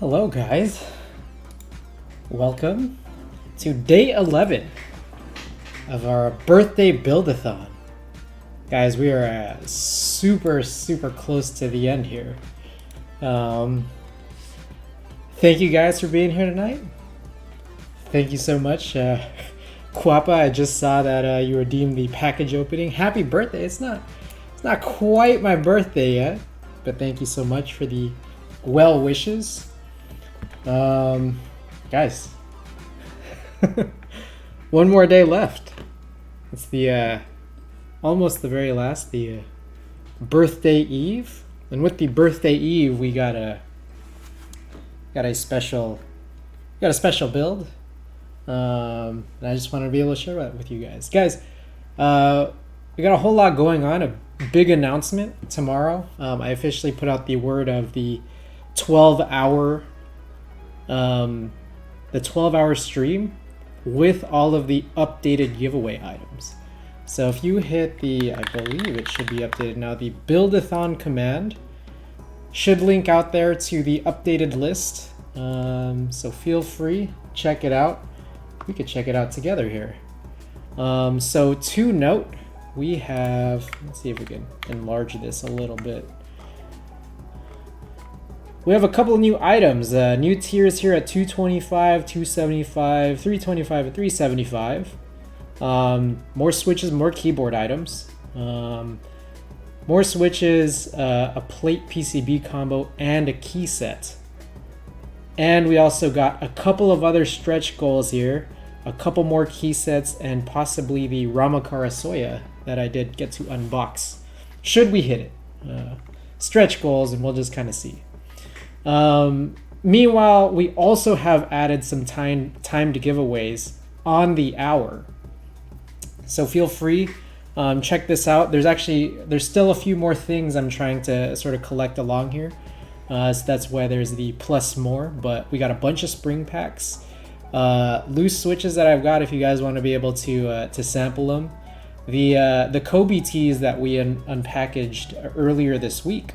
Hello guys, welcome to day 11 of our birthday build-a-thon. Guys, we are super close to the end here. Thank you guys for being here tonight. Thank you so much. Kwapa, I just saw that you redeemed the package opening. Happy birthday. It's not quite my birthday yet, but thank you so much for the well wishes. Guys, one more day left. It's the almost the very last, the birthday eve, and with the birthday eve we got a special build, and I just wanted to be able to share that with you guys. We got a whole lot going on. A big announcement tomorrow. I officially put out the word of the 12-hour stream with all of the updated giveaway items. So if you hit the, I believe it should be updated now, the Buildathon command should link out there to the updated list. So feel free, check it out. We could check it out together here. So to note, we have, let's see if we can enlarge this a little bit. We have a couple of new items, new tiers here at 225, 275, 325, and 375. More switches, more keyboard items. More switches, a plate PCB combo, and a key set. And we also got a couple of other stretch goals here, a couple more key sets, and possibly the Ramakara Soya that I did get to unbox. Should we hit it? Stretch goals, and we'll just kind of see. Meanwhile, we also have added some timed giveaways on the hour. So feel free, check this out. There's still a few more things I'm trying to sort of collect along here. So that's why there's the plus more, but we got a bunch of spring packs, loose switches that I've got if you guys want to be able to sample them. The Kobe tees that we unpackaged earlier this week.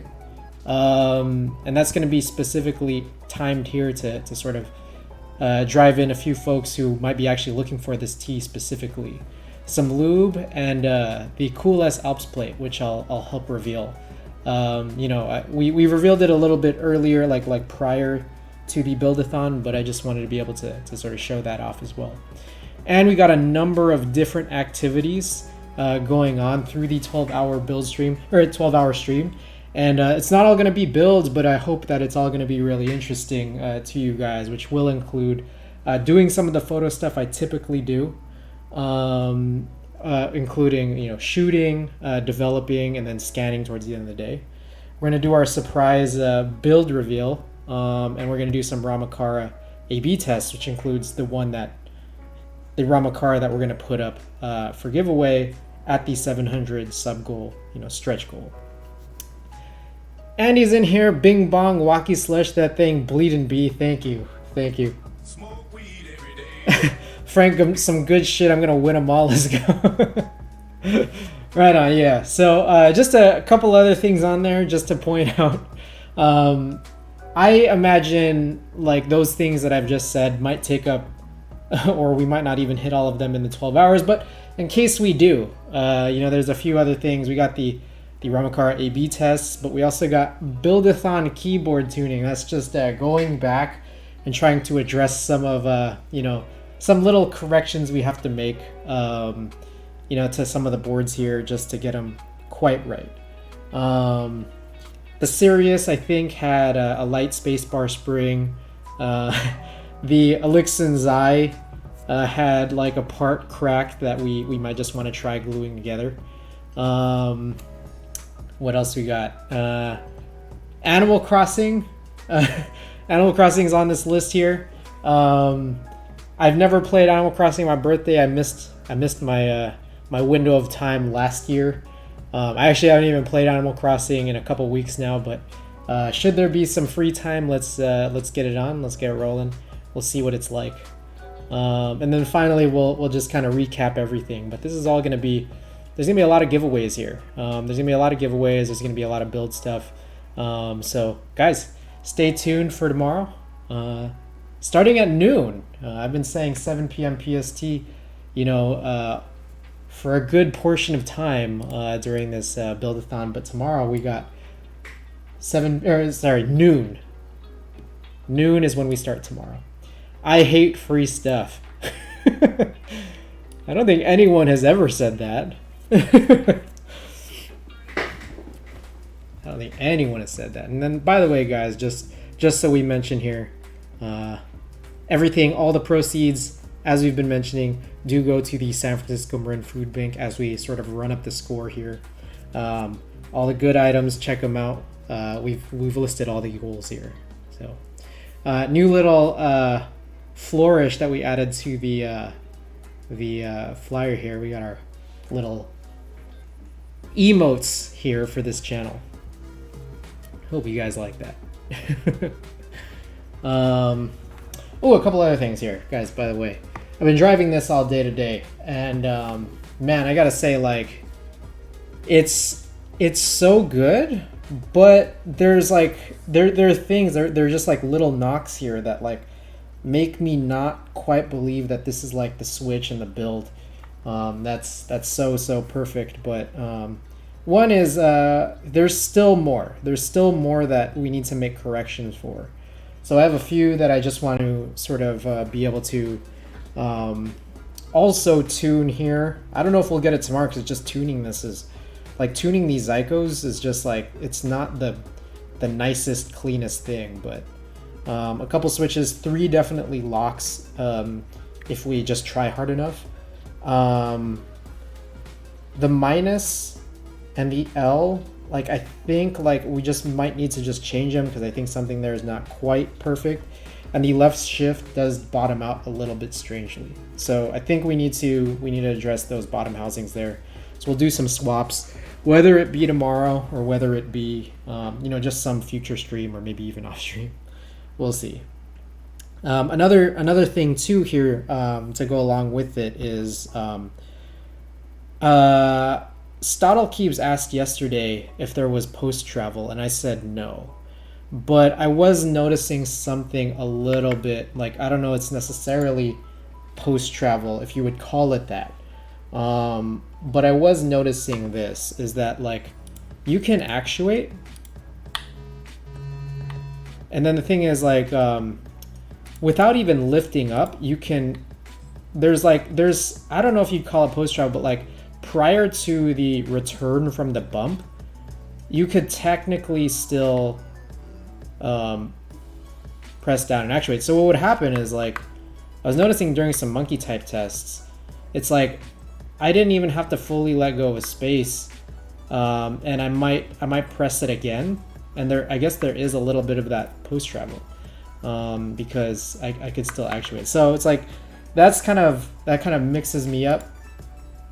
And that's going to be specifically timed here to sort of drive in a few folks who might be actually looking for this tee specifically. Some lube and the cool Alps plate, which I'll help reveal. We revealed it a little bit earlier, like prior to the build-a-thon, but I just wanted to be able to sort of show that off as well. And we got a number of different activities going on through the 12-hour build stream, or 12-hour stream. And it's not all going to be builds, but I hope that it's all going to be really interesting to you guys, which will include doing some of the photo stuff I typically do, including shooting, developing, and then scanning towards the end of the day. We're going to do our surprise build reveal, and we're going to do some Ramakara A/B tests, which includes the Ramakara that we're going to put up for giveaway at the 700 sub goal, stretch goal. Andy's in here. Bing bong, wacky slush that thing, bleed and be. Thank you. Smoke weed every day. Frank, some good shit. I'm gonna win them all. Let's go. Right on, yeah. So just a couple other things on there just to point out. I imagine like those things that I've just said might take up, or we might not even hit all of them in the 12 hours. But in case we do, there's a few other things. We got the Ramakara A/B tests, but we also got Build-a-thon keyboard tuning. That's just going back and trying to address some of some little corrections we have to make to some of the boards here just to get them quite right. The Sirius, I think, had a light spacebar spring. The Elixir Zai had like a part cracked that we might just want to try gluing together. What else we got? Animal Crossing. Animal Crossing is on this list here. I've never played Animal Crossing on my birthday. I missed my my window of time last year. I actually haven't even played Animal Crossing in a couple weeks now, but should there be some free time, let's get it on. Let's get it rolling. We'll see what it's like. And then finally, we'll just kind of recap everything. But this is all going to be. There's going to be a lot of giveaways here. There's going to be a lot of build stuff. So guys, stay tuned for tomorrow. starting at noon. I've been saying 7 p.m. PST, you know, for a good portion of time during this build-a-thon. But tomorrow we got noon. Noon is when we start tomorrow. I hate free stuff. I don't think anyone has ever said that. I don't think anyone has said that. And then, by the way, guys, just so we mention here, everything, all the proceeds, as we've been mentioning, do go to the San Francisco Marin Food Bank as we sort of run up the score here. All the good items, check them out. We've listed all the goals here. So, new little flourish that we added to the flyer here. We got our little emotes here for this channel. Hope you guys like that. Oh, a couple other things here, guys, by the way. I've been driving this all day today, and man, I gotta say, like, it's so good, but there's like there are things, there are just like little knocks here that like make me not quite believe that this is like the Switch and the build. That's so perfect, but one is there's still more that we need to make corrections for. So I have a few that I just want to sort of be able to also tune here. I don't know if we'll get it tomorrow because just tuning this is like tuning these Zycos is just like, it's not the nicest, cleanest thing, but a couple switches, 3 definitely locks if we just try hard enough. The minus and the L, like, I think like we just might need to just change them because I think something there is not quite perfect. And the left shift does bottom out a little bit strangely. So I think we need to address those bottom housings there. So we'll do some swaps, whether it be tomorrow or whether it be you know, just some future stream or maybe even off stream. We'll see. Another thing too here to go along with it is Stottle Keeps asked yesterday if there was post travel, and I said no. But I was noticing something a little bit, like, I don't know, it's necessarily post travel if you would call it that. But I was noticing this is that, like, you can actuate, and then the thing is, like, without even lifting up, you can, there's I don't know if you'd call it post travel, but like prior to the return from the bump, you could technically still press down and actuate. So what would happen is, like, I was noticing during some monkey type tests, it's like I didn't even have to fully let go of a space, and I might press it again, and I guess there is a little bit of that post travel because I could still actuate. So it's like that kind of mixes me up,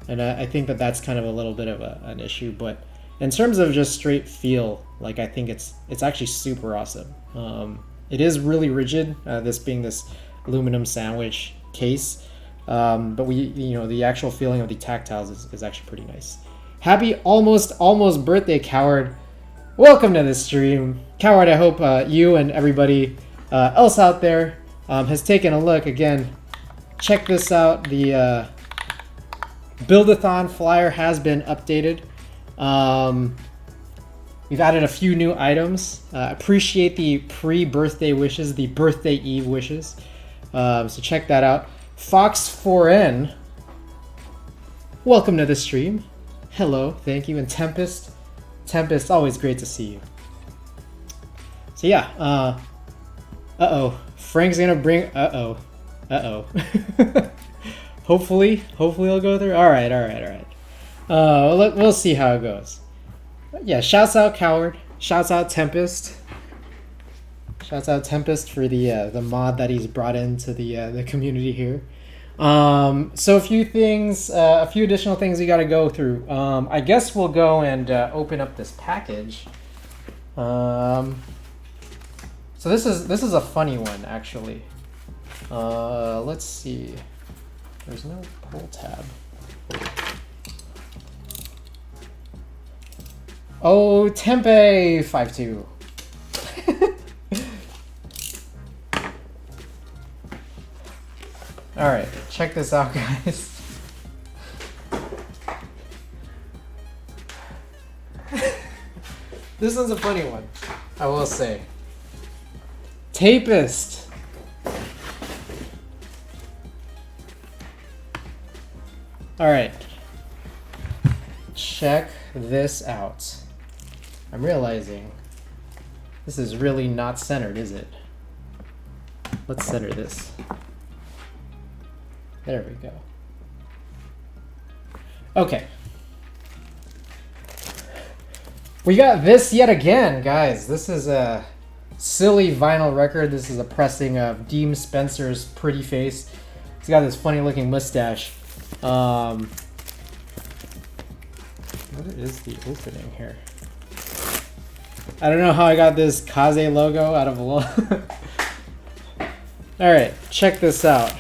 and I think that's kind of a little bit of an issue. But in terms of just straight feel, like, I think it's actually super awesome. It is really rigid, this being this aluminum sandwich case, but the actual feeling of the tactiles is actually pretty nice. Happy almost birthday, Coward. Welcome to the stream. Coward, I hope you and everybody else out there has taken a look. Again, check this out. The Buildathon flyer has been updated. We've added a few new items. Appreciate the pre-birthday wishes, the birthday eve wishes. So check that out. Fox4N, welcome to the stream. Hello, thank you. And Tempest, always great to see you. So yeah, Frank's gonna bring, hopefully he'll go through. All right. We'll see how it goes. But yeah, shouts out Coward, shouts out Tempest. Shouts out Tempest for the mod that he's brought into the community here. So a few additional things we got to go through. I guess we'll go and open up this package. So this is a funny one, actually. Let's see. There's no pull tab. Oh, Mpx8 5.2. All right, check this out, guys. This one's a funny one, I will say. Tapist. All right. Check this out. I'm realizing this is really not centered, is it? Let's center this. There we go. Okay. We got this yet again, guys. This is a silly vinyl record. This is a pressing of Dean Spencer's Pretty Face. He's got this funny looking mustache. What is the opening here? I don't know how I got this Kaze logo out of a Alright, check this out.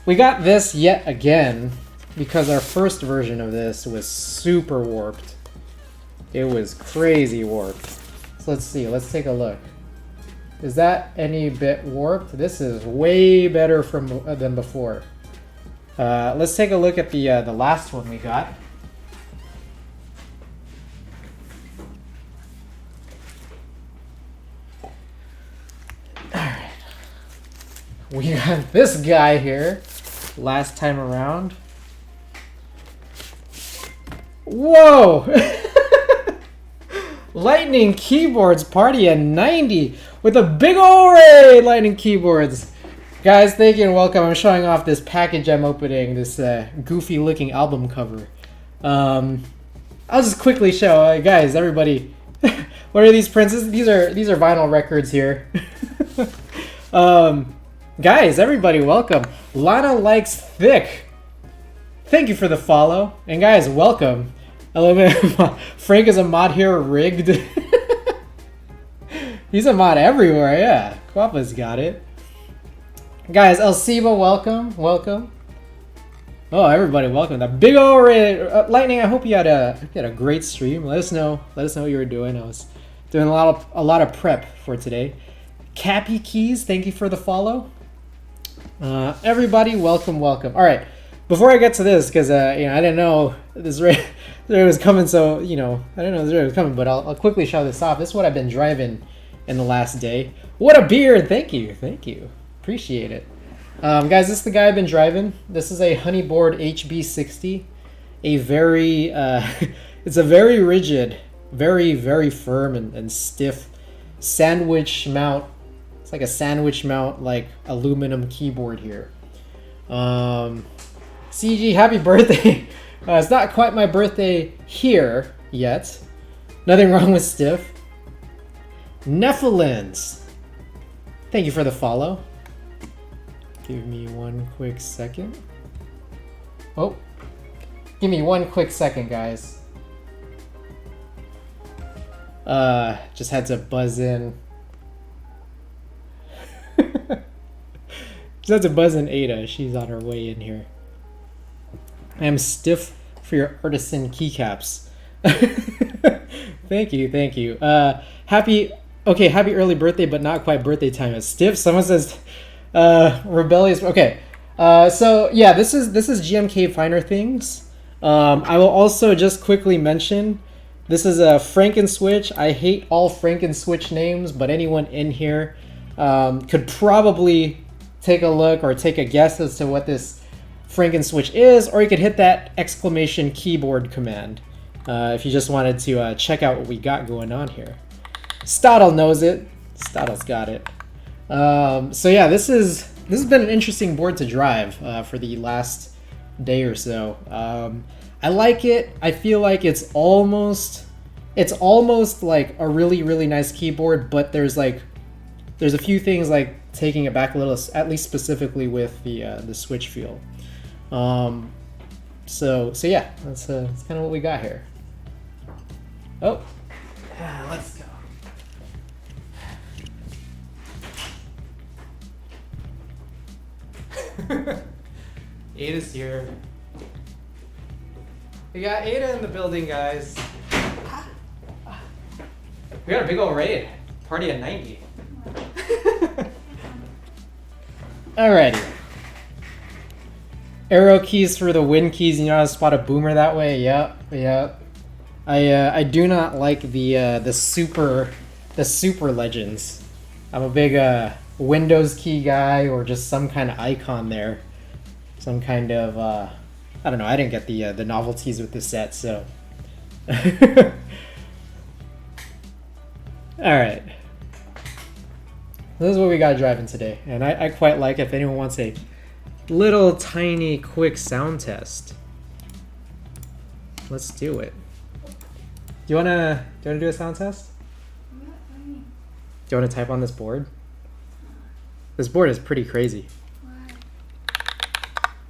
We got this yet again because our first version of this was super warped. It was crazy warped. So let's see, let's take a look. Is that any bit warped? This is way better than before. Let's take a look at the last one we got. Alright. We got this guy here last time around. Whoa! Lightning Keyboards party at 90 with a big ol' array Lightning Keyboards. Guys, thank you and welcome. I'm showing off this package I'm opening, this goofy looking album cover. I'll just quickly show, guys, everybody, what are these prints? These are vinyl records here. Guys, everybody, welcome. Lana Likes Thick. Thank you for the follow. And guys, welcome. I love it. Frank is a mod here, rigged. He's a mod everywhere, yeah. Quapa's got it. Guys, El Siva, welcome, welcome. Oh, everybody, welcome. The big ol' array. Lightning, I hope you had a great stream. Let us know what you were doing. I was doing a lot of prep for today. Cappy Keys, thank you for the follow. Everybody, welcome, welcome. All right, before I get to this, because I didn't know this raid was coming, so I didn't know this raid was coming, but I'll quickly show this off. This is what I've been driving in the last day. What a beard! Thank you, appreciate it. Guys, this is the guy I've been driving. This is a Honeyboard HB60, a very it's a very rigid, very firm and stiff sandwich mount. It's like a sandwich mount, like aluminum keyboard here. CG, happy birthday. It's not quite my birthday here yet. Nothing wrong with stiff. Nephilim, thank you for the follow. Give me one quick second. Oh, give me one quick second, guys. Just had to buzz in. Just had to buzz in Ada. She's on her way in here. I am stiff for your artisan keycaps. Thank you. Happy early birthday, but not quite birthday time. It's stiff. Someone says rebellious. Okay. So yeah, this is GMK Finer Things. I will also just quickly mention this is a Frankenswitch. I hate all Frankenswitch names, but anyone in here could probably take a look or take a guess as to what this Frankenswitch is, or you could hit that exclamation keyboard command if you just wanted to check out what we got going on here. Stottle knows it. Stottle's got it. So yeah, this has been an interesting board to drive for the last day or so. I like it. I feel like it's almost like a really nice keyboard, but there's a few things like taking it back a little, at least specifically with the switch feel. So yeah, that's kind of what we got here. Oh, yeah, let's go. Ada's here. We got Ada in the building, guys. We got a big old raid. Party at 90. Alrighty. Arrow keys for the win keys. You know how to spot a boomer that way. Yep. I do not like the super legends. I'm a big Windows key guy, or just some kind of icon there. Some kind of I don't know. I didn't get the novelties with the set, so. All right. This is what we got driving today, and I quite like. If anyone wants a little tiny quick sound test, let's do it. Do you wanna do a sound test? Do you wanna type on this board? This board is pretty crazy.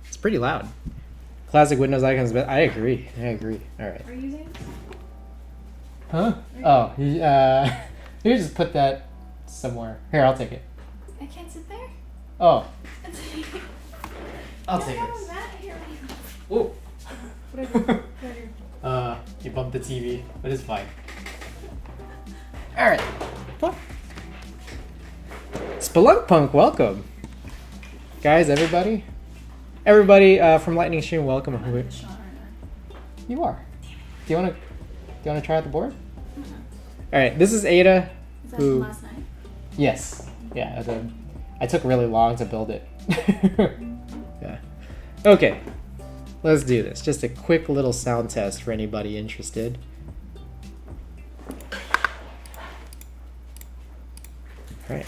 It's pretty loud. Classic Windows icons, but I agree. All right. Are you using this? Huh? Oh, you just put that somewhere. Here, I'll take it. I can't sit there? Oh, It's I'll take it. Whoa. What did I do? You bumped the TV, but it's fine. All right. Spelunkpunk, welcome, guys. Everybody from Lightning Stream, welcome. You are. Do you wanna try out the board? All right. This is Ada. Is that from last night? Yes. Yeah. I took really long to build it. Yeah. Okay. Let's do this. Just a quick little sound test for anybody interested. All right.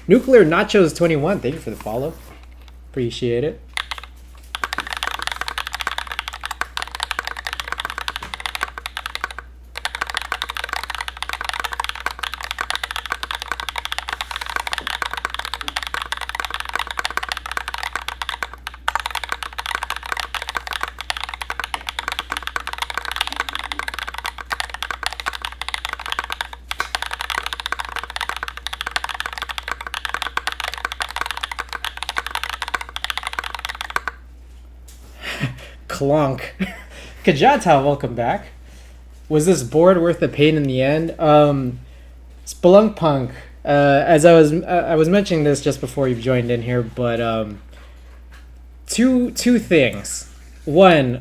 Nuclear Nachos 21. Thank you for the follow. Appreciate it. Clonk. Kajata, welcome back. Was this board worth the pain in the end? Spelunkpunk. As I was mentioning this just before you've joined in here, but two things. One,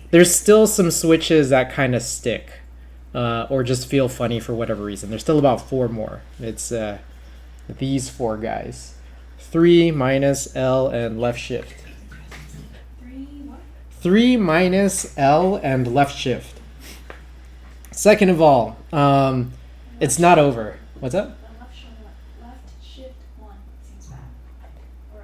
there's still some switches that kind of stick, or just feel funny for whatever reason. There's still about 4 more. It's these 4 guys. 3 minus L and left shift. 3 minus L and left shift. Second of all, it's not over. What's up? Left shift 1 seems bad or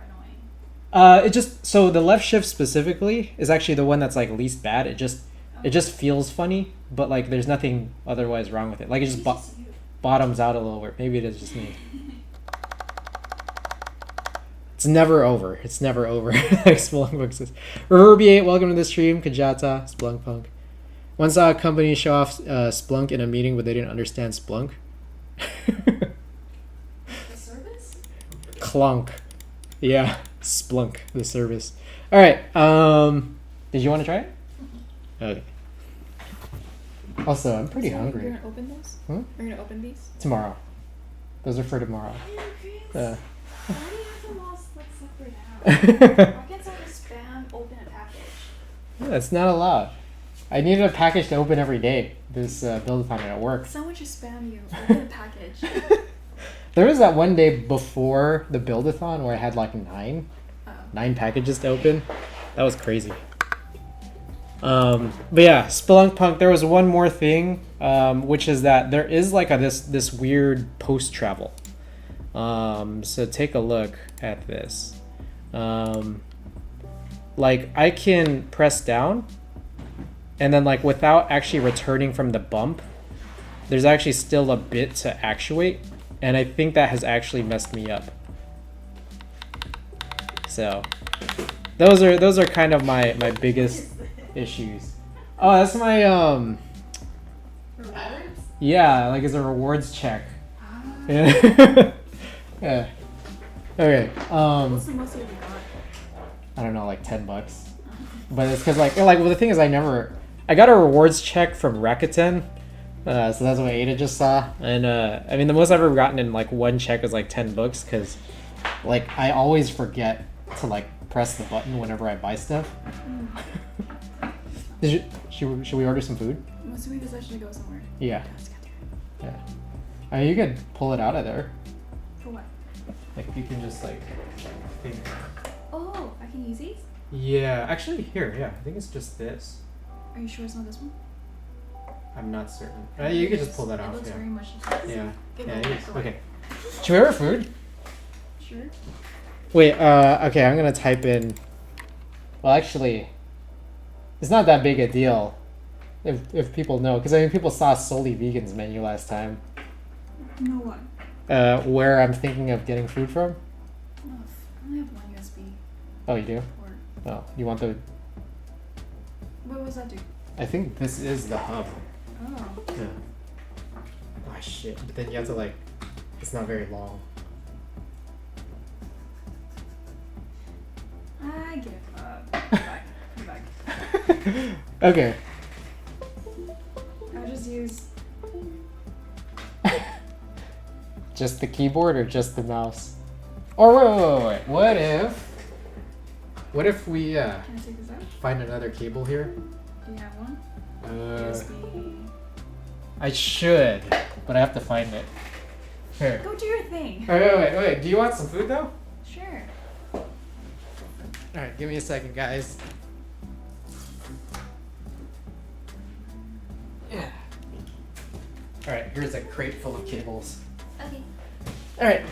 annoying. It just, so the left shift specifically is actually the one that's like least bad. It just feels funny, but like there's nothing otherwise wrong with it. Like it just bottoms out a little bit. Maybe it is just me. It's never over. It's never over. Like Spelunkpunk says. Reverbiate, welcome to the stream. Kajata, Spelunkpunk. Once saw a company show off Splunk in a meeting, but they didn't understand Splunk. The service? Clonk. Yeah, Splunk, the service. All right. Did you want to try it? Okay. Also, I'm pretty hungry. You're gonna open those? Hmm? You're gonna open these? Tomorrow. Those are for tomorrow. Why do you have them all split separate out? Why can't someone just spam open a package? That's not allowed. I needed a package to open every day. This build-a-thon and it worked. Someone just spam you. Open a package. There was that one day before the build-a-thon where I had like 9 packages to open. That was crazy. But yeah, Spelunkpunk, there was one more thing, which is that there is like this weird post-travel. So take a look at this. Like I can press down and then like without actually returning from the bump, there's actually still a bit to actuate. And I think that has actually messed me up. So those are kind of my biggest issues. Oh, that's my Rewards? yeah, like it's a rewards check. Yeah. Yeah. Okay. What's the most you've got? I don't know, like $10. But it's because like well the thing is I got a rewards check from Rakuten. So that's what Ada just saw. And I mean the most I've ever gotten in like one check was like $10 because like I always forget to like press the button whenever I buy stuff. Should we order some food? I'm assuming this actually goes somewhere. Yeah. Yeah. I mean, you could pull it out of there. For what? Like you can just like. Think. Oh, I can use these? Yeah, actually here, yeah. I think it's just this. Are you sure it's not this one? I'm not certain. You could just pull that off. It looks Yeah. very much like this. Yeah. Give Yeah. it It back is. away. Okay. Should we order food? Sure. Wait. Okay. I'm gonna type in. Well, actually, it's not that big a deal. If people know, because I mean, people saw Solely Vegan's menu last time. No what? Where I'm thinking of getting food from. I only have one USB Oh, you do? port. Oh, you want the? What does that do? I think this is the hub. Oh. Yeah. Oh shit! But then you have to like, it's not very long. I give up. Come back. Come back. Okay. I'll just use. Just the keyboard or just the mouse? Or wait. What if we Can I take this out? find another cable here? Do you have one? USB. I should, but I have to find it. Here. Go do your thing. Wait. Do you want some food though? Sure. Alright, give me a second, guys. Yeah. Alright, here's a crate full of cables. Okay. Alright,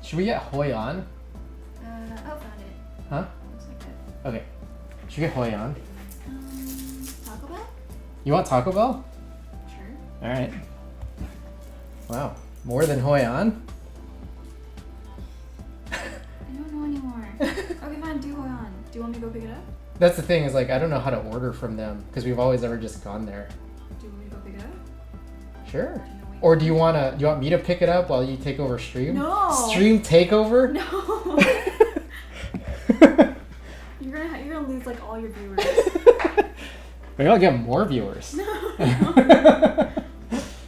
should we get Hoi on? Found it. Huh? Looks like it. Okay. Should we get Hoi on? Taco Bell? You want Taco Bell? Sure. Alright. Wow. More than Hoi on? I don't know anymore. Okay, fine. Do Hoi on. Do you want me to go pick it up? That's the thing, is like I don't know how to order from them because we've always ever just gone there. Do you want me to go pick it up? Sure. Do you know Or do you want me to pick it up while you take over stream? No. Stream takeover? No. You're gonna lose like all your viewers. Maybe I'll get more viewers. No.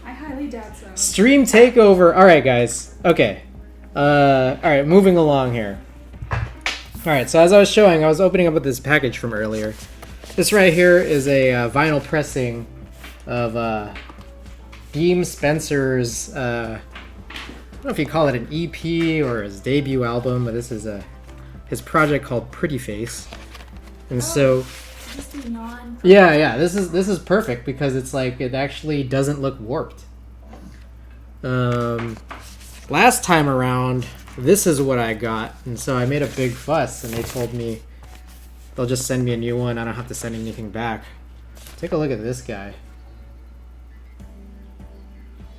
I highly doubt so. Stream takeover. All right, guys. Okay. All right, moving along here. All right, so as I was showing, I was opening up with this package from earlier. This right here is a vinyl pressing of Dean Spencer's. I don't know if you call it an EP or his debut album, but this is his project called Pretty Face. And so Just the non. yeah, this is perfect because it's like it actually doesn't look warped. Last time around, this is what I got, and so I made a big fuss, and they told me they'll just send me a new one. I don't have to send anything back. Take a look at this guy.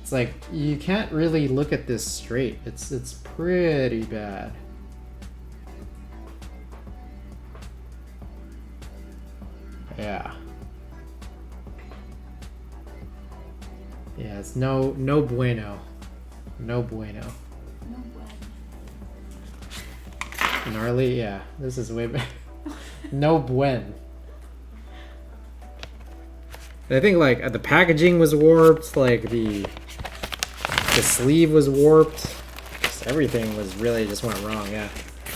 It's like you can't really look at this straight. It's pretty bad. Yeah. Yeah, it's no bueno. No bueno. No way. Gnarly, yeah. This is way better. No buen. I think like the packaging was warped, like the sleeve was warped. Just everything was really just went wrong, yeah.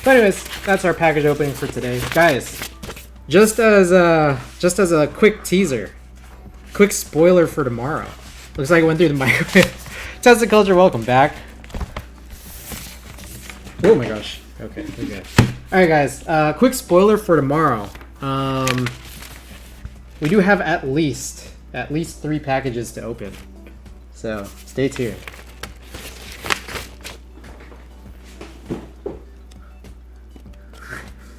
But anyways, that's our package opening for today. Guys, just as a quick teaser, quick spoiler for tomorrow. Looks like it went through the microwave. Tested Culture, welcome back. Oh my gosh. Okay, we're good. Alright guys, quick spoiler for tomorrow. We do have at least 3 packages to open. So stay tuned.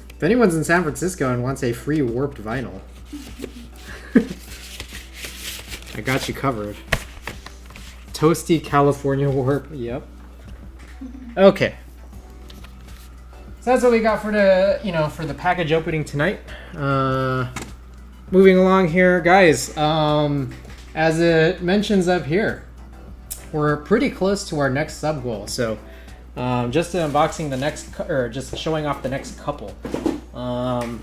If anyone's in San Francisco and wants a free warped vinyl, I got you covered. Toasty California warp. Yep. Okay. So that's what we got for the package opening tonight. Moving along here, guys. As it mentions up here, we're pretty close to our next sub goal. So, just unboxing the next, or just showing off the next couple. For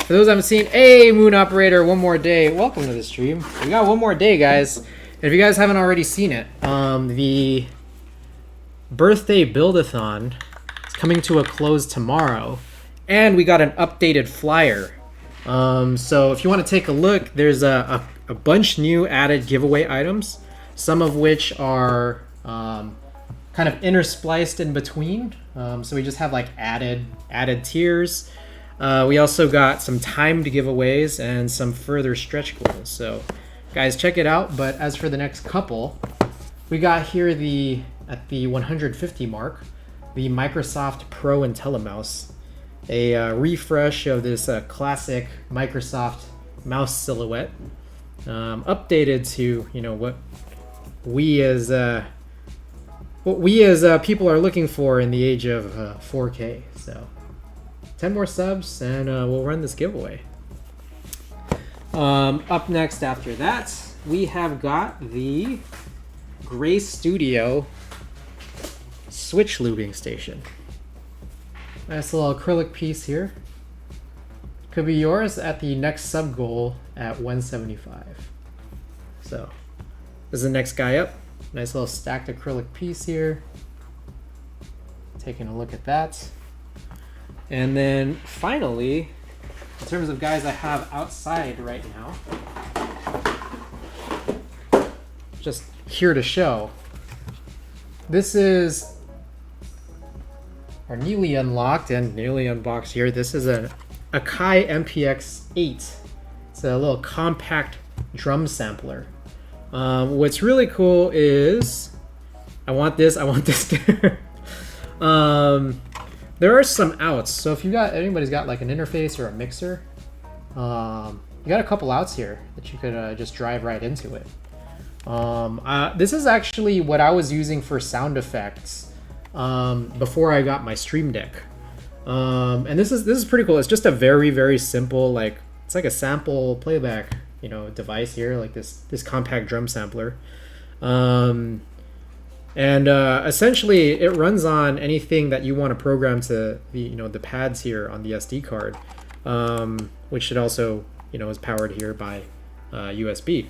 those who haven't seen, hey, Moon Operator, one more day. Welcome to the stream. We got one more day, guys. And if you guys haven't already seen it, the birthday build-a-thon is coming to a close tomorrow, and we got an updated flyer. So if you want to take a look, there's a bunch new added giveaway items, some of which are kind of interspliced in between. So we just have like added tiers. We also got some timed giveaways and some further stretch goals. So guys, check it out. But as for the next couple, we got here at the 150 mark, the Microsoft Pro IntelliMouse, a refresh of this classic Microsoft mouse silhouette, updated to what we as people are looking for in the age of 4K. So 10 more subs and we'll run this giveaway. Up next after that, we have got the Gray Studio switch lubing station. Nice little acrylic piece here. Could be yours at the next sub goal at 175. So this is the next guy up. Nice little stacked acrylic piece here. Taking a look at that. And then finally, in terms of guys I have outside right now, just here to show, this is our newly unlocked and newly unboxed here. This is an Akai Mpx8. It's a little compact drum sampler. What's really cool is, I want this too. There are some outs. So if anybody's got like an interface or a mixer, you got a couple outs here that you could just drive right into it. This is actually what I was using for sound effects before I got my Stream Deck. And this is pretty cool. It's just a very, very simple, it's like a sample playback, device here, like this compact drum sampler. And essentially it runs on anything that you want to program to the pads here on the SD card, which should also, is powered here by USB.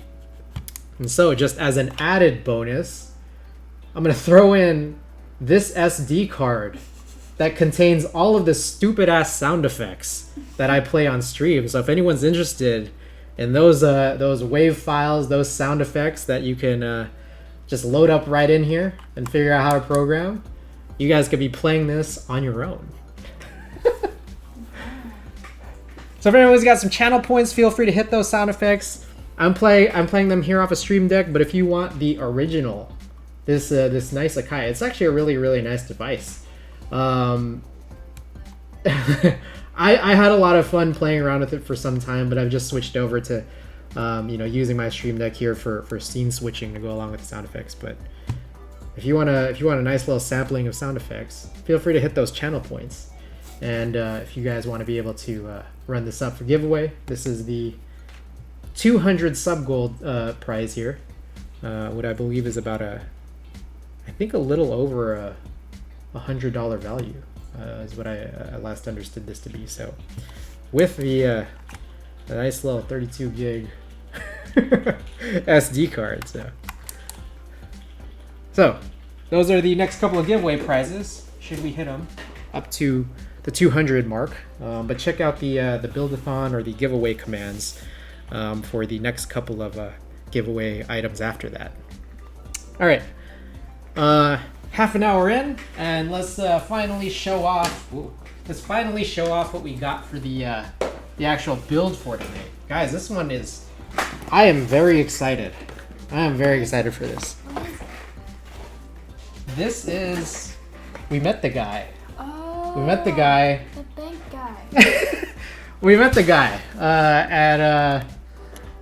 And so just as an added bonus, I'm going to throw in this SD card that contains all of the stupid ass sound effects that I play on stream. So if anyone's interested in those wave files, those sound effects that you can just load up right in here and figure out how to program, you guys could be playing this on your own. So if anyone's got some channel points, feel free to hit those sound effects. I'm playing them here off a Stream Deck, but if you want the original, this nice Akai, it's actually a really, really nice device. I had a lot of fun playing around with it for some time, but I've just switched over to using my Stream Deck here for scene switching to go along with the sound effects. But if you want a nice little sampling of sound effects, feel free to hit those channel points. And if you guys want to be able to run this up for giveaway, this is the 200 sub gold prize here, what I believe is about I think a little over a $100 value is what I last understood this to be. So with the nice little 32 gig SD card. So those are the next couple of giveaway prizes, should we hit them up to the 200 mark. But check out the buildathon or the giveaway commands for the next couple of giveaway items after that. All right, half an hour in, and let's finally show off. Let's finally show off what we got for the actual build for today, guys. This one is. I am very excited. I am very excited for this. This is. We met the guy. Oh. We met the guy. The bank guy. We met the guy at.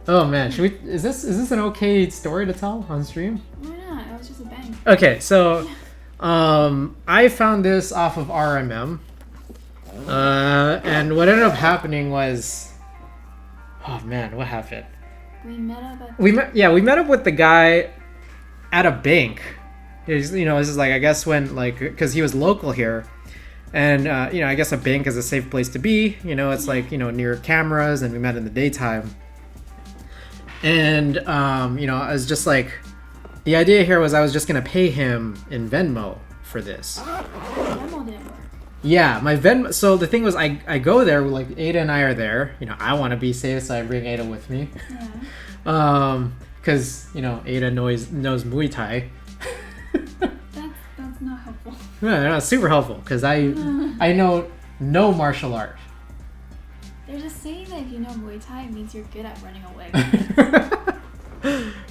Oh man, should we? Is this an okay story to tell on stream? Why not? It was just a bank. Okay, so I found this off of RMM, and what ended up happening was, oh man, what happened? We met up at. We met up with the guy at a bank. This is like, I guess when because he was local here. And, I guess a bank is a safe place to be. It's like, near cameras, and we met in the daytime. And, I was just like, the idea here was I was just going to pay him in Venmo for this. Venmo didn't work. Yeah, my Venmo. So the thing was, I go there, like Ada and I are there. You know, I want to be safe, so I bring Ada with me. Yeah. Because you know, Ada knows Muay Thai. That's not helpful. No, super helpful because I know no martial art. They're just saying that if you know Muay Thai, it means you're good at running away.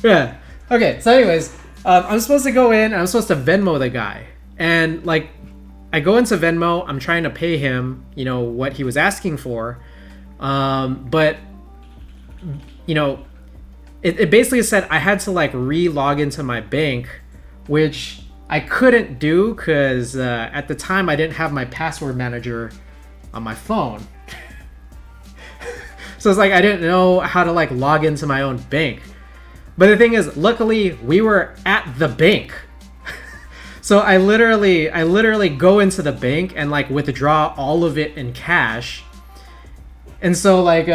Yeah. Okay. So, anyways, I'm supposed to go in. I'm supposed to Venmo the guy, and like, I go into Venmo. I'm trying to pay him, you know, what he was asking for, but you know, it basically said I had to like re-log into my bank, which I couldn't do because at the time I didn't have my password manager on my phone. So it's like I didn't know how to like log into my own bank. But the thing is, luckily we were at the bank. So I literally go into the bank and like withdraw all of it in cash. And so like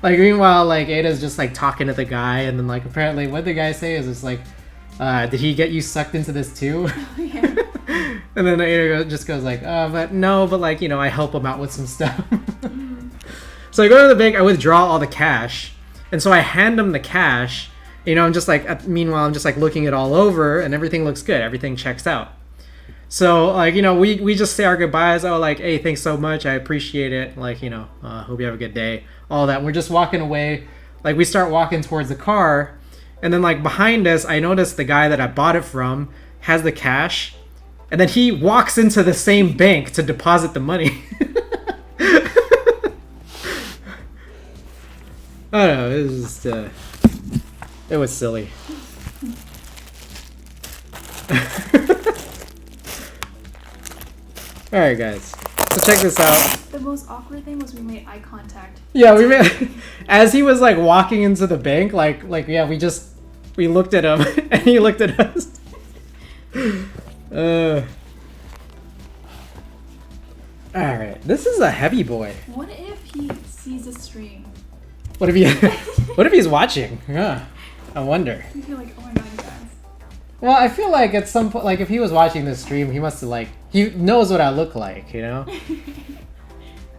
like meanwhile like Ada's just like talking to the guy, and then like apparently what the guy say is it's like, did he get you sucked into this too? Yeah. And then Ada just goes like, but no, but like, you know, I help him out with some stuff. So I go to the bank, I withdraw all the cash, and so I hand him the cash. You know, I'm just like, meanwhile, I'm just like looking it all over, and everything looks good. Everything checks out. So like, you know, we just say our goodbyes. Oh, like, hey, thanks so much. I appreciate it. Like, you know, hope you have a good day. All that. We're just walking away. Like, we start walking towards the car, and then like behind us, I noticed the guy that I bought it from has the cash, and then he walks into the same bank to deposit the money. I don't know. It was just, it was silly. Alright guys, so check this out. The most awkward thing was we made eye contact. Yeah, we made, as he was like walking into the bank, like yeah, we looked at him and he looked at us. Alright, this is a heavy boy. What if he sees the stream? What if he's watching? Yeah, I wonder. You feel like, oh my god, you guys. Well, I feel like at some point, like if he was watching this stream, he must have like, he knows what I look like, you know?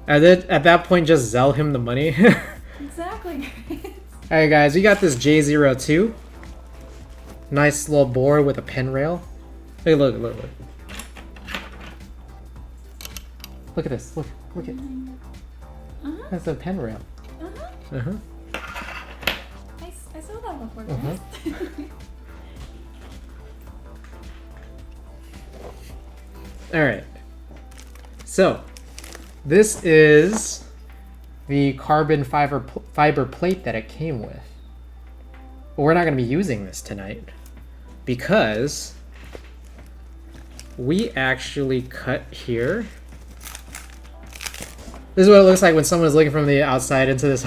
At that point, just sell him the money. Exactly. Alright guys, we got this J-02. Nice little board with a pen rail. Hey, look. Look at this, look at. That's a pen rail. I saw that before, guys. Alright. So, this is the carbon fiber plate that it came with. But we're not going to be using this tonight because we actually cut here. This is what it looks like when someone is looking from the outside into this.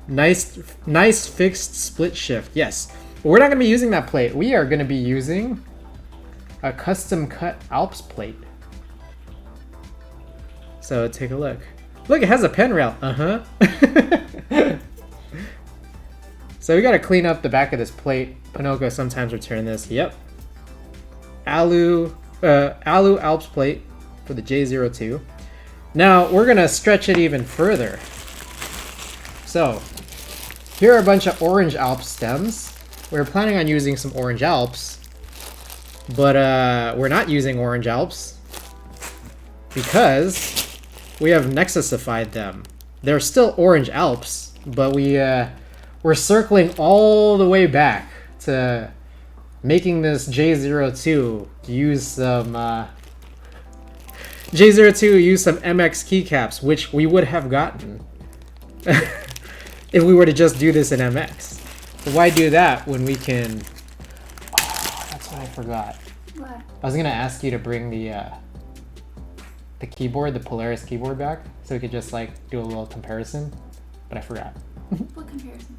Nice fixed split shift. Yes. But we're not going to be using that plate. We are going to be using a custom cut Alps plate. So take a look. Look, it has a pen rail. So we got to clean up the back of this plate. Ponoko sometimes return this. Yep. Alu Alps plate for the J-02. Now we're gonna stretch it even further. So here are a bunch of orange Alps stems. We're planning on using some orange Alps, but we're not using orange Alps because we have Nexusified them. They're still orange Alps, but we're circling all the way back to making this J-02 use some J-02 use some MX keycaps, which we would have gotten if we were to just do this in MX. But why do that when we can... Oh, that's what I forgot. What? I was gonna ask you to bring the keyboard, the Polaris keyboard back, so we could just like do a little comparison, but I forgot. What comparison?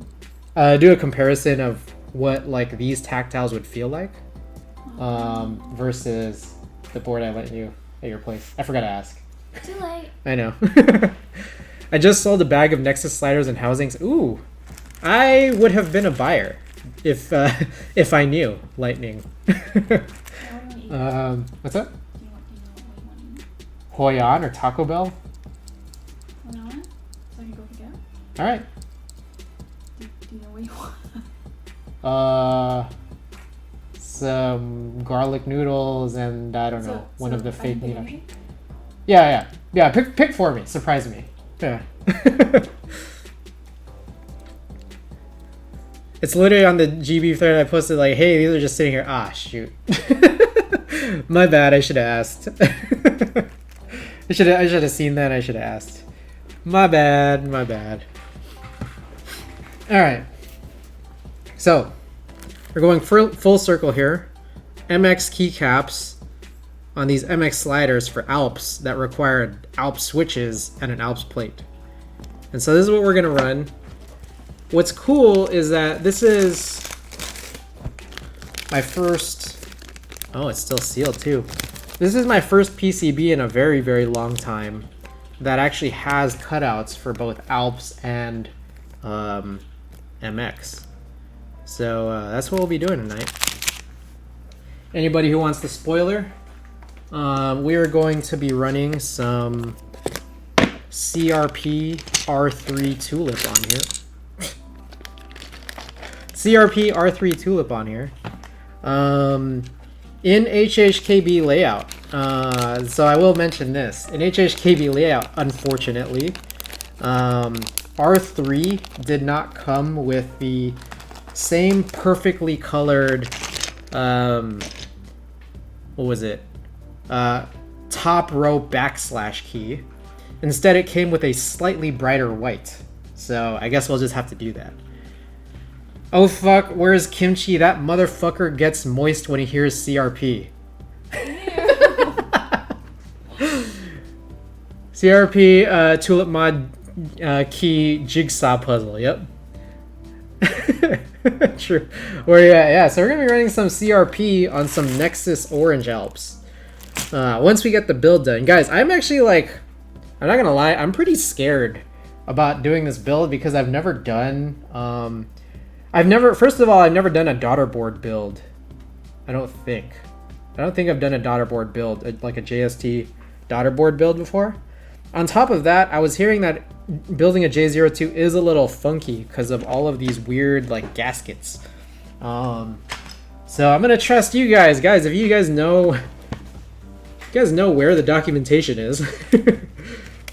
Do a comparison of what like these tactiles would feel like versus the board I lent you at your place. I forgot to ask. Too late. I know. I just sold a bag of Nexus sliders and housings. Ooh, I would have been a buyer if I knew Lightning. I want to eat. What's up? Do you Hoi An or Taco Bell. You know what? So I can go pick it up. All right. Do you know what you want? Some garlic noodles and I don't know, one of the I fake can pick meat. anything? Yeah. Pick for me. Surprise me. Yeah. It's literally on the GB thread. I posted like, "Hey, these are just sitting here." Ah, shoot. My bad. I should have asked. I should have seen that. I should have asked. My bad. All right. So we're going full circle here. MX keycaps on these MX sliders for Alps that require Alps switches and an Alps plate. And so this is what we're gonna run. What's cool is that this is my first, oh, it's still sealed too. This is my first PCB in a very, very long time that actually has cutouts for both Alps and MX. So that's what we'll be doing tonight. Anybody who wants the spoiler, we are going to be running some CRP R3 tulip on here. CRP R3 tulip on here. In HHKB layout. So I will mention this. In HHKB layout, unfortunately, R3 did not come with the same perfectly colored, what was it? Top row backslash key. Instead, it came with a slightly brighter white. So I guess we'll just have to do that. Oh fuck, where's Kimchi? That motherfucker gets moist when he hears CRP. CRP tulip mod key jigsaw puzzle, yep. True. Where yeah, so we're gonna be running some CRP on some Nexus Orange Alps. Once we get the build done. Guys, I'm actually like, I'm not gonna lie, I'm pretty scared about doing this build because I've never done first of all, I've never done a daughter board build. I don't think I've done a daughter board build, like a JST daughter board build before. On top of that, I was hearing that building a J-02 is a little funky because of all of these weird like gaskets. So I'm gonna trust you guys. Guys, if you guys know where the documentation is,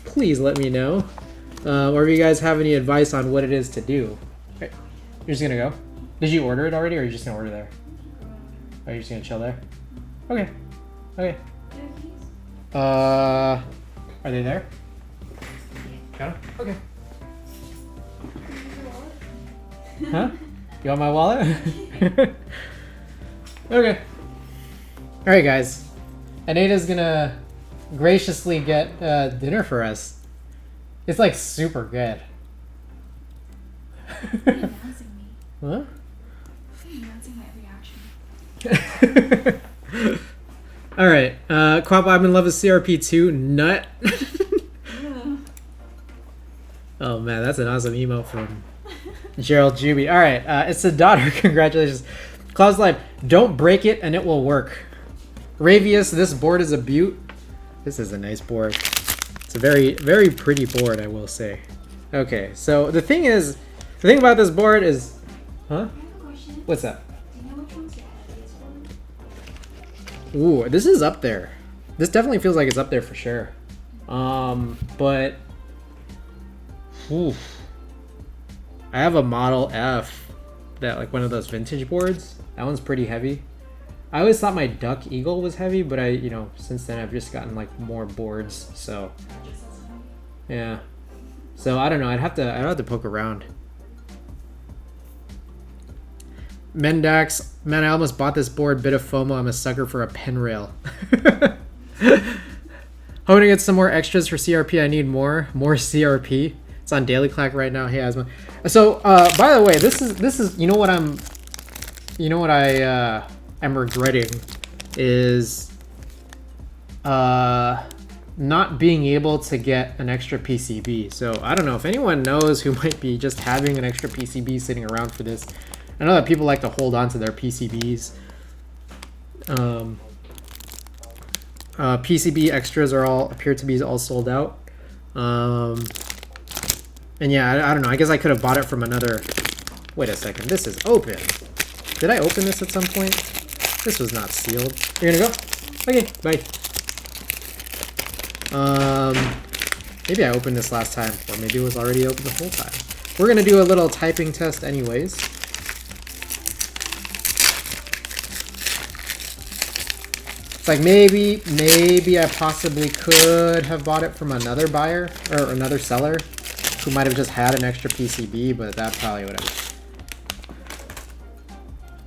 please let me know. Or if you guys have any advice on what it is to do. Okay. You're just gonna go? Did you order it already, or are you just gonna order there? Are you just gonna chill there? Okay. Okay. Are they there? Got them? Okay. Huh? You want my wallet? Okay. Alright, guys. Anita's gonna graciously get dinner for us. It's like super good. Announcing me. Huh? Announcing my reaction. Alright, Quap, I'm in love with CRP2. Nut. Oh man, that's an awesome email from Gerald Juby. Alright, it's a daughter. Congratulations. Cloud's Life, don't break it and it will work. Ravius, this board is a beaut. This is a nice board. It's a very, very pretty board, I will say. Okay, so the thing about this board is... Huh? I have a question. What's that? Do you know which one's the heaviest one? Ooh, this is up there. This definitely feels like it's up there for sure. But... Oof. I have a Model F, that like one of those vintage boards. That one's pretty heavy. I always thought my Duck Eagle was heavy, but since then I've just gotten like more boards, so yeah. So I don't know. I'd have to poke around. Mendax, man, I almost bought this board. Bit of FOMO. I'm a sucker for a pen rail. Hoping to get some more extras for CRP. I need more CRP. It's on Daily Clack right now. Hey, Asma. So, by the way, this is what I am regretting is not being able to get an extra PCB. So I don't know if anyone knows who might be just having an extra PCB sitting around for this. I know that people like to hold on to their PCBs. PCB extras appear to be all sold out. And yeah, I don't know. I guess I could have bought it from another. Wait a second. This is open. Did I open this at some point? This was not sealed. You're gonna go? Okay, bye. Maybe I opened this last time, or maybe it was already open the whole time. We're gonna do a little typing test anyways. It's like maybe I possibly could have bought it from another buyer or another seller who might have just had an extra PCB, but that probably would have.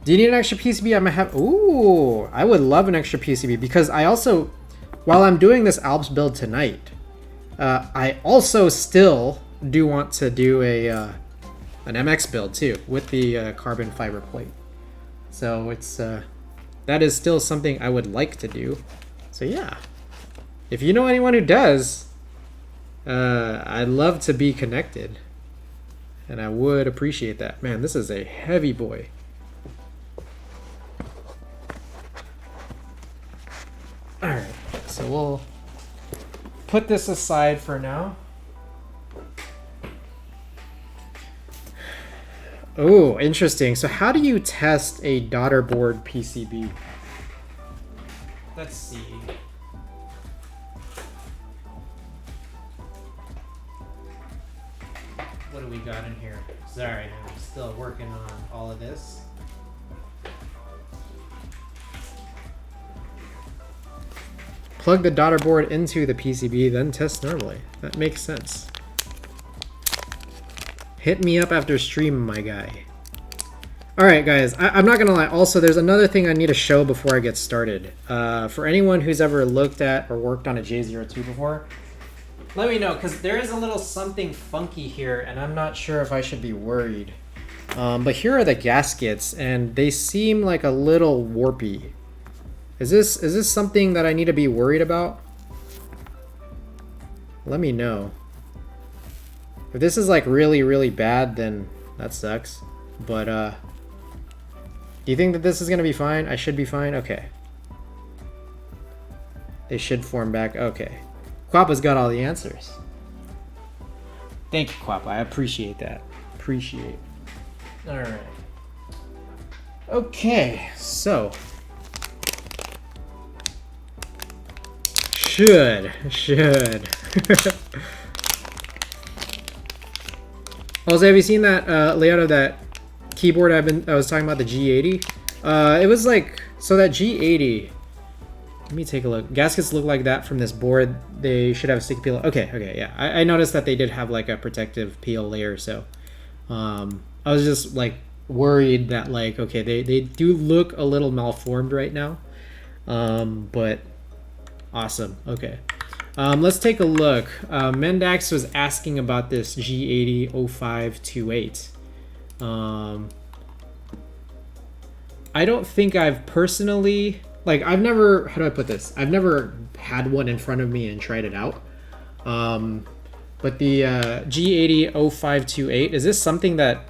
Do you need an extra PCB? I might have. Ooh, I would love an extra PCB because I also, while I'm doing this Alps build tonight, I also still do want to do an MX build too with the carbon fiber plate. So it's that is still something I would like to do. So yeah, if you know anyone who does, I'd love to be connected, and I would appreciate that. Man, this is a heavy boy. All right, so we'll put this aside for now. Oh, interesting. So how do you test a daughter board PCB? Let's see. What do we got in here? Sorry, I'm still working on all of this. Plug the daughter board into the PCB, then test normally. That makes sense. Hit me up after stream, my guy. Alright guys, I'm not gonna lie, also there's another thing I need to show before I get started. For anyone who's ever looked at or worked on a J-02 before, let me know, because there is a little something funky here and I'm not sure if I should be worried. But here are the gaskets and they seem like a little warpy. Is this something that I need to be worried about? Let me know. If this is like really, really bad, then that sucks. But do you think that this is gonna be fine? I should be fine? Okay. They should form back. Okay. Quappa's got all the answers. Thank you, Quappa. I appreciate that. Appreciate. Alright. Okay, so Should. Also, have you seen that layout of that keyboard I was talking about, the G80? It was like, so that G80, let me take a look. Gaskets look like that from this board. They should have a sticky peel. Okay, yeah. I noticed that they did have like a protective peel layer, so I was just like worried that like, okay, they do look a little malformed right now, but awesome. Okay, let's take a look. Mendax was asking about this G800528. I don't think I've personally, like, I've never, how do I put this? I've never had one in front of me and tried it out. But the G800528, is this something that,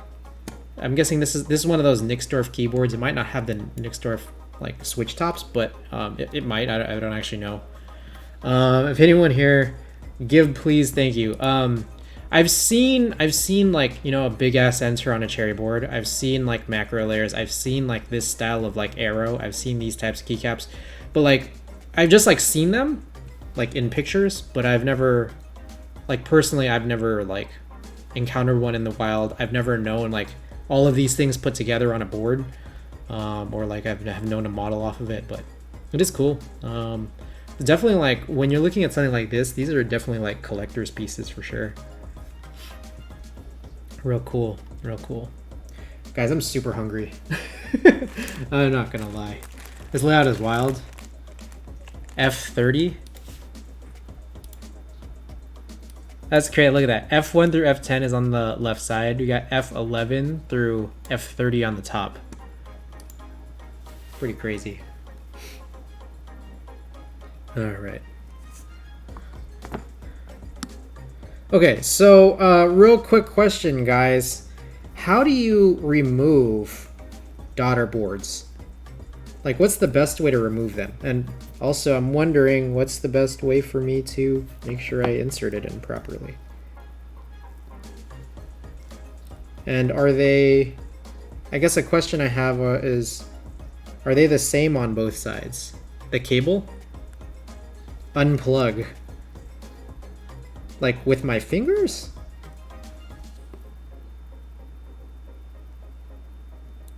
I'm guessing this is one of those Nixdorf keyboards. It might not have the Nixdorf like switch tops, but it might. I don't actually know. If anyone here, give please, thank you. I've seen like, you know, a big ass enter on a cherry board. I've seen like macro layers. I've seen like this style of like arrow. I've seen these types of keycaps, but like I've just like seen them like in pictures, but I've never, like personally, I've never like encountered one in the wild. I've never known like all of these things put together on a board. Or like I've known a model off of it, but it is cool. Definitely like when you're looking at something like this, these are definitely like collector's pieces for sure. Real cool. Guys, I'm super hungry. I'm not gonna lie. This layout is wild. F30. That's great, look at that. F1 through F10 is on the left side. We got F11 through F30 on the top. Pretty crazy. All right. Okay, so real quick question, guys. How do you remove daughter boards? Like, what's the best way to remove them? And also, I'm wondering what's the best way for me to make sure I insert it in properly. And are they... I guess a question I have is, are they the same on both sides? The cable? Unplug. Like, with my fingers?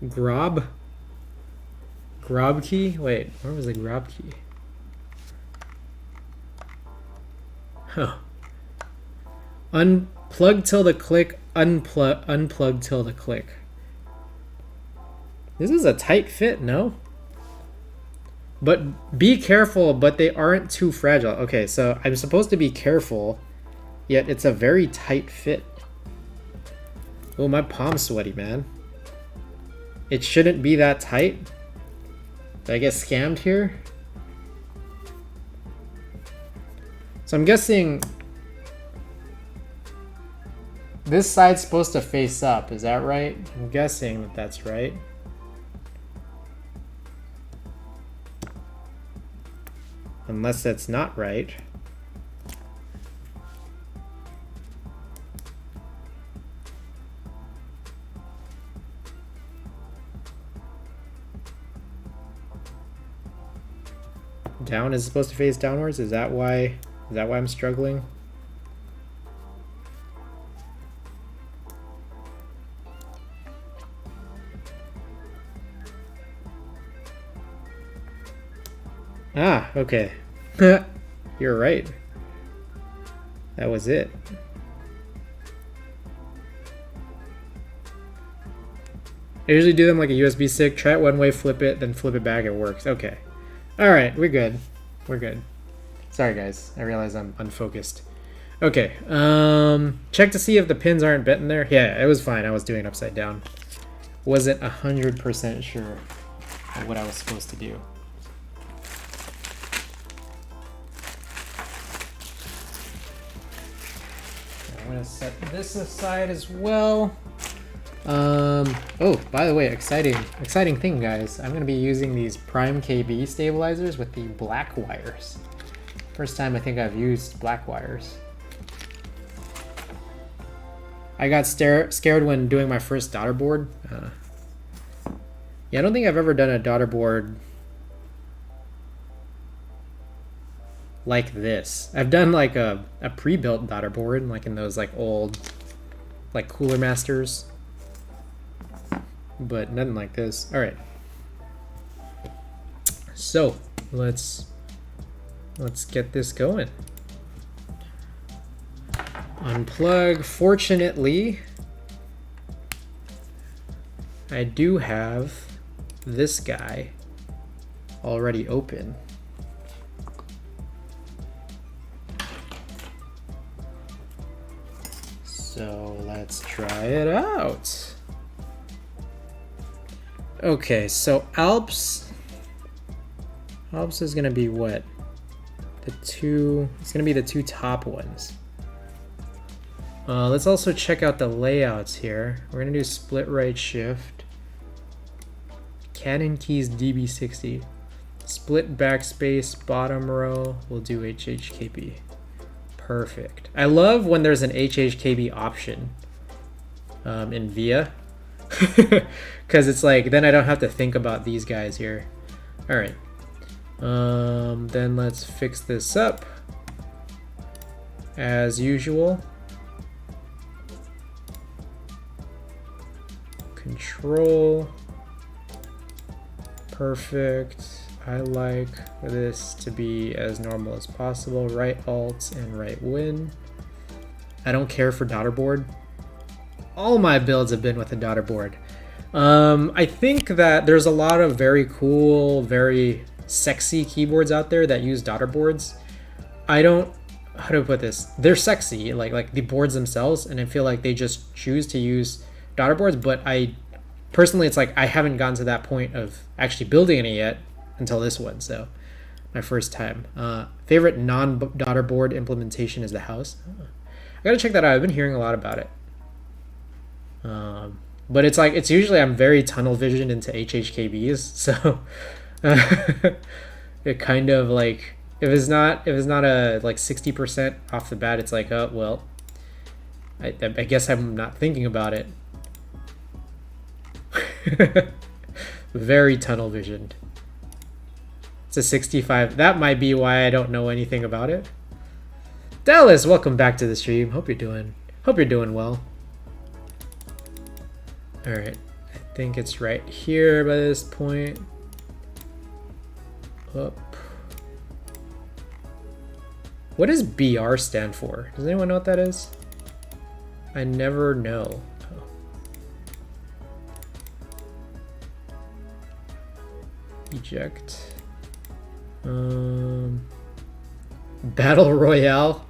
Grob? Grob key? Wait, where was the grob key? Huh. Unplug till the click, unplug till the click. This is a tight fit, no? But be careful, but they aren't too fragile. Okay, so I'm supposed to be careful, yet it's a very tight fit. Oh, my palm's sweaty, man. It shouldn't be that tight. Did I get scammed here? So I'm guessing this side's supposed to face up, is that right? I'm guessing that that's right. Unless that's not right. Down is supposed to face downwards? Is that why I'm struggling? Ah, okay. You're right. That was it. I usually do them like a USB stick. Try it one way, flip it, then flip it back. It works. Okay. Alright, we're good. We're good. Sorry, guys. I realize I'm unfocused. Okay. Check to see if the pins aren't bent in there. Yeah, it was fine. I was doing it upside down. Wasn't 100% sure of what I was supposed to do. I'm gonna set this aside as well. Oh, by the way, exciting thing, guys. I'm gonna be using these Prime KB stabilizers with the black wires. First time I think I've used black wires. I got scared when doing my first daughter board. Yeah, I don't think I've ever done a daughter board like this. I've done like a pre-built daughter board, like in those like old like Cooler Masters, but nothing like this. All right, so let's get this going. Unplug. Fortunately, I do have this guy already open. So let's try it out. Okay, so Alps is gonna be what? It's gonna be the two top ones. Let's also check out the layouts here. We're gonna do split right shift, Canon keys DB60, split backspace, bottom row, we'll do HHKB. Perfect. I love when there's an HHKB option in VIA, because it's like, then I don't have to think about these guys here. All right. Then let's fix this up as usual. Control. Perfect. I like this to be as normal as possible. Right alt and right win. I don't care for daughter board. All my builds have been with a daughter board. I think that there's a lot of very cool, very sexy keyboards out there that use daughter boards. I don't, how do I put this? They're sexy, like the boards themselves, and I feel like they just choose to use daughter boards, but I personally, it's like I haven't gotten to that point of actually building any yet until this one, so my first time. Favorite non-daughter board implementation is the house. I gotta check that out. I've been hearing a lot about it. But it's like, it's usually, I'm very tunnel visioned into HHKBs, so It kind of like if it's not a like 60% off the bat, it's like, oh well, I guess I'm not thinking about it. Very tunnel visioned. It's a 65. That might be why I don't know anything about it. Dallas, welcome back to the stream. Hope you're doing well. All right, I think it's right here by this point. Up. What does BR stand for? Does anyone know what that is? I never know. Oh. Eject. Battle Royale.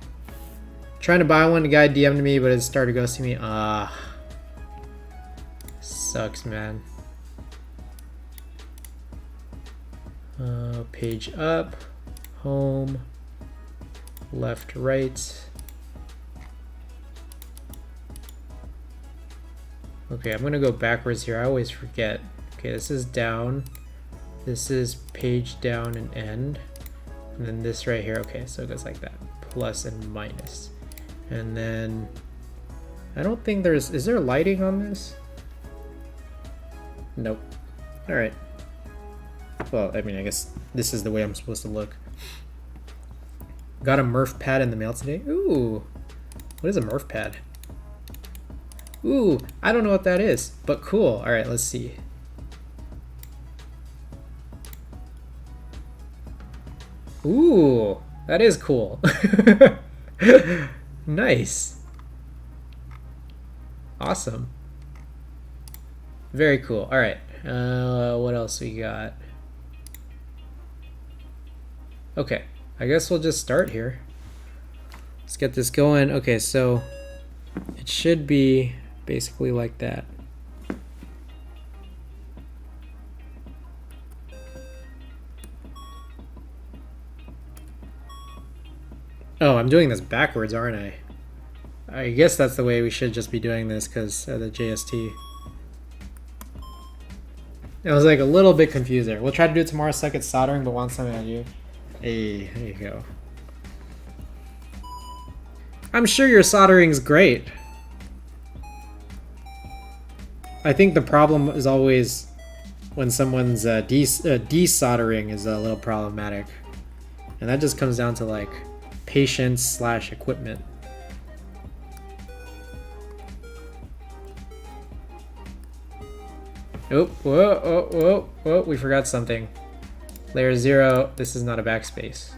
Trying to buy one. The guy DM'd me, but it started ghosting me. Ah. Sucks, man. Page up. Home. Left, right. Okay, I'm gonna go backwards here. I always forget. Okay, this is down. This is page down and end. And then this right here. Okay, so it goes like that. Plus and minus. And then I don't think is there lighting on this? Nope. All right. Well, I mean, I guess this is the way I'm supposed to look. Got a Murph pad in the mail today. Ooh. What is a Murph pad? Ooh, I don't know what that is, but cool. All right, let's see. Ooh, that is cool. Nice. Awesome. Very cool. All right. What else we got? Okay. I guess we'll just start here. Let's get this going. Okay, so it should be basically like that. Oh, I'm doing this backwards, aren't I? I guess that's the way we should just be doing this because of the JST. It was like a little bit confused there. We'll try to do it tomorrow, suck at soldering, but want something on you. Hey, there you go. I'm sure your soldering's great. I think the problem is always when someone's desoldering is a little problematic. And that just comes down to like patience / equipment. Oh, whoa, we forgot something. Layer 0, this is not a backspace.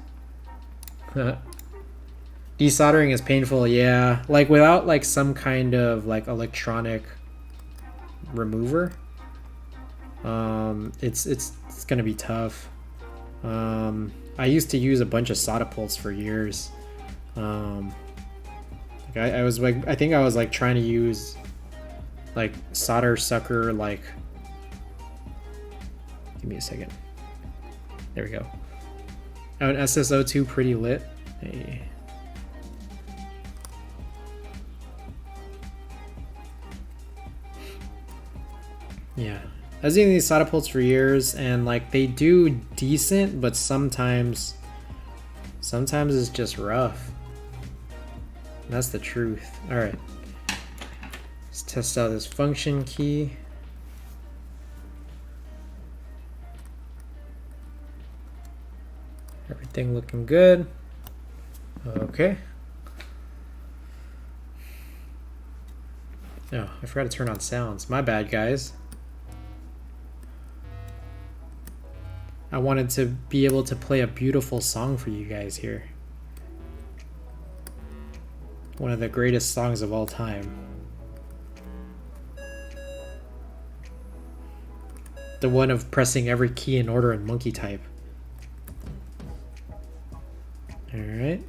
Desoldering is painful, yeah. Like without like some kind of like electronic remover, it's gonna be tough. I used to use a bunch of solder pults for years. Like I was like, I think I was like trying to use like solder sucker, like, give me a second. There we go. Oh, an SSO2 pretty lit. Hey. Yeah, I was using these solder pults for years, and like they do decent, but sometimes it's just rough. And that's the truth. All right, let's test out this function key. Everything looking good. Okay. Oh, I forgot to turn on sounds. My bad, guys. I wanted to be able to play a beautiful song for you guys here. One of the greatest songs of all time. The one of pressing every key in order in monkey type. Alright.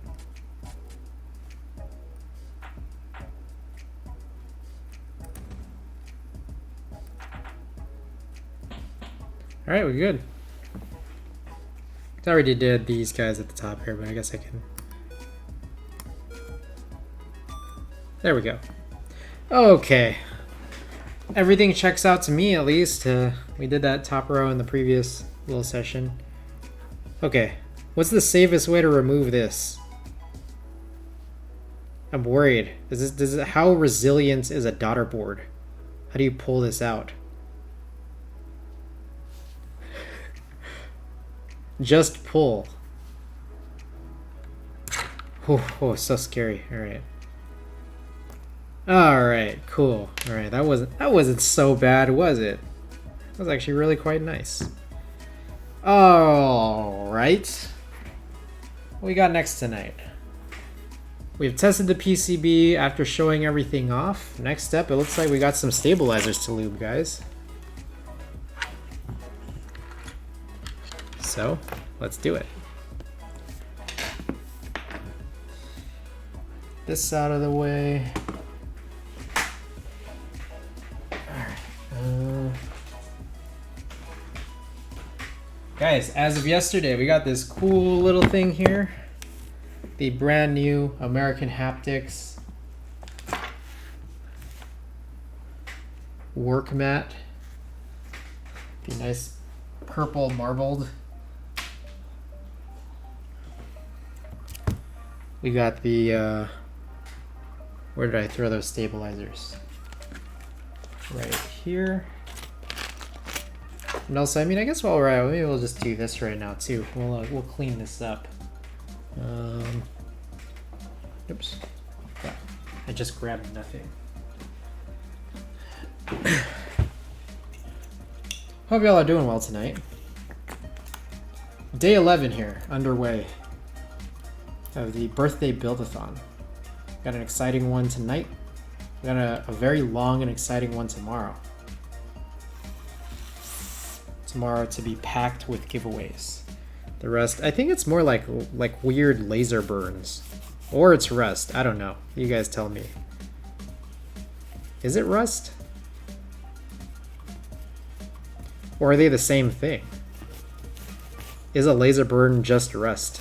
Alright, we're good. I already did these guys at the top here, but I guess I can... There we go. Okay. Everything checks out to me, at least. We did that top row in the previous little session. Okay, what's the safest way to remove this? I'm worried. How resilient is a daughter board? How do you pull this out? Just pull. Oh, so scary. All right. All right, cool. All right, that wasn't so bad, was it? That was actually really quite nice. All right. What we got next tonight? We've tested the PCB after showing everything off. Next step, it looks like we got some stabilizers to lube, guys. So, let's do it. This out of the way. Alright. Guys, as of yesterday, we got this cool little thing here. The brand new American Haptics work mat. Be nice purple marbled. We got the where did I throw those stabilizers? Right here. And also, I mean, I guess while we're at it, maybe we'll just do this right now too. We'll clean this up. Oops. Yeah, I just grabbed nothing. Hope y'all are doing well tonight. Day 11 here, underway of the birthday build-a-thon. Got an exciting one tonight. We got a very long and exciting one tomorrow. Tomorrow to be packed with giveaways. The rest, I think it's more like weird laser burns. Or it's rust, I don't know. You guys tell me. Is it rust? Or are they the same thing? Is a laser burn just rust?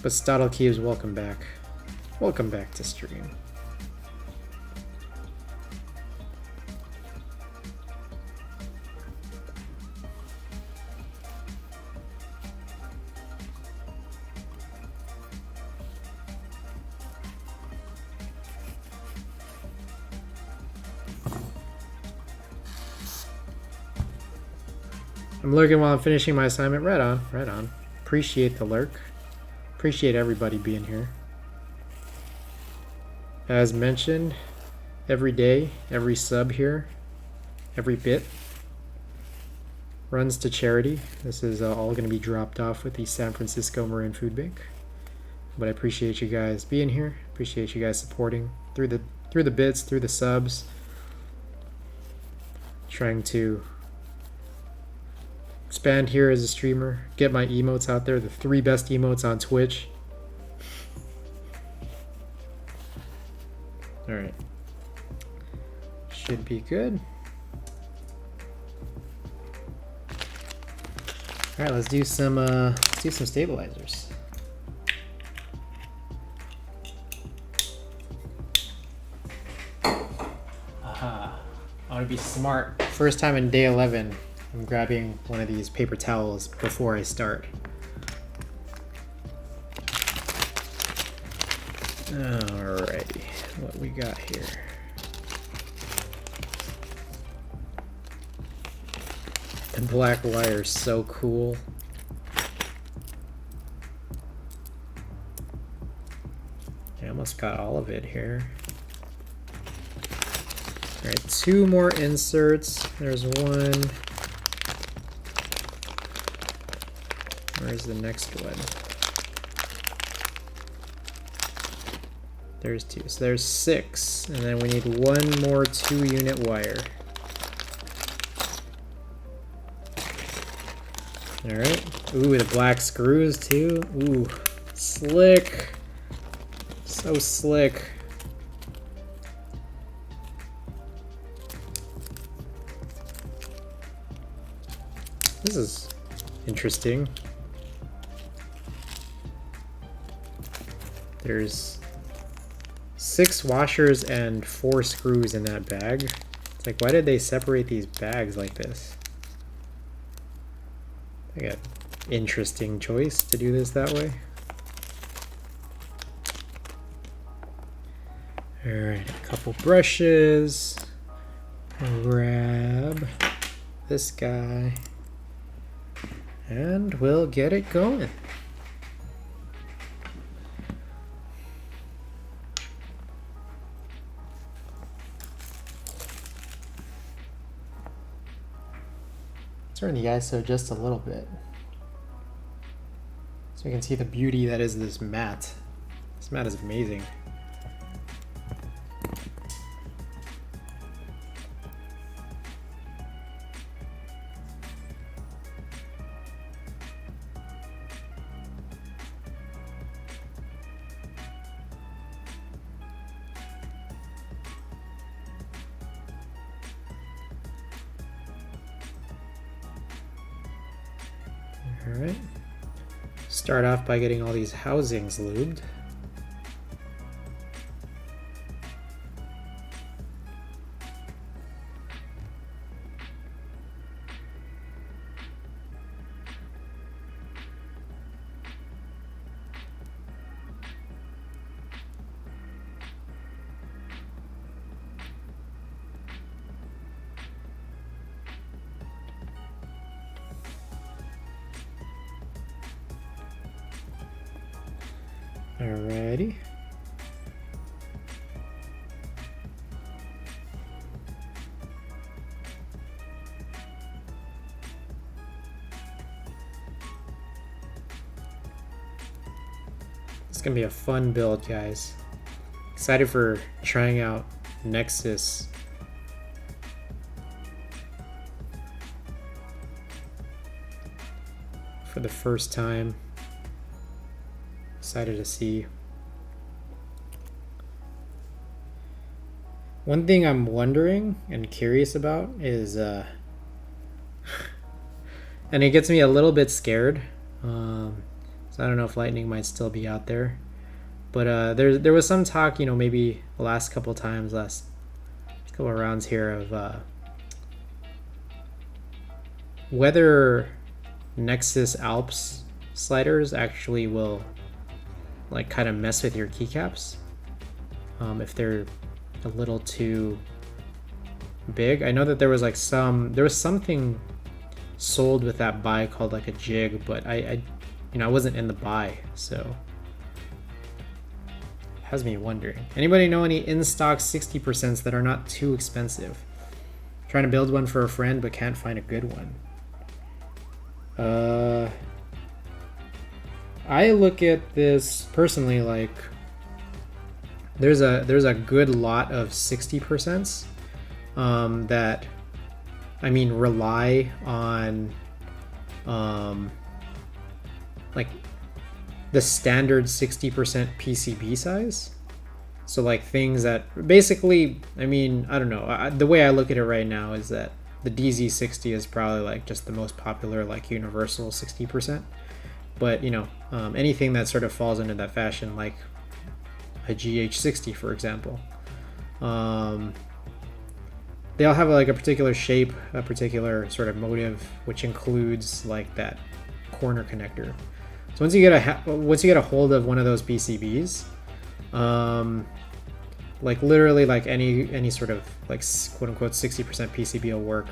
But Stoddle Cubes, welcome back. Welcome back to stream. I'm lurking while I'm finishing my assignment. Right on, right on. Appreciate the lurk. Appreciate everybody being here. As mentioned, every day, every sub here, every bit runs to charity. This is all going to be dropped off with the San Francisco Marin Food Bank. But I appreciate you guys being here. Appreciate you guys supporting through the bits, through the subs. Trying to expand here as a streamer, get my emotes out there, the 3 best emotes on Twitch. All right, should be good. All right, let's do some stabilizers. Aha, I want to be smart. First time in day 11. I'm grabbing one of these paper towels before I start. Alrighty, what we got here? The black wire is so cool. I almost got all of it here. Alright, 2 more inserts. There's one. Where's the next one? There's 2. So there's 6. And then we need 1 more 2-unit wire. Alright. Ooh, the black screws too. Ooh, slick. So slick. This is interesting. There's 6 washers and 4 screws in that bag. It's like, why did they separate these bags like this? I got interesting choice to do this that way. Alright, a couple brushes. Grab this guy. And we'll get it going. Turn the ISO just a little bit so you can see the beauty that is this mat. This mat is amazing. Alright, start off by getting all these housings lubed. Alrighty. It's gonna be a fun build, guys. Excited for trying out Nexus. For the first time. Excited to see. One thing I'm wondering and curious about is, and it gets me a little bit scared. So I don't know if Lightning might still be out there, but there was some talk, you know, maybe the last couple times, last couple of rounds here of whether Nexus Alps sliders actually will like kind of mess with your keycaps if they're a little too big. I know that there was something sold with that buy called like a jig, but I wasn't in the buy, so it has me wondering. Anybody know any in stock 60% that are not too expensive? Trying to build one for a friend but can't find a good one. I look at this personally like there's a good lot of 60% that rely on like the standard 60% PCB size. So like things that basically, I don't know, the way I look at it right now is that the DZ60 is probably like just the most popular like universal 60%. But anything that sort of falls into that fashion, like a GH60, for example, they all have like a particular shape, a particular sort of motive, which includes like that corner connector. So once you get a hold of one of those PCBs, like literally like any sort of like quote unquote 60% PCB will work.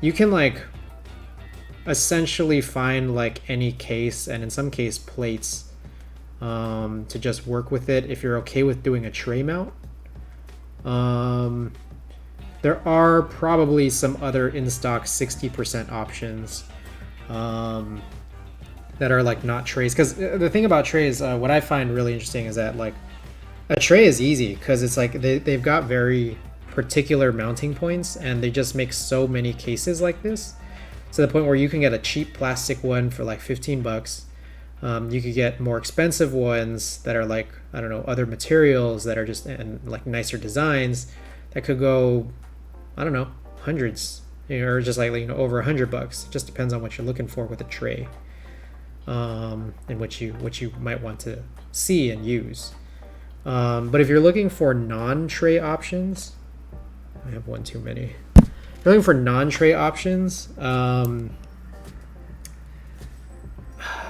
You can like essentially find like any case, and in some case plates, to just work with it if you're okay with doing a tray mount. There are probably some other in stock 60% options that are like not trays, because the thing about trays, what I find really interesting is that like a tray is easy because it's like they've got very particular mounting points, and they just make so many cases like this to the point where you can get a cheap plastic one for like 15 bucks. You could get more expensive ones that are like, I don't know, other materials that are just and like nicer designs that could go, I don't know, hundreds. or just like, you know, over $100. It just depends on what you're looking for with a tray, and what you might want to see and use. But if you're looking for non-tray options, I have one too many. If you're looking for non-tray options, let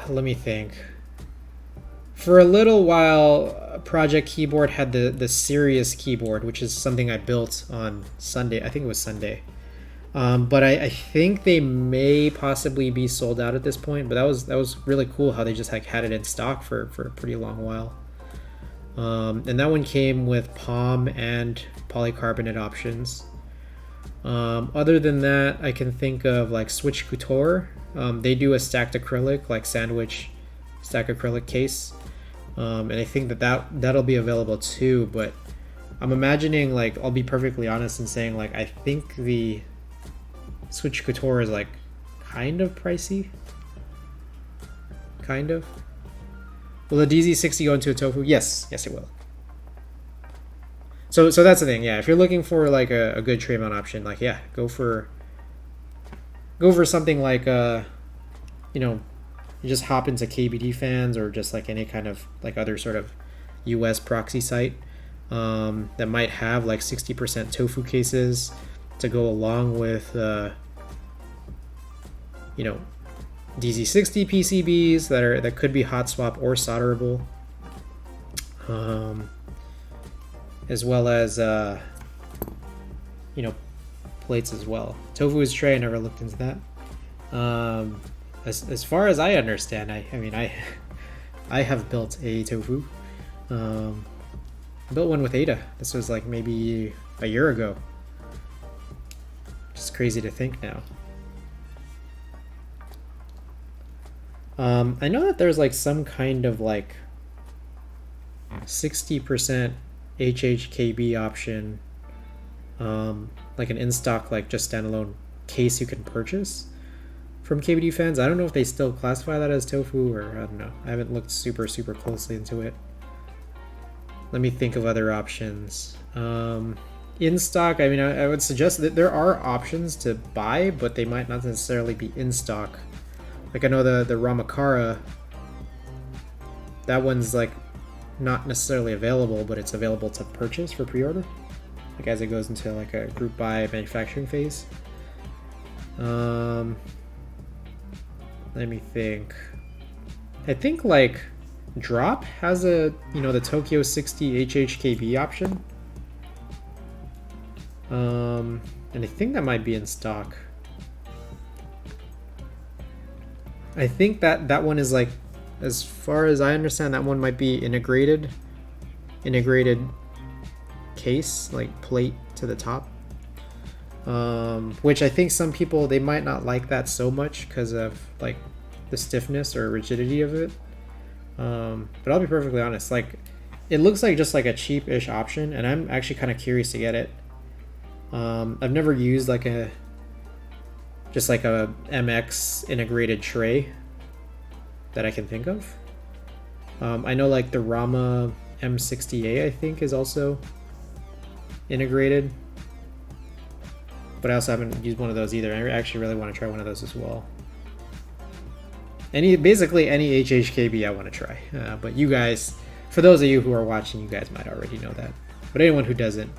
me think. For a little while, Project Keyboard had the Sirius keyboard, which is something I built on Sunday. I think it was Sunday. But I think they may possibly be sold out at this point. But that was really cool how they just like had it in stock for a pretty long while. And that one came with palm and polycarbonate options. Other than that, I can think of like Switch Couture. They do a stacked acrylic, like sandwich stack acrylic case. And I think that'll be available too, but I'm imagining, like, I'll be perfectly honest in saying, like, I think the Switch Couture is like kind of pricey. Kind of. Will the DZ60 go into a tofu? Yes, it will. So that's the thing, yeah. If you're looking for like a good tray mount option, like, yeah, go for something like you know, you just hop into KBD Fans or just like any kind of like other sort of US proxy site that might have like 60% tofu cases to go along with you know, DZ60 PCBs that could be hot swap or solderable, as well as you know, plates as well. Tofu is tray. I never looked into that. As far as I understand, I mean I have built a tofu. I built one with Ada. This was like maybe a year ago. Just crazy to think now. I know that there's like some kind of like 60% HHKB option, like an in-stock, like just standalone case you can purchase from KBD Fans. I don't know if they still classify that as tofu, or I don't know. I haven't looked super closely into it. Let me think of other options. In stock, I mean, I would suggest that there are options to buy, but they might not necessarily be in stock. Like, I know the Ramakara, that one's like not necessarily available, but it's available to purchase for pre-order, like as it goes into like a group buy manufacturing phase. Let me think. I think like Drop has a, you know, the Tokyo 60 HHKB option. And I think that might be in stock. I think that one is like, as far as I understand, that one might be integrated case, like plate to the top. Which I think some people, they might not like that so much because of like the stiffness or rigidity of it. But I'll be perfectly honest, like it looks like just like a cheap-ish option, and I'm actually kind of curious to get it. I've never used like a MX integrated tray that I can think of. I know like the Rama M60A, I think, is also integrated, but I also haven't used one of those either. I actually really want to try one of those as well. Basically any HHKB I want to try. But you guys, for those of you who are watching, you guys might already know that. But anyone who doesn't,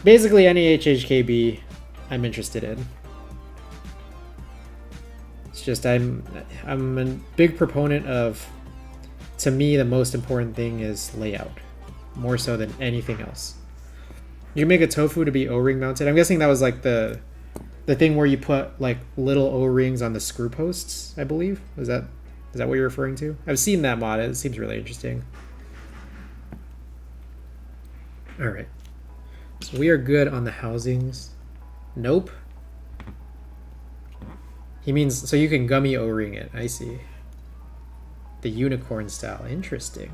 basically any HHKB I'm interested in. It's just I'm a big proponent of, to me, the most important thing is layout, more so than anything else. You can make a tofu to be O-ring mounted. I'm guessing that was like the thing where you put like little O-rings on the screw posts, I believe. Is that what you're referring to? I've seen that mod. It seems really interesting. All right. So we are good on the housings. Nope. He means so you can gummy O-ring it. I see. The unicorn style. Interesting.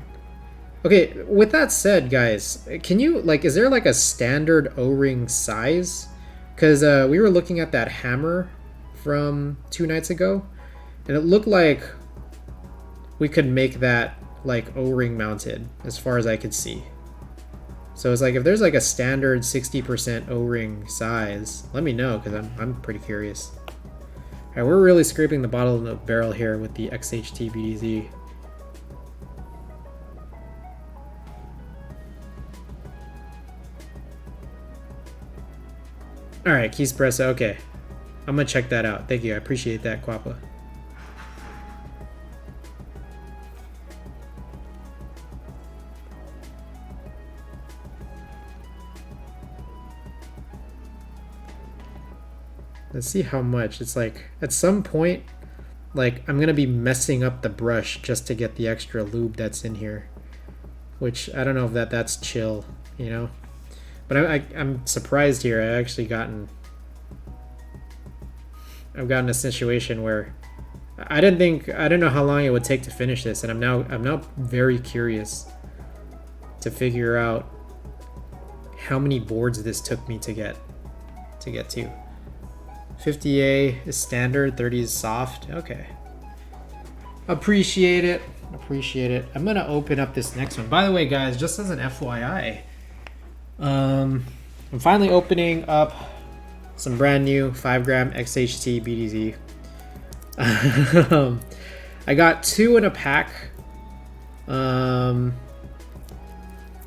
Okay, with that said, guys, can you, like, is there like a standard O-ring size? Because we were looking at that hammer from 2 nights ago, and it looked like we could make that like O-ring mounted as far as I could see. So it's like if there's like a standard 60% O-ring size, let me know because I'm pretty curious. All right, we're really scraping the bottom of the barrel here with the XHT BDZ. All right, Keyspresso. Okay, I'm gonna check that out. Thank you. I appreciate that, Quappa. Let's see how much. It's like at some point, like I'm gonna be messing up the brush just to get the extra lube that's in here, which I don't know if that's chill, you know. But I'm surprised here. I've gotten a situation where I didn't know how long it would take to finish this, and I'm now very curious to figure out how many boards this took me to get to. 50A is standard, 30 is soft. Okay. Appreciate it. Appreciate it. I'm gonna open up this next one. By the way, guys, just as an FYI, I'm finally opening up some brand new 5-gram XHT BDZ. I got 2 in a pack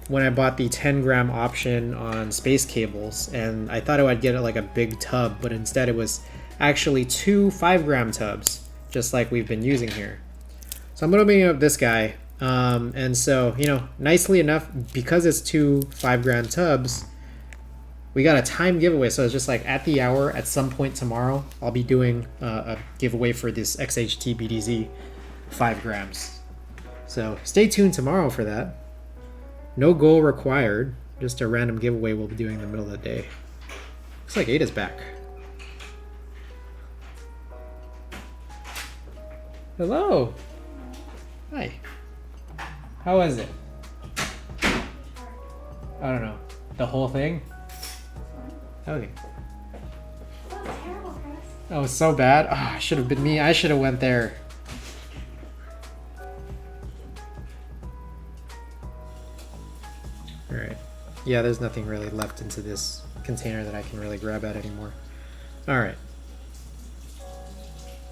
when I bought the 10-gram option on Space Cables, and I thought I would get like a big tub, but instead it was actually 2 5-gram tubs, just like we've been using here. So I'm opening up this guy, and so, you know, nicely enough, because it's 2 5-gram tubs, we got a time giveaway. So it's just like at the hour, at some point tomorrow, I'll be doing a giveaway for this XHT BDZ 5 grams. So stay tuned tomorrow for that. No goal required, just a random giveaway we'll be doing in the middle of the day. Looks like Ada's back. Hello. Hi. How was it? I don't know. The whole thing? Okay. That was terrible, Chris. Oh, it's so bad. Oh, it should have been me. I should have went there. Alright. Yeah, there's nothing really left into this container that I can really grab at anymore. Alright.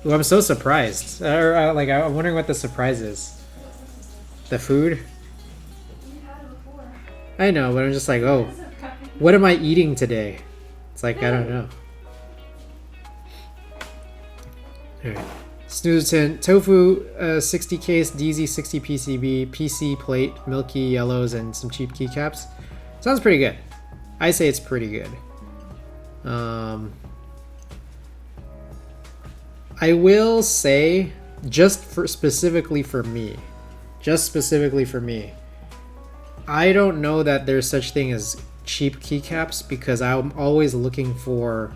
Ooh, I'm so surprised. Like, I'm wondering what the surprise is. The food? You had it before. I know, but I'm just like, oh, what am I eating today? It's like, I don't know. Alright. Snoozerton, tofu, 60 case, DZ 60 PCB, PC plate, milky yellows, and some cheap keycaps. Sounds pretty good. I say it's pretty good. I will say, specifically for me, I don't know that there's such thing as cheap keycaps, because I'm always looking for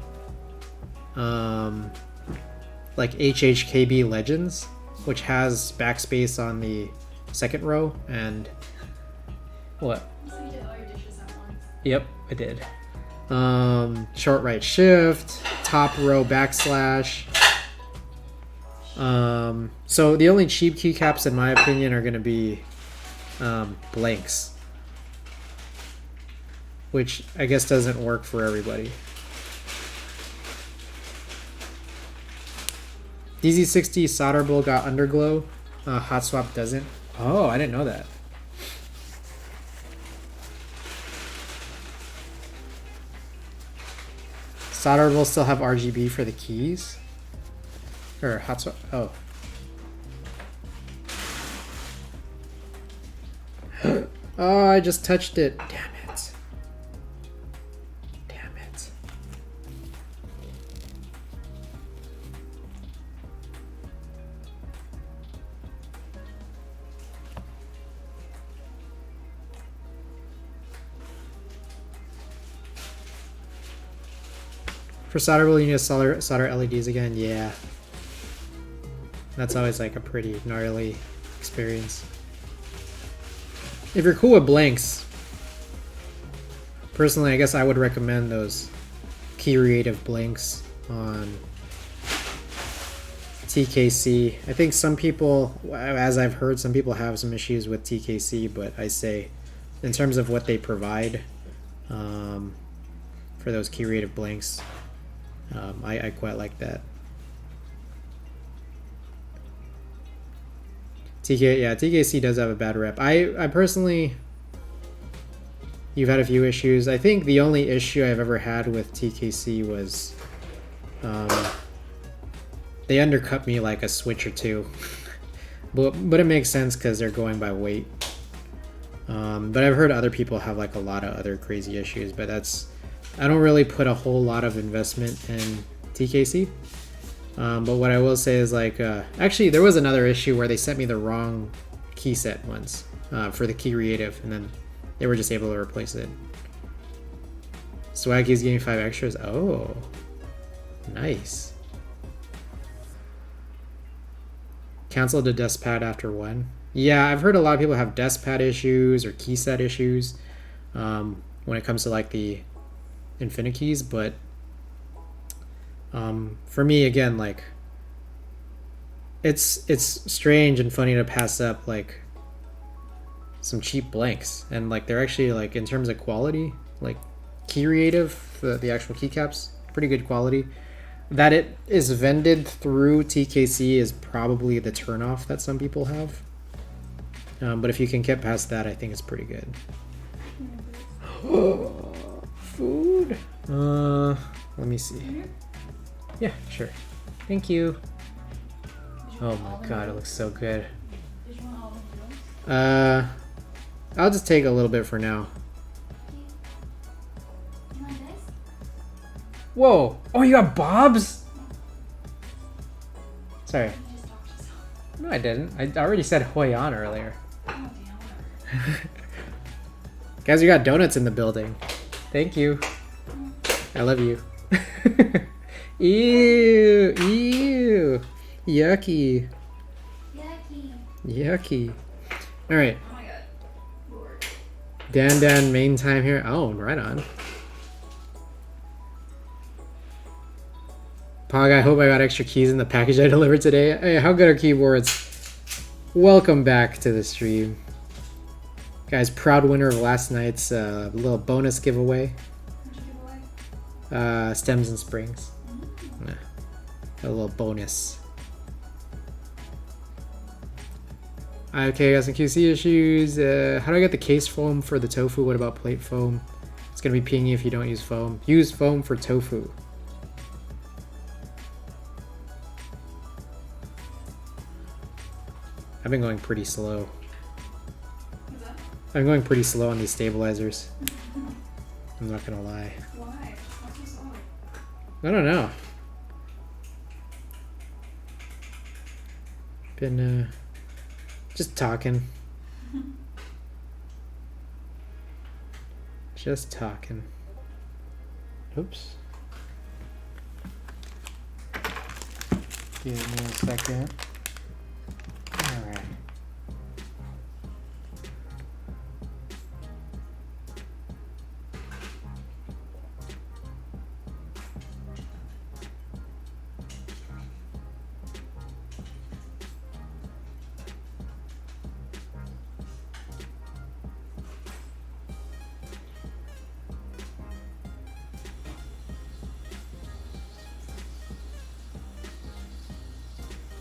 like HHKB Legends, which has backspace on the second row, and what? So you did all your dishes at once. Yep, I did. Short right shift, top row backslash. So the only cheap keycaps in my opinion are going to be blanks, which I guess doesn't work for everybody. DZ60 solderable got underglow. Hot swap doesn't. Oh, I didn't know that. Solderable still have RGB for the keys. Or hot swap. Oh. Oh, I just touched it. Damn it. Damn it. For solderable, you need to solder LEDs again. Yeah. That's always like a pretty gnarly experience. If you're cool with blanks, personally, I guess I would recommend those Creative blanks on TKC. I think some people, as I've heard, some people have some issues with TKC, but I say in terms of what they provide for those curative blanks. I quite like that. TKC does have a bad rep. I personally, you've had a few issues. I think the only issue I've ever had with TKC was they undercut me like a switch or two. but it makes sense because they're going by weight. But I've heard other people have like a lot of other crazy issues, but I don't really put a whole lot of investment in TKC. But what I will say is like, actually there was another issue where they sent me the wrong key set once for the key creative, and then they were just able to replace it. Swaggy's getting 5 extras. Oh, nice. Cancel the desk pad after 1. Yeah, I've heard a lot of people have desk pad issues or key set issues when it comes to like the infinite keys, but for me, again, like it's strange and funny to pass up like some cheap blanks, and like they're actually like in terms of quality, like key creative, the actual keycaps, pretty good quality. That it is vended through TKC is probably the turnoff that some people have. But if you can get past that, I think it's pretty good. Food. Let me see. Yeah, sure. Thank you. Oh my god, it looks so good. I'll just take a little bit for now. Whoa! Oh, you got Bob's? Sorry. No, I didn't. I already said Hoi An earlier. Guys, you got donuts in the building. Thank you. I love you. Ew, ew. Yucky. Yucky. Alright. Oh my god. Lord. Dan, main time here. Oh, right on. Pog, I hope I got extra keys in the package I delivered today. Hey, how good are keyboards? Welcome back to the stream. Guys, proud winner of last night's little bonus giveaway. What'd you give away? Stems and springs. Yeah. A little bonus. Okay, got some QC issues. How do I get the case foam for the tofu? What about plate foam? It's gonna be pingy if you don't use foam. Use foam for tofu. I've been going pretty slow. What's that? I'm going pretty slow on these stabilizers. I'm not gonna lie. Why? What's so slow? I don't know. Been just talking. Just talking. Oops. Give me a second. Alright.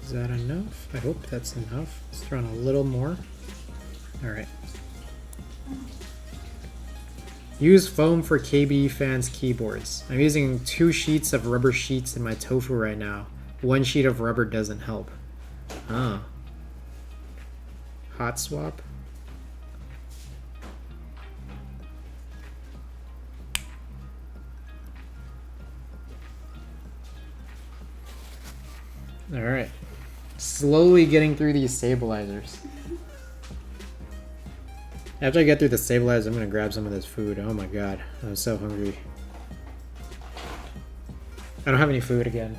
Is that enough? I hope that's enough. Let's throw in a little more. Alright. Use foam for KB fans keyboards. I'm using 2 sheets of rubber sheets in my tofu right now. 1 sheet of rubber doesn't help. Ah. Hot swap. Alright. Slowly getting through these stabilizers. After I get through the stabilizers, I'm gonna grab some of this food. Oh my god, I'm so hungry. I don't have any food again.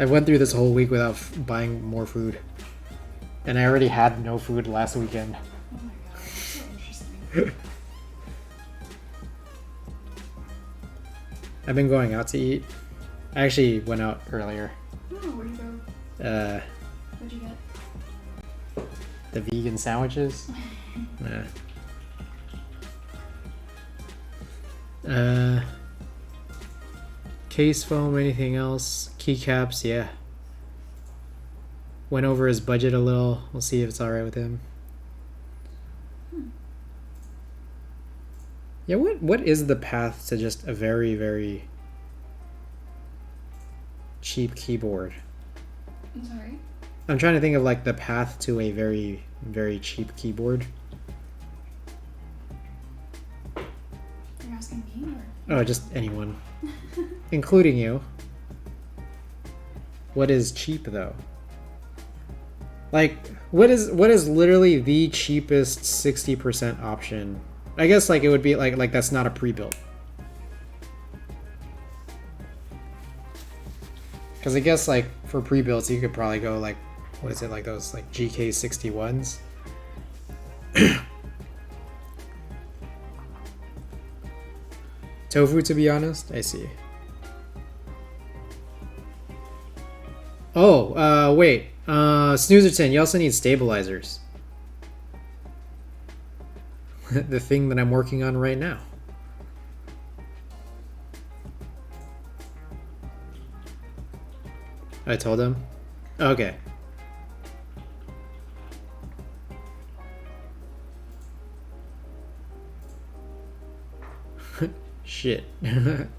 I went through this whole week without buying more food. And I already had no food last weekend. Oh my god, that's so interesting. I've been going out to eat. I actually went out earlier. Oh, where'd you go? What'd you get? The vegan sandwiches. Case foam, anything else? Keycaps, yeah. Went over his budget a little. We'll see if it's alright with him. Yeah, what is the path to just a very, very cheap keyboard? I'm sorry? I'm trying to think of like the path to a very, very cheap keyboard. You're asking me or? Oh, just anyone. Including you. What is cheap though? Like, what is literally the cheapest 60% option? I guess like it would be like that's not a pre-built. Because I guess like for pre-builts you could probably go like, what is it, like those like GK61s? Tofu, to be honest, I see. Oh, wait. Snoozerton, you also need stabilizers. The thing that I'm working on right now. I told him? Okay. Shit. Let's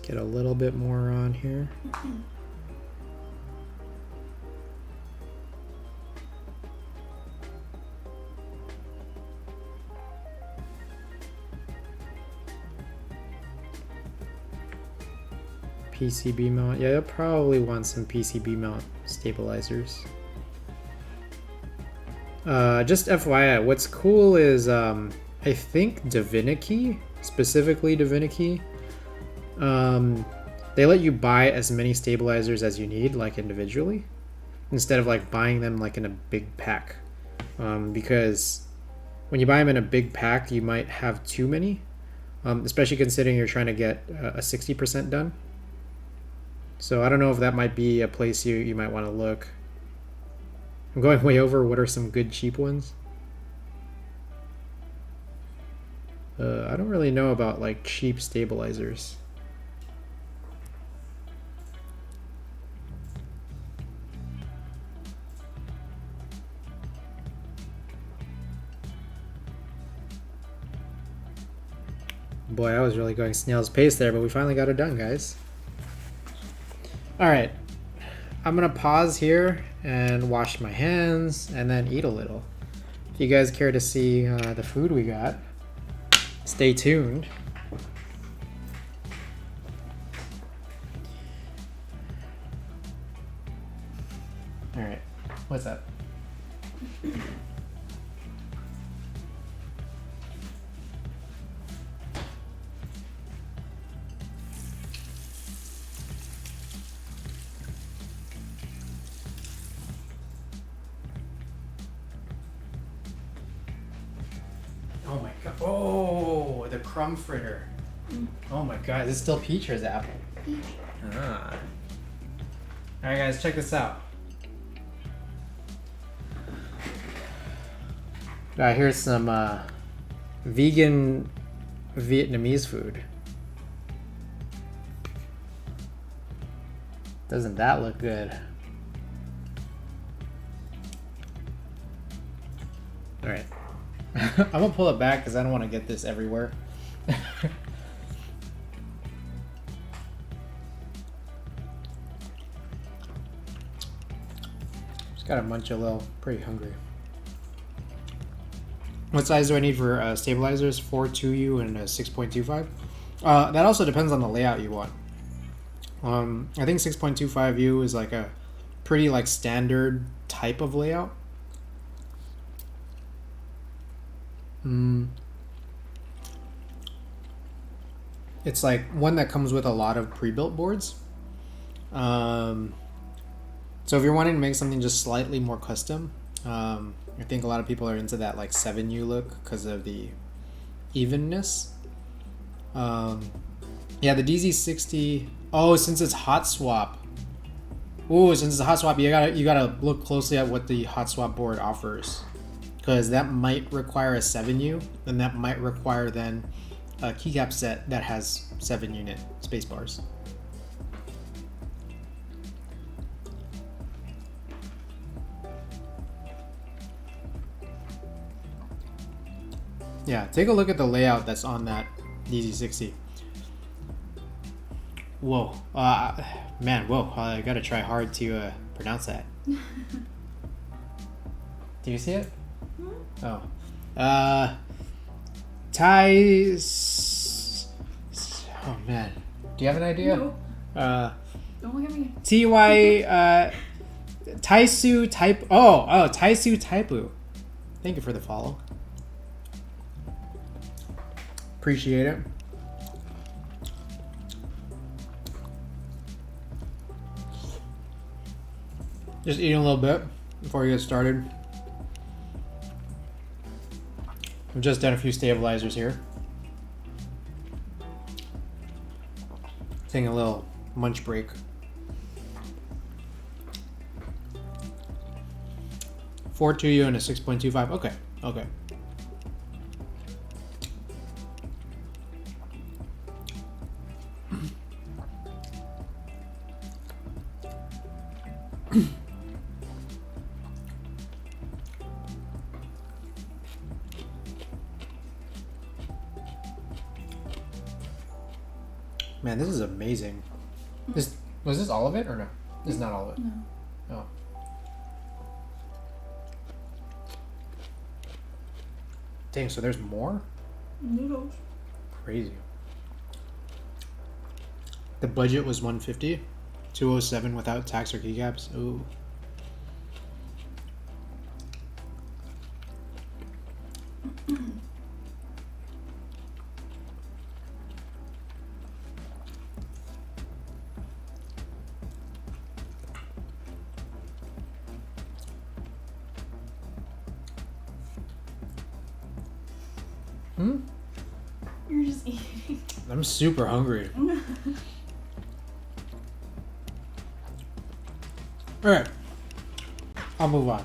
get a little bit more on here. PCB mount. Yeah, you'll probably want some PCB mount stabilizers. Just FYI, what's cool is I think Divinity, specifically Divinity, they let you buy as many stabilizers as you need, like individually, instead of like buying them like in a big pack. Because when you buy them in a big pack, you might have too many, especially considering you're trying to get a 60% done. So I don't know if that might be a place you might want to look. I'm going way over. What are some good cheap ones? I don't really know about like cheap stabilizers. Boy, I was really going snail's pace there, but we finally got it done, guys. Alright, I'm gonna pause here and wash my hands and then eat a little. If you guys care to see the food we got, stay tuned. Alright, what's up? Oh my god. Oh, the crumb fritter. Oh my god. Is it still peach or is it apple? Peach. Ah. Alright guys, check this out. Here's some vegan Vietnamese food. Doesn't that look good? Alright. I'm gonna pull it back because I don't want to get this everywhere. Just gotta munch a little. Pretty hungry. What size do I need for stabilizers? 4.2U and a 6.25. That also depends on the layout you want. I think 6.25U is like a pretty like standard type of layout. It's like one that comes with a lot of pre-built boards. So if you're wanting to make something just slightly more custom, I think a lot of people are into that like 7U look because of the evenness. Yeah, the DZ60. Oh, since it's hot swap. Oh, since it's a hot swap, you gotta look closely at what the hot swap board offers. because that might require a 7U, and that might require then a keycap set that has 7-unit spacebars. Yeah, take a look at the layout that's on that DZ60. Whoa, man, whoa! I gotta try hard to pronounce that. Do you see it? Oh, Oh man, do you have an idea? No. Don't look at me. Taisu type. Oh, Taisu Taipu. Thank you for the follow. Appreciate it. Just eating a little bit before we get started. I've just done a few stabilizers here. Taking a little munch break. Four 2U and a 6.25. Okay, okay. Man, this is amazing. Was this all of it or no? This is not all of it. No. Oh. Dang, so there's more? Noodles. Crazy. The budget was 150, 207 without tax or keycaps. Ooh. You're just eating. I'm super hungry. Alright. I'll move on.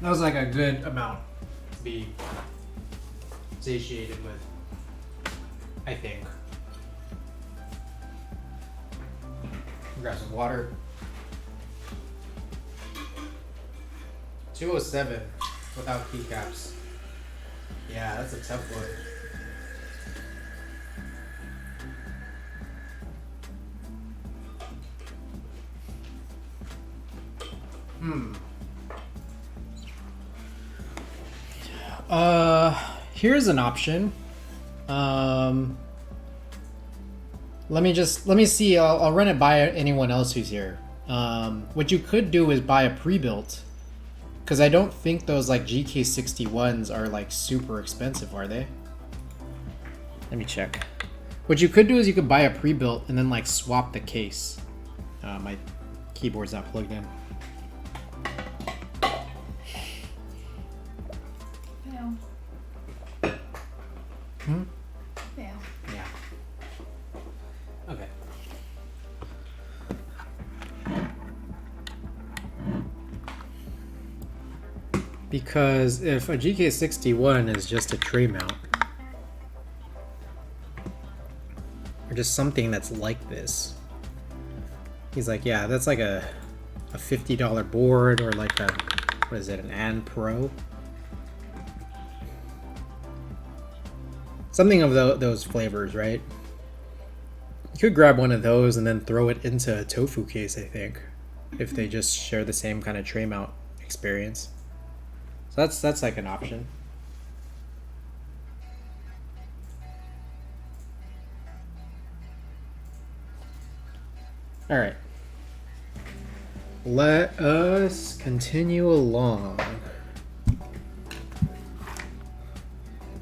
That was like a good amount to be satiated with, I think. Grab some water. 207 without keycaps. Yeah, that's a tough one. Here's an option. Let me see. I'll run it by anyone else who's here. What you could do is buy a pre-built, because I don't think those like GK61s are like super expensive, are they? Let me check. What you could do is you could buy a pre-built and then like swap the case. My keyboard's not plugged in. Fail. Fail. Yeah. Okay. Because if a GK61 is just a tray mount, or just something that's like this, he's like, yeah, that's like a $50 board, or like a, what is it, an AN Pro? Something of those flavors, right? You could grab one of those and then throw it into a tofu case, I think, if they just share the same kind of tray mount experience. So that's like an option. All right. Let us continue along.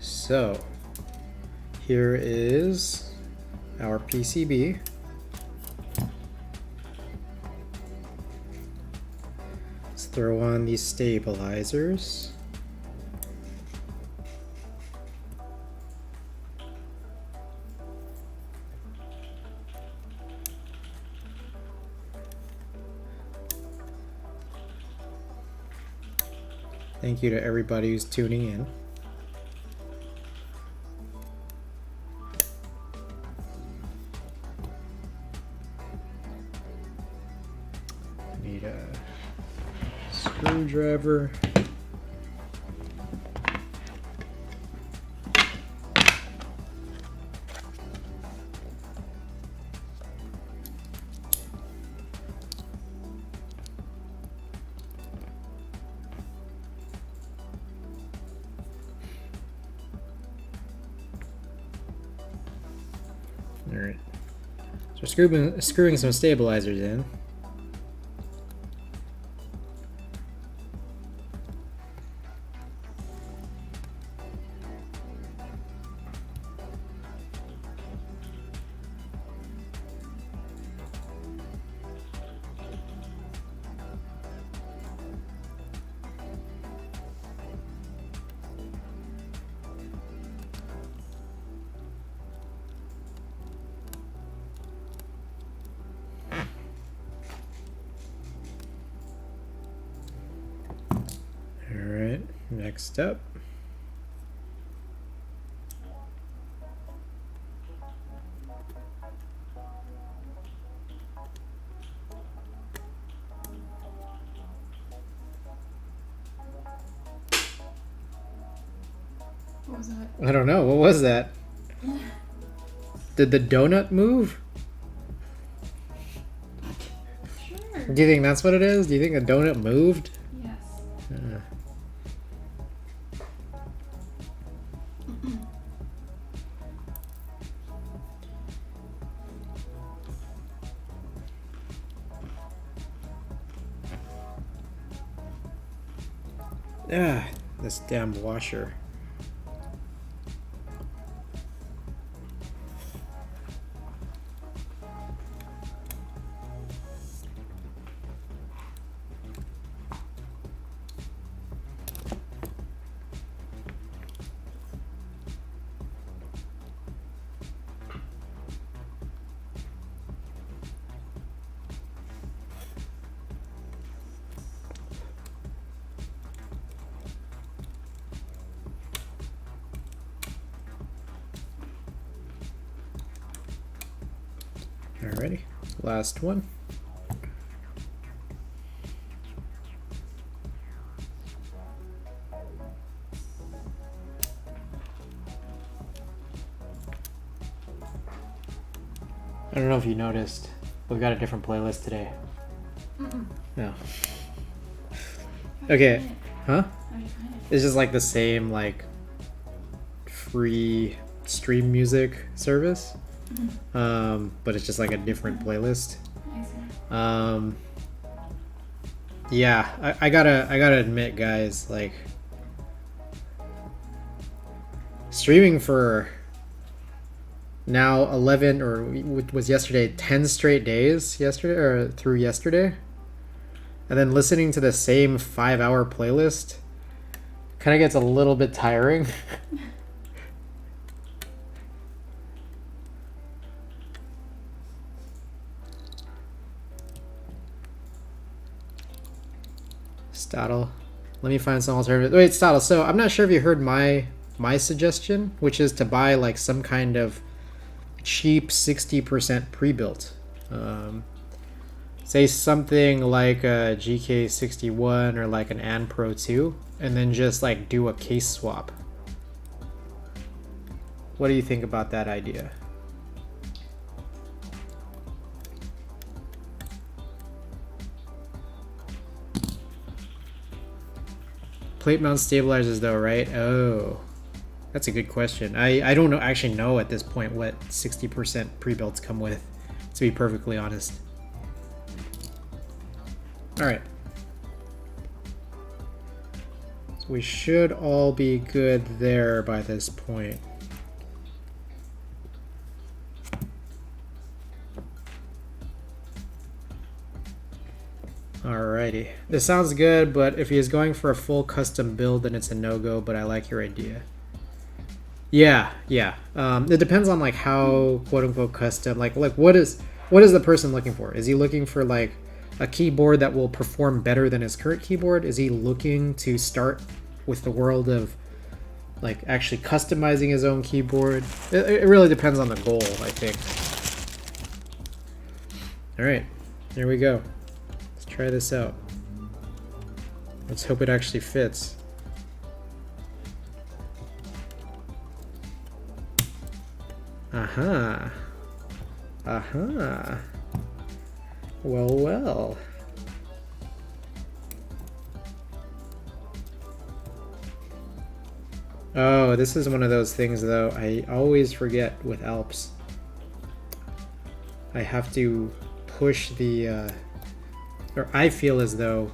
So, here is our PCB. Let's throw on these stabilizers. Thank you to everybody who's tuning in. Need a screwdriver. Alright, so screwing some stabilizers in. Alright, next up. What was that? I don't know, what was that? Did the donut move? Sure. Do you think that's what it is? Do you think a donut moved? Yes. Ah, this damn washer. Alrighty, last one. I don't know if you noticed, we've got a different playlist today. No. Okay, huh? How'd you find it? It's just like the same like free stream music service. But it's just like a different playlist. I see. Yeah, I gotta admit, guys, like streaming for now 11 or was yesterday 10 straight days yesterday or through yesterday, and then listening to the same 5-hour playlist kind of gets a little bit tiring. Stottle. Let me find some alternative. Wait, Stottle. So I'm not sure if you heard my suggestion, which is to buy like some kind of cheap 60% pre-built. Say something like a GK61 or like an An Pro 2, and then just like do a case swap. What do you think about that idea? Plate mount stabilizers though, right? Oh, that's a good question. I don't know, actually know at this point what 60% pre-builts come with, to be perfectly honest. All right. So we should all be good there by this point. Alrighty. This sounds good, but if he is going for a full custom build, then it's a no-go, but I like your idea. Yeah. It depends on like how quote-unquote custom, like what is the person looking for? Is he looking for like a keyboard that will perform better than his current keyboard? Is he looking to start with the world of like actually customizing his own keyboard? It really depends on the goal, I think. All right, here we go. Let's try this out. Let's hope it actually fits. Aha. Aha. Well, well. Oh, this is one of those things though. I always forget with Alps. I have to push the, or I feel as though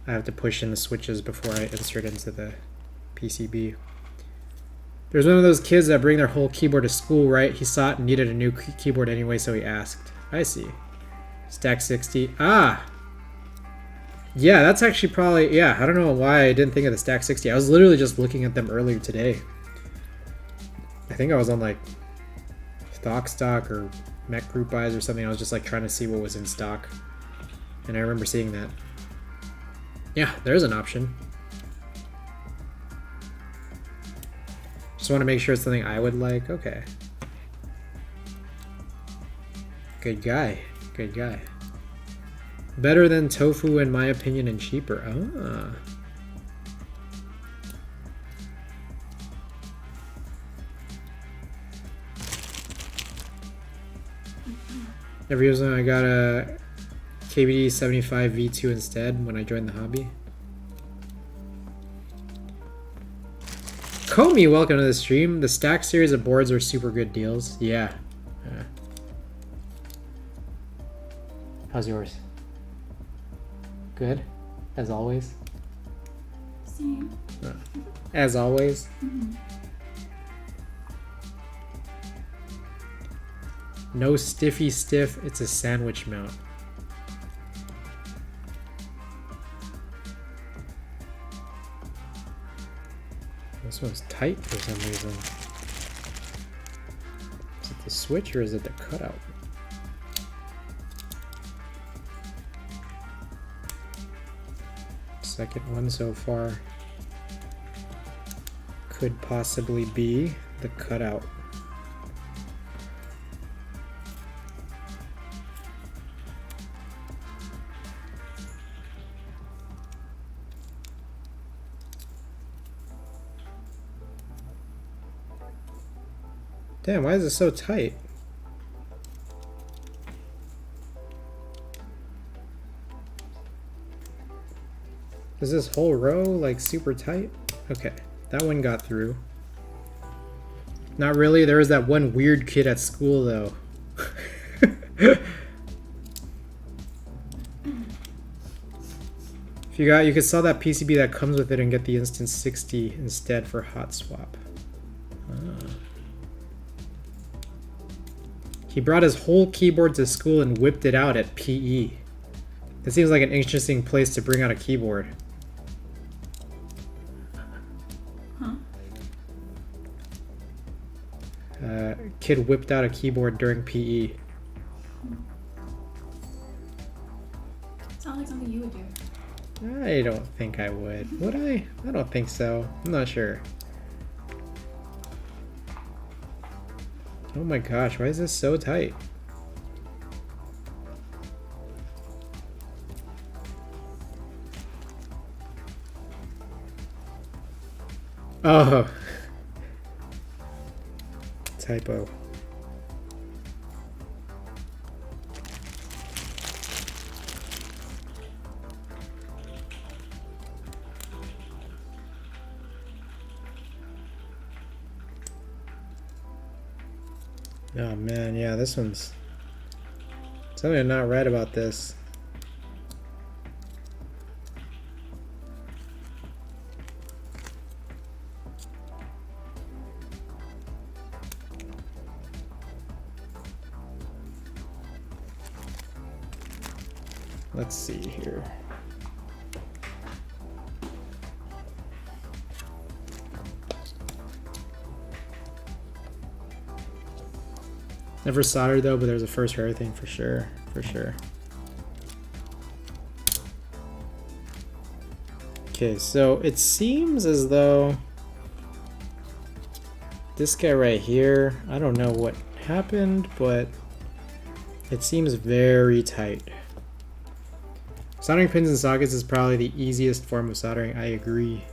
I have to push in the switches before I insert into the PCB. There's one of those kids that bring their whole keyboard to school, right? He saw it and needed a new keyboard anyway, so he asked. I see. Stack 60. Ah! Yeah, that's actually probably... Yeah, I don't know why I didn't think of the Stack 60. I was literally just looking at them earlier today. I think I was on like Stock or Mech Group Buys or something. I was just like trying to see what was in stock. And I remember seeing that. Yeah, there's an option. Just want to make sure it's something I would like. Okay. Good guy. Good guy. Better than tofu in my opinion and cheaper. Ah. Every reason I got a KBD 75 V2 instead when I joined the hobby. Comey, welcome to the stream. The Stack series of boards are super good deals. Yeah. How's yours? Good? As always? Same. As always? No stiffy stiff, it's a sandwich mount. This one's tight for some reason. Is it the switch or is it the cutout? Second one so far could possibly be the cutout. Damn, why is it so tight? Is this whole row like super tight? Okay, that one got through. Not really, there was that one weird kid at school though. If you could sell that PCB that comes with it and get the instant 60 instead for hot swap. Ah. He brought his whole keyboard to school and whipped it out at PE. That seems like an interesting place to bring out a keyboard. Huh? Kid whipped out a keyboard during PE. Sounds like something you would do. I don't think I would. Would I? I don't think so. I'm not sure. Oh my gosh, why is this so tight? Oh. Typo. Oh man, yeah, this one's... Something not right about this. Let's see here. Never soldered though, but there's a first rare thing for sure. For sure. Okay, so it seems as though this guy right here, I don't know what happened, but it seems very tight. Soldering pins and sockets is probably the easiest form of soldering. I agree.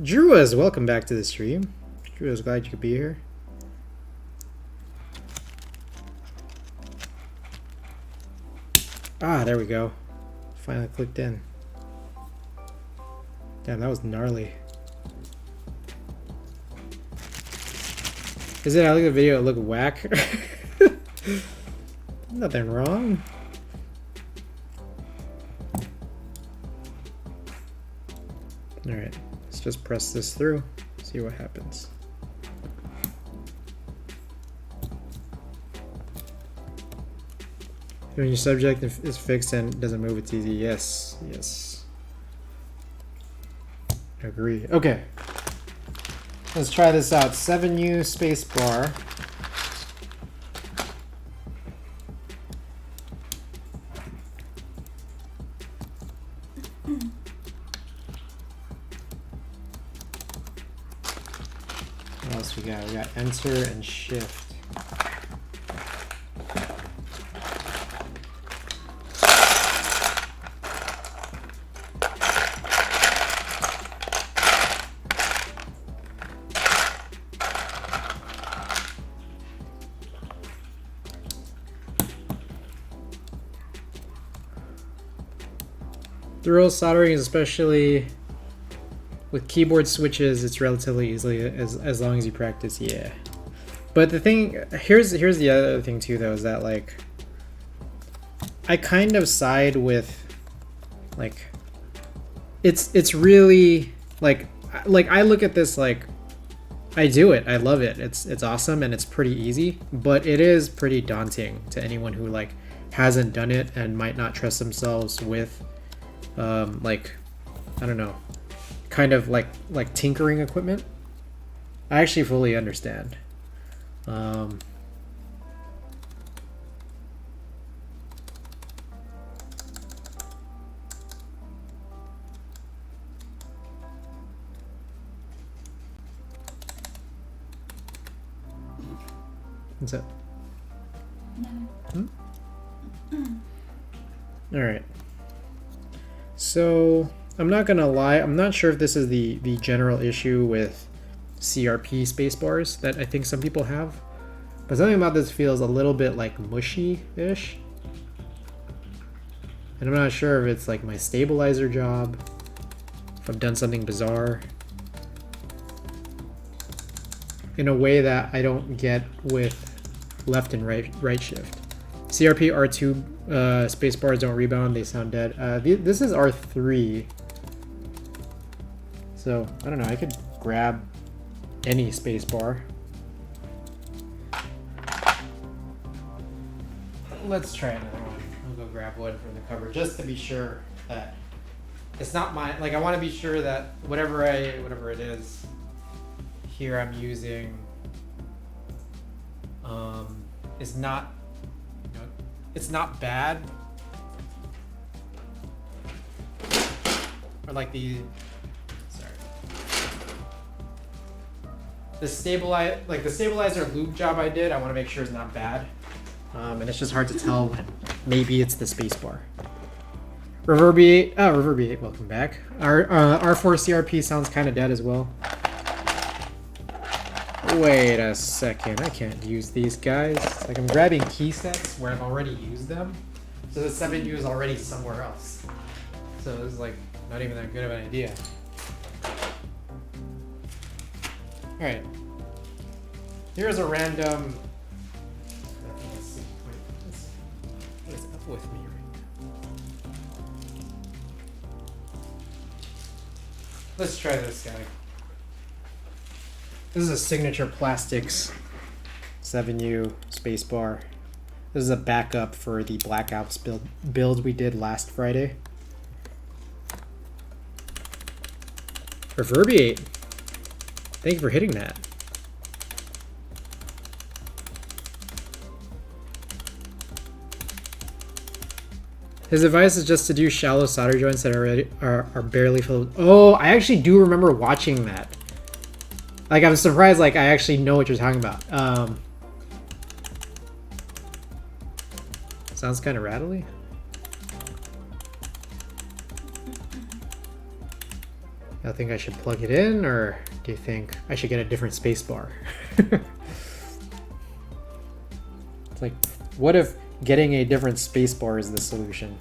Druas, welcome back to the stream. Druas, glad you could be here. Ah, there we go. Finally clicked in. Damn, that was gnarly. Is it? I look at the video, it looked whack. Nothing wrong. Alright, let's just press this through, see what happens. When your subject is fixed and doesn't move, it's easy. Yes, yes. Agree. Okay. Let's try this out. 7U spacebar. What else we got? We got enter and shift. Through soldering, especially with keyboard switches, it's relatively easily as long as you practice. Yeah, but the thing here's the other thing too, though, is that like I kind of side with like it's really like I look at this like I do it, I love it, it's awesome and it's pretty easy, but it is pretty daunting to anyone who like hasn't done it and might not trust themselves with like, I don't know, kind of like tinkering equipment. I actually fully understand. What's up? Hmm? All right. So I'm not gonna lie, I'm not sure if this is the general issue with CRP spacebars that I think some people have, but something about this feels a little bit like mushy-ish. And I'm not sure if it's like my stabilizer job, if I've done something bizarre in a way that I don't get with left and right shift. CRP R2 spacebars don't rebound, they sound dead. This is R3. So, I don't know, I could grab any spacebar. Let's try another one. I'll go grab one from the cover just to be sure that it's not mine. Like, I want to be sure that whatever it is here I'm using is not, you know, it's not bad. Or like the stabilizer loop job I did, I want to make sure it's not bad. And it's just hard to tell when maybe it's the spacebar. Reverbiate, welcome back. Our R4 CRP sounds kind of dead as well. Wait a second, I can't use these guys. It's like I'm grabbing key sets where I've already used them. So the 7U is already somewhere else. So this is like not even that good of an idea. Alright. Here's a random... What is up with me right now? Let's try this guy. This is a Signature Plastics 7U spacebar. This is a backup for the Black Alps build we did last Friday. Reverbiate. Thank you for hitting that. His advice is just to do shallow solder joints that are barely filled. Oh, I actually do remember watching that. Like, I'm surprised, like, I actually know what you're talking about. Sounds kind of rattly. I think I should plug it in, or do you think I should get a different space bar? It's like, what if getting a different space bar is the solution?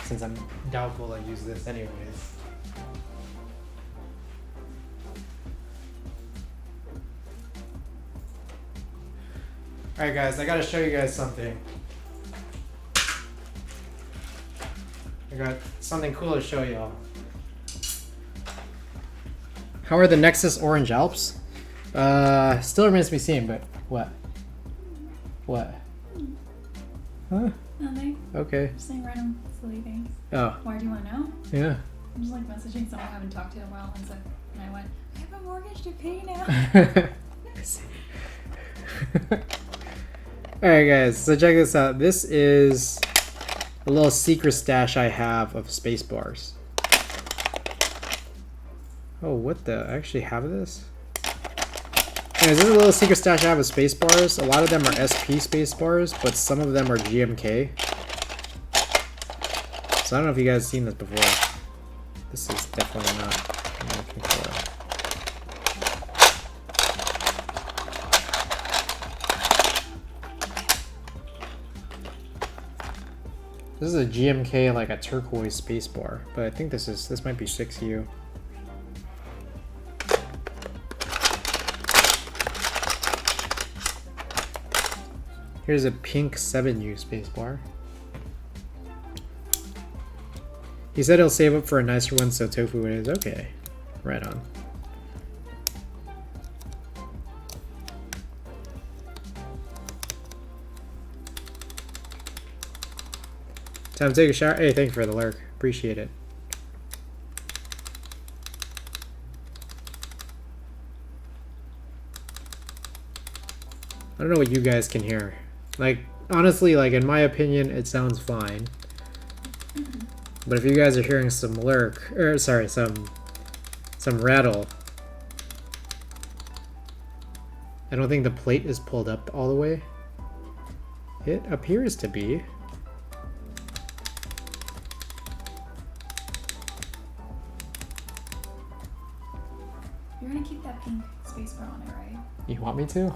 Since I'm doubtful I use this anyways. Alright guys, I gotta show you guys something. I got something cool to show y'all. How are the Nexus Orange Alps? Still remains to be seen, but what? What? Huh? Nothing. Okay. Just saying random silly things. Oh. Why do you want to know? Yeah. I'm just like messaging someone I haven't talked to in a while, and I went, I have a mortgage to pay now. Alright guys, so check this out. This is a little secret stash I have of space bars. Oh, what the? I actually have this? Anyways, this is a little secret stash I have of space bars. A lot of them are SP space bars, but some of them are GMK. So I don't know if you guys have seen this before. This is definitely not what I'm looking for. This is a GMK, like a turquoise space bar, but I think this might be 6U. Here's a pink 7U spacebar. He said he'll save up for a nicer one, so tofu it is. Okay, right on. Time to take a shower. Hey, thank you for the lurk. Appreciate it. I don't know what you guys can hear. Like, honestly, like, in my opinion, it sounds fine. But if you guys are hearing some lurk, or sorry, some rattle, I don't think the plate is pulled up all the way. It appears to be. You're gonna keep that pink space bar on it, right? You want me to?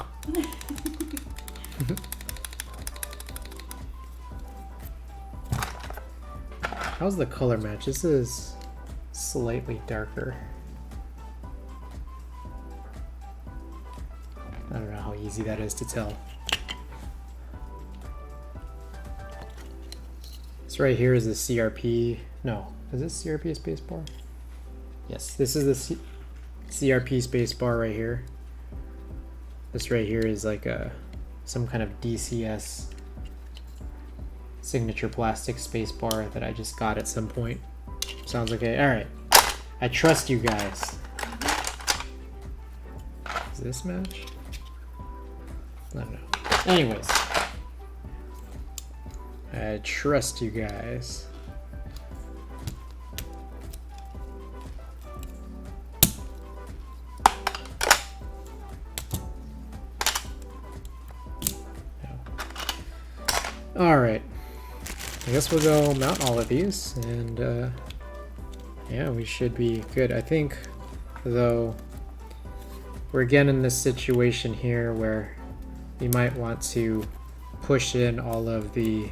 How's the color match? This is slightly darker. I don't know how easy that is to tell. This right here is the CRP. No, is this CRP spacebar? Yes, this is the CRP spacebar right here. This right here is like some kind of DCS signature plastic spacebar that I just got at some point. Sounds okay. All right, I trust you guys. Does this match? I don't know. Anyways, I trust you guys. All right, I guess we'll go mount all of these, and yeah, we should be good. I think, though, we're again in this situation here where we might want to push in all of the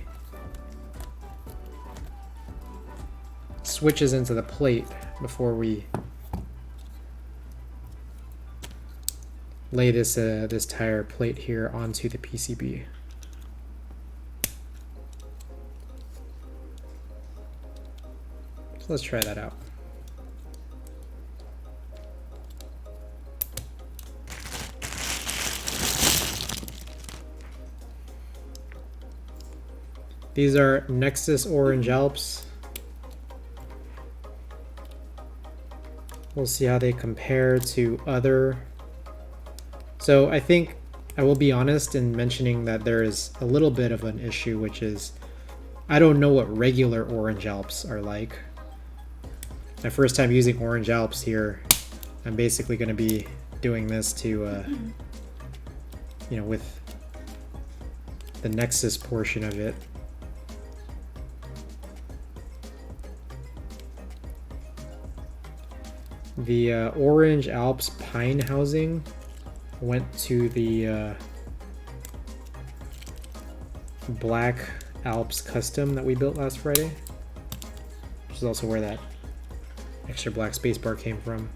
switches into the plate before we lay this this tire plate here onto the PCB. So let's try that out. These are Nexus Orange Alps. We'll see how they compare to other. So I think I will be honest in mentioning that there is a little bit of an issue, which is I don't know what regular orange Alps are like. My first time using orange Alps here, I'm basically going to be doing this to, you know, with the Nexus portion of it. The orange Alps pine housing went to the black Alps custom that we built last Friday, which is also where that extra black spacebar came from.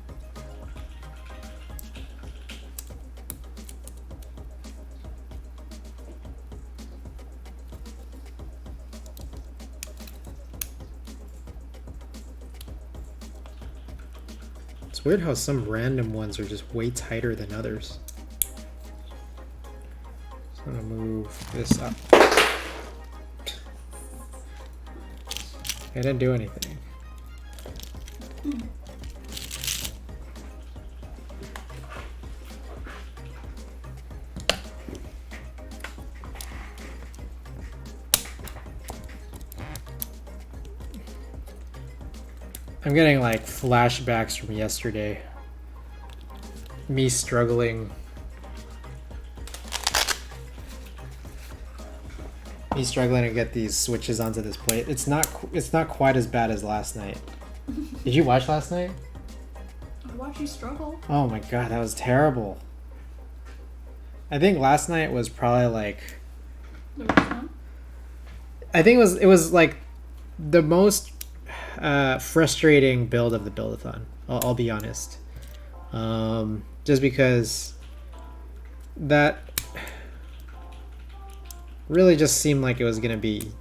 It's weird how some random ones are just way tighter than others. So I'm gonna move this up. I didn't do anything. I'm getting like flashbacks from yesterday. Me struggling. Me struggling to get these switches onto this plate. It's not quite as bad as last night. Did you watch last night? I watched you struggle. Oh my god, that was terrible. I think last night was probably like The worst one? I think it was like the most frustrating build of the build-a-thon. I'll be honest. Just because that really just seemed like it was gonna be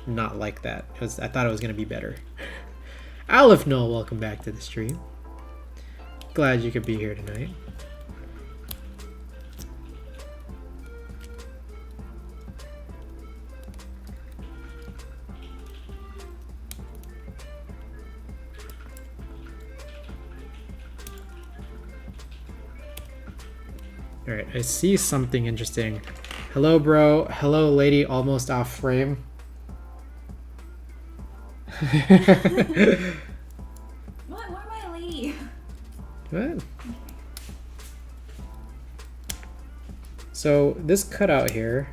not like that. I thought it was gonna be better. Aleph Noel, welcome back to the stream. Glad you could be here tonight. Alright, I see something interesting. Hello, bro. Hello, lady almost off frame. What? Why am I a lady? What? So, this cutout here,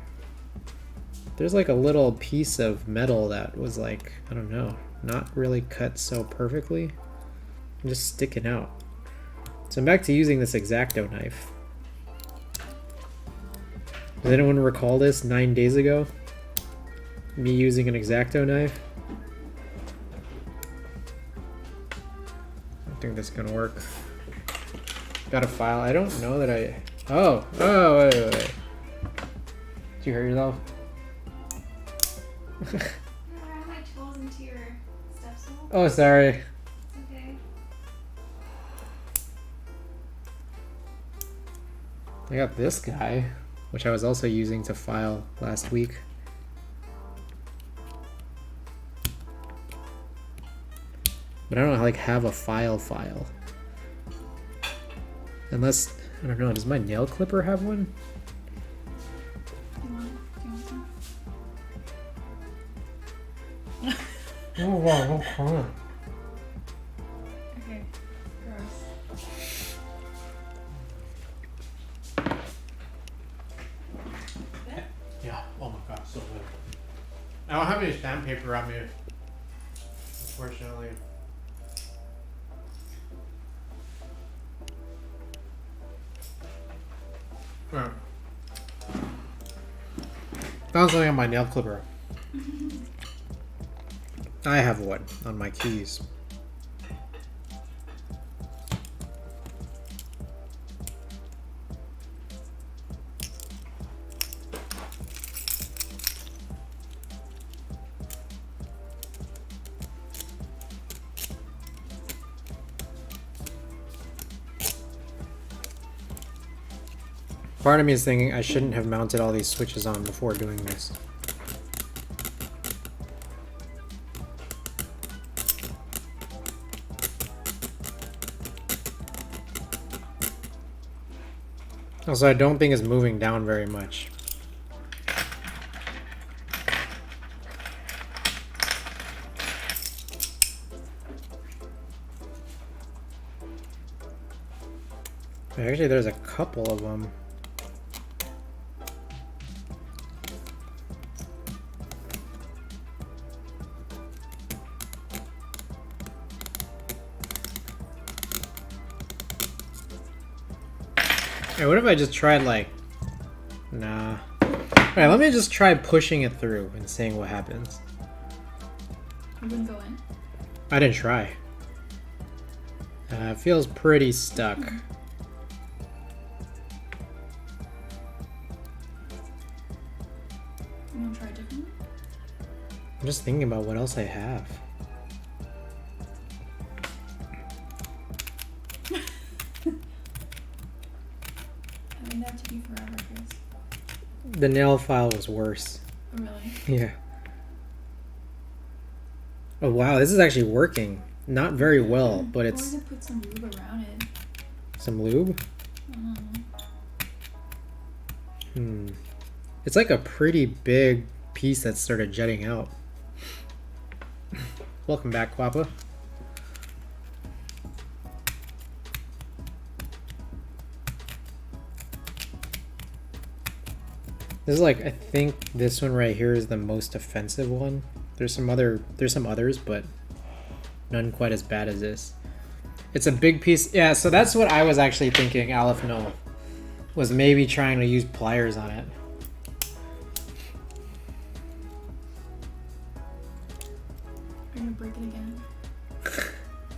there's like a little piece of metal that was like, I don't know, not really cut so perfectly. Just sticking out. So I'm back to using this X-Acto knife. Does anyone recall this 9 days ago? Me using an X-Acto knife? I don't think this is gonna work. Got a file. I don't know that I... Oh, wait. Did you hurt yourself? I have my tools into your step stool. Oh, sorry. It's okay. I got this guy, which I was also using to file last week. But I don't like have a file. Unless, I don't know, does my nail clipper have one? Do you want some? Oh wow, okay. Okay. Gross. Yeah, oh my god, so good. I don't have any sandpaper on me, unfortunately. Right. Found something on my nail clipper. I have one on my keys. Part of me is thinking I shouldn't have mounted all these switches on before doing this. Also, I don't think it's moving down very much. Actually, there's a couple of them. Hey, what if I just tried like... Nah. Alright, let me just try pushing it through and seeing what happens. You wouldn't go in? I didn't try. It feels pretty stuck. You want to try differently? I'm just thinking about what else I have. I mean, that took you forever, Chris. The nail file was worse. Oh, really? Yeah. Oh wow, this is actually working. Not very well, but it's... Or to put some lube around it. Some lube? I don't know. It's like a pretty big piece that started jetting out. Welcome back, Quappa. This is like, I think this one right here is the most offensive one. There's some others, but none quite as bad as this. It's a big piece. Yeah, so that's what I was actually thinking, Aleph No, was maybe trying to use pliers on it. Are you gonna break it again?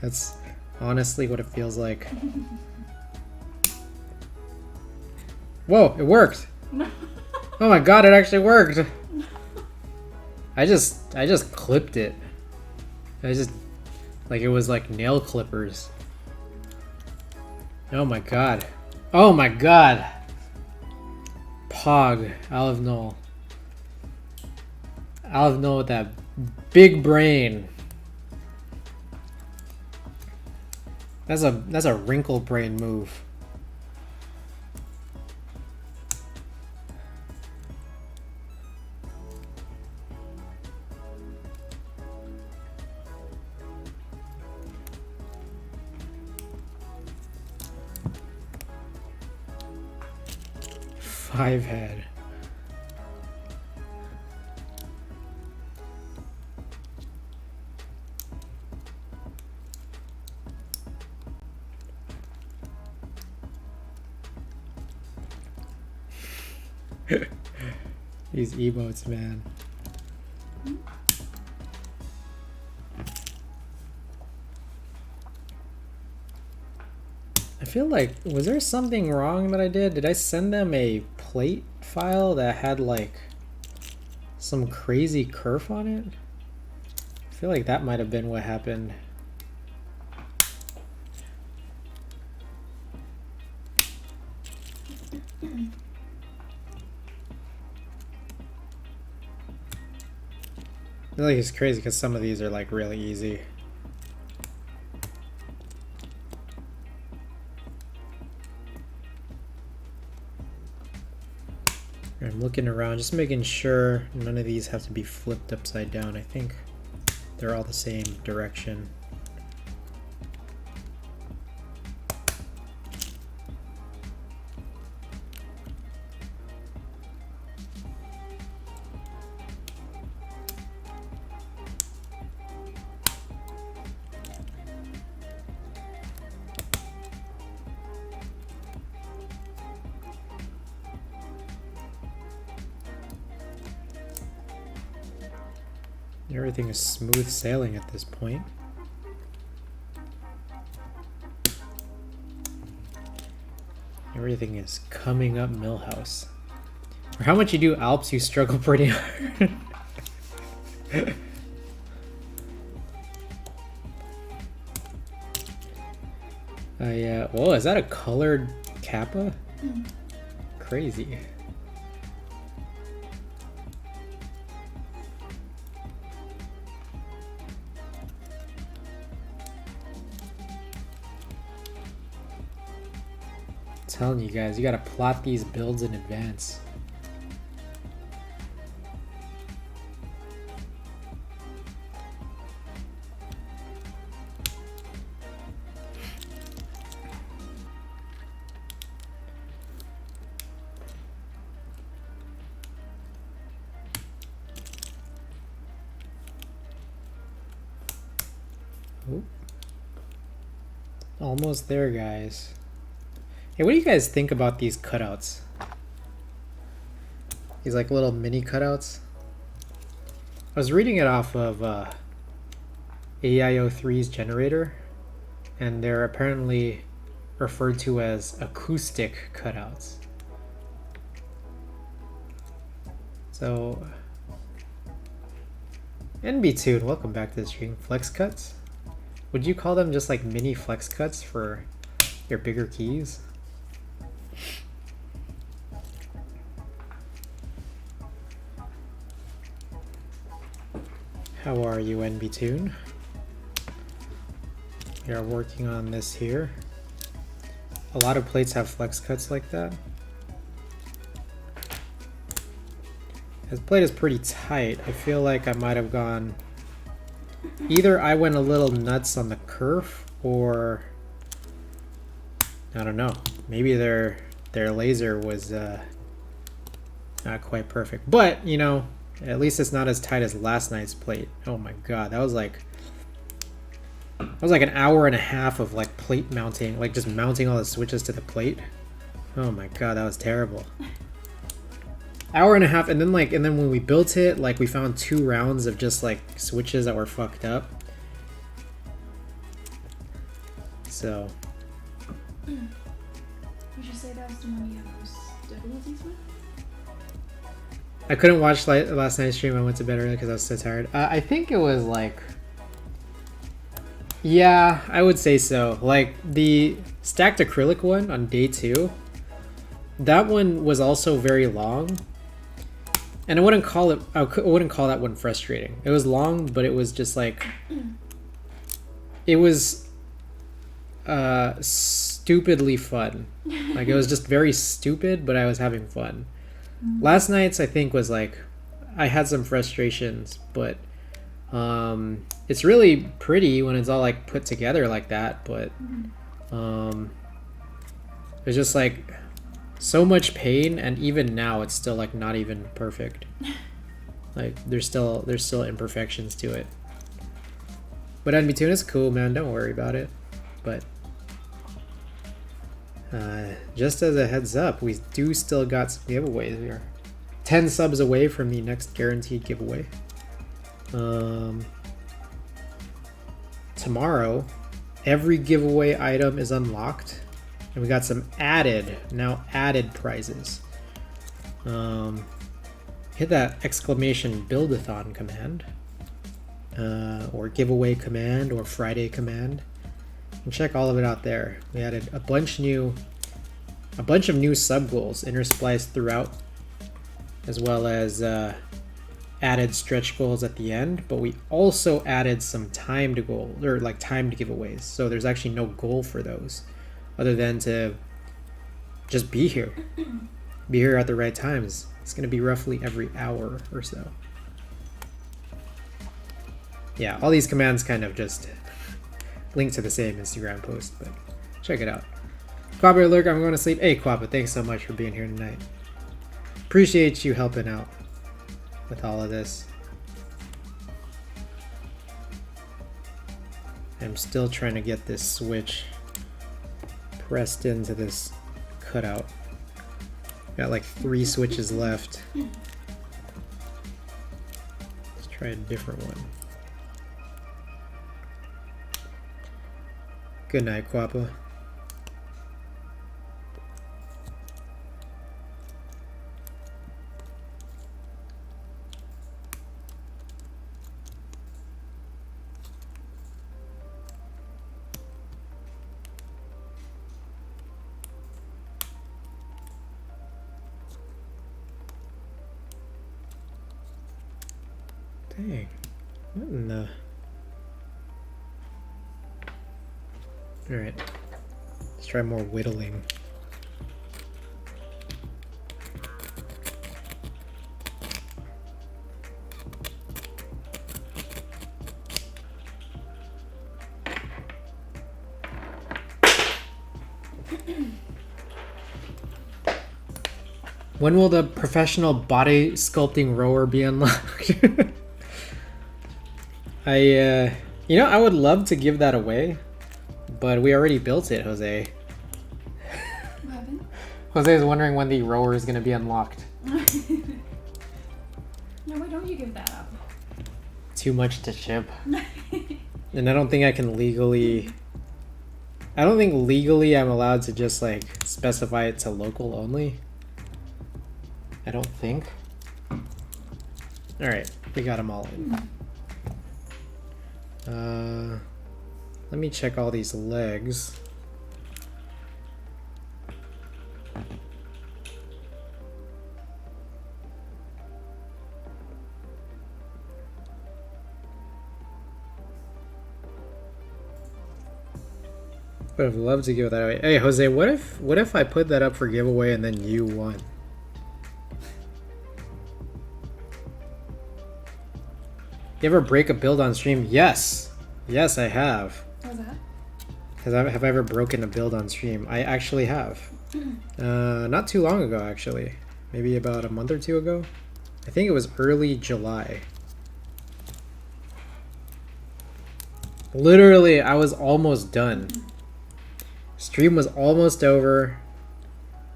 That's honestly what it feels like. Whoa, it worked! Oh my god, it actually worked! I just clipped it. Like it was like nail clippers. Oh my god. Oh my god! Pog, Aleph No. Aleph No with that big brain. That's a wrinkle brain move. Five head. These emotes, man. I feel like, was there something wrong that I did? Did I send them a plate file that had like some crazy kerf on it? I feel like that might have been what happened. I feel like it's crazy because some of these are like really easy. I'm looking around, just making sure none of these have to be flipped upside down. I think they're all the same direction. Everything is smooth sailing at this point. Everything is coming up Millhouse. For how much you do Alps, you struggle pretty hard. Yeah. Whoa, is that a colored kappa? Crazy. telling you guys, you gotta plot these builds in advance. Oop. Almost there, guys. Hey, what do you guys think about these cutouts? These like little mini cutouts. I was reading it off of AIO3's generator, and they're apparently referred to as acoustic cutouts. So, NB2, welcome back to the stream. Flex cuts? Would you call them just like mini flex cuts for your bigger keys? How are you, NB2? We are working on this here. A lot of plates have flex cuts like that. This plate is pretty tight. I feel like I might have gone... Either I went a little nuts on the kerf, or... I don't know. Maybe their laser was not quite perfect. But, you know, at least it's not as tight as last night's plate. Oh my god, that was like an hour and a half of like plate mounting, like just mounting all the switches to the plate. Oh my god, that was terrible. Hour and a half, and then when we built it, like we found 2 rounds of just like switches that were fucked up. So Would you say that was the one you had most difficulties with? I couldn't watch last night's stream. I went to bed early because I was so tired. I think it was like... Yeah, I would say so. Like, the stacked acrylic one on day 2, that one was also very long. And I wouldn't call that one frustrating. It was long, but it was just like... It was stupidly fun. Like, it was just very stupid, but I was having fun. Last night's, I think, was like, I had some frustrations, but it's really pretty when it's all like put together like that, but there's just like so much pain, and even now it's still like not even perfect. Like there's still imperfections to it. But NB2 is cool, man, don't worry about it. But just as a heads up, we do still got some giveaways here. 10 subs away from the next guaranteed giveaway. Tomorrow, every giveaway item is unlocked, and we got some now added prizes. Hit that exclamation BUILDATHON command, or giveaway command, or Friday command. And check all of it out there. We added a bunch of new sub goals interspliced throughout, as well as added stretch goals at the end. But we also added some timed goals, or like timed giveaways. So there's actually no goal for those, other than to just be here at the right times. It's gonna be roughly every hour or so. Yeah, all these commands kind of just link to the same Instagram post, but check it out. Quabba Lurk, I'm going to sleep. Hey Quabba, thanks so much for being here tonight. Appreciate you helping out with all of this. I'm still trying to get this switch pressed into this cutout. Got like 3 switches left. Let's try a different one. Good night, Quappa. Dang. What in the... Alright. Let's try more whittling. When will the professional body sculpting rower be unlocked? You know, I would love to give that away, but we already built it, Jose. What happened? Jose is wondering when the rower is going to be unlocked. No, why don't you give that up? Too much to ship. And I don't think I can legally... I don't think legally I'm allowed to just like specify it to local only. I don't think. Alright, we got them all in. Let me check all these legs. But I'd love to give that away. Hey Jose, what if I put that up for giveaway and then you won? You ever break a build on stream? Yes. Yes, I have. What was that? Have I ever broken a build on stream? I actually have. Not too long ago, actually. Maybe about a month or two ago. I think it was early July. Literally, I was almost done. Stream was almost over.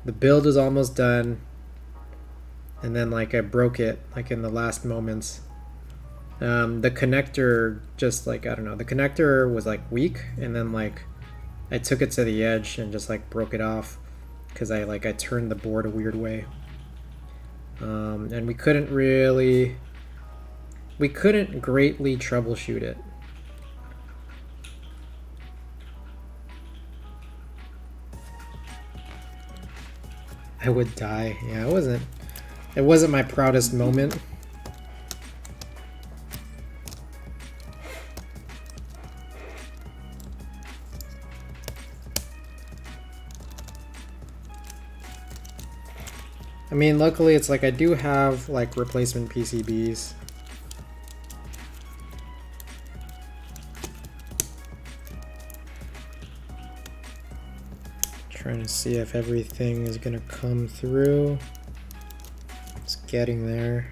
The build was almost done. And then, like, I broke it, like, in the last moments. The connector just, like, I don't know. The connector was, like, weak. And then, like, I took it to the edge and just, like, broke it off. Because I turned the board a weird way. And we couldn't greatly troubleshoot it. I would die. Yeah, it wasn't my proudest moment. I mean, luckily it's like I do have like replacement PCBs. Trying to see if everything is gonna come through. It's getting there.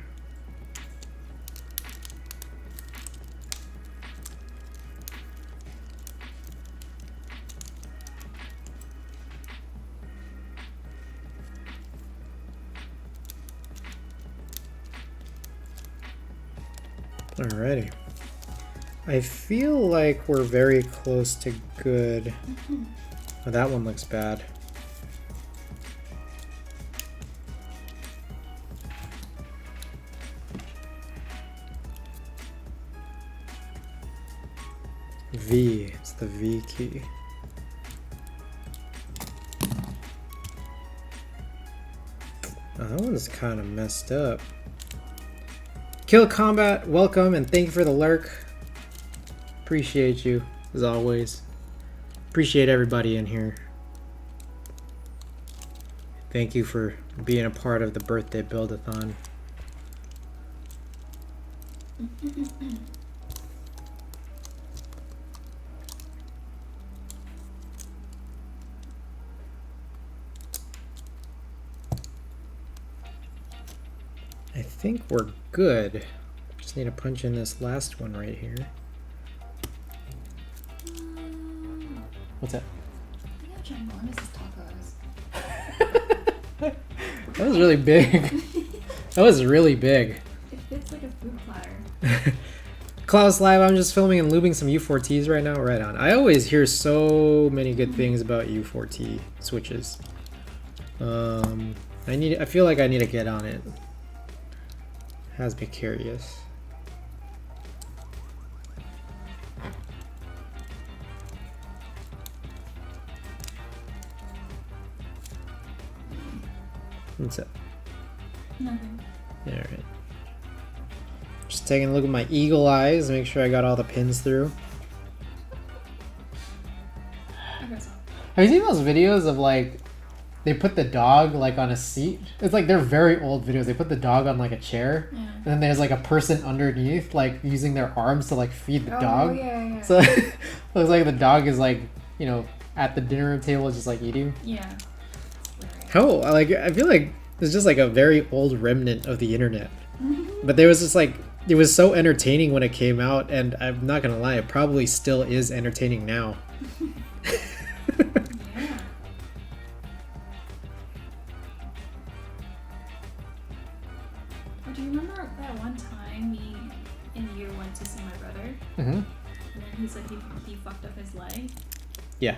Alrighty. I feel like we're very close to good. Oh, that one looks bad. V, it's the V key. Oh, that one's kind of messed up. Kill Combat, welcome and thank you for the lurk. Appreciate you, as always. Appreciate everybody in here. Thank you for being a part of the birthday build-a-thon. I think we're good. Just need to punch in this last one right here. What's that? I think I'm trying tacos. That was really big. That was really big. It fits like a food platter. Klaus Live, I'm just filming and lubing some U4Ts right now. Right on. I always hear so many good things about U4T switches. I feel like I need to get on it. Has me curious. What's up? Nothing. Alright. Just taking a look at my eagle eyes, make sure I got all the pins through. Okay, so. Have you seen those videos of like they put the dog like on a seat? It's like they're very old videos. They put the dog on like a chair, Yeah. and then there's like a person underneath like using their arms to like feed the dog. Yeah. So it looks like the dog is like, you know, at the dinner table just like eating. Yeah. How like I feel like It's just like a very old remnant of the internet. But there was just like, it was so entertaining when it came out, and I'm not gonna lie, it probably still is entertaining now. Yeah. Or do you remember that one time me and you went to see my brother? Mm-hmm. And then he said he fucked up his leg? Yeah.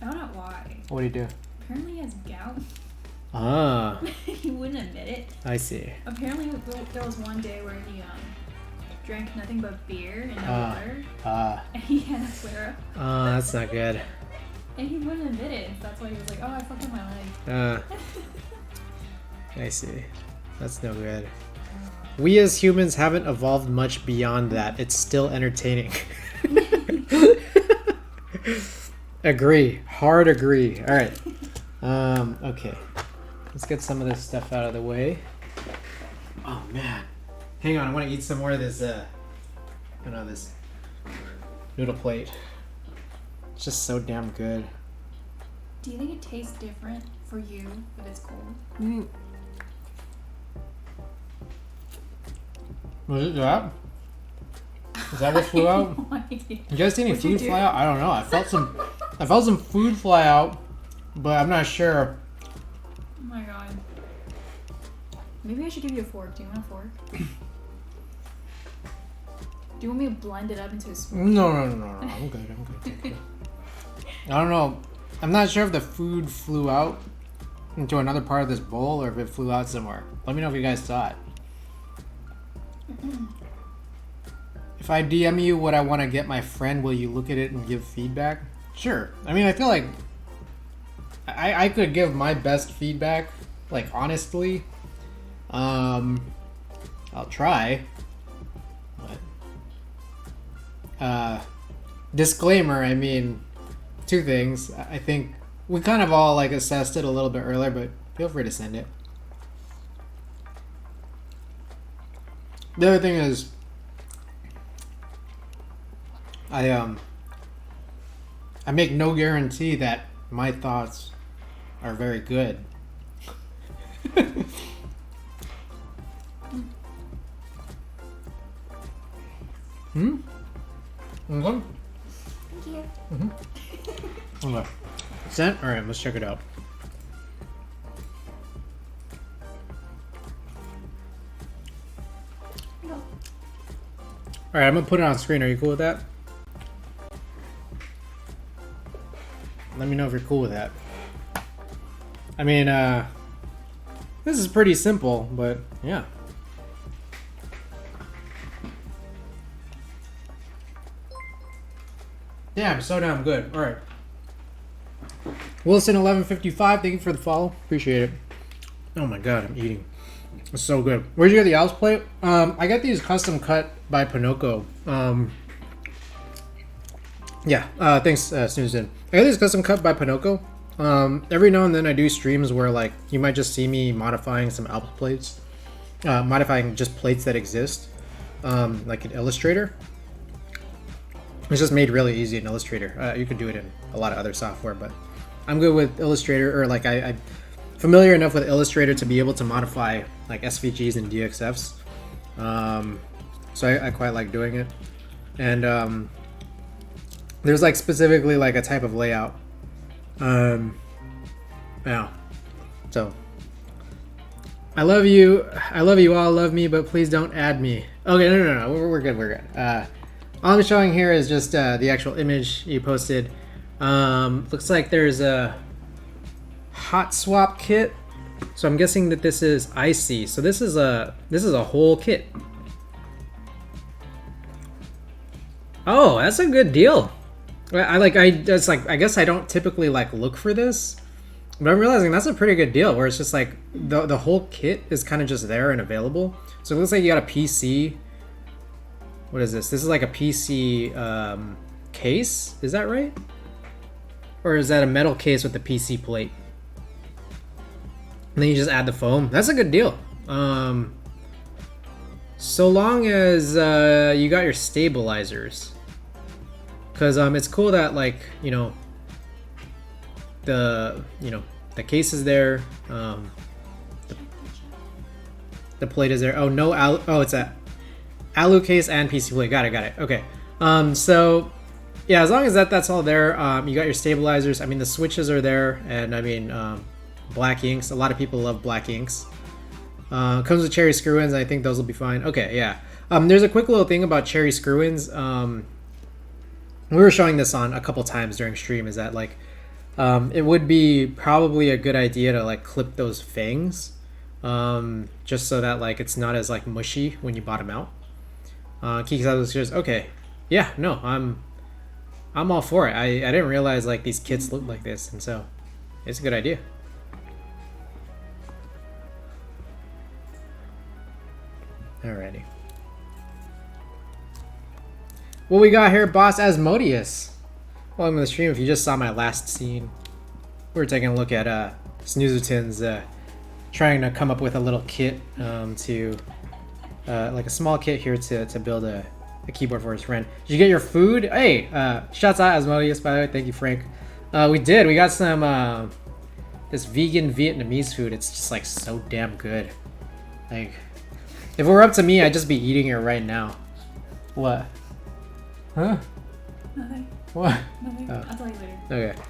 I found out why. What do you do? Apparently he has gout. Ah, He wouldn't admit it. I see. Apparently there was one day where he drank nothing but beer and no water. And he had a flare up. That's not good. And he wouldn't admit it. That's why he was like, oh, I fucked up my leg. I see. That's no good. We as humans haven't evolved much beyond that. It's still entertaining. Agree. Hard agree. All right. Okay. Let's get some of this stuff out of the way. Oh man. Hang on, I want to eat some more of this this noodle plate. It's just so damn good. Do you think it tastes different for you if it's cold? Was it that? Is that what flew out? You guys see any What'd you food do? fly out? I don't know. I felt some food fly out, but I'm not sure. Oh my god. Maybe I should give you a fork. Do you want a fork? Do you want me to blend it up into a spoon? No. I'm good. I'm good. I don't know. I'm not sure if the food flew out into another part of this bowl or if it flew out somewhere. Let me know if you guys saw it. If I DM you what I want to get my friend, will you look at it and give feedback? Sure. I mean, I feel like I could give my best feedback, like honestly. I'll try. But disclaimer, I mean, two things. I think we kind of all like assessed it a little bit earlier, but feel free to send it. The other thing is I make no guarantee that my thoughts are very good. Okay. Thank you. Okay. Sent? Alright, let's check it out. No. Alright, I'm gonna put it on screen. Are you cool with that? Let me know if you're cool with that. I mean, this is pretty simple, but yeah. Damn, so damn good. Alright. Wilson1155, thank you for the follow. Appreciate it. Oh my god, I'm eating. It's so good. Where'd you get the Alps plate? I got these custom cut by Ponoko. Thanks, Susan. I got these custom cut by Ponoko. Every now and then I do streams where like you might just see me modifying some Alps plates. Modifying just plates that exist. Like in Illustrator. It's just made really easy in Illustrator. You can do it in a lot of other software, but I'm good with Illustrator, or like I'm familiar enough with Illustrator to be able to modify like SVGs and DXFs. So I quite like doing it. And there's like specifically like a type of layout. Yeah. So I love you. I love you all. Love me, but please don't add me. Okay, no. We're good. We're good. All I'm showing here is just the actual image you posted. Looks like there's a hot swap kit. So I'm guessing that this is IC. So this is a whole kit. Oh, that's a good deal. I guess I don't typically like look for this, but I'm realizing that's a pretty good deal where it's just like the whole kit is kind of just there and available. So it looks like you got a PC. What is this? This is like a PC case. Is that right? Or is that a metal case with the PC plate? And then you just add the foam. That's a good deal. So long as you got your stabilizers. Because it's cool that like, the the case is there. The plate is there. Oh no, it's a alu case and PC plate. Got it. Okay. So yeah, as long as that's all there, you got your stabilizers. I mean, the switches are there, and I mean, black inks. A lot of people love black inks. Comes with cherry screw-ins. I think those will be fine. Okay, yeah. There's a quick little thing about cherry screw-ins. We were showing this on a couple times during stream. Is that like, it would be probably a good idea to like clip those fangs, just so that like it's not as like mushy when you bottom out. Kikis just okay, yeah, no, I'm all for it. I didn't realize like these kits look like this, and so it's a good idea. Alrighty. What we got here, Boss Asmodeus? Welcome to the stream. If you just saw my last scene, we were taking a look at Snoozerton's trying to come up with a little kit to like a small kit here to build a keyboard for his friend. Did you get your food? Hey, shouts out Asmodeus, by the way. Thank you, Frank. We did. We got some this vegan Vietnamese food. It's just like so damn good. Like, if it were up to me, I'd just be eating it right now. What? Huh? Nothing. What? Nothing. Oh. I'll tell you later. Okay.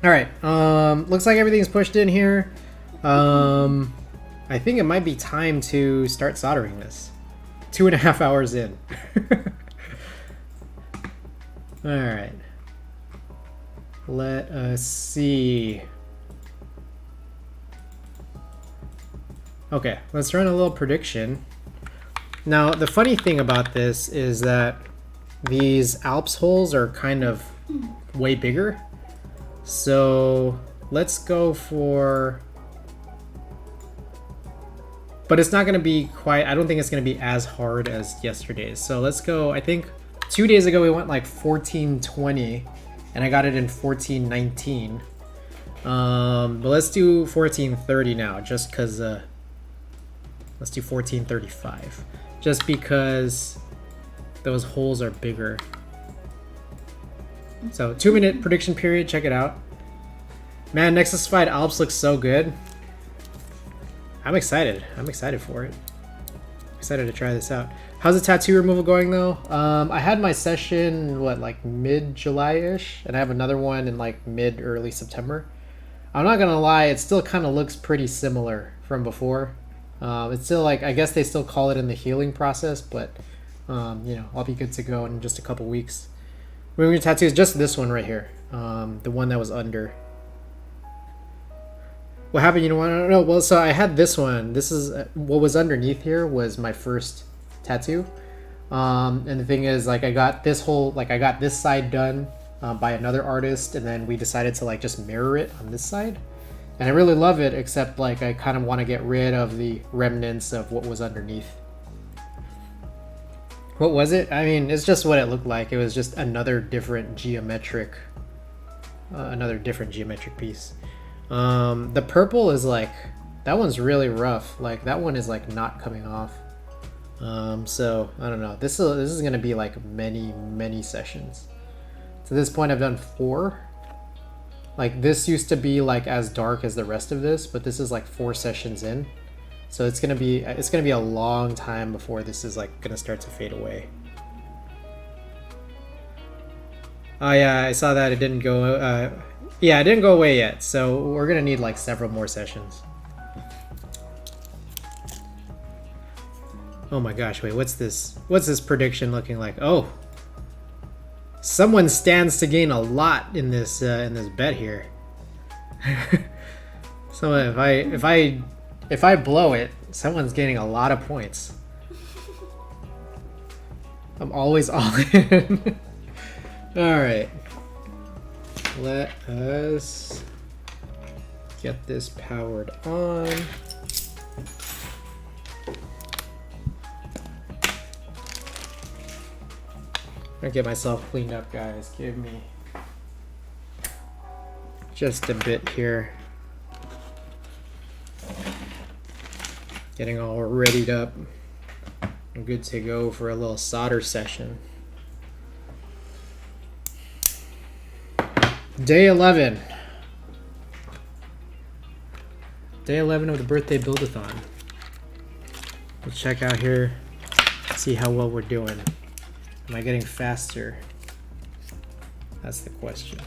Alright. Looks like everything's pushed in here. I think it might be time to start soldering this. 2.5 hours in. Alright. Let us see. Okay, let's run a little prediction. Now, the funny thing about this is that these Alps holes are kind of way bigger. So let's go for... But it's not going to be quite... I don't think it's going to be as hard as yesterday's. So let's go... I think 2 days ago we went like 1420. And I got it in 1419. But let's do 1430 now. Just because... let's do 1435. Just because those holes are bigger. So 2-minute prediction period. Check it out. Man, Nexusified Alps looks so good. I'm excited. I'm excited for it. Excited to try this out. How's the tattoo removal going though? I had my session, what, like mid-July-ish? And I have another one in like mid-early September. I'm not gonna lie, it still kind of looks pretty similar from before. It's still like, I guess they still call it in the healing process, but you know, I'll be good to go in just a couple weeks. Removing tattoos, just this one right here. The one that was under. What happened? You know what? I don't know. Well, so I had this one. This is what was underneath here was my first tattoo. And the thing is, like, I got this whole, like, I got this side done by another artist, and then we decided to like just mirror it on this side. And I really love it, except like I kind of want to get rid of the remnants of what was underneath. What was it? I mean, it's just what it looked like. It was just another different geometric piece. The purple is like, that one's really rough. Like that one is like not coming off. So I don't know. This is gonna be like many sessions. To this point, I've done 4. Like this used to be like as dark as the rest of this, but this is like 4 sessions in. So it's gonna be a long time before this is like gonna start to fade away. Oh yeah, I saw that it didn't go. Yeah, it didn't go away yet, so we're gonna need like several more sessions. Oh my gosh, wait, what's this? What's this prediction looking like? Oh, someone stands to gain a lot in this bet here. So if I blow it, someone's gaining a lot of points. I'm always all in. All right. Let us get this powered on. I'll get myself cleaned up, guys. Give me just a bit here. Getting all readied up. I'm good to go for a little solder session. Day 11. day 11 of the birthday build-a-thon. We'll check out here, see how well we're doing. Am I getting faster? That's the question.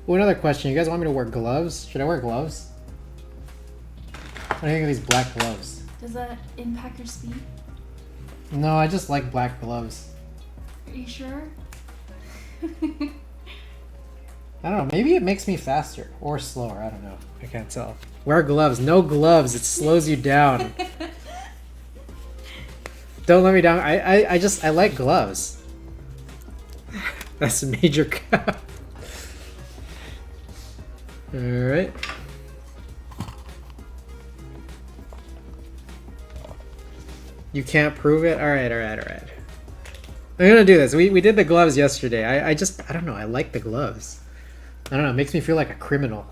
Oh, another question. You guys want me to wear gloves? Should I wear gloves? What do you think of these black gloves? Does that impact your speed? No, I just like black gloves. Are you sure? I don't know. Maybe it makes me faster or slower. I don't know. I can't tell. Wear gloves. No gloves. It slows you down. Don't let me down. I like gloves. That's a major cap. Alright. You can't prove it? Alright. I'm gonna do this. We did the gloves yesterday. I don't know. I like the gloves. I don't know. It makes me feel like a criminal.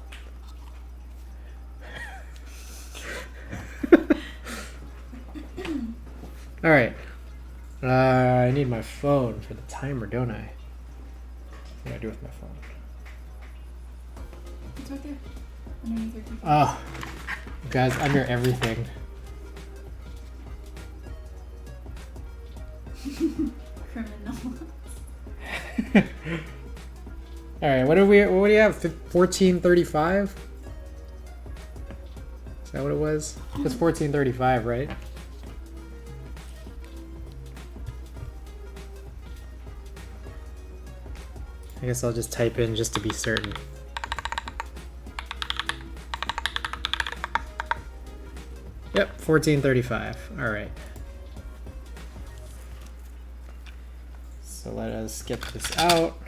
Alright. I need my phone for the timer, don't I? What do I do with my phone? It's right there. Underneath your computer. Oh. Guys, under everything. Criminal. Alright, what do we have? 1435? Is that what it was? It's 1435, right? I guess I'll just type in just to be certain. Yep, 1435. Alright. So let us get this out.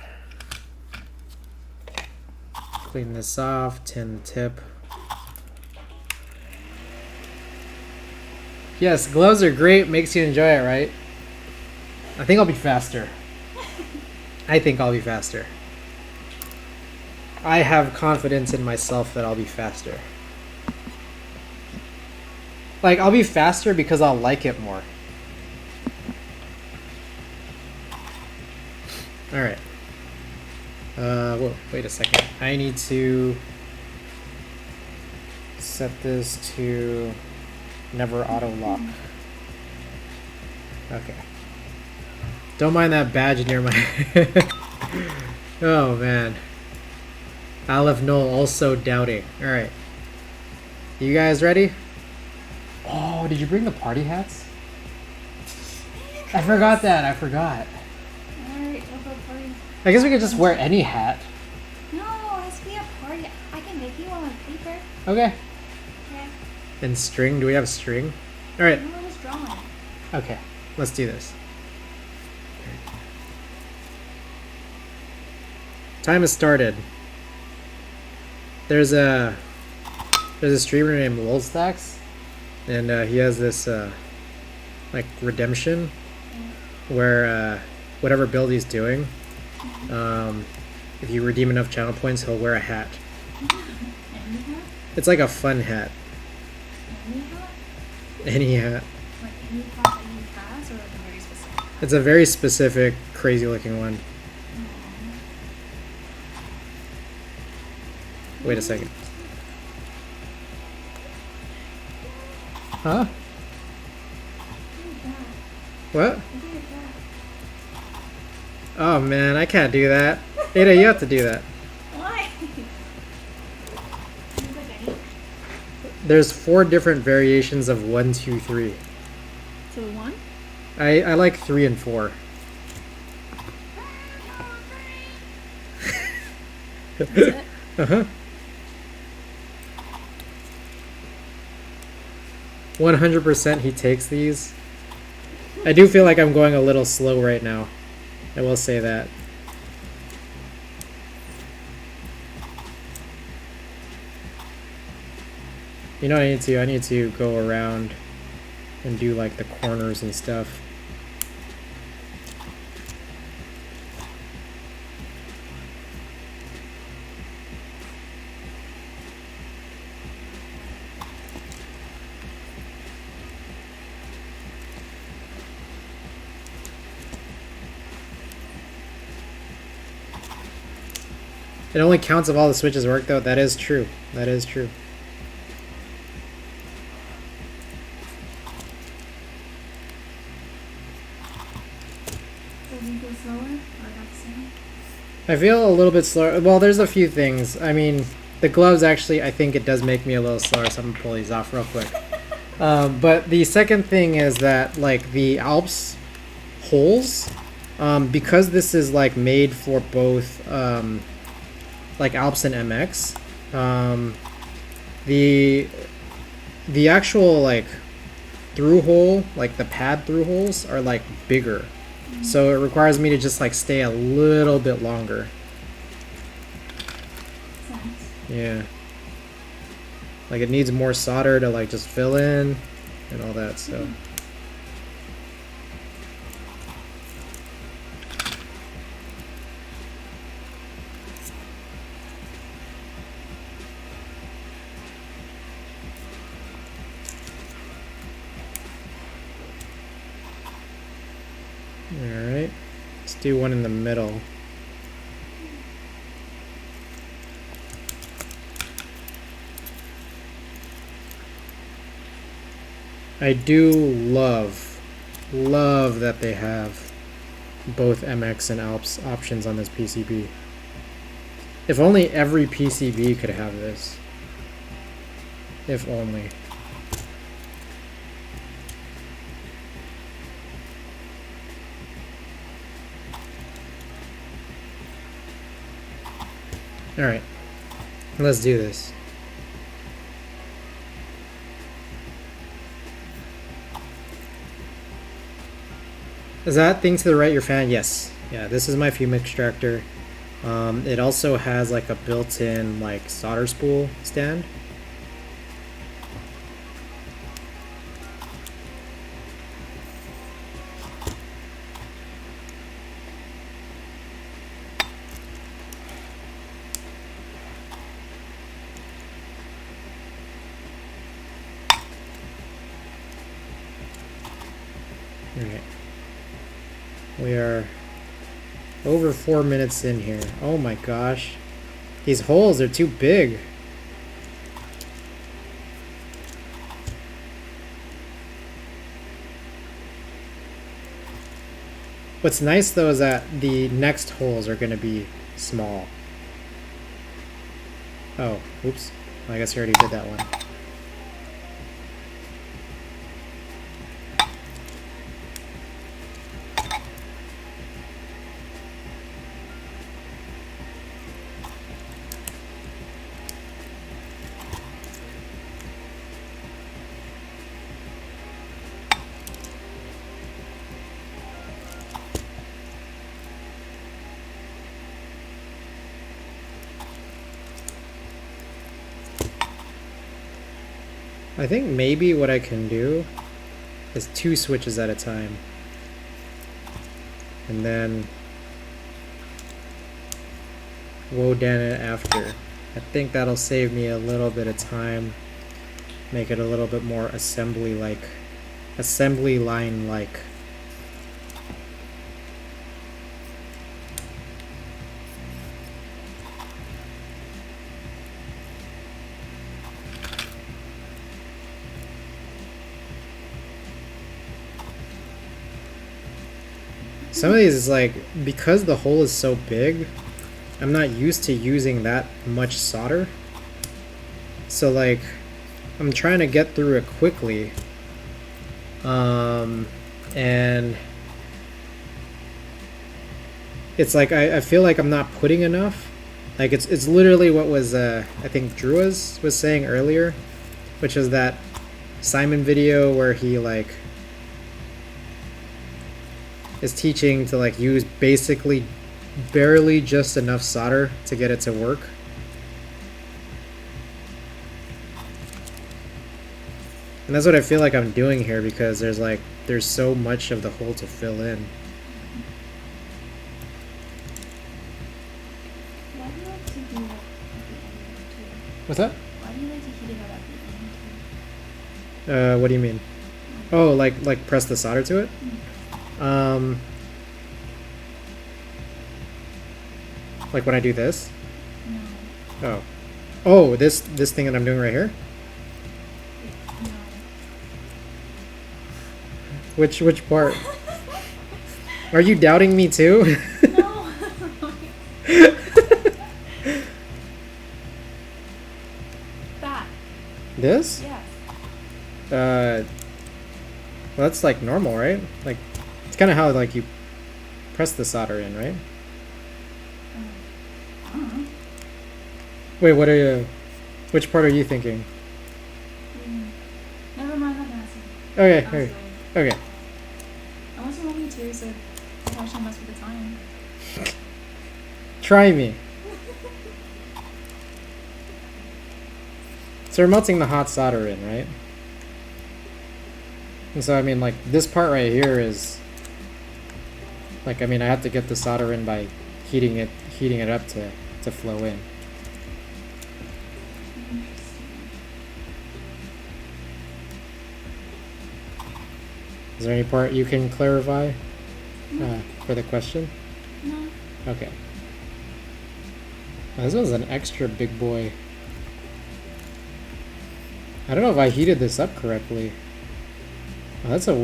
Clean this off, tin tip. Yes, gloves are great, makes you enjoy it, right? I think I'll be faster. I think I'll be faster. I have confidence in myself that I'll be faster. Like, I'll be faster because I'll like it more. Alright. Whoa, wait a second. I need to set this to never auto lock. Okay. Don't mind that badge near my head. Oh man. Aleph Null also doubting. Alright. You guys ready? Oh, did you bring the party hats? I forgot that. I forgot. Alright, we'll go party. I guess we could just wear any hat. No, it has to be a party. I can make you one with paper. Okay. Okay. And string. Do we have string? Alright. No, just drawing. Okay. Let's do this. Time has started. There's a streamer named Lolstacks, and he has this like redemption where whatever build he's doing, if you redeem enough channel points, he'll wear a hat. Any hat? It's like a fun hat. Any hat? Any hat. Like any hat that you has, or like a very specific? It's a very specific, crazy looking one. Wait a second. Huh? What? Oh man, I can't do that. Ada, you have to do that. Why? There's 4 different variations of 1, 2, 3. So 1? I like 3 and 4. That's it? Uh-huh. 100% he takes these. I do feel like I'm going a little slow right now. I will say that. You know what I need to? I need to go around and do like the corners and stuff. It only counts if all the switches work, though. That is true. That is true. Does it go slower or about the same? I feel a little bit slower. Well, there's a few things. I mean, the gloves actually, I think it does make me a little slower, so I'm gonna pull these off real quick. But the second thing is that, like, the Alps holes, because this is, like, made for both, like, Alps and MX, the actual, like, through hole, like, the pad through holes are, like, bigger. So it requires me to just, like, stay a little bit longer. Sense. Yeah. Like, it needs more solder to, like, just fill in and all that, so. Alright. Let's do one in the middle. I do love that they have both MX and Alps options on this PCB. If only every PCB could have this. If only. Alright, let's do this. Is that thing to the right your fan? Yes. Yeah, this is my fume extractor. It also has like a built-in like solder spool stand. Alright. We are over 4 minutes in here. Oh my gosh. These holes are too big. What's nice though is that the next holes are going to be small. Oh, oops. I guess I already did that one. I think maybe what I can do is 2 switches at a time. And then wodan it after. I think that'll save me a little bit of time. Make it a little bit more assembly line like. Some of these is like, because the hole is so big, I'm not used to using that much solder. So like, I'm trying to get through it quickly. And it's like, I feel like I'm not putting enough. Like it's literally what was, I think Drew was saying earlier, which is that Simon video where he like, is teaching to like use basically barely just enough solder to get it to work. And that's what I feel like I'm doing here because there's so much of the hole to fill in. Why do you like to do that at the end too? What's that? Why do you like to heat it up at the end too? What do you mean? Oh, like press the solder to it? Like when I do this? No, Oh. Oh, this thing that I'm doing right here? No. Which part? Are you doubting me too? No. That. This? Yes. Well, that's like normal, right? Like, it's kind of how like you press the solder in, right? I don't know. Wait, what are you? Which part are you thinking? Never mind that message. Okay, That was okay, weird. okay. I wasn't wanting to, so I should mess with the time. Try me. So we're melting the hot solder in, right? And so I mean, like this part right here is like, I mean, I have to get the solder in by heating it up to flow in. Is there any part you can clarify for the question? No. Okay. This was an extra big boy. I don't know if I heated this up correctly. Oh, that's a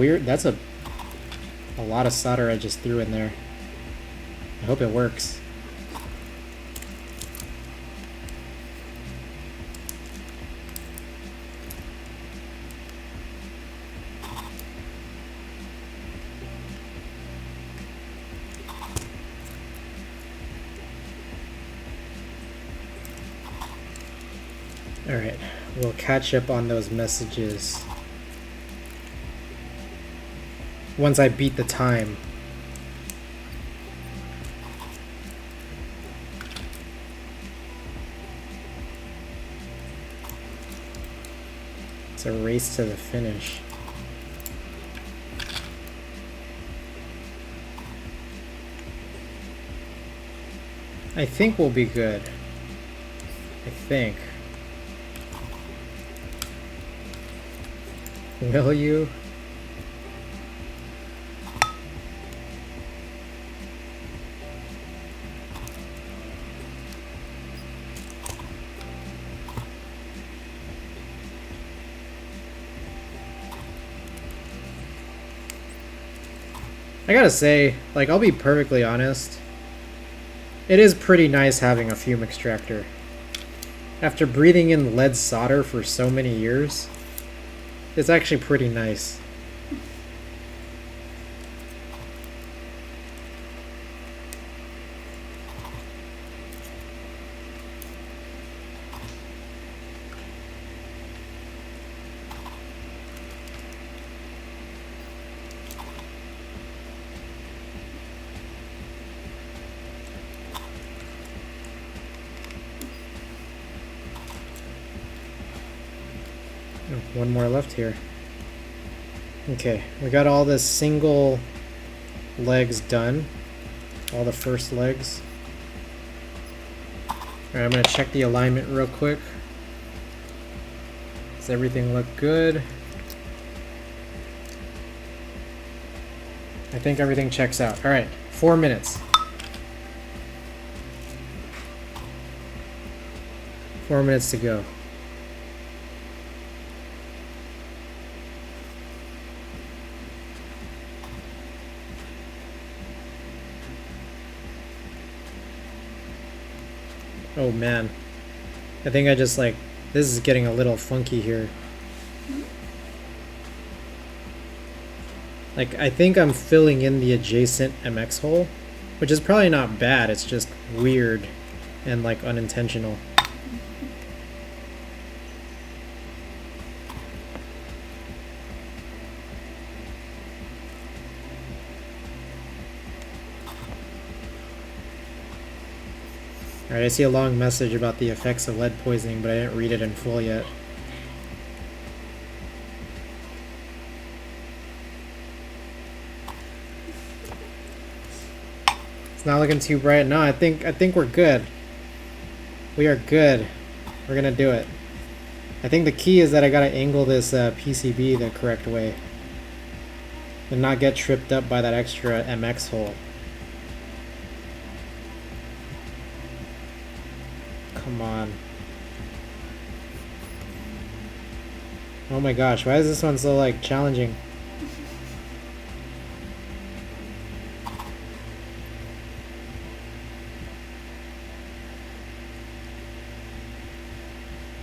lot of solder I just threw in there. I hope it works. Alright, we'll catch up on those messages once I beat the time. It's a race to the finish. I think we'll be good. I think. Will you? I gotta say, like, I'll be perfectly honest. It is pretty nice having a fume extractor. After breathing in lead solder for so many years, it's actually pretty nice. Oh, one more left here. Okay, we got all the single legs done. All the first legs. Alright, I'm gonna check the alignment real quick. Does everything look good? I think everything checks out. Alright, 4 minutes. 4 minutes to go. Oh man, I think I just like, this is getting a little funky here. Like, I think I'm filling in the adjacent MX hole, which is probably not bad, it's just weird and like unintentional. Alright, I see a long message about the effects of lead poisoning, but I didn't read it in full yet. It's not looking too bright. No, I think we're good. We are good. We're gonna do it. I think the key is that I gotta angle this PCB the correct way and not get tripped up by that extra MX hole. come on. Oh my gosh, why is this one so like challenging?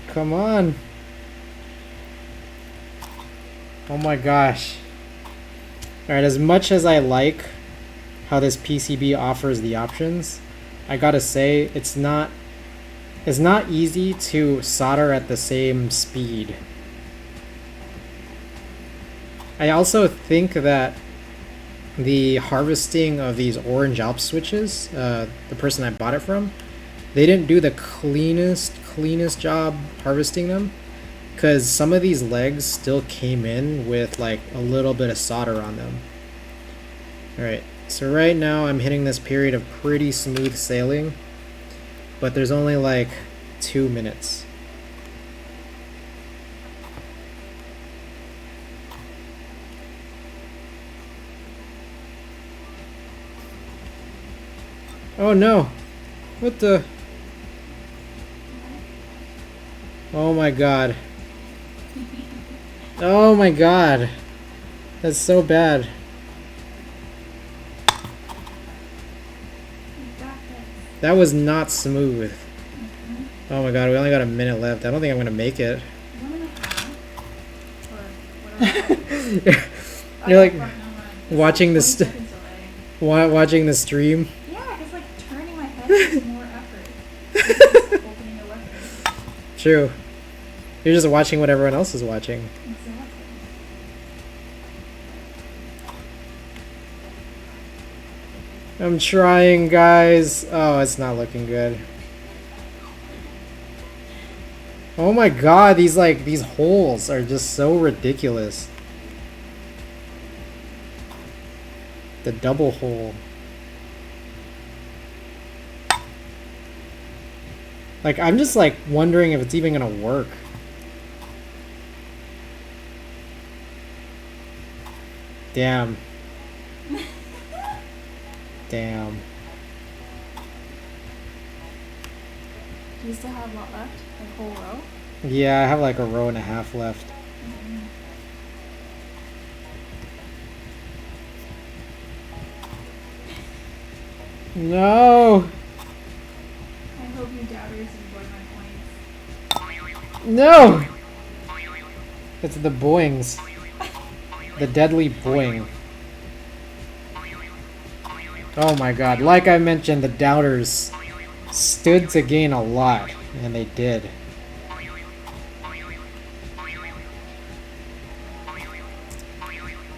Come on. Oh my gosh. Alright, as much as I like how this PCB offers the options, I gotta say it's not easy to solder at the same speed. I also think that the harvesting of these orange Alps switches, the person I bought it from, they didn't do the cleanest job harvesting them, because some of these legs still came in with like a little bit of solder on them. Alright, so right now I'm hitting this period of pretty smooth sailing, but there's only like 2 minutes. Oh no! What the? Oh my god. Oh my god. That's so bad. That was not smooth. Oh my god, we only got a minute left. I don't think I'm gonna make it. 1.5 or whatever. You're like watching the watching the stream. Yeah, because like turning my head is more effort than just opening a weapon. True. You're just watching what everyone else is watching. Exactly. I'm trying, guys. Oh, it's not looking good. Oh my god, these holes are just so ridiculous. The double hole. Like, I'm just like wondering if it's even gonna work. Damn. Damn. Do you still have a lot left? A whole row? Yeah, I have like a row and a half left. No! I hope you doubters enjoy my points. No! It's the boings. The deadly boing. Oh my god, like I mentioned, the doubters stood to gain a lot, and they did.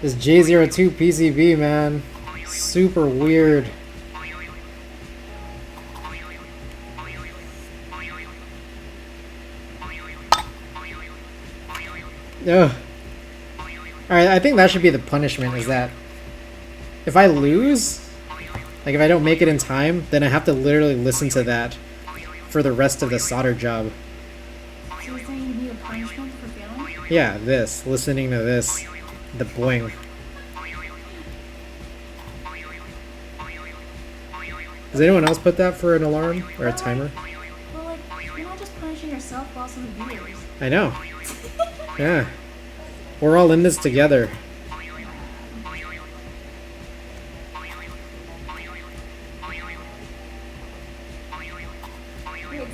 This J-02 PCB, man. Super weird. Ugh. Alright, I think that should be the punishment, is that if I lose, like if I don't make it in time, then I have to literally listen to that for the rest of the solder job. So you're saying you need a punishment for failing? Yeah, this. Listening to this. The boing. Does anyone else put that for an alarm or a timer? Well, like, you're not just punishing yourself, but also the viewers. I know. Yeah. We're all in this together. Wait,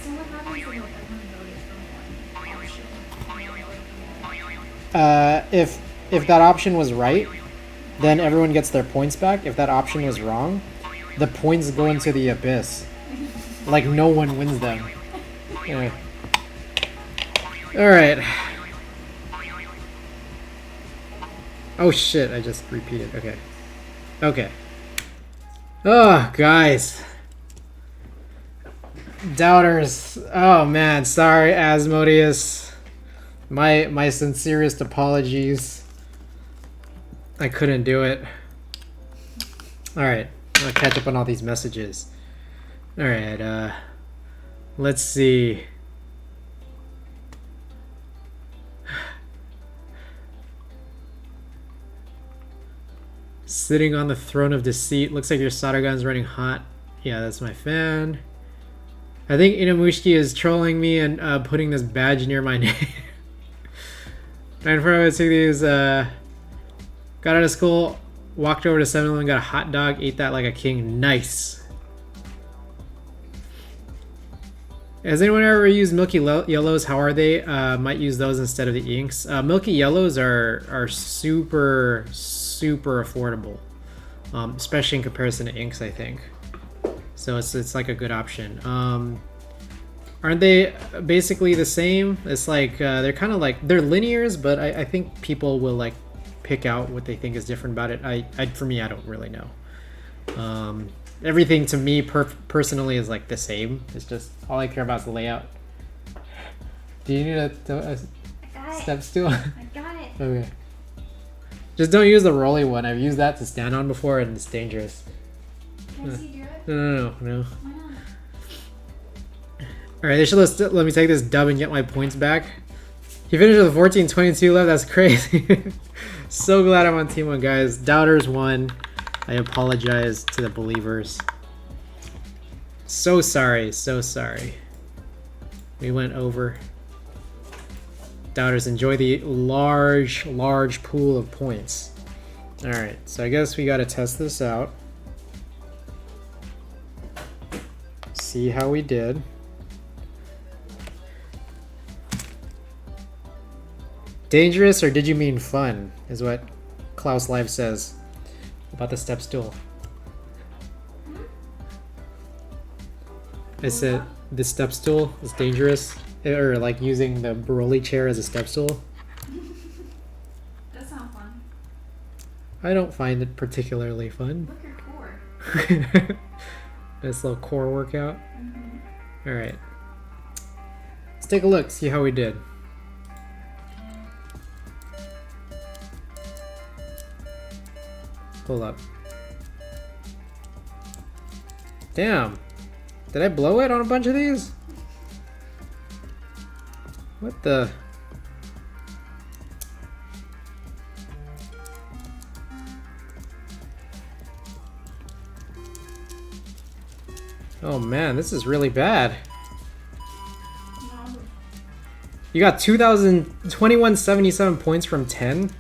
so what happens if like, everyone voted for one option? If that option was right, then everyone gets their points back. If that option was wrong, the points go into the abyss. Like no one wins them. Yeah. Alright. Oh shit, I just repeated. Okay. Okay. Oh, guys. Doubters. Oh man, sorry, Asmodeus. My sincerest apologies. I couldn't do it. Alright, I'll catch up on all these messages. Alright, let's see. Sitting on the throne of deceit. Looks like your solder gun's running hot. Yeah, that's my fan. I think Inamushki is trolling me and putting this badge near my name. 94560 got out of school, walked over to 7-Eleven, got a hot dog, ate that like a king. Nice. Has anyone ever used Milky Yellows? How are they? Might use those instead of the inks. Milky Yellows are super affordable, especially in comparison to inks, I think. So it's like a good option. Aren't they basically the same? It's like they're kind of like they're linears, but I think people will like pick out what they think is different about it. For me, I don't really know. Everything to me personally is like the same. It's just all I care about is the layout. Do you need a step stool? I got it. Okay. Just don't use the rolly one. I've used that to stand on before and it's dangerous. Can I see you do it? No. Why not? Alright, they should let me take this dub and get my points back. He finished with 14-22 left. That's crazy. So glad I'm on team 1, guys. Doubters won. I apologize to the believers. So sorry. We went over. Doubters, enjoy the large pool of points. Alright, so I guess we gotta test this out. See how we did. Dangerous, or did you mean fun? Is what Klaus Live says about the step stool. I said the step stool is dangerous, or like using the Broly chair as a step stool. That sounds fun. I don't find it particularly fun. Look your core. Nice little core workout. All right, let's take a look, see how we did. Hold up. Damn. Did I blow it on a bunch of these? What the? Oh man, this is really bad. No. You got 2,2177 points from 10?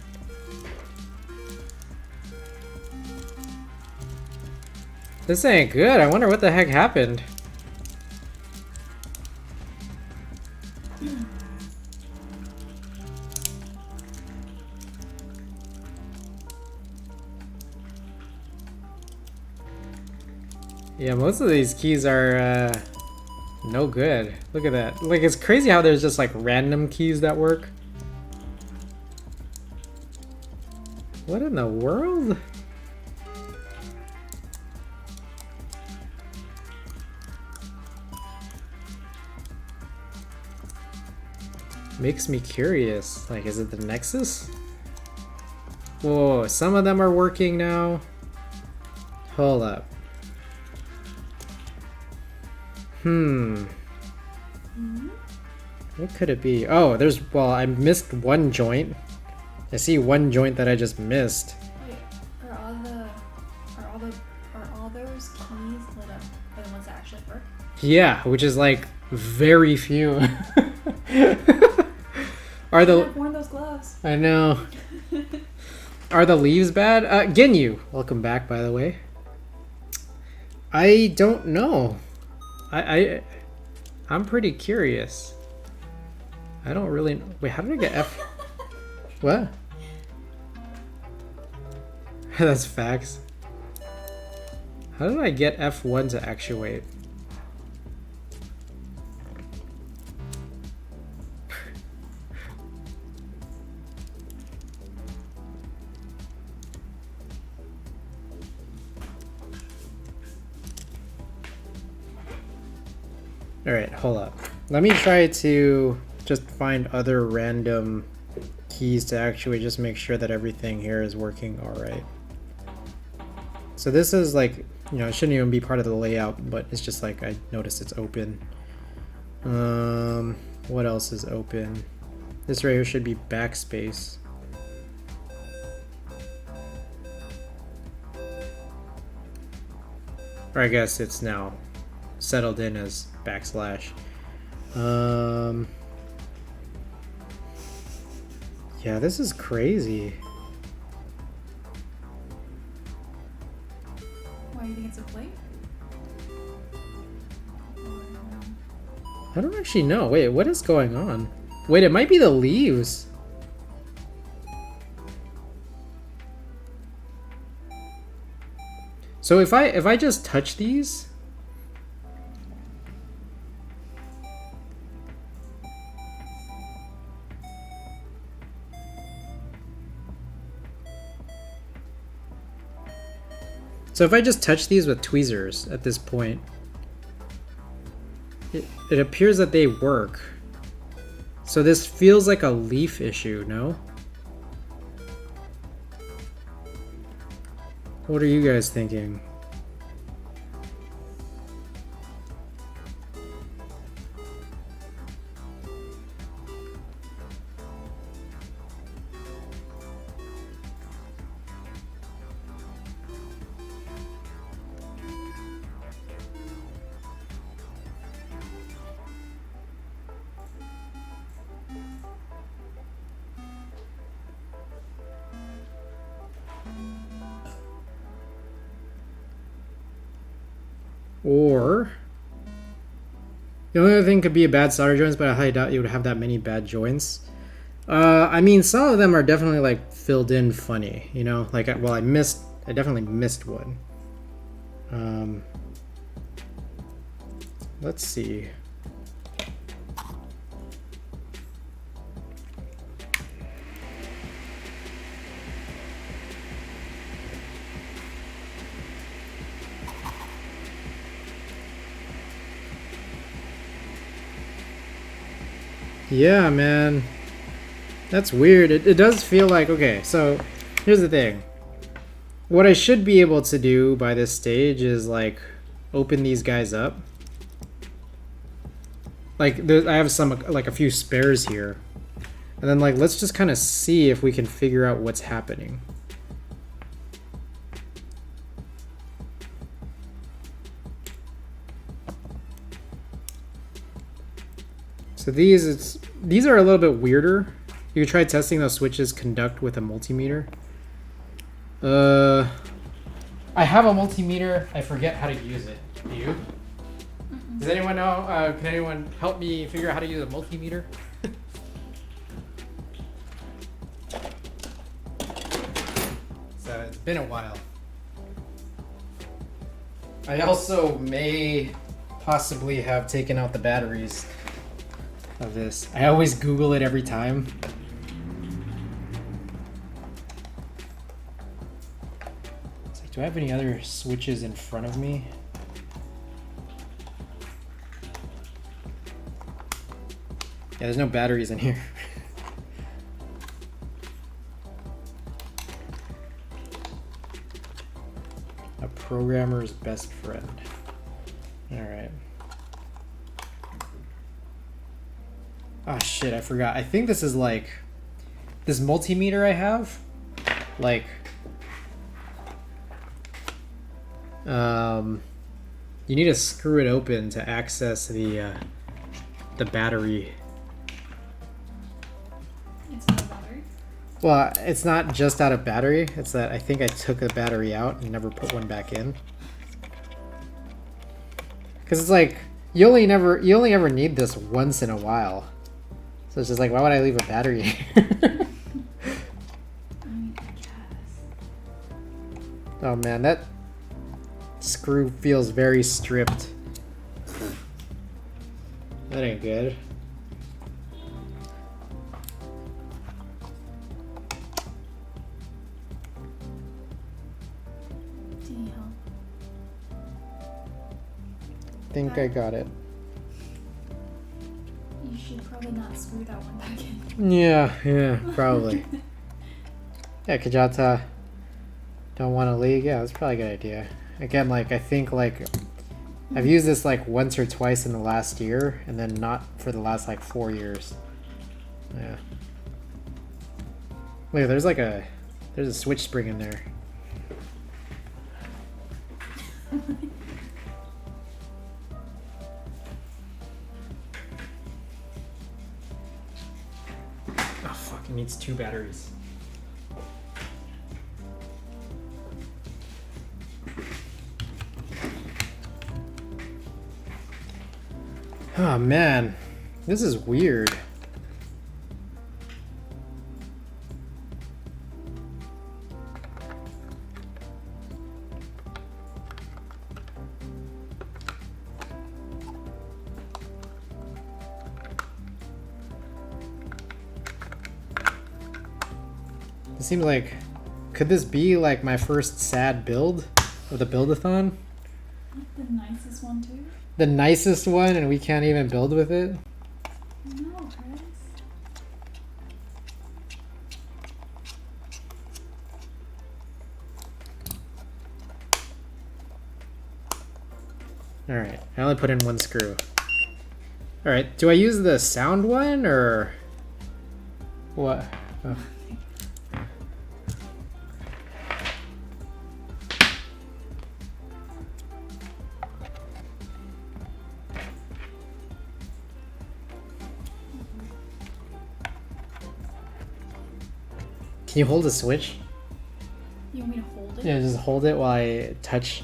This ain't good. I wonder what the heck happened. Yeah, most of these keys are no good. Look at that. Like, it's crazy how there's just like random keys that work. What in the world? Makes me curious. Like, is it the Nexus? Whoa, some of them are working now. Hold up. What could it be? Oh, well, I missed one joint. I see one joint that I just missed. Wait, are all those keys lit up by the ones that actually work? Yeah, which is like very few. Are I've worn those gloves. I know. Are the leaves bad? Ginyu, welcome back, by the way. I don't know. I'm pretty curious. I don't really. Wait, how did I get F? What? That's facts. How did I get F1 to actuate? Alright, hold up. Let me try to just find other random keys to actuate, just make sure that everything here is working alright. So this is like, you know, it shouldn't even be part of the layout, but it's just like I noticed it's open. What else is open? This right here should be backspace. Or I guess it's now settled in as backslash. Yeah, this is crazy. Why do you think it's a plate? I don't actually know. Wait, what is going on? Wait, it might be the leaves. So if I just touch these, with tweezers at this point, it appears that they work. So this feels like a leaf issue, no? What are you guys thinking? Or the only other thing could be a bad solder joints, but I highly doubt you would have that many bad joints. I mean, some of them are definitely like filled in funny, you know. Like, well, I definitely missed one. Let's see. Yeah, man. That's weird. It does feel like... Okay, so here's the thing. What I should be able to do by this stage is, like, open these guys up. Like, I have some, like, a few spares here. And then, like, let's just kind of see if we can figure out what's happening. So these are a little bit weirder. You can try testing those switches conduct with a multimeter. I have a multimeter. I forget how to use it. Do you? Does anyone know? Can anyone help me figure out how to use a multimeter? So it's been a while. I also may possibly have taken out the batteries of this. I always Google it every time. It's like, do I have any other switches in front of me? Yeah, there's no batteries in here. A programmer's best friend. All right. Oh shit, I forgot. I think this is like this multimeter I have. Like you need to screw it open to access the battery. It's not a battery? Well, it's not just out of battery. It's that I think I took the battery out and never put one back in. Cuz it's like you only ever need this once in a while. So it's just like, why would I leave a battery here? Oh man, that screw feels very stripped. That ain't good. Damn. I think I got it. You should probably not screw that one back in. Yeah, probably. Yeah, Kajata don't want to league. Yeah, that's probably a good idea. Again, like, I think, like, I've used this, like, once or twice in the last year, and then not for the last, like, 4 years. Yeah. Look, there's a switch spring in there. It needs 2 batteries. Oh man, this is weird. It seems like, could this be like my first sad build of the buildathon? The nicest one too? The nicest one, and we can't even build with it? No, Chris. Alright, I only put in 1 screw. Alright, do I use the sound one, or what? Oh. Can you hold the switch? You want me to hold it? Yeah, just hold it while I touch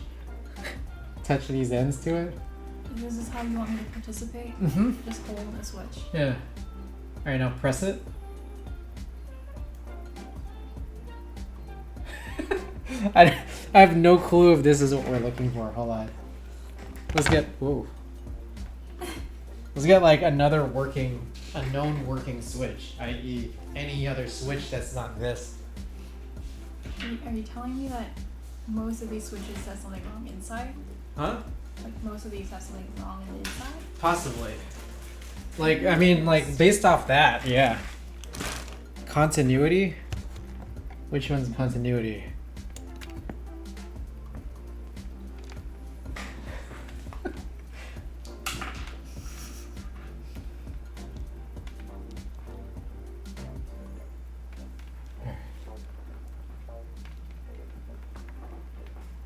these ends to it. If this is how you want me to participate? Mm-hmm. Just hold the switch. Yeah. Alright, now press it. I have no clue if this is what we're looking for. Hold on. Let's get, whoa. Let's get like another a known working switch, i.e. any other switch that's not this. Are you telling me that most of these switches have something wrong inside? Huh? Like most of these have something wrong in the inside? Possibly. Like, I mean, like, based off that, yeah. Continuity? Which one's continuity?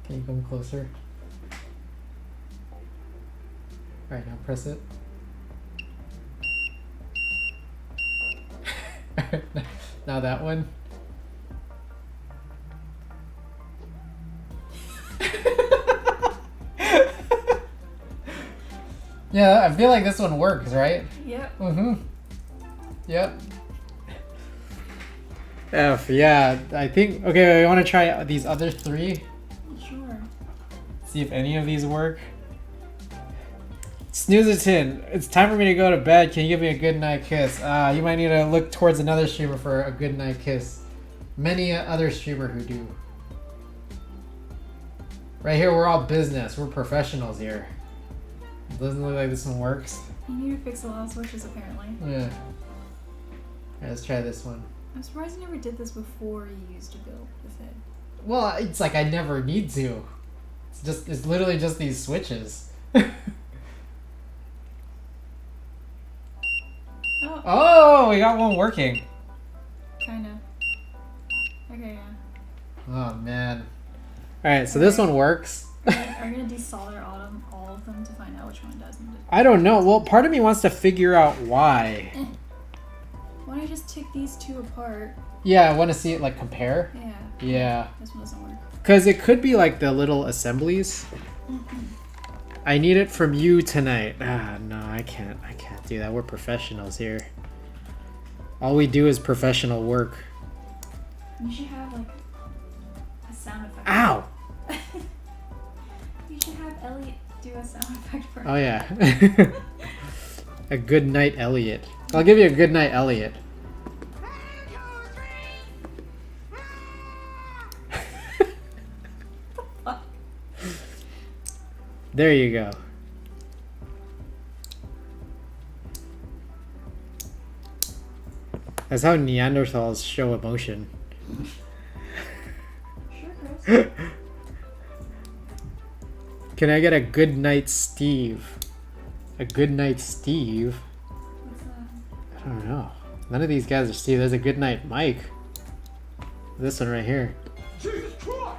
Can you come closer? Alright, now press it. Now that one. Yeah, I feel like this one works, right? Yep. Mm-hmm. Yep. F, yeah, I think, okay, I want to try these other 3. Sure. See if any of these work. Snoozeton, it's time for me to go to bed. Can you give me a good night kiss? You might need to look towards another streamer for a good night kiss. Many other streamer who do. Right here, we're all business. We're professionals here. It doesn't look like this one works. You need to fix a lot of switches apparently. Yeah. Alright, let's try this one. I'm surprised you never did this before you used to build with it. Well, it's like I never need to. It's literally just these switches. Oh. Oh, we got one working. Kinda. Okay, yeah. Oh man. Alright, so this one works. Are you gonna desolder all of them to find out which one doesn't? I don't know. Well, part of me wants to figure out why. Why don't you just take these 2 apart? Yeah, I want to see it like compare. Yeah. Yeah. This one doesn't work. Because it could be like the little assemblies. I need it from you tonight. No, I can't do that. We're professionals here. All we do is professional work. You should have like a sound effect. Ow! You should have Elliot do a sound effect for Oh yeah. A good night, Elliot. I'll give you a good night, Elliot. There you go. That's how Neanderthals show emotion. Sure, Chris. Can I get a good night, Steve? A good night, Steve? What's that? I don't know. None of these guys are Steve. There's a good night, Mike. This one right here. Jesus Christ!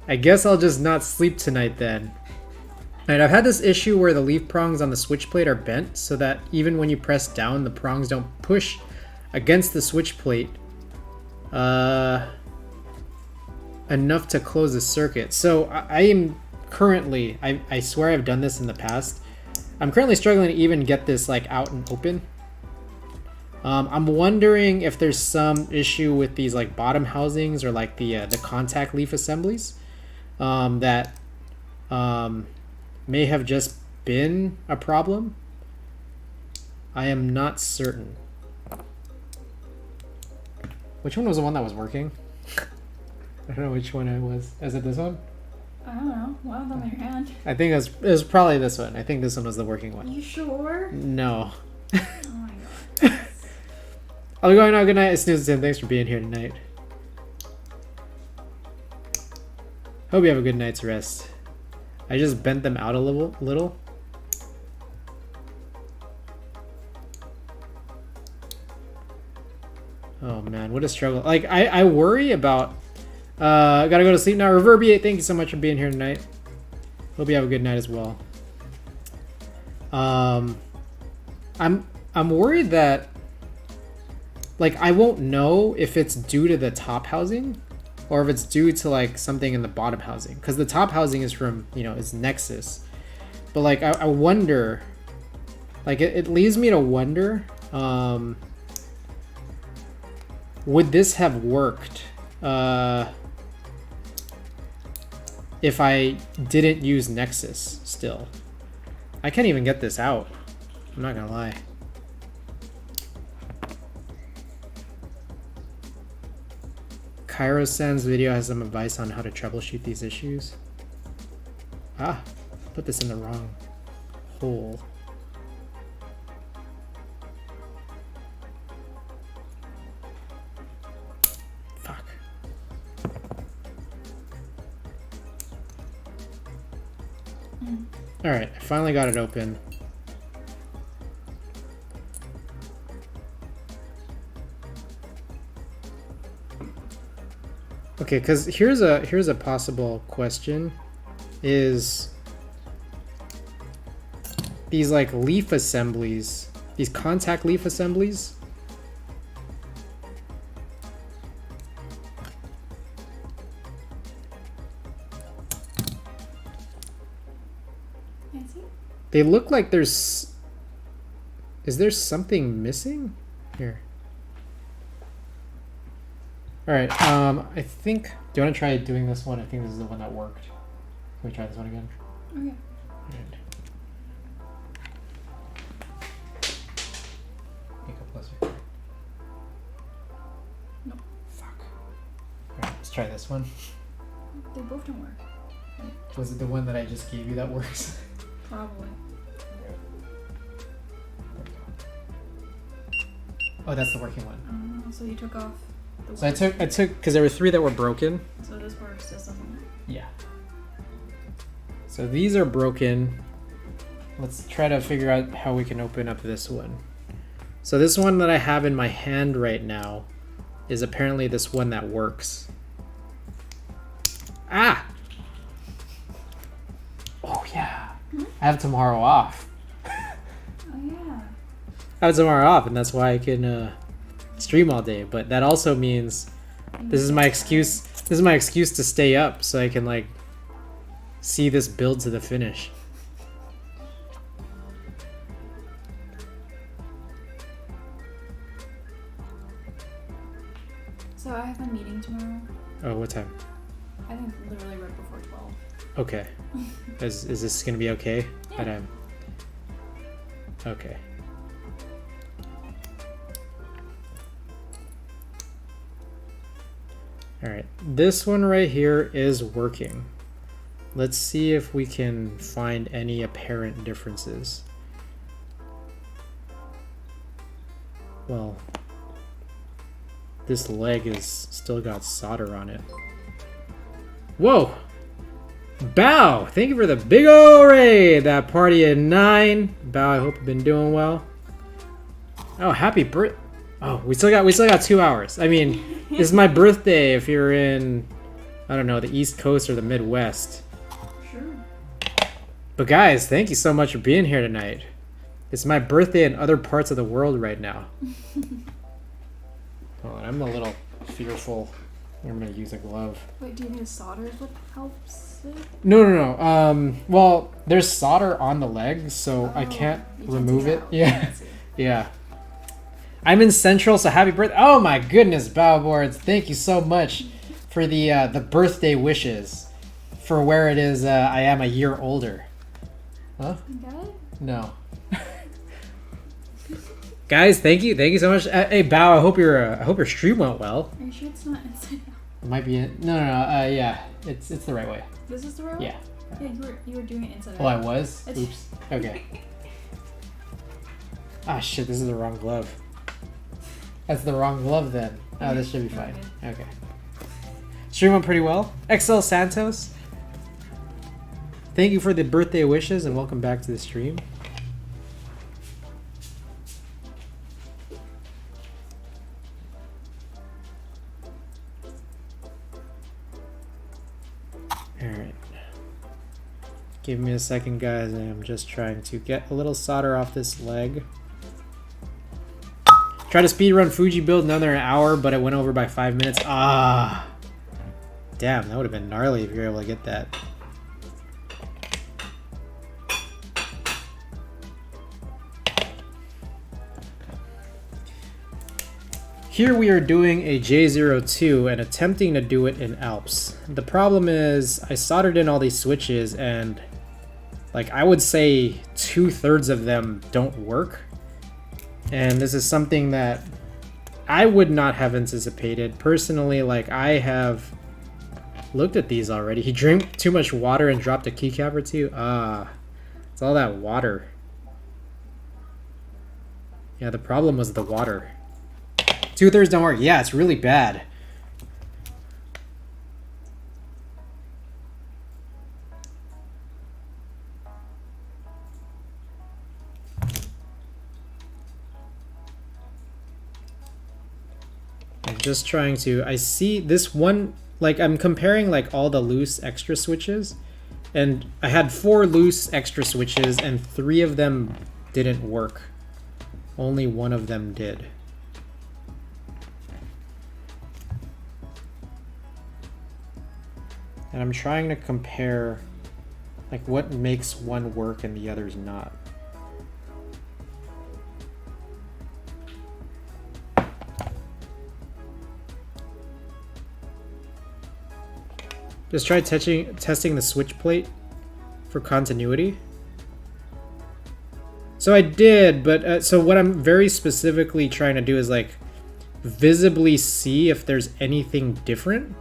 I guess I'll just not sleep tonight then. And I've had this issue where the leaf prongs on the switch plate are bent so that even when you press down, the prongs don't push against the switch plate enough to close the circuit. So I am currently, I swear I've done this in the past. I'm currently struggling to even get this like out and open. I'm wondering if there's some issue with these like bottom housings or like the contact leaf assemblies that may have just been a problem. I am not certain. Which one was the one that was working? I don't know which one it was. Is it this one? I don't know. One of them in your hand. I think it was probably this one. I think this one was the working one. You sure? No. Oh my god. I'll be going out. Good night, Snooze. Thanks for being here tonight. Hope you have a good night's rest. I just bent them out a little. Oh man, what a struggle. Like I worry about gotta go to sleep now. Reverbiate, thank you so much for being here tonight. Hope you have a good night as well. I'm worried that like I won't know if it's due to the top housing or if it's due to like something in the bottom housing, because the top housing is from, you know, is Nexus. But like I wonder, like it leaves me to wonder, would this have worked if I didn't use Nexus still? I can't even get this out. I'm not gonna lie. Cairo-san's video has some advice on how to troubleshoot these issues. Ah, put this in the wrong hole. Fuck. Alright, I finally got it open. Okay, because here's a possible question, is these like leaf assemblies, these contact leaf assemblies, they look like there's, is there something missing here? All right, I think, do you want to try doing this one? I think this is the one that worked. Can we try this one again? Okay. Right. Make a plus. No. Fuck. All right, let's try this one. They both don't work. Was it the one that I just gave you that works? Probably. Oh, that's the working one. So you took off the So I took, because there were 3 that were broken. So this works, this doesn't work. Yeah. So these are broken. Let's try to figure out how we can open up this one. So this one that I have in my hand right now is apparently this one that works. Ah! Oh yeah. I have tomorrow off. Oh yeah. I have tomorrow off, and that's why I can stream all day. But that also means this is my excuse. This is my excuse to stay up so I can like see this build to the finish. So I have a meeting tomorrow. Oh, what time? I think literally right before 12. Okay. Is this gonna be okay? Yeah. What time? Okay. Alright, this one right here is working. Let's see if we can find any apparent differences. Well, this leg is still got solder on it. Whoa! Bow! Thank you for the big ol' raid! That party at 9. Bow, I hope you've been doing well. Oh, happy birthday! Oh, we still got 2 hours. I mean, this is my birthday if you're in, I don't know, the East Coast or the Midwest. Sure. But guys, thank you so much for being here tonight. It's my birthday in other parts of the world right now. Hold on, I'm a little fearful. I'm gonna use a glove. Wait, do you think solder is what helps it? No. Well, there's solder on the leg, so I can't remove it. Yeah. Yeah. I'm in Central, so happy birthday. Oh my goodness, Bowboards. Thank you so much for the birthday wishes. For where it is, I am a year older. Huh? You got it? No. Guys, thank you so much. Hey, Bow, I hope your stream went well. Are you sure it's not inside out? It might be in. No. Yeah, it's the right way. This is the right way? Yeah. Yeah, you were doing it inside out. Oh, I was? Oops. Okay. Ah, shit, this is the wrong glove. That's the wrong glove then. Oh, this should be fine. Okay. Stream went pretty well. XL Santos, thank you for the birthday wishes and welcome back to the stream. Alright. Give me a second, guys. I am just trying to get a little solder off this leg. Try to speedrun Fuji build another hour, but it went over by 5 minutes. Ah. Damn, that would have been gnarly if you were able to get that. Here we are doing a J-02 and attempting to do it in Alps. The problem is I soldered in all these switches and like I would say 2/3 of them don't work. And this is something that I would not have anticipated. Personally, like I have looked at these already. He drank too much water and dropped a keycap or two. Ah, it's all that water. Yeah, the problem was the water. 2/3 don't work. Yeah, it's really bad. I'm just trying to, I see this one, like I'm comparing like all the loose extra switches, and I had 4 loose extra switches and 3 of them didn't work. Only 1 of them did. And I'm trying to compare like what makes one work and the others not. Just try testing the switch plate for continuity. So I did, but so what I'm very specifically trying to do is like visibly see if there's anything different.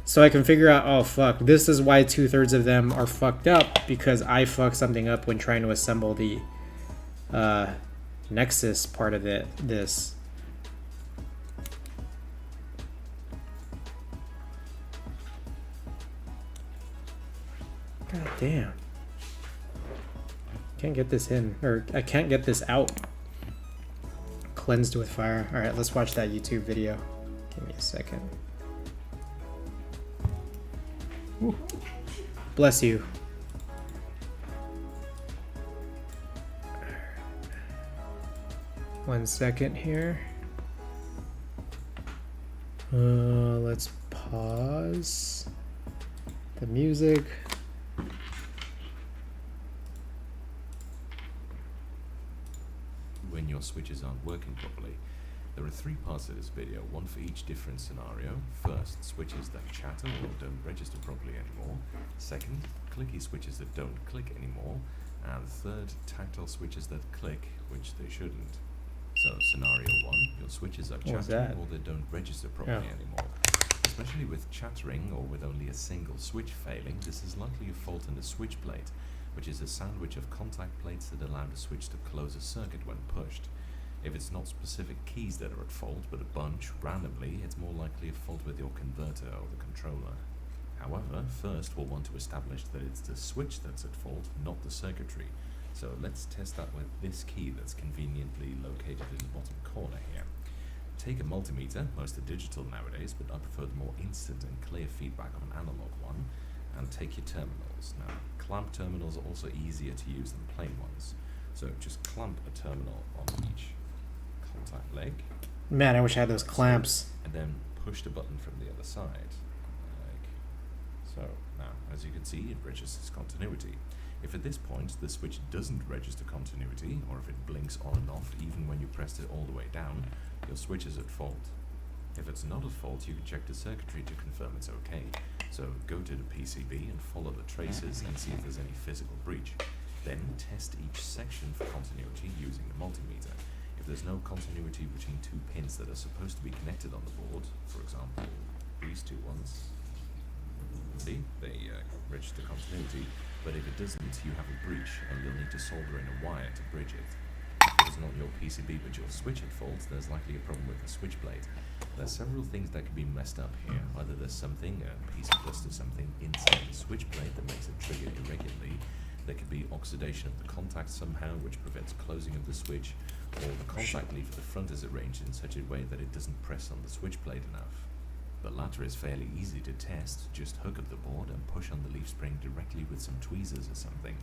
So I can figure out, oh fuck, this is why 2/3 of them are fucked up, because I fucked something up when trying to assemble the Nexus part of this. God damn. Can't get this in, or I can't get this out. Cleansed with fire. Alright, let's watch that YouTube video. Give me a second. Ooh. Bless you. One second here. Let's pause the music. When your switches aren't working properly, there are 3 parts to this video, one for each different scenario. First, switches that chatter or don't register properly anymore. Second, clicky switches that don't click anymore. And third, tactile switches that click, which they shouldn't. So, scenario 1, your switches are chattering or they don't register properly anymore. Especially with chattering or with only a single switch failing, this is likely a fault in the switch plate, which is a sandwich of contact plates that allow the switch to close a circuit when pushed. If it's not specific keys that are at fault, but a bunch, randomly, it's more likely a fault with your converter or the controller. However, first we'll want to establish that it's the switch that's at fault, not the circuitry. So let's test that with this key that's conveniently located in the bottom corner here. Take a multimeter, most are digital nowadays, but I prefer the more instant and clear feedback of an analog one, and take your terminals. Now, clamp terminals are also easier to use than plain ones. So just clamp a terminal on each contact leg. Man, I wish I had those clamps. And then push the button from the other side. Like so. Now, as you can see, it registers continuity. If at this point the switch doesn't register continuity, or if it blinks on and off even when you pressed it all the way down, your switch is at fault. If it's not at fault, you can check the circuitry to confirm it's okay. So go to the PCB and follow the traces and see if there's any physical breach. Then test each section for continuity using the multimeter. If there's no continuity between two pins that are supposed to be connected on the board, for example, these two ones, see, they register continuity, but if it doesn't, you have a breach and you'll need to solder in a wire to bridge it. If it's not your PCB but your switch at fault, there's likely a problem with the switch plate. There's several things that could be messed up here. Either there's something, a piece of dust or something, inside the switch plate that makes it trigger irregularly. There could be oxidation of the contact somehow, which prevents closing of the switch, or the contact leaf at the front is arranged in such a way that it doesn't press on the switch plate enough. The latter is fairly easy to test. Just hook up the board and push on the leaf spring directly with some tweezers or something.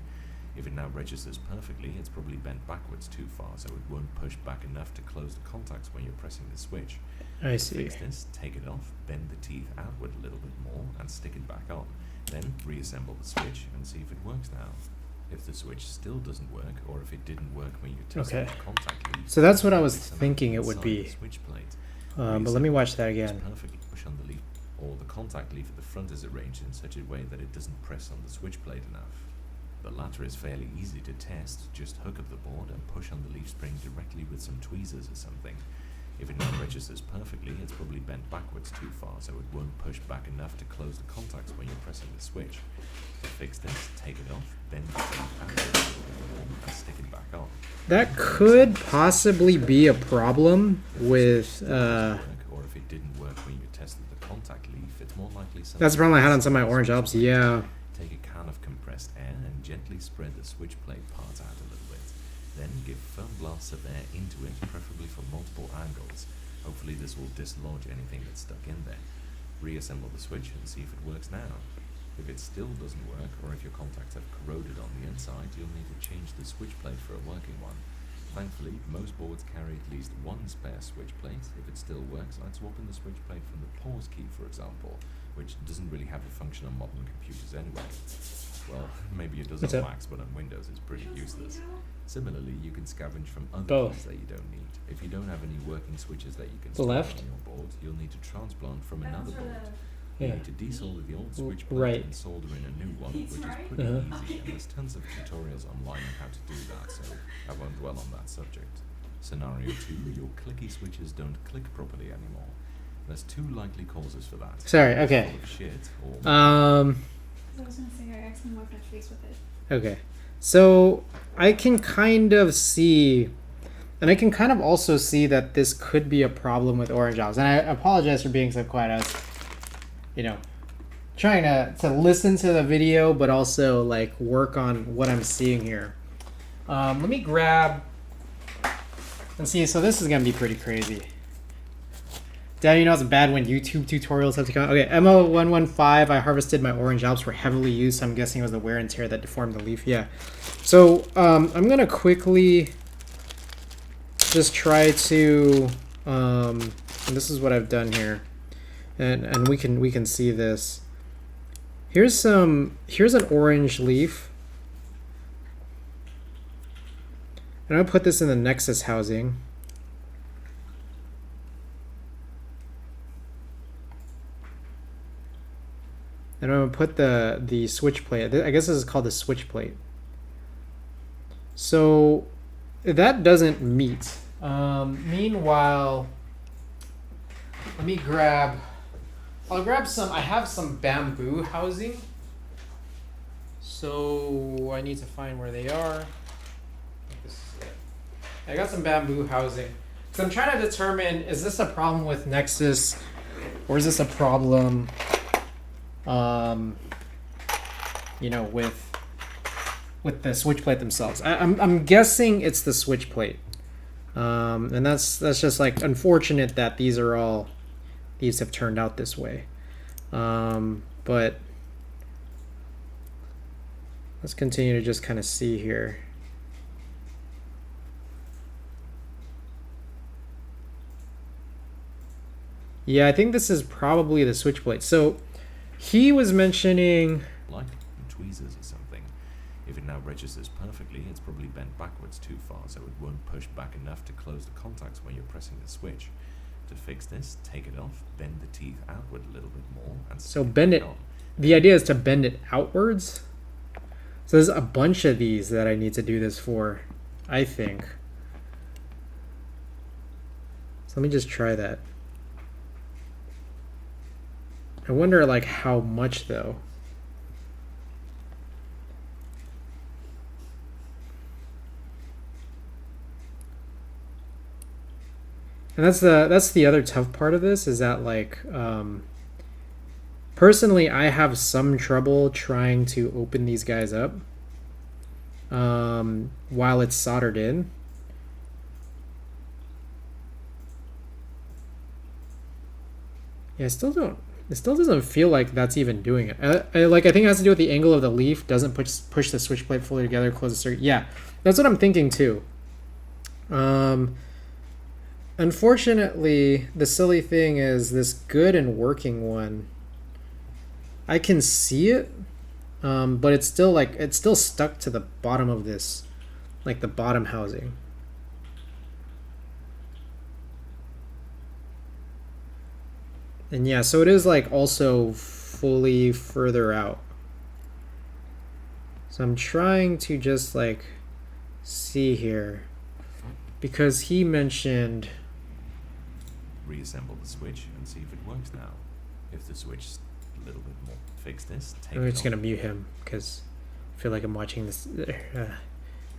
If it now registers perfectly, it's probably bent backwards too far, so it won't push back enough to close the contacts when you're pressing the switch. I see. Fix this, take it off, bend the teeth outward a little bit more, and stick it back on. Then reassemble the switch and see if it works now. If the switch still doesn't work, or if it didn't work when you tested the contact leaf, so that's what I was thinking it would be. Switch plate. But let me watch that again. Perfectly push on the leaf, or the contact leaf at the front is arranged in such a way that it doesn't press on the switch plate enough. The latter is fairly easy to test. Just hook up the board and push on the leaf spring directly with some tweezers or something. If it now registers perfectly, it's probably bent backwards too far, so it won't push back enough to close the contacts when you're pressing the switch. To fix this, take it off, bend the teeth outward, and stick it back on. That could possibly be a problem with. Or if it didn't work when you tested the contact leaf, it's more likely something. That's the problem I had on some of my orange Alps. Yeah. Take a can of compressed air and gently spread the switch plate parts out a little bit. Then give firm blasts of air into it, preferably from multiple angles. Hopefully this will dislodge anything that's stuck in there. Reassemble the switch and see if it works now. If it still doesn't work, or if your contacts have corroded on the inside, you'll need to change the switch plate for a working one. Thankfully, most boards carry at least one spare switch plate. If it still works, I'd swap in the switch plate from the pause key, for example, which doesn't really have a function on modern computers anyway. Well, maybe it does on Macs, but on Windows it's pretty useless. Similarly, you can scavenge from other keys that you don't need. If you don't have any working switches that you can install on your board, you'll need to transplant from another board. You need to desolder the old switch plate and solder in a new one, which is pretty easy, and there's tons of tutorials online on how to do that, so I won't dwell on that subject. Scenario 2, your clicky switches don't click properly anymore. There's two likely causes for that. Sorry, okay. Shit, or I was gonna say I accidentally wiped my face with it. Okay. So I can kind of see, and I can kind of also see that this could be a problem with orange Alps. And I apologize for being so quiet. I was, trying to listen to the video, but also like work on what I'm seeing here. Let me grab and see. So this is gonna be pretty crazy. Dad, it's bad when YouTube tutorials have to come. Okay, MO115, I harvested my orange Alps, were heavily used, so I'm guessing it was the wear and tear that deformed the leaf. Yeah. So I'm going to quickly just try to, and this is what I've done here, and we can see this. Here's an orange leaf. And I'll put this in the Nexus housing. And I'm going to put the switch plate. I guess this is called the switch plate. So that doesn't meet. Meanwhile, let me I'll grab some, I have some bamboo housing. So I need to find where they are. This is it. I got some bamboo housing. So I'm trying to determine, is this a problem with Nexus or is this a problem with the switch plate themselves? I'm guessing it's the switch plate, and that's just like unfortunate that these have turned out this way. But Let's continue to just kind of see here. Yeah, I think this is probably the switch plate. So he was mentioning... Like tweezers or something. If it now registers perfectly, it's probably bent backwards too far, so it won't push back enough to close the contacts when you're pressing the switch. To fix this, take it off, bend the teeth outward a little bit more, and so bend it. on. The idea is to bend it outwards. So there's a bunch of these that I need to do this for, I think. So let me just try that. I wonder like how much though. And that's the other tough part of this, is that like personally I have some trouble trying to open these guys up while it's soldered in. Yeah, it still doesn't feel like that's even doing it. I think it has to do with the angle of the leaf. Doesn't push the switch plate fully together, close the circuit. Yeah, that's what I'm thinking too. Unfortunately, the silly thing is this good and working one, I can see it, but it's still stuck to the bottom of this, like the bottom housing. And yeah, so it is like also fully further out. So I'm trying to just like see here, because he mentioned reassemble the switch and see if it works now. If the switch is a little bit more, fix this, take I'm it just off. gonna mute him because I feel like I'm watching this.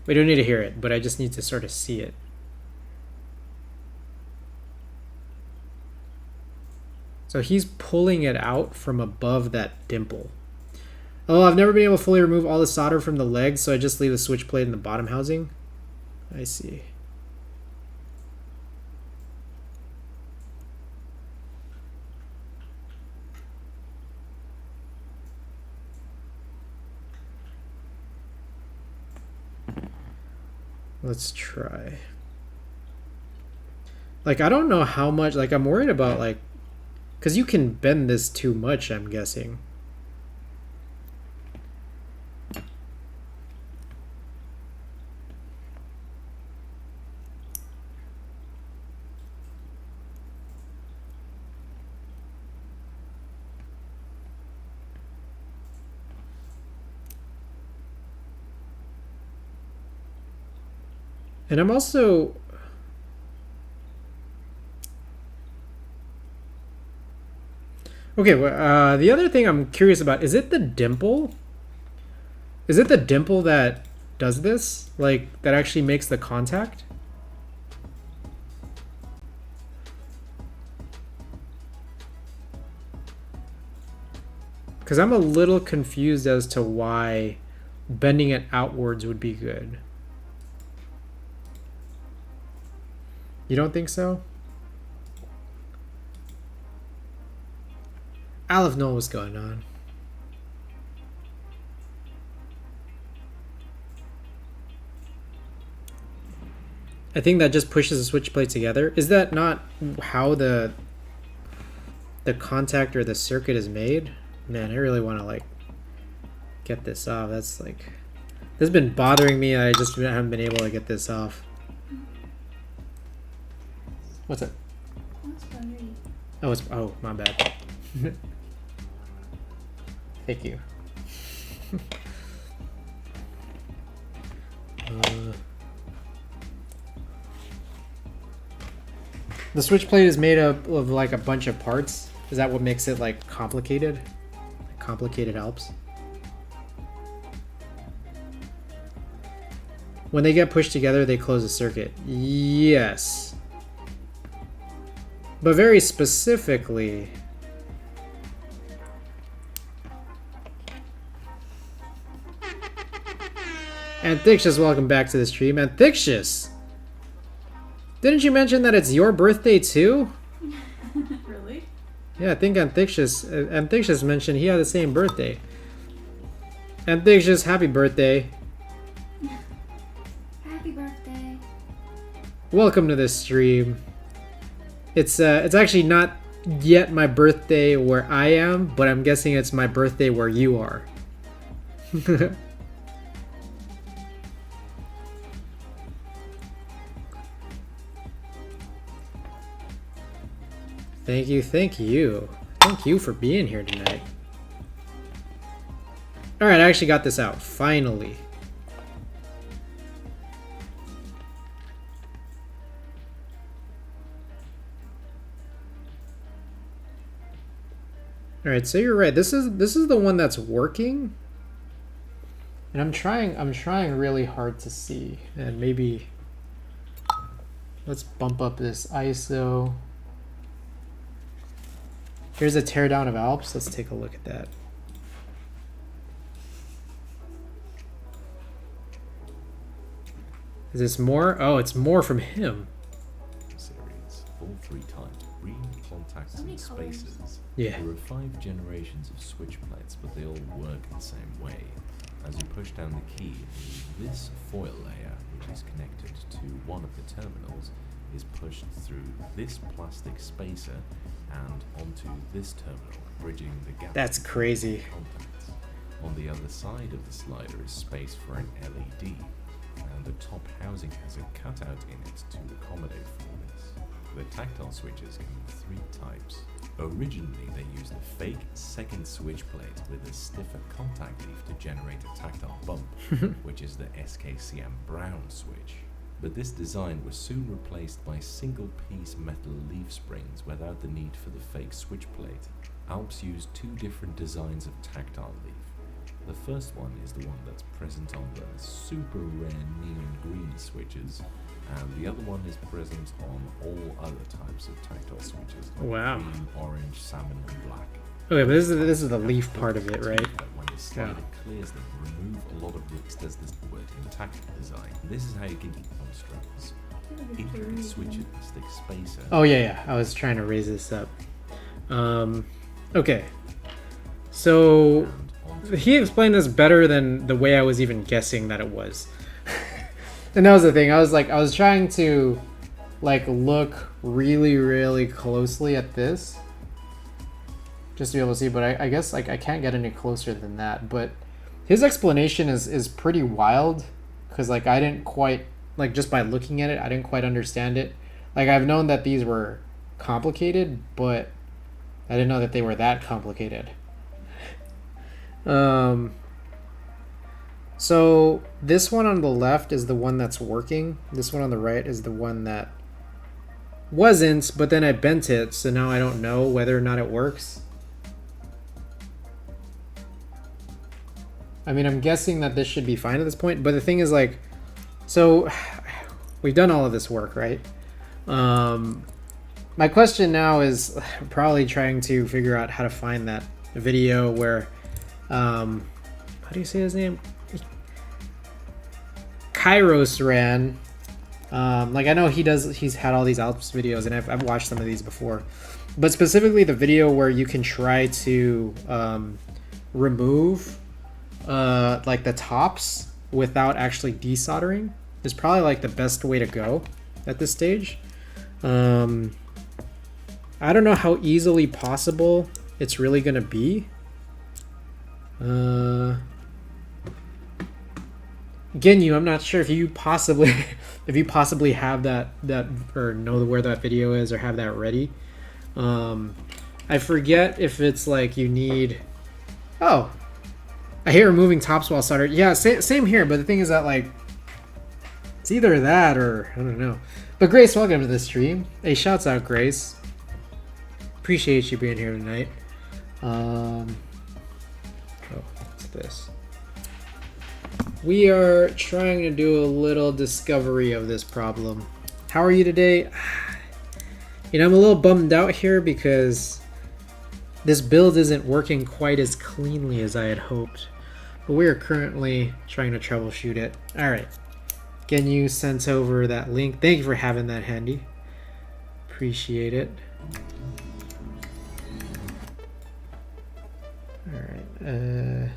We don't need to hear it, but I just need to sort of see it. So he's pulling it out from above that dimple. Oh, I've never been able to fully remove all the solder from the legs, so I just leave the switch plate in the bottom housing. I see. Let's try. Like, I don't know how much, like, I'm worried about, like, because you can bend this too much, I'm guessing. And I'm also... Okay, well, the other thing I'm curious about, is it the dimple? Is it the dimple that does this? Like, that actually makes the contact? Because I'm a little confused as to why bending it outwards would be good. You don't think so? Aleph know what's going on. I think that just pushes the switch plate together. Is that not how the contact or the circuit is made? Man, I really want to like get this off. That's like, this has been bothering me. I just haven't been able to get this off. What's it? Oh, it's, oh, my bad. Thank you. The switch plate is made up of like a bunch of parts. Is that what makes it like complicated? Like complicated Alps? When they get pushed together, they close the circuit. Yes. But very specifically... Anthixious, welcome back to the stream. Anthixious! Didn't you mention that it's your birthday too? Really? Yeah, I think Anthixious mentioned he had the same birthday. Mpx8, happy birthday. Happy birthday. Welcome to this stream. It's actually not yet my birthday where I am, but I'm guessing it's my birthday where you are. Thank you, thank you. Thank you for being here tonight. Alright, I actually got this out, finally. Alright, so you're right. This is the one that's working. And I'm trying really hard to see. And maybe let's bump up this ISO. Here's a teardown of Alps. Let's take a look at that. Is this more? Oh, it's more from him. Series, all 3 times, green contacts So many and colours. spaces. Yeah. There are 5 generations of switch plates, but they all work the same way. As you push down the key, this foil layer, which is connected to one of the terminals, is pushed through this plastic spacer and onto this terminal, bridging the gap. That's crazy. Contacts. On the other side of the slider is space for an LED, and the top housing has a cutout in it to accommodate for this. The tactile switches come in 3 types. Originally, they used a fake second switch plate with a stiffer contact leaf to generate a tactile bump, which is the SKCM brown switch. But this design was soon replaced by single-piece metal leaf springs without the need for the fake switch plate. Alps used 2 different designs of tactile leaf. The first one is the one that's present on the super rare neon green switches, and the other one is present on all other types of tactile switches, like Wow. green, orange, salmon, and black. Okay, but this is the leaf part of it, right? When the slider clears them, remove a lot of leaks. There's this word in tactile design. This is how you get constructs. Intricate switches, stick spacer. Oh yeah. I was trying to raise this up. Okay. So and onto he explained this better than the way I was even guessing that it was. And that was the thing. I was trying to like look really, really closely at this just to be able to see, but I guess like I can't get any closer than that. But his explanation is pretty wild, because like I didn't quite, like just by looking at it, I didn't quite understand it. Like I've known that these were complicated, but I didn't know that they were that complicated. So this one on the left is the one that's working. This one on the right is the one that wasn't, but then I bent it, so now I don't know whether or not it works. I mean, I'm guessing that this should be fine at this point, but the thing is like, so we've done all of this work, right? My question now is probably trying to figure out how to find that video where, how do you say his name? Kairos ran. Like I know he's had all these Alps videos, and I've watched some of these before, but specifically the video where you can try to remove like the tops without actually desoldering is probably like the best way to go at this stage. I don't know how easily possible it's really gonna be. Ginyu, I'm not sure if you possibly have that or know where that video is or have that ready. I forget if it's like you need. Oh, I hate removing tops while soldered. Yeah, same here. But the thing is that like it's either that or I don't know. But Grace, welcome to the stream. Hey, shouts out, Grace. Appreciate you being here tonight. Oh, what's this? We are trying to do a little discovery of this problem. How are you today? You know, I'm a little bummed out here because this build isn't working quite as cleanly as I had hoped. But we are currently trying to troubleshoot it. All right. Can you send over that link? Thank you for having that handy. Appreciate it. All right.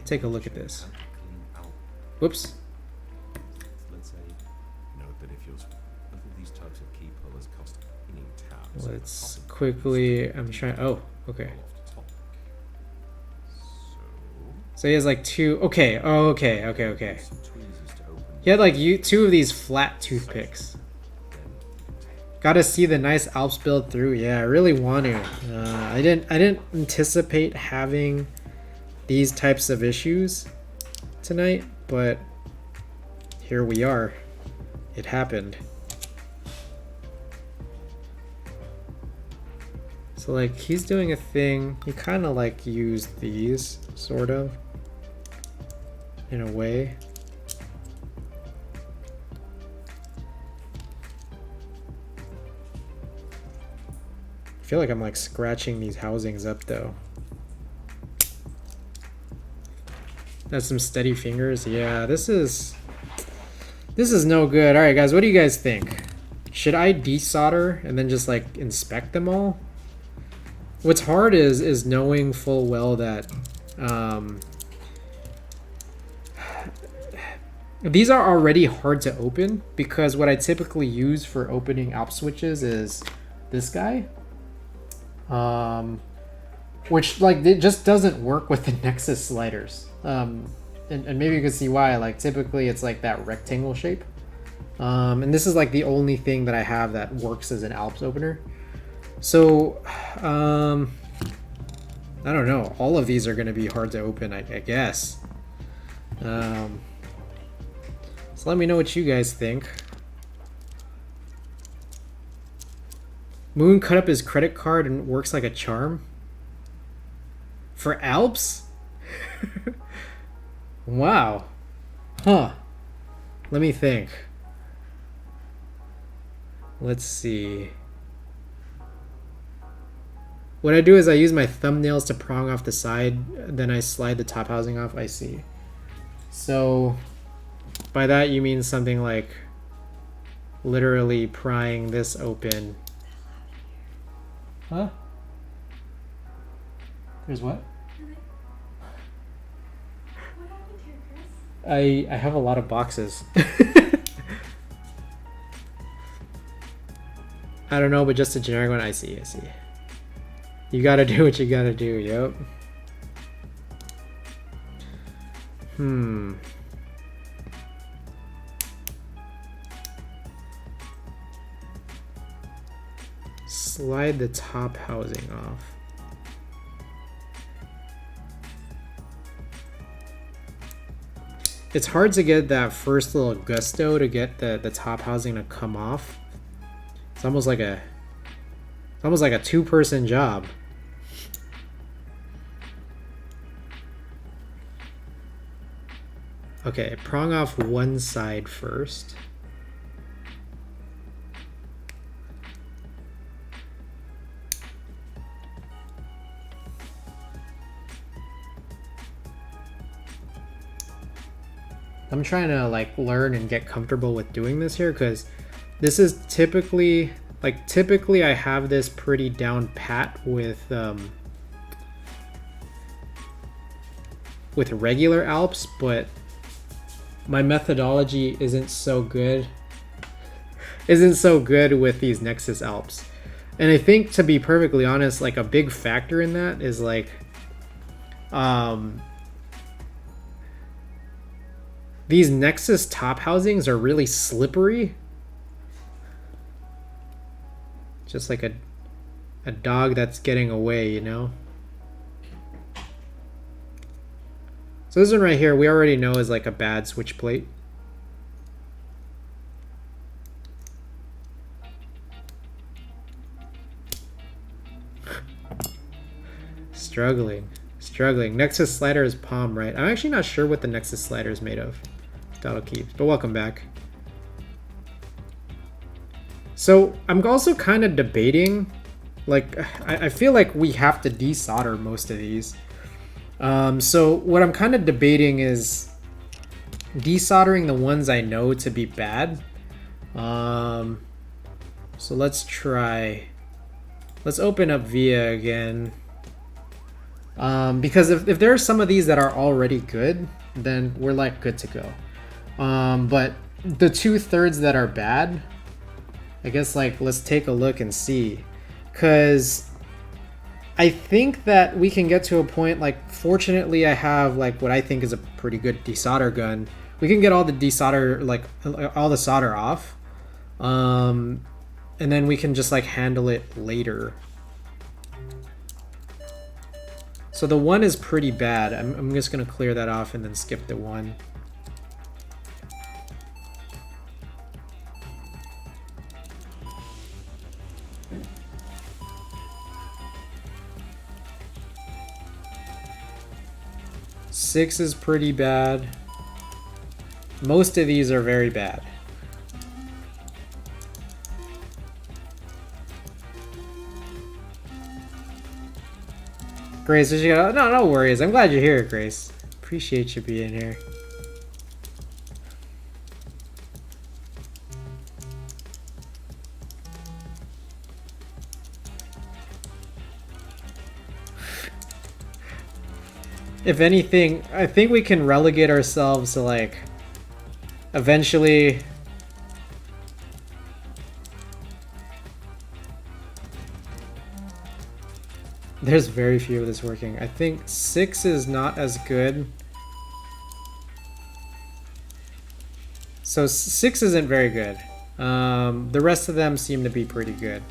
take a look at this. Whoops. Let's say, note that if you're both of these types of key pullers cost cleaning tabs. Let's quickly. I'm trying. Oh, okay. So he has like two. Okay. Oh, okay. Okay. Okay. He had like two of these flat toothpicks. Gotta see the nice Alps build through. Yeah, I really want to. I didn't anticipate having these types of issues tonight, but here we are. It happened. So like he's doing a thing. He kind of like used these sort of in a way. I feel like I'm like scratching these housings up though. That's some steady fingers. Yeah, this is no good. All right, guys, what do you guys think? Should I desolder and then just like inspect them all? What's hard is knowing full well that these are already hard to open, because what I typically use for opening Alps switches is this guy. Which like it just doesn't work with the Nexus sliders. And maybe you can see why. Like typically it's like that rectangle shape. And this is like the only thing that I have that works as an Alps opener. So I don't know. All of these are going to be hard to open, I guess. So let me know what you guys think. Moon cut up his credit card and works like a charm. For Alps? Wow. Huh. Let me think. Let's see. What I do is I use my thumbnails to prong off the side, then I slide the top housing off. I see. So by that you mean something like literally prying this open. Huh? There's what? What happened here, Chris? I have a lot of boxes. I don't know, but just a generic one. I see. You gotta do what you gotta do, yep. Slide the top housing off. It's hard to get that first little gusto to get the top housing to come off. It's almost like a two-person job. Okay, prong off one side first. I'm trying to like learn and get comfortable with doing this here, because this is typically I have this pretty down pat with regular Alps, but my methodology isn't so good with these Nexus Alps. And I think, to be perfectly honest, like a big factor in that is like these Nexus top housings are really slippery. Just like a dog that's getting away, you know? So this one right here, we already know is like a bad switch plate. Struggling. Nexus slider is palm, right? I'm actually not sure what the Nexus slider is made of. That'll keep. But welcome back. So I'm also kind of debating, like, I feel like we have to desolder most of these. So what I'm kind of debating is desoldering the ones I know to be bad. So let's try. Let's open up VIA again. Because if there are some of these that are already good, then we're like good to go. But the 2/3 that are bad, I guess like let's take a look and see. Because I think that we can get to a point, like fortunately I have like what I think is a pretty good desolder gun. We can get all the desolder, like all the solder off. And then we can just like handle it later. So the 1 is pretty bad. I'm just gonna clear that off and then skip the 1. Six is pretty bad. Most of these are very bad. Grace, no worries. I'm glad you're here, Grace. Appreciate you being here. If anything, I think we can relegate ourselves to like eventually. There's very few of this working. I think 6 is not as good. So 6 isn't very good. The rest of them seem to be pretty good.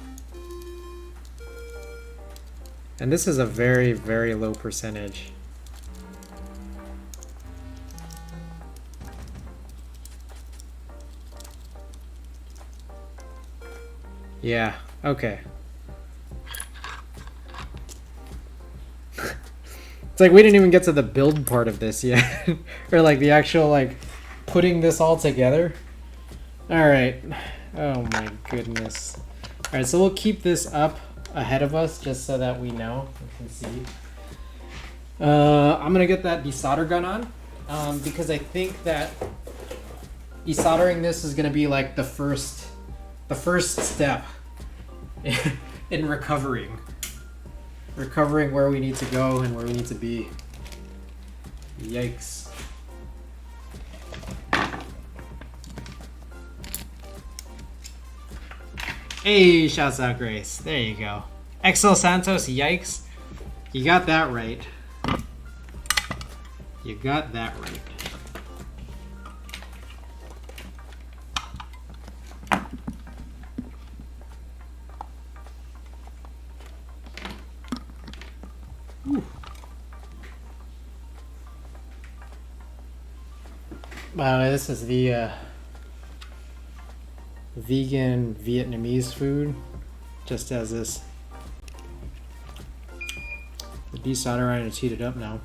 And this is a very, very low percentage. Yeah, okay. It's like we didn't even get to the build part of this yet. Or like the actual like putting this all together. Alright. Oh my goodness. Alright, so we'll keep this up ahead of us just so that we know. We can see. I'm gonna get that desolder gun on. Because I think that desoldering this is gonna be like the first step in recovering where we need to go and where we need to be. Yikes. Hey, shouts out Grace. There you go. Excel Santos, yikes. You got that right. You got that right. This is the vegan Vietnamese food, just as this. The desolder iron is heated up now.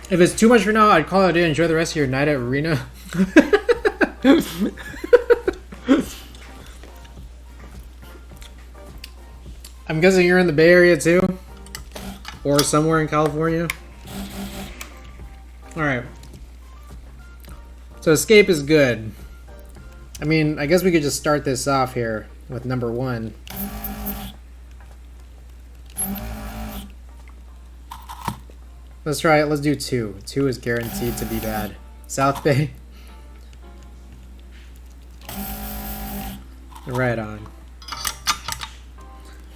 If it's too much for now, I'd call it in. Enjoy the rest of your night at Arena. I'm guessing you're in the Bay Area too? Or somewhere in California? Alright. So escape is good. I mean, I guess we could just start this off here with number 1. Let's try it. Let's do 2. 2 is guaranteed to be bad. South Bay. Right on.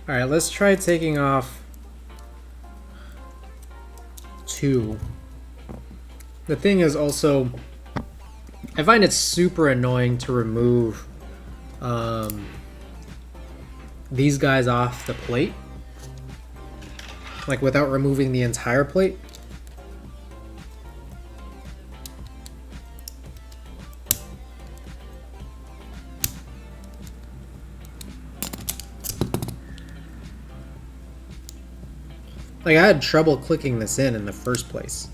Alright, let's try taking off 2. The thing is also, I find it super annoying to remove these guys off the plate. Like without removing the entire plate. Like, I had trouble clicking this in the first place.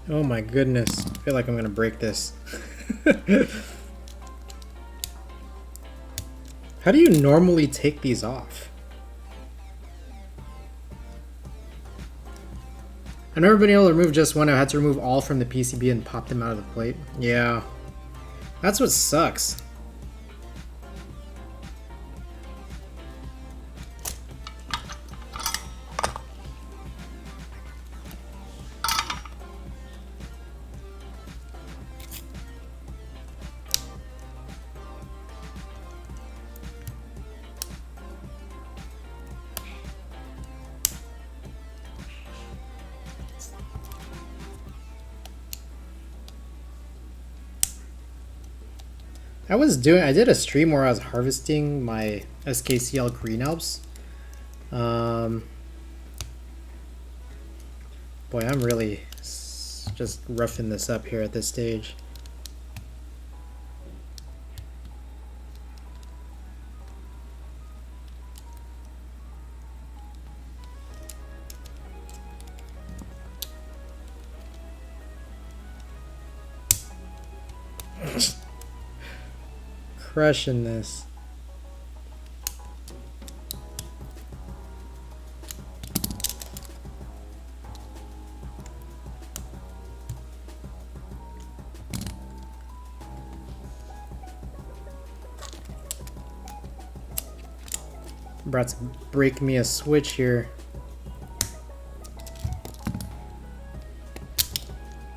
Oh my goodness. I feel like I'm gonna break this. How do you normally take these off? I've never been able to remove just one. I had to remove all from the PCB and pop them out of the plate. Yeah. That's what sucks. I did a stream where I was harvesting my SKCL green Alps. Boy, I'm really just roughing this up here at this stage. Crushing this. About to break me a switch here.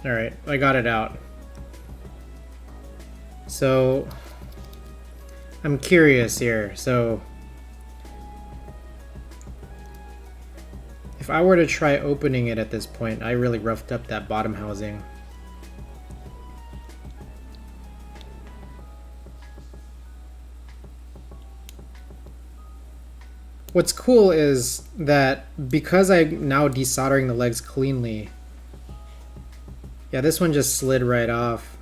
Alright, I got it out. So I'm curious here. So if I were to try opening it at this point, I really roughed up that bottom housing. What's cool is that because I'm now desoldering the legs cleanly, yeah, this one just slid right off.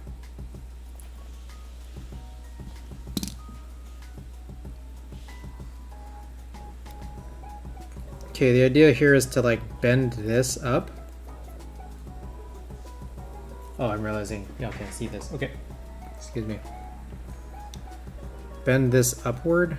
Okay, the idea here is to like bend this up. Oh, I'm realizing y'all can't see this. Okay, excuse me. Bend this upward.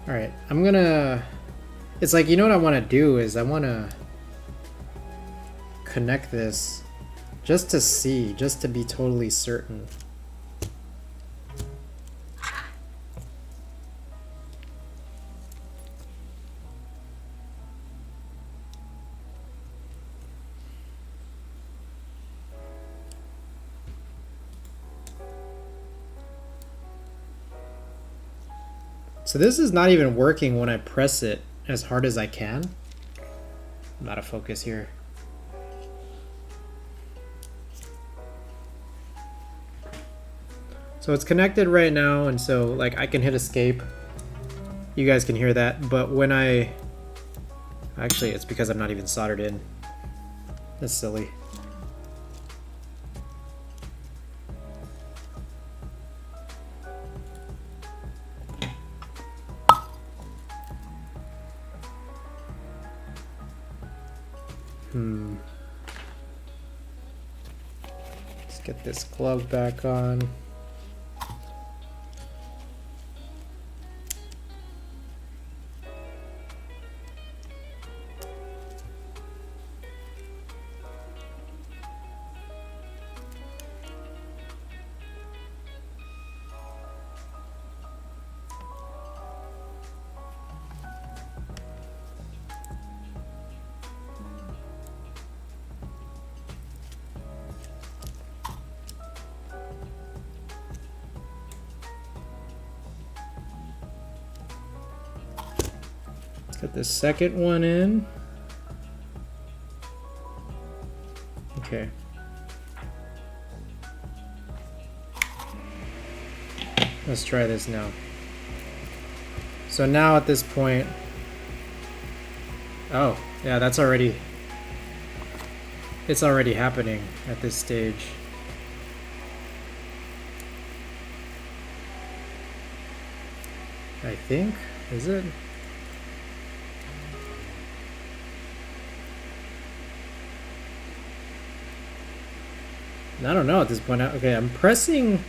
Alright, I'm gonna... It's like, you know what I want to do is I want to connect this just to see, just to be totally certain. So this is not even working when I press it as hard as I can. I'm out of focus here. So it's connected right now, and so like I can hit escape. You guys can hear that, but when I... Actually, it's because I'm not even soldered in. That's silly. Let's get this glove back on. Get the second one in. Okay. Let's try this now. So now at this point, Oh, yeah, that's already... It's already happening at this stage. I think. Is it? I don't know at this point. Okay, I'm pressing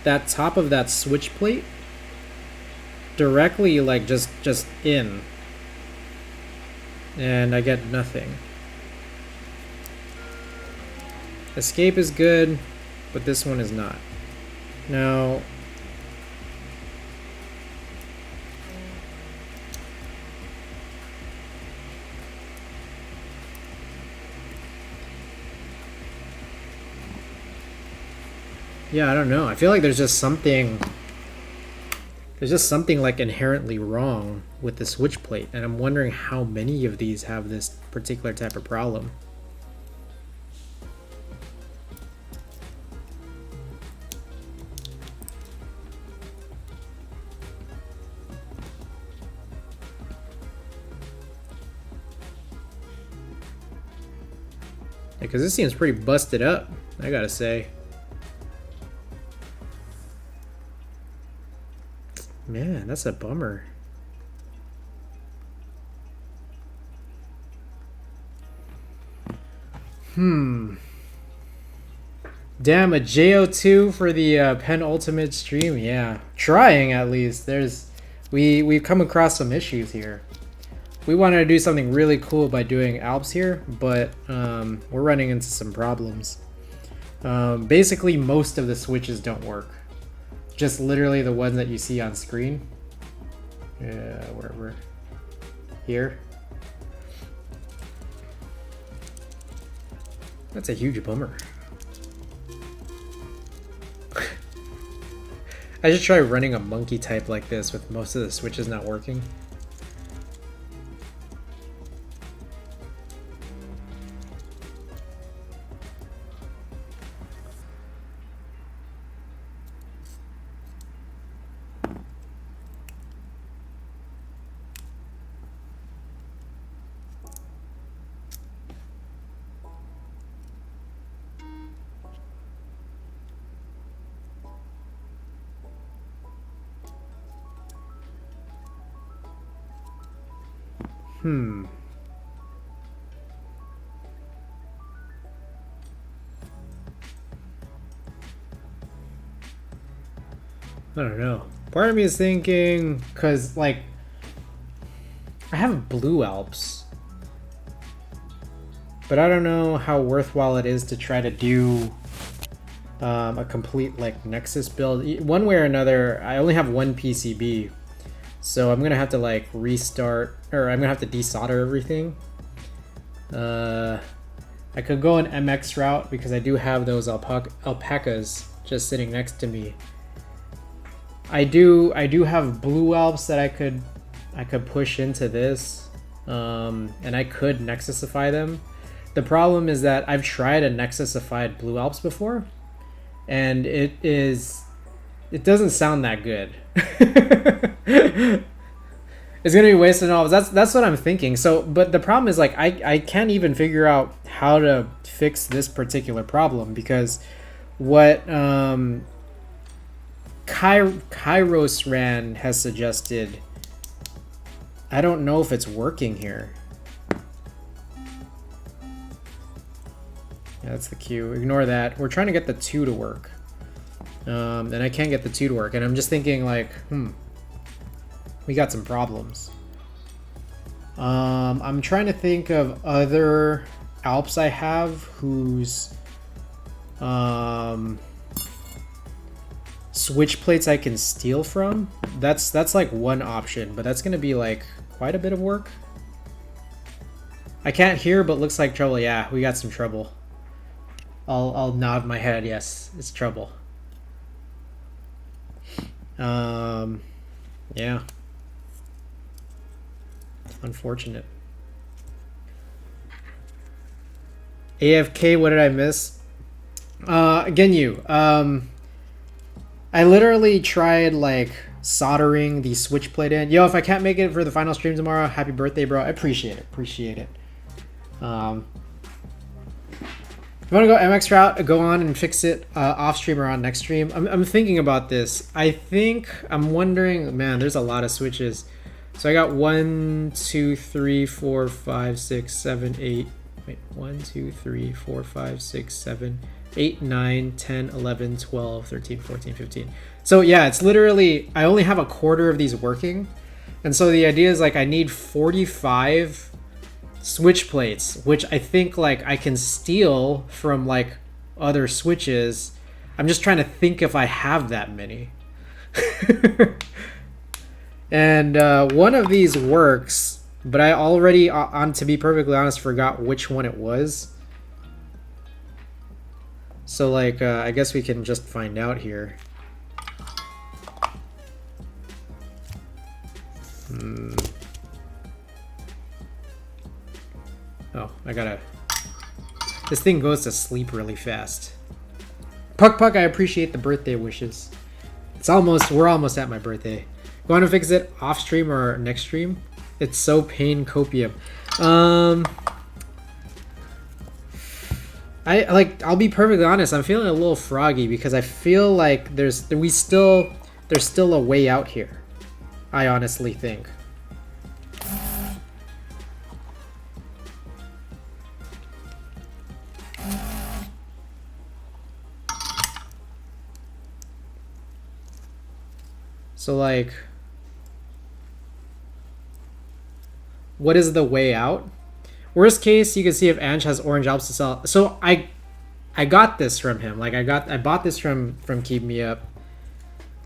that top of that switch plate directly, like just in, and I get nothing. Escape is good, but this one is not. Now, yeah, I don't know. I feel like there's just something like inherently wrong with the switch plate, and I'm wondering how many of these have this particular type of problem. Because this seems pretty busted up, I gotta say. Man, that's a bummer. Damn, a J-02 for the penultimate stream. Yeah, trying at least. We've come across some issues here. We wanted to do something really cool by doing Alps here, but we're running into some problems. Basically, most of the switches don't work. Just literally the ones that you see on screen. Yeah, wherever. Here. That's a huge bummer. I should try running a monkey type like this with most of the switches not working. I don't know. Part of me is thinking, because, like, I have blue Alps, but I don't know how worthwhile it is to try to do a complete, like, Nexus build. One way or another, I only have one PCB, so I'm going to have to, like, restart, or I'm going to have to desolder everything. I could go an MX route, because I do have those alpacas just sitting next to me. I do have blue Alps that I could push into this, and I could Nexusify them. The problem is that I've tried a Nexusified blue Alps before, and it doesn't sound that good. It's gonna be wasted Alps. That's what I'm thinking. So, but the problem is, like, I can't even figure out how to fix this particular problem, because what Kairos Ran has suggested, I don't know if it's working here. Yeah, that's the Q. Ignore that. We're trying to get the 2 to work. And I can't get the 2 to work. And I'm just thinking, like, we got some problems. I'm trying to think of other Alps I have whose switch plates I can steal from. That's like one option, but that's gonna be like quite a bit of work. I can't hear, but looks like trouble. Yeah, we got some trouble. I'll nod my head. Yes, it's trouble. Yeah. Unfortunate. AFK, what did I miss? Again, I literally tried, like, soldering the switch plate in. Yo, if I can't make it for the final stream tomorrow, happy birthday, bro. I appreciate it. Appreciate it. If you want to go MX route, go on and fix it off stream or on next stream. I'm thinking about this. I'm wondering, man, there's a lot of switches. So I got 1, 2, 3, 4, 5, 6, 7, 8. Wait, 1, 2, 3, 4, 5, 6, 7, 8, 9, 10, 11, 12, 13, 14, 15. So yeah, it's literally, I only have a quarter of these working. And so the idea is like I need 45 switch plates, which I think like I can steal from like other switches. I'm just trying to think if I have that many. And one of these works, but I already, to be perfectly honest, forgot which one it was. So like, I guess we can just find out here. Oh, this thing goes to sleep really fast. Puck, I appreciate the birthday wishes. We're almost at my birthday. Go on and fix it off stream or next stream. It's so pain copium. I'll be perfectly honest, I'm feeling a little froggy because I feel like there's still a way out here. I honestly think. So like, what is the way out? Worst case, you can see if Ange has orange Alps to sell. So I got this from him. Like I bought this from Keep Me Up.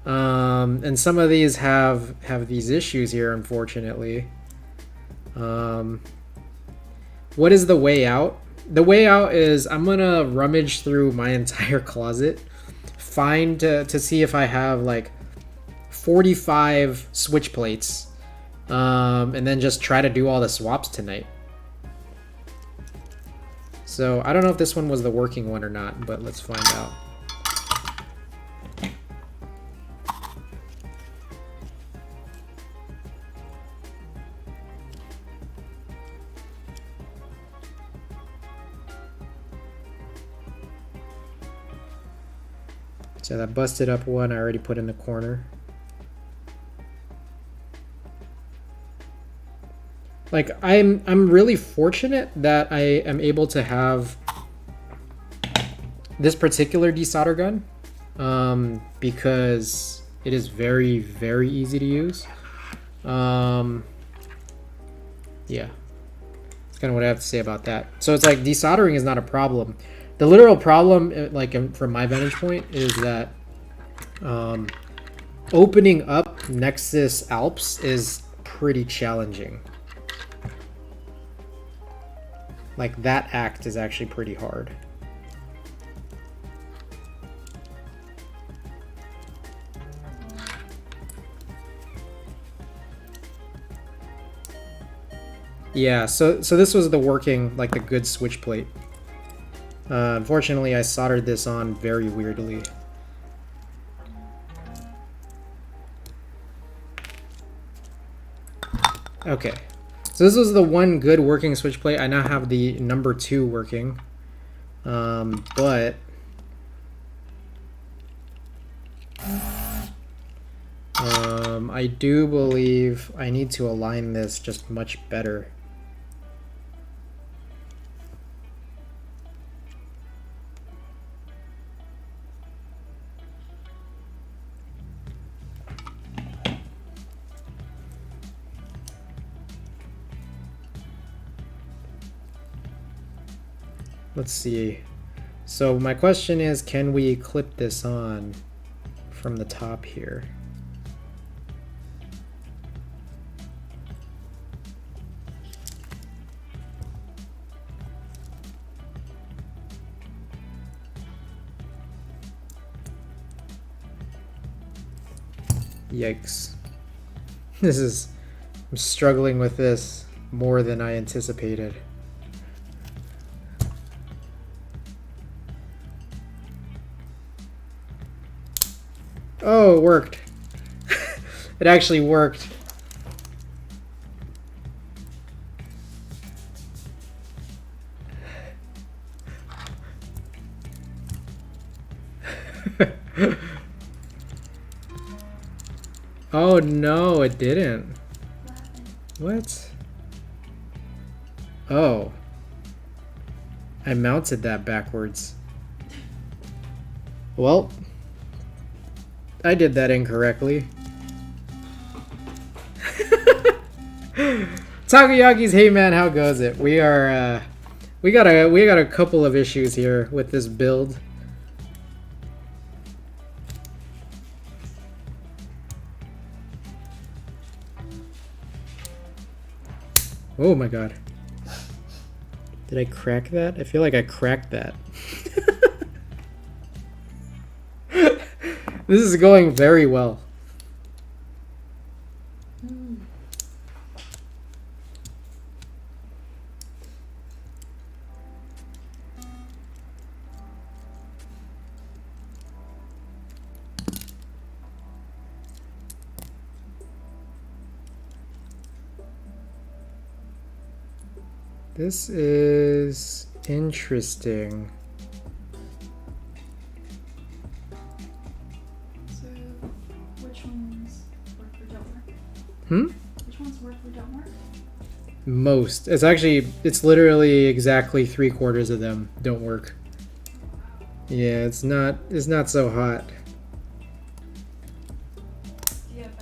And some of these have these issues here, unfortunately. What is the way out? The way out is I'm gonna rummage through my entire closet, find to see if I have like 45 switch plates, and then just try to do all the swaps tonight. So I don't know if this one was the working one or not, but let's find out. So that busted up one I already put in the corner. Like I'm really fortunate that I am able to have this particular desolder gun, because it is very, very easy to use. Yeah, that's kind of what I have to say about that. So it's like desoldering is not a problem. The literal problem, like from my vantage point, is that opening up Nexus Alps is pretty challenging. Like that act is actually pretty hard. Yeah, so this was the working, like the good switch plate. Unfortunately, I soldered this on very weirdly. Okay. So this was the one good working switch plate. I now have the number 2 working. But I do believe I need to align this just much better. Let's see. So my question is, can we clip this on from the top here? Yikes. I'm struggling with this more than I anticipated. Oh, it worked. It actually worked. Oh no, it didn't. What? Oh. I mounted that backwards. Well, I did that incorrectly. Takoyaki's, hey man, how goes it? We are we got a couple of issues here with this build. Oh my god. Did I crack that? I feel like I cracked that. This is going very well. This is interesting. So, which ones work or don't work? Hmm? Which ones work or don't work? Most. It's literally exactly 3/4 of them don't work. Yeah, it's not so hot. Do you have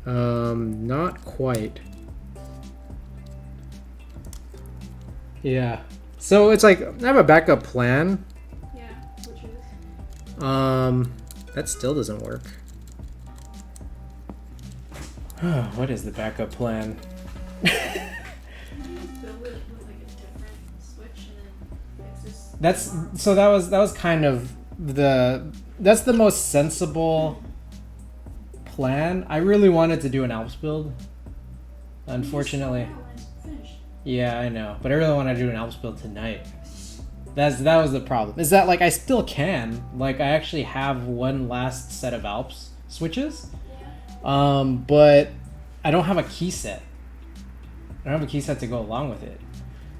backups? Not quite. Yeah. So it's like, I have a backup plan. Yeah, which is? That still doesn't work. What is the backup plan? Can you just build it with like a different switch and then fix this? That was kind of that's the most sensible plan. I really wanted to do an Alps build. Unfortunately. Yeah, I know, but I really want to do an Alps build tonight. That was the problem. Is that like I still can, like I actually have one last set of Alps switches, but I don't have a key set. I don't have a key set to go along with it.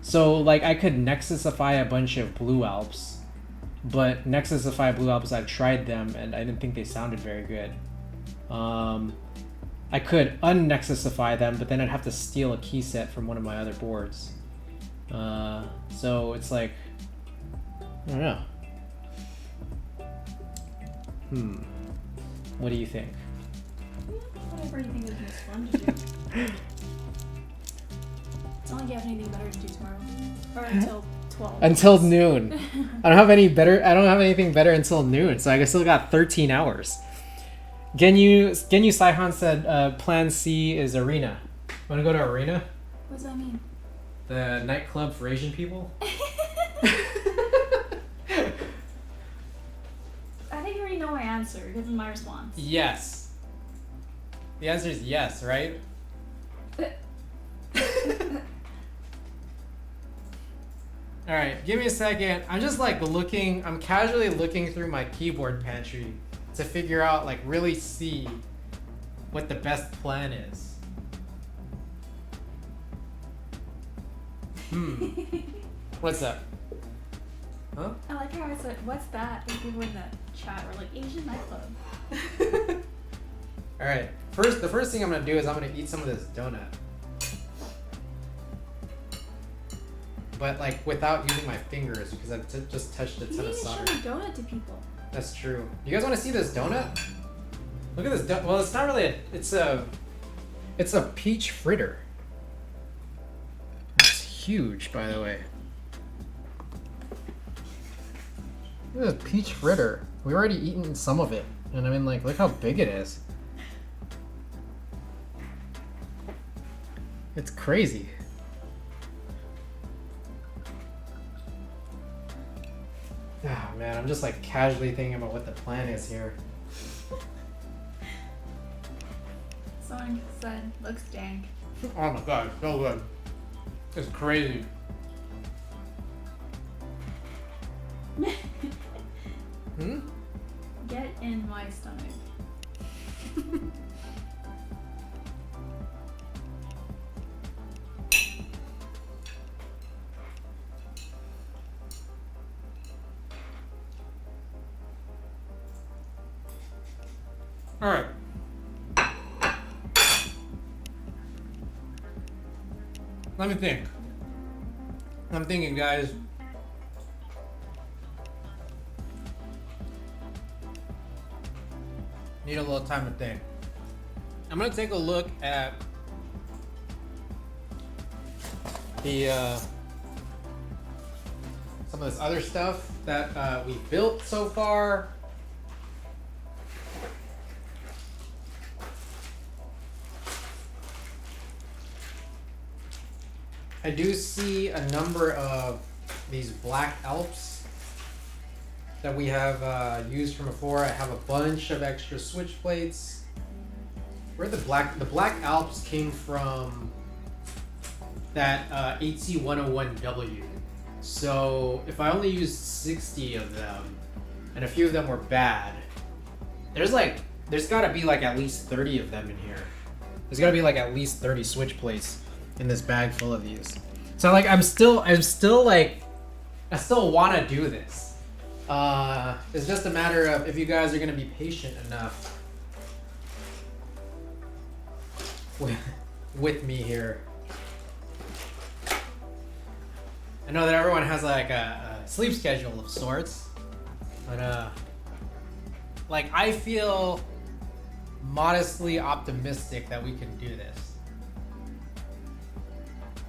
So like I could Nexusify a bunch of blue Alps, but Nexusify blue Alps, I've tried them and I didn't think they sounded very good. I could unnexusify them, but then I'd have to steal a key set from one of my other boards. So it's like, I don't know. What do you think? Whatever you think is most fun to do. It's not like you have anything better to do tomorrow. Or until 12. Until noon. I don't have anything better until noon, so I still got 13 hours. Genyu Saihan said plan C is Arena. Wanna go to Arena? What does that mean? The nightclub for Asian people? I think you already know my answer. This is my response. Yes. The answer is yes, right? Alright, give me a second. I'm just like I'm casually looking through my keyboard pantry to figure out, like, really see what the best plan is. What's up? Huh? I like how I said, what's that? And people in the chat were like, Asian nightclub. Alright, the first thing I'm gonna do is I'm gonna eat some of this donut. But, like, without using my fingers, because I've just touched a ton of solder. You need to show the donut to people. That's true. You guys want to see this donut? Look at this donut. Well, it's not really it's a peach fritter. It's huge, by the way. Look at this peach fritter. We've already eaten some of it. And I mean, like, look how big it is. It's crazy. Ah, man, I'm just like casually thinking about what the plan is here. Someone said, looks dank. Oh my god, so good. It's crazy. Get in my stomach. All right. Let me think. I'm thinking, guys. Need a little time to think. I'm gonna take a look at the some of this other stuff that we built so far. I do see a number of these black Alps that we have used from before. I have a bunch of extra switch plates. Where the black Alps came from that AT101W. So if I only used 60 of them, and a few of them were bad, there's gotta be like at least 30 of them in here. There's gotta be like at least 30 switch plates in this bag full of these. So like I still want to do this. It's just a matter of if you guys are gonna be patient enough with me here. I know that everyone has like a sleep schedule of sorts, but like I feel modestly optimistic that we can do this.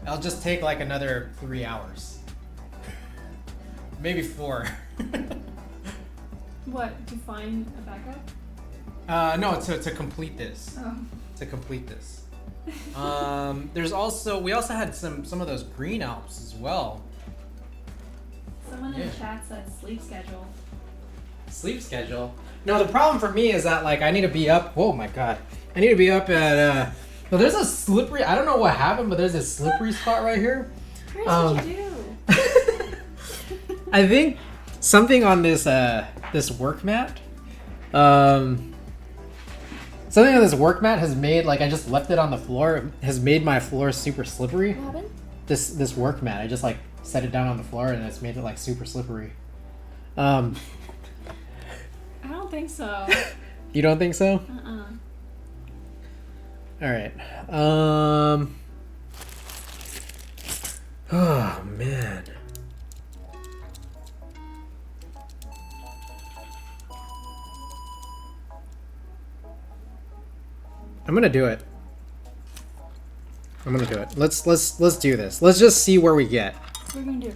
It'll just take like another 3 hours. Maybe 4. What, to find a backup? No, to complete this. Oh. To complete this. We also had some of those green Alps as well. Someone in the chat said sleep schedule. Sleep schedule? No, the problem for me is that like I need to be up. Whoa, my God! I need to be up at. Well, there's a slippery. I don't know what happened, but there's a slippery spot right here. Here's what you do. I think something on this this work mat. Something on this work mat has made like I just left it on the floor. Has made my floor super slippery. What happened? This work mat. I just like set it down on the floor and it's made it like super slippery. I don't think so. You don't think so? All right. Oh man. I'm gonna do it. Let's do this. Let's just see where we get. What are we gonna do?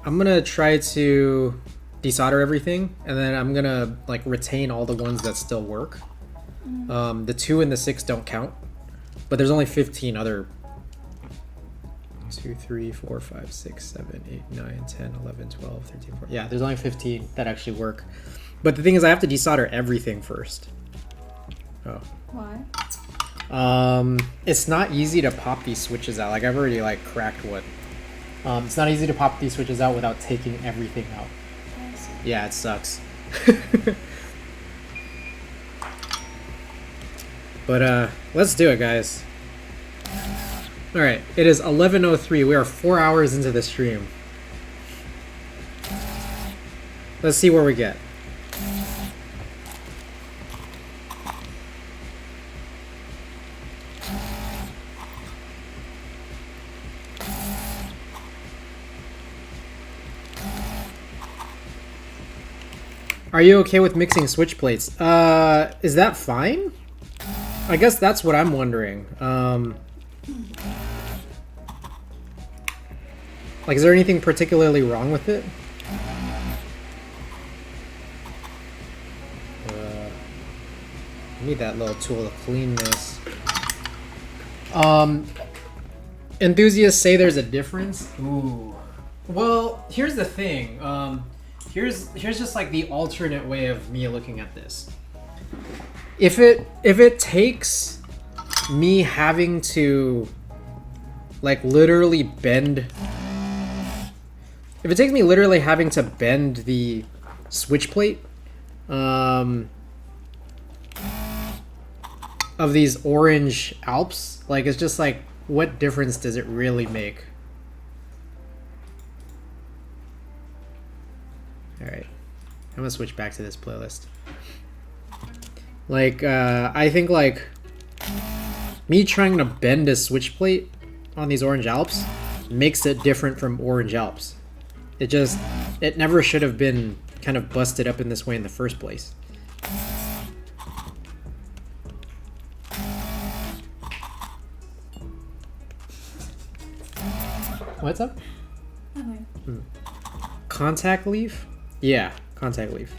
I'm gonna try to desolder everything, and then I'm gonna like retain all the ones that still work. The 2 and the 6 don't count, but there's only 15 other. 2, 3, 4, 5, 6, 7, 8, 9, 10, 11, 12, 13, 14. Yeah, there's only 15 that actually work. But the thing is, I have to desolder everything first. Oh. Why? It's not easy to pop these switches out. Like I've already like cracked one. It's not easy to pop these switches out without taking everything out. Yeah, it sucks. But let's do it, guys. All right, it is 11:03. We are 4 hours into the stream. Let's see where we get. Are you okay with mixing switch plates? Is that fine? I guess that's what I'm wondering. Like, is there anything particularly wrong with it? I need that little tool to clean this. Enthusiasts say there's a difference. Ooh. Well, here's the thing. Here's just like the alternate way of me looking at this. If it takes me having to like literally bend, if it takes me literally having to bend the switch plate of these orange Alps, like it's just like, what difference does it really make? gonna switch back to this playlist. Like, I think like me trying to bend a switch plate on these Orange Alps makes it different from Orange Alps. It never should have been kind of busted up in this way in the first place. What's up? Okay. Contact leaf? Yeah, contact leaf.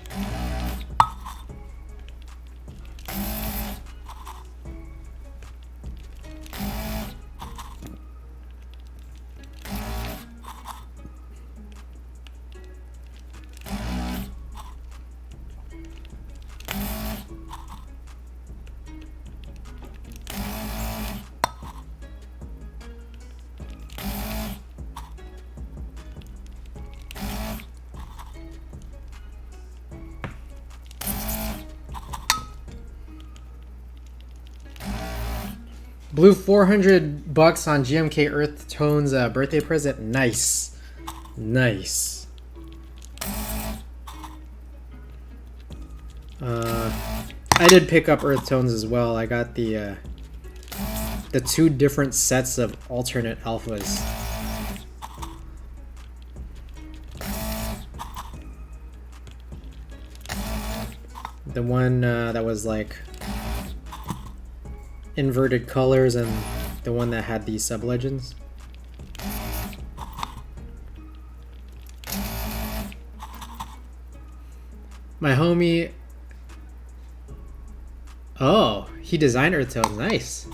Blew $400 on GMK Earth Tone's birthday present. Nice. Nice. I did pick up Earth Tones as well. I got the 2 different sets of alternate alphas. The one that was like inverted colors and the one that had these sub-legends. My homie... Oh, he designed Earth Tones. Nice.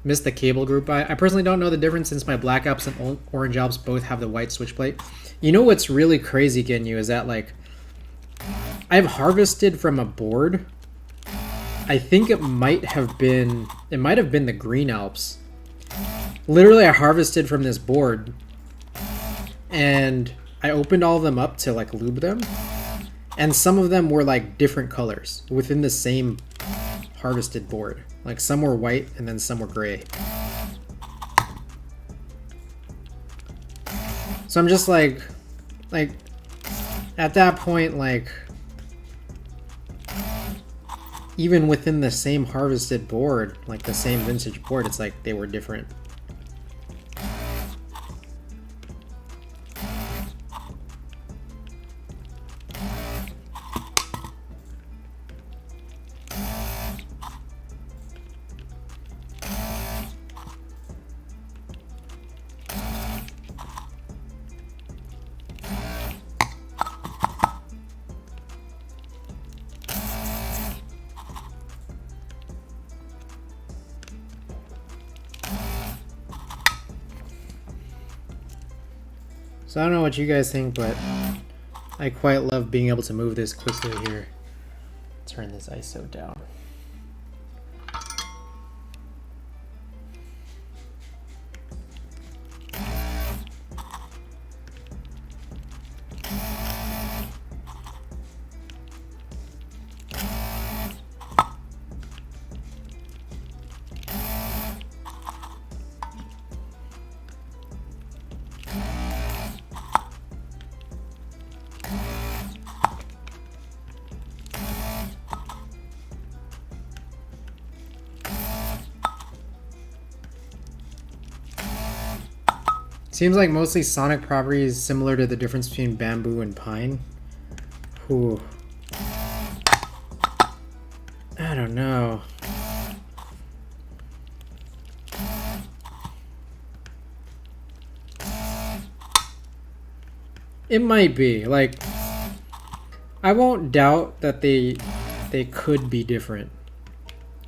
Missed the cable group. I personally don't know the difference since my Black Alps and Orange Alps both have the white switch plate. You know what's really crazy, Ginyu, is that like I've harvested from a board. I think it might have been the Green Alps. Literally, I harvested from this board and I opened all of them up to like lube them, and some of them were like different colors within the same harvested board. Like some were white and then some were gray. So I'm just like at that point, like even within the same harvested board, like the same vintage board, it's like they were different. So I don't know what you guys think, but I quite love being able to move this quickly here. Turn this ISO down. Seems like mostly sonic properties similar to the difference between bamboo and pine. Ooh. I don't know. It might be. Like, I won't doubt that they could be different.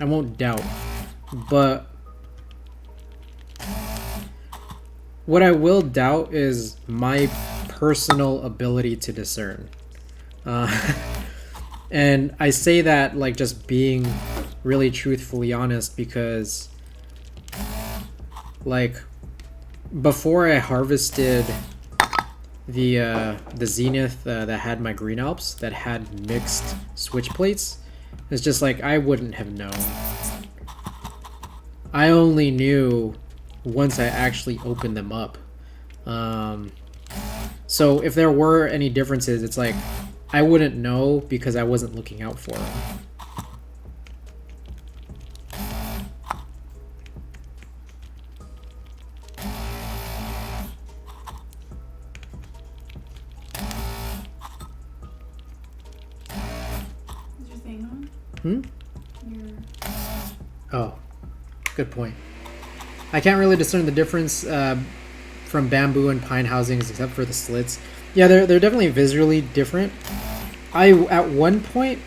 I won't doubt. But what I will doubt is my personal ability to discern. And I say that like just being really truthfully honest, because like before I harvested the Zenith that had my Green Alps that had mixed switch plates, it's just like I wouldn't have known. I only knew once I actually opened them up. So if there were any differences, it's like I wouldn't know because I wasn't looking out for them. Is your thing on? Hmm? Your... Oh, good point. I can't really discern the difference from bamboo and pine housings except for the slits. Yeah, they're definitely visually different. At one point,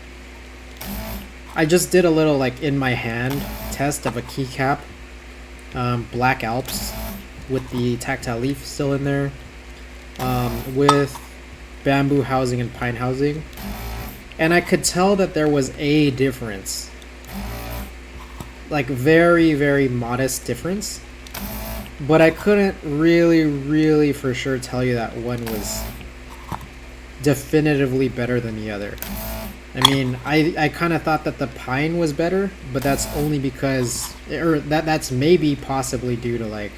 I just did a little like in my hand test of a keycap, black Alps with the tactile leaf still in there, with bamboo housing and pine housing, and I could tell that there was a difference, like very, very modest difference, but I couldn't really for sure tell you that one was definitively better than the other. I mean, I kind of thought that the pine was better, but that's only because, or that's maybe possibly due to like,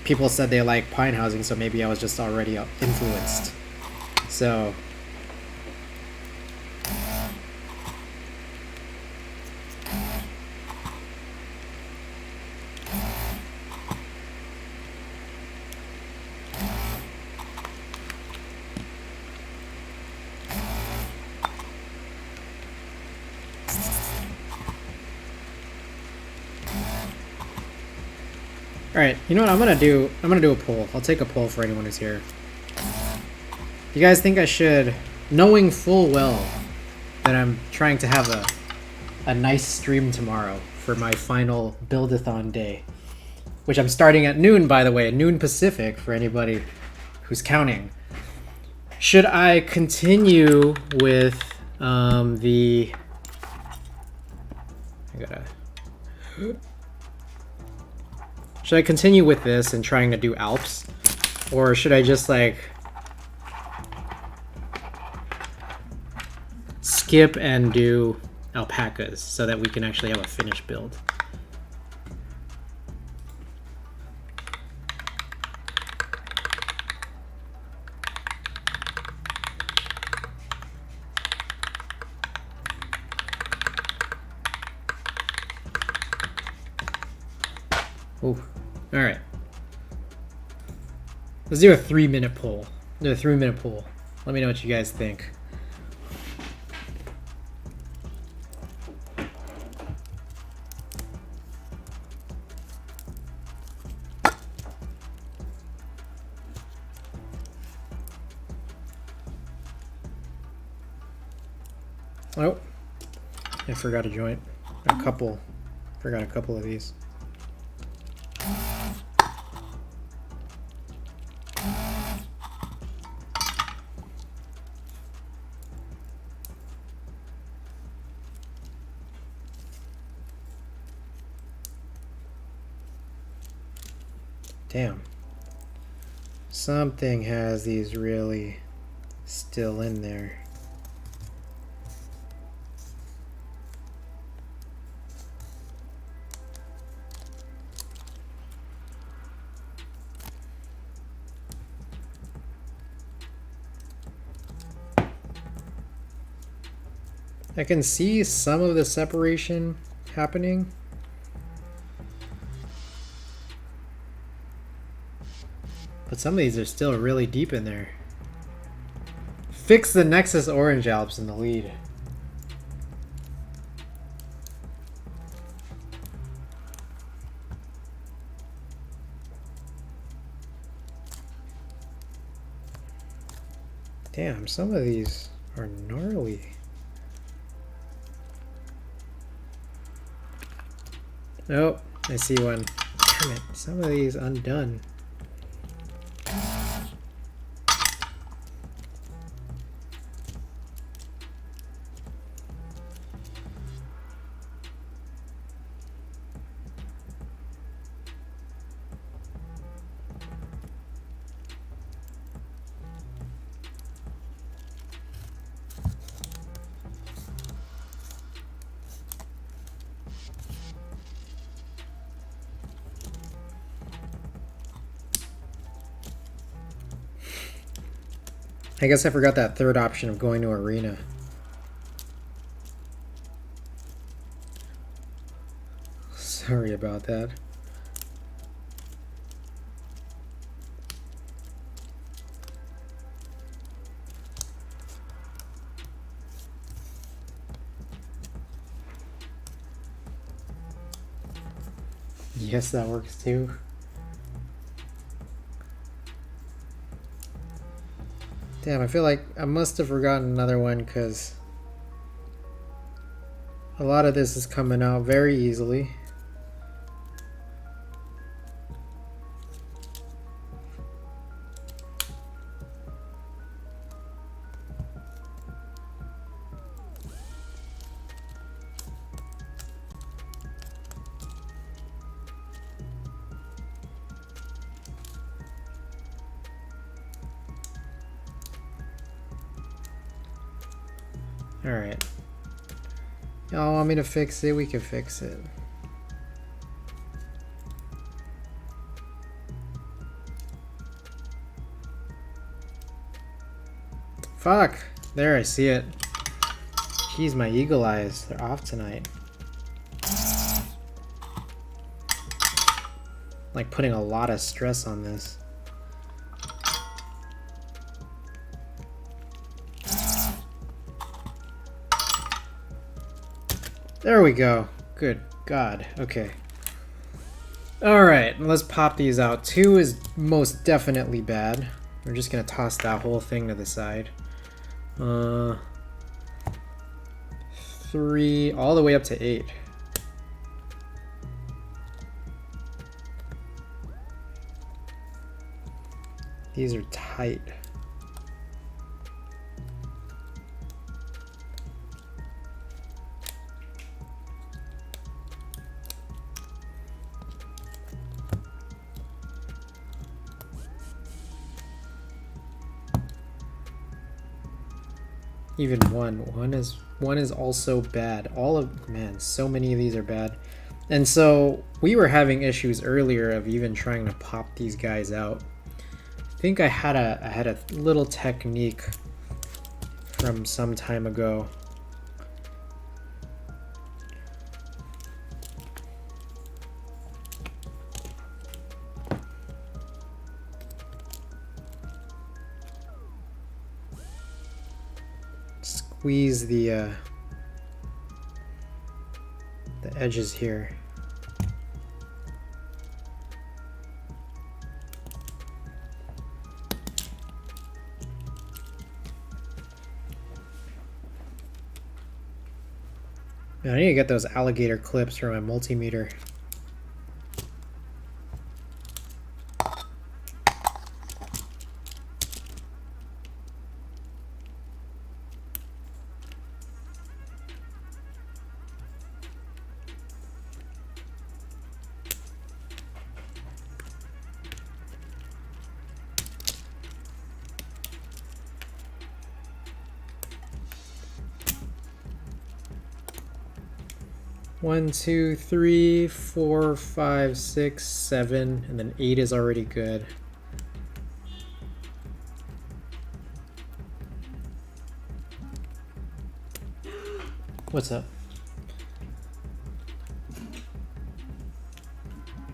people said they like pine housing, so maybe I was just already influenced. So, alright, you know what I'm gonna do? I'm gonna do a poll. I'll take a poll for anyone who's here. You guys think I should, knowing full well that I'm trying to have a nice stream tomorrow for my final Buildathon day, which I'm starting at noon, by the way, noon Pacific for anybody who's counting. Should I continue with should I continue with this and trying to do Alps? Or should I just like skip and do alpacas so that we can actually have a finished build? Ooh. All right. Let's do a 3-minute poll. Do a 3-minute poll. Let me know what you guys think. Oh, I forgot a joint. Forgot a couple of these. Damn. Something has these really still in there. I can see some of the separation happening. But some of these are still really deep in there. Fix the Nexus Orange Alps in the lead. Damn, some of these are gnarly. Oh, I see one. Damn it, some of these undone. I guess I forgot that third option of going to arena. Sorry about that. Yes, that works too. Damn, I feel like I must have forgotten another one because a lot of this is coming out very easily. Alright. Y'all want me to fix it? We can fix it. Fuck! There, I see it. Jeez, my eagle eyes. They're off tonight. Like putting a lot of stress on this. There we go. Good God. Okay. Alright, let's pop these out. 2 is most definitely bad. We're just gonna toss that whole thing to the side. 3, all the way up to 8. These are tight. Even one is also bad. Man, so many of these are bad. And so we were having issues earlier of even trying to pop these guys out. I think I had a little technique from some time ago. Squeeze the edges here. Man, I need to get those alligator clips for my multimeter. One, two, 3, 4, 5, 6, 7, and then 8 is already good. What's up?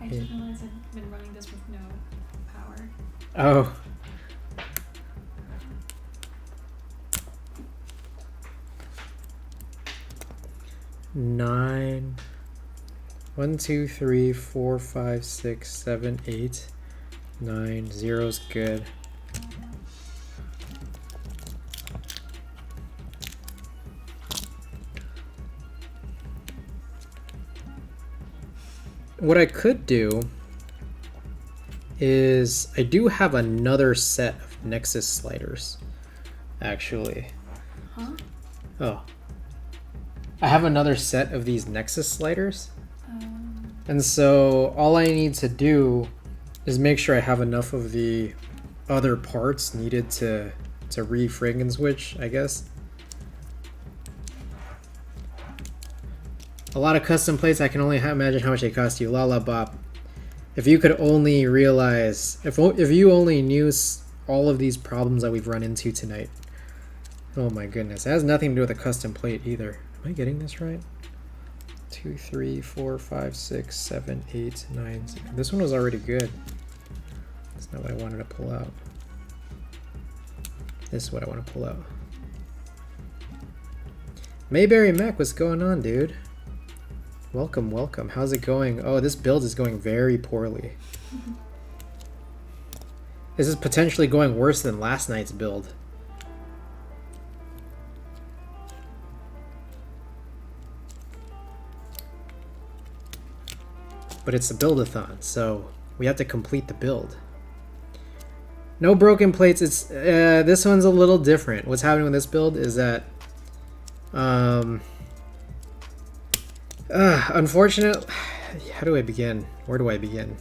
I just realized I've been running this with no power. Oh. Nine. 1, 2, 3, 4, 5, 6, 7, 8, 9. 0's good. What I could do is I do have another set of Nexus sliders, actually. Huh? Oh. I have another set of these Nexus sliders. And so all I need to do is make sure I have enough of the other parts needed to re-frig and switch, I guess. A lot of custom plates, I can only imagine how much they cost you. Lala Bop. If you could only realize, if you only knew all of these problems that we've run into tonight. Oh my goodness. It has nothing to do with a custom plate either. Am I getting this right? 2, 3, 4, 5, 6, 7, 8, 9. This one was already good. That's not what I wanted to pull out. This is what I want to pull out. Mayberry Mac, what's going on, dude? Welcome, welcome. How's it going? Oh, this build is going very poorly. This is potentially going worse than last night's build. But it's a build-a-thon, so we have to complete the build. No broken plates. It's this one's a little different. What's happening with this build is that unfortunate. How do I begin? Where do I begin?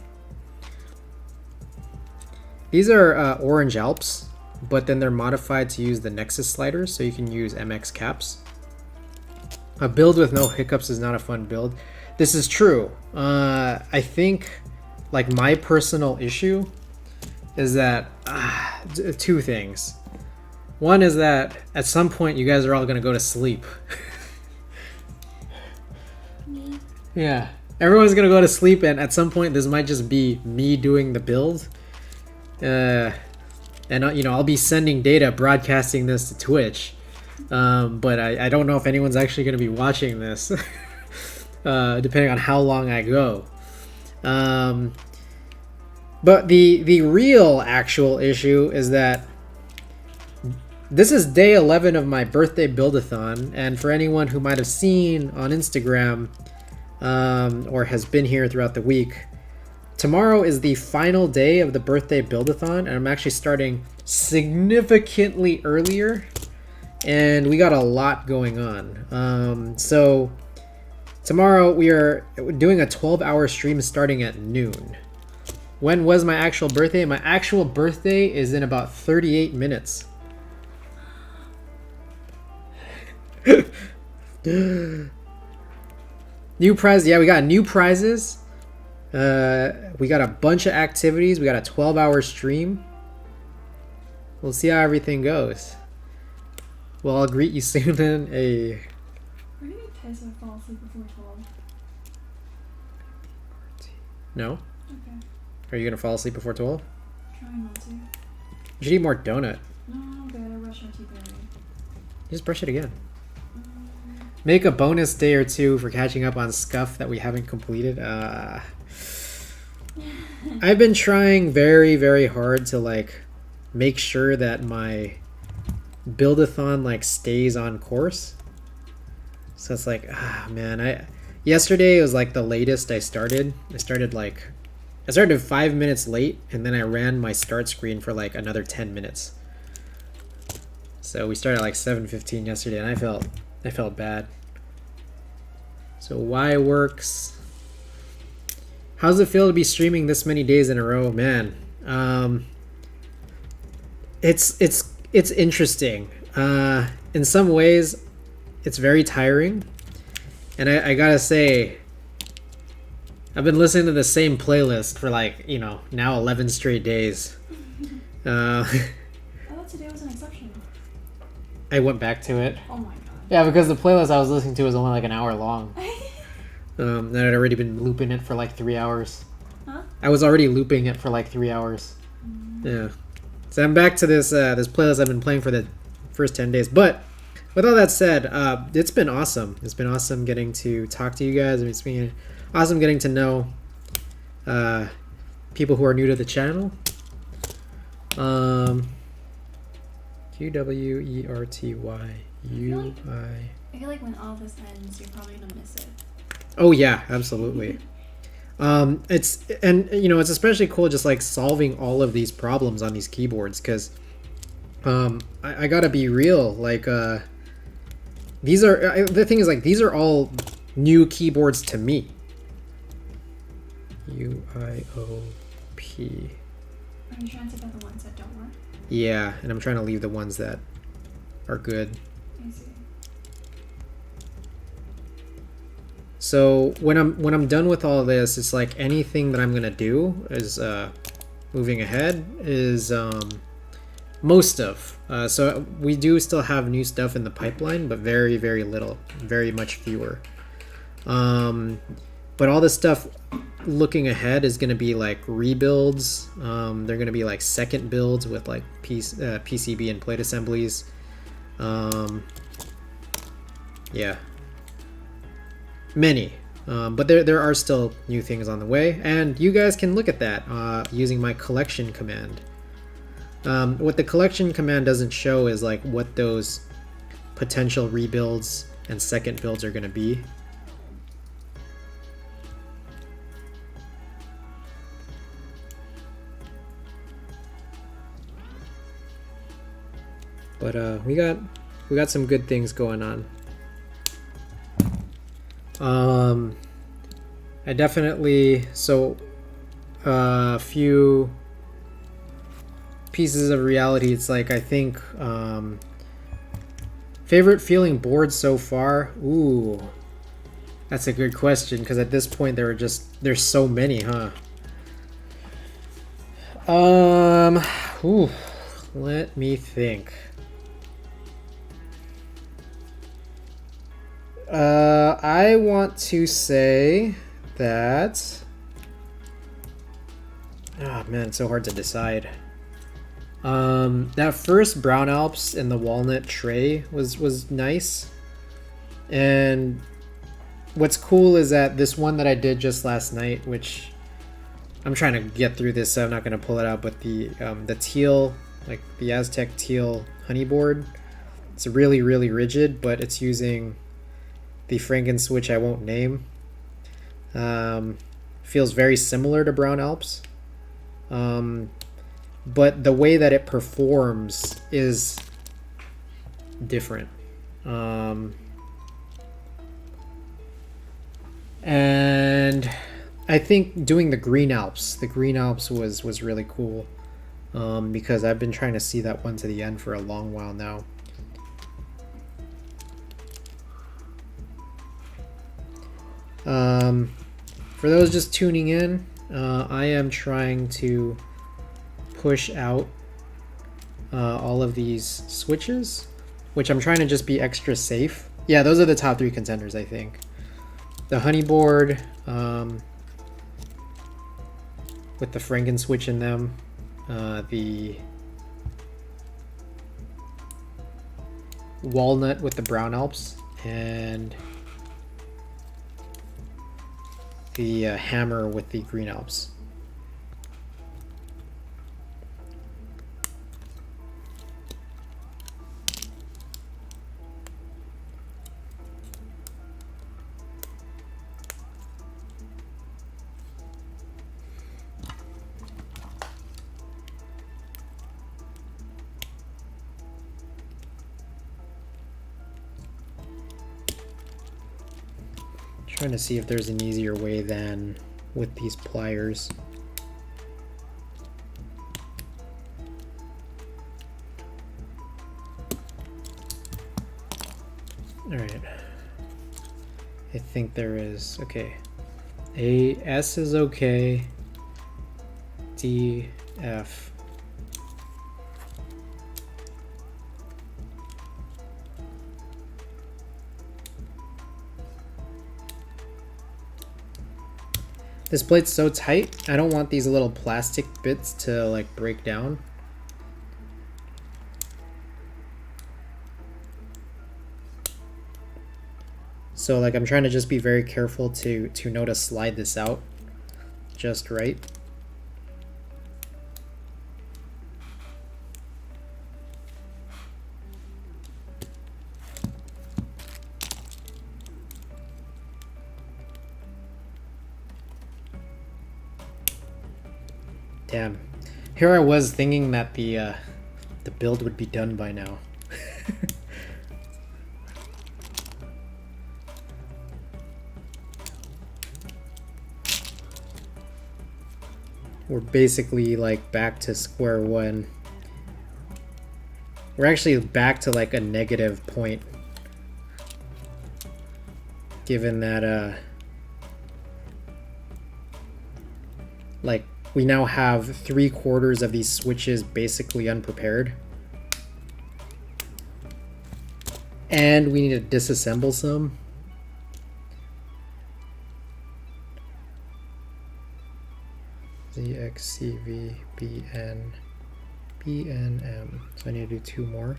These are orange Alps, but then they're modified to use the Nexus sliders, so you can use MX caps. A build with no hiccups is not a fun build. This is true. I think, like, my personal issue is that two things. One is that at some point you guys are all gonna go to sleep. Me? Yeah, everyone's gonna go to sleep, and at some point this might just be me doing the build. And you know, I'll be sending data, broadcasting this to Twitch. But I don't know if anyone's actually gonna be watching this, depending on how long I go. But the real actual issue is that this is day 11 of my birthday build-a-thon, and for anyone who might have seen on Instagram or has been here throughout the week, tomorrow is the final day of the birthday build-a-thon, and I'm actually starting significantly earlier, and we got a lot going on. So tomorrow we are doing a 12-hour stream starting at noon. When was my actual birthday? My actual birthday is in about 38 minutes. New prize. Yeah, we got new prizes. We got a bunch of activities. We got a 12-hour stream. We'll see how everything goes. Well, I'll greet you soon then. We're gonna test and fall asleep before 12. No? Okay. Are you gonna fall asleep before 12? Trying not to. You should eat more donut. No, I'm good. I brush my teeth early. Just brush it again. Make a bonus day or two for catching up on scuff that we haven't completed. I've been trying very, very hard to like make sure that my build-a-thon like stays on course. So it's like, man, yesterday was like the latest I started. I started 5 minutes late, and then I ran my start screen for like another 10 minutes. So we started at like 7:15 yesterday, and I felt bad. So Y works. How's it feel to be streaming this many days in a row, man? It's interesting. In some ways, it's very tiring, and I gotta say, I've been listening to the same playlist for like, you know, now 11 straight days. I thought today was an exception. I went back to it. Oh my god. Yeah, because the playlist I was listening to was only like an hour long. And I'd already been looping it for like 3 hours. Huh? I was already looping it for like 3 hours. Yeah. So I'm back to this this playlist I've been playing for the first 10 days. But with all that said, it's been awesome. It's been awesome getting to talk to you guys. It's been awesome getting to know people who are new to the channel. QWERTYUI. I feel like when all this ends, you're probably gonna miss it. Oh yeah, absolutely. It's you know, it's especially cool just like solving all of these problems on these keyboards, because I gotta be real, like these are the thing is, like, these are all new keyboards to me. UIOP. Are you trying to take out the ones that don't work? Yeah, and I'm trying to leave the ones that are good. I see. So when I'm done with all this, it's like anything that I'm gonna do is moving ahead is most of. So we do still have new stuff in the pipeline, but very, very little, very much fewer. But all this stuff looking ahead is going to be like rebuilds. They're going to be like second builds with like PCB and plate assemblies. Yeah, many. But there are still new things on the way, and you guys can look at that using my collection command. What the collection command doesn't show is like what those potential rebuilds and second builds are going to be. But we got some good things going on. I definitely, so a few pieces of reality. It's like, I think favorite feeling board so far. Ooh, that's a good question, because at this point there's so many, huh? Ooh, let me think. I want to say that, oh man, it's so hard to decide. That first brown Alps in the walnut tray was nice. And what's cool is that this one that I did just last night, which I'm trying to get through this, so I'm not going to pull it out, but the teal, like the Aztec teal honey board, it's really, really rigid, but it's using the Franken switch I won't name. Feels very similar to brown Alps. But the way that it performs is different. And I think doing the green Alps was really cool, because I've been trying to see that one to the end for a long while now. For those just tuning in, I am trying to push out all of these switches, which I'm trying to just be extra safe. Yeah, those are the top 3 contenders, I think. The honey board, with the Franken switch in them, the walnut with the brown Alps, and the hammer with the green Alps. Trying to see if there's an easier way than with these pliers. All right, I think there is. Okay, A, S is okay, D, F. This plate's so tight, I don't want these little plastic bits to like break down. So like I'm trying to just be very careful to know to slide this out just right. Damn. Here I was thinking that the build would be done by now. We're basically like back to square one. We're actually back to like a negative point, given that like we now have 3/4 of these switches basically unprepared. And we need to disassemble some. ZXCV BN BNM. So I need to do 2 more.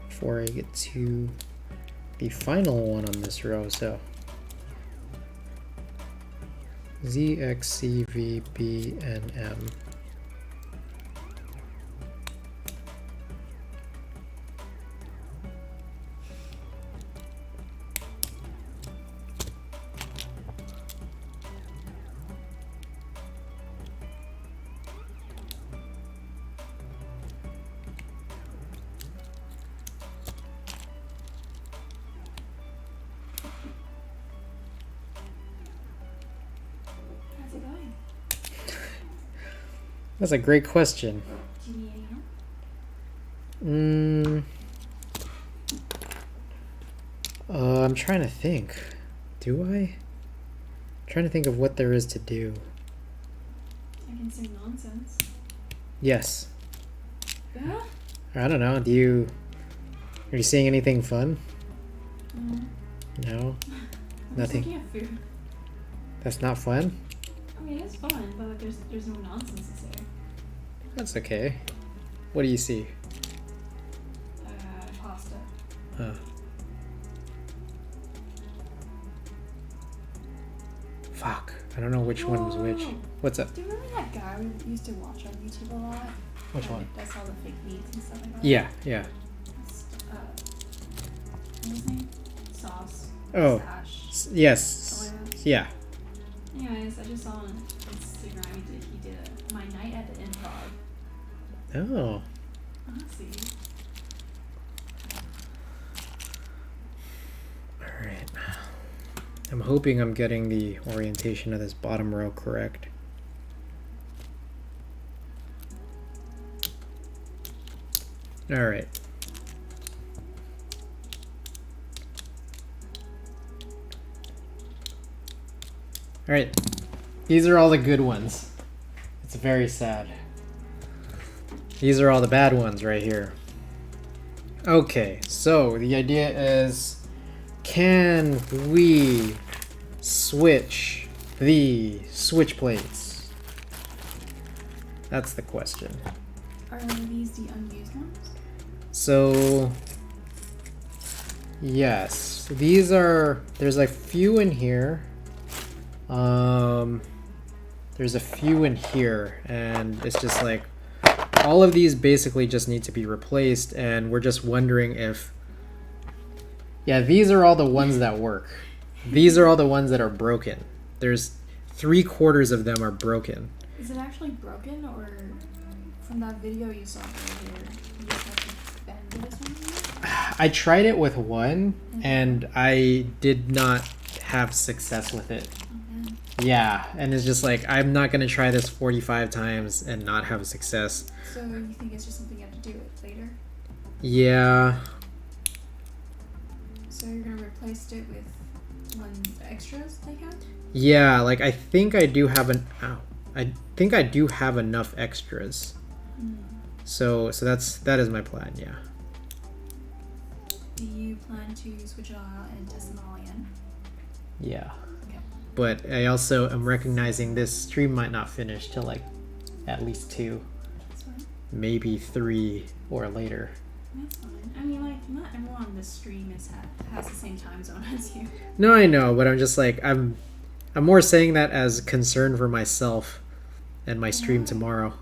Before I get to the final one on this row, so ZXCVBNM. That's a great question. Do you need any help? I'm trying to think. Do I? I'm trying to think of what there is to do. I can say nonsense. Yes. Yeah? I don't know. Are you seeing anything fun? No? I'm Nothing. just looking at food. That's not fun? I mean, it's fun, but like, there's no nonsense to say. That's okay. What do you see? Pasta. Fuck. I don't know which one was which. What's up? Do you remember that guy we used to watch on YouTube a lot? Which one? That's all the fake meats and stuff like that. Yeah, yeah. What's his name? Sauce. Oh. Stash. Yes. Something like that. Yeah. Anyways, I just saw on Instagram he did my night at the improv. Oh. Honestly. Alright. I'm hoping I'm getting the orientation of this bottom row correct. Alright. Alright. These are all the good ones. It's very sad. These are all the bad ones right here. Okay, so the idea is, can we switch the switch plates? That's the question. Are these the unused ones? So, yes, these are, there's a few in here. There's a few in here, and it's just like, all of these basically just need to be replaced, and we're just wondering if, yeah, these are all the ones that work. These are all the ones that are broken. There's 3/4 of them are broken. Is it actually broken, or from that video you saw earlier, you just have to bend this one? I tried it with one, and I did not have success with it. Yeah, and it's just like, I'm not going to try this 45 times and not have success. So you think it's just something you have to do with later? Yeah. So you're going to replace it with one extras they have? Yeah, like I think I do have I think I do have enough extras. So that is my plan, yeah. Do you plan to switch it all out and test them all again? Yeah. Okay. But I also am recognizing this stream might not finish till like at least 2, That's fine. maybe 3 or later. That's fine. I mean, like, not everyone on this stream has the same time zone as you. No, I know, but I'm just like, I'm more saying that as concern for myself and my stream tomorrow.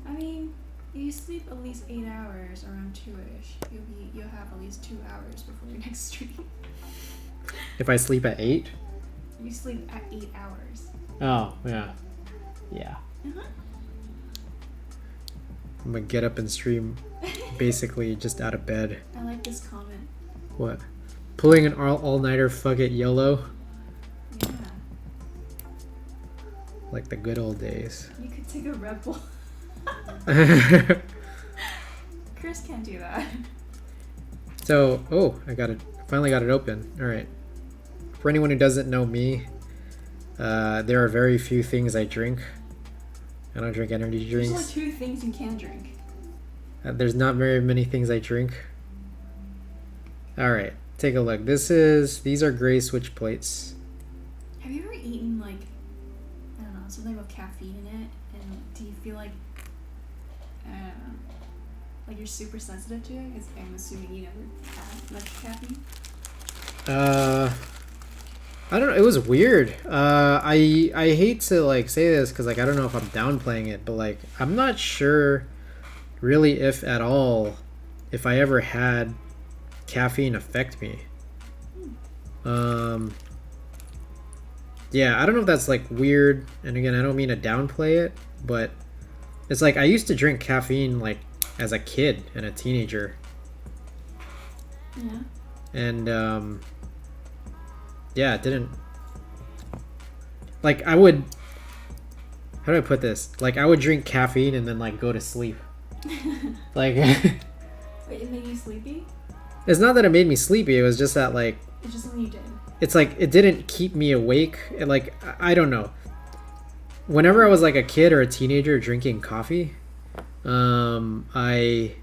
I mean, if you sleep at least 8 hours, around 2-ish, you'll have at least 2 hours before your next stream. If I sleep at 8? You sleep at 8 hours. Oh, yeah. Yeah. I'm gonna get up and stream basically just out of bed. I like this comment. What? Pulling an all-nighter, fuck it, YOLO? Yeah. Like the good old days. You could take a Red Bull. Chris can't do that. So, oh, I got it. Finally got it open. All right. For anyone who doesn't know me, there are very few things I drink. I don't drink energy drinks. There's only 2 things you can drink. There's not very many things I drink. All right, take a look. These are gray switch plates. Have you ever eaten like, I don't know, something with caffeine in it, and do you feel like, like you're super sensitive to it? Because I'm assuming you never had much caffeine. I don't know. It was weird. I hate to like say this because like I don't know if I'm downplaying it, but like I'm not sure, really, if at all, if I ever had caffeine affect me. Yeah, I don't know if that's like weird, and again, I don't mean to downplay it, but it's like I used to drink caffeine like as a kid and a teenager. Yeah. And yeah, it didn't, like I would, how do I put this? Like I would drink caffeine and then like go to sleep. Like Wait, it made you sleepy? It's not that it made me sleepy, it was just that like It's just something you did. it's like it didn't keep me awake. It, like I don't know. Whenever I was like a kid or a teenager drinking coffee, I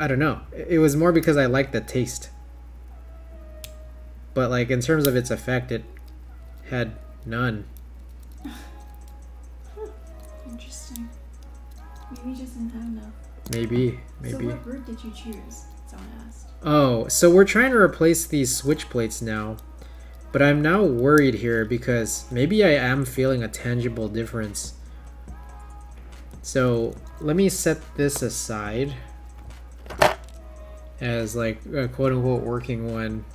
don't know. It was more because I liked the taste. But like in terms of its effect, it had none. Interesting. Maybe you just didn't have enough. Maybe. So what route did you choose? Someone asked. Oh, so we're trying to replace these switch plates now. But I'm now worried here because maybe I am feeling a tangible difference. So let me set this aside as like a quote-unquote working one,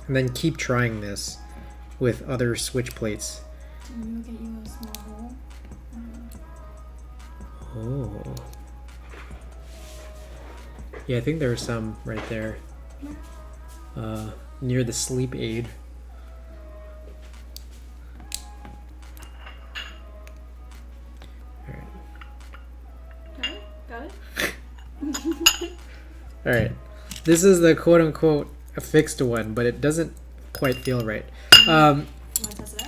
and then keep trying this with other switch plates. So maybe we'll get you a small hole. Oh. Yeah, I think there are some right there. Near the sleep aid. Got it? Alright. This is the quote-unquote fixed one, but it doesn't quite feel right. You want to test it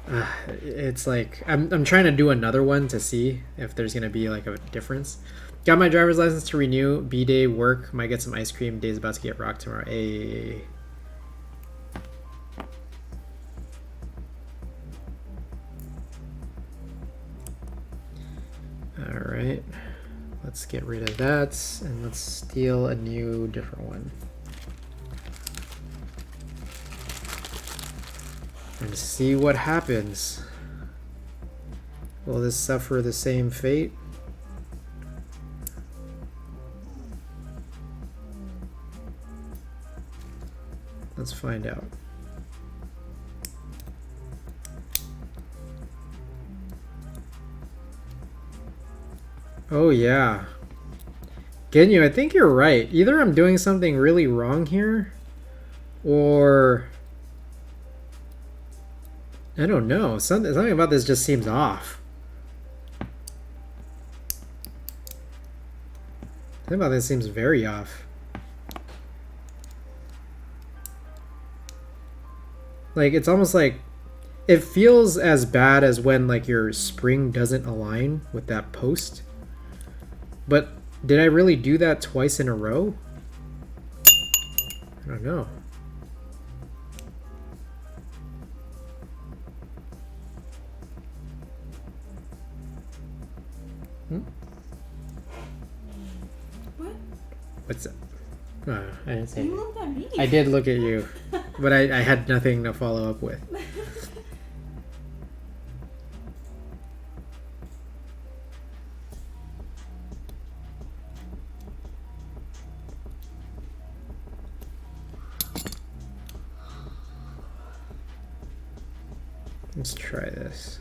out? It's like I'm trying to do another one to see if there's gonna be like a difference. Got my driver's license to renew. B-day work. Might get some ice cream. Day's about to get rocked tomorrow. Ay. Alright. Let's get rid of that and let's steal a new different one. And see what happens. Will this suffer the same fate? Let's find out. Oh yeah. Genyu, I think you're right. Either I'm doing something really wrong here, or I don't know. Something about this just seems off. Something about this seems very off. Like, it's almost like it feels as bad as when like your spring doesn't align with that post. But did I really do that twice in a row? I don't know. What? What's that? I didn't say You anything. looked at me. I did look at you, but I had nothing to follow up with. Let's try this.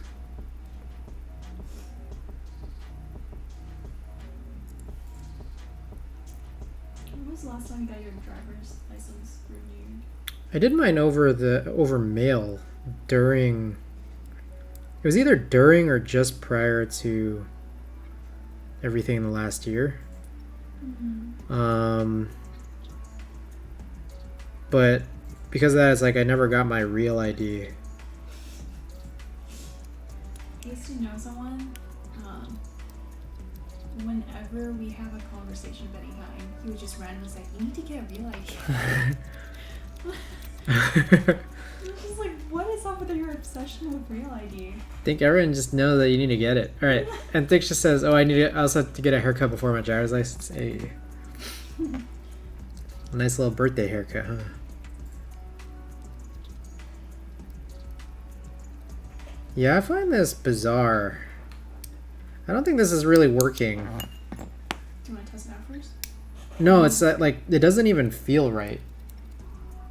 When was the last time you got your driver's license renewed? I did mine over mail during. It was either during or just prior to everything in the last year. But because of that, it's like I never got my real ID. I used to know someone. Whenever we have a conversation about anything, he would just randomly say, "You need to get a real ID." It's just like, what is up with your obsession with real ID? I think everyone just knows that you need to get it. All right. And Dick just says, "Oh, I also have to get a haircut before my driver's license." Hey, a nice little birthday haircut, huh? Yeah, I find this bizarre. I don't think this is really working. Do you want to test it out first? No, it's that, like, it doesn't even feel right.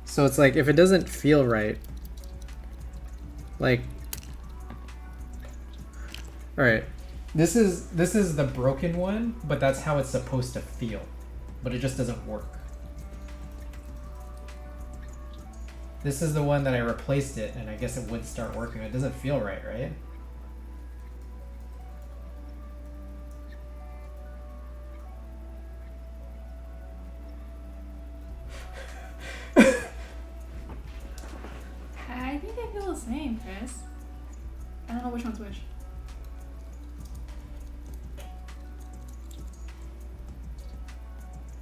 So it's like, if it doesn't feel right, like, all right, this is the broken one, but that's how it's supposed to feel, but it just doesn't work. This is the one that I replaced it, and I guess it would start working. It doesn't feel right, right? I think they feel the same, Chris. I don't know which one's which.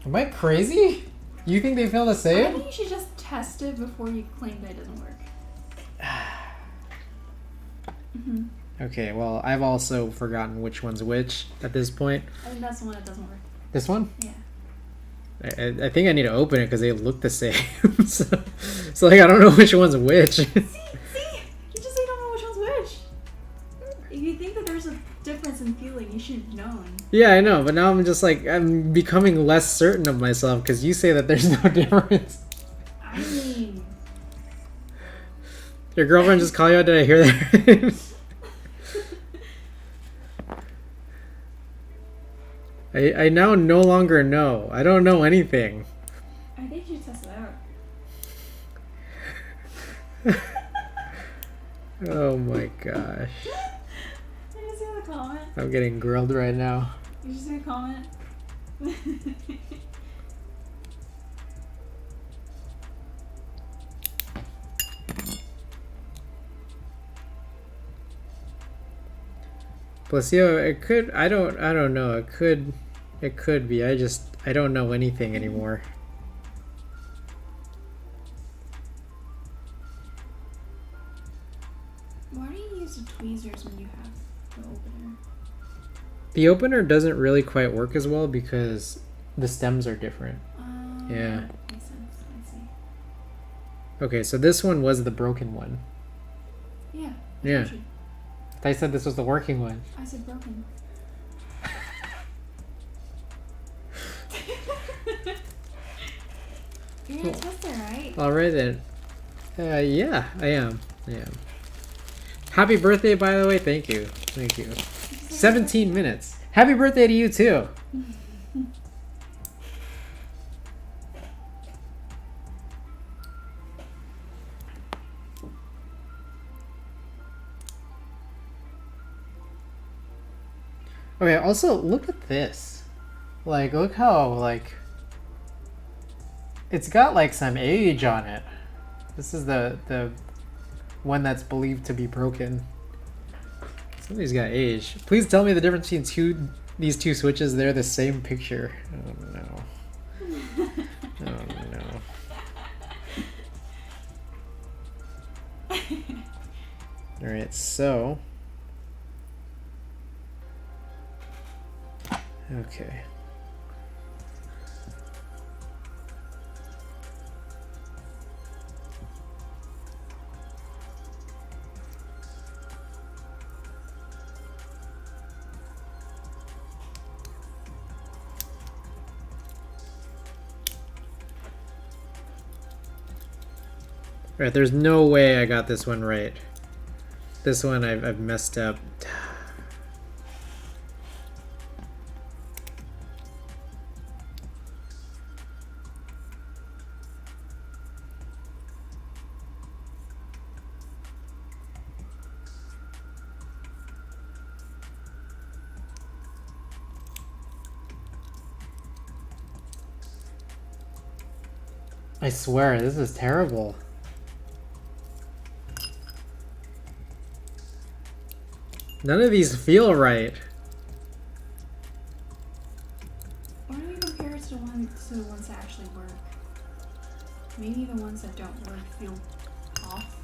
Am I crazy? You think they feel the I same? think you should just test it before you claim that it doesn't work. Okay, well, I've also forgotten which one's which at this point. I think that's the one that doesn't work. This one? Yeah. I think I need to open it because they look the same. so like, I don't know which one's which. See? You just say you don't know which one's which. If you think that there's a difference in feeling, you should have known. Yeah, I know, but now I'm just like, I'm becoming less certain of myself because you say that there's no difference. I mean... Your girlfriend just called you out? Did I hear that? I now no longer know. I don't know anything. I think you should test it out. Oh my gosh. Did you see the comment? I'm getting grilled right now. Did you see the comment? Placio, it could, I don't know. It could be. I don't know anything anymore. Why don't you use the tweezers when you have the opener? The opener doesn't really quite work as well because the stems are different. Yeah. Makes sense. I see. Okay, so this one was the broken one. Yeah. Yeah. I said this was the working one. I said broken. You're gonna test it, right? Alright then. Yeah, I am. Happy birthday, by the way. Thank you. 17 minutes. Happy birthday to you too. Okay, also look at this. Like, look how, like, it's got like some age on it. This is the one that's believed to be broken. Somebody's got age. Please tell me the difference between these two switches. They're the same picture. Oh no. Oh no. Alright, so. Okay. Alright, there's no way I got this one right. This one I've messed up. I swear, this is terrible. None of these feel right. Why don't you compare it to the ones that actually work? Maybe the ones that don't work feel off.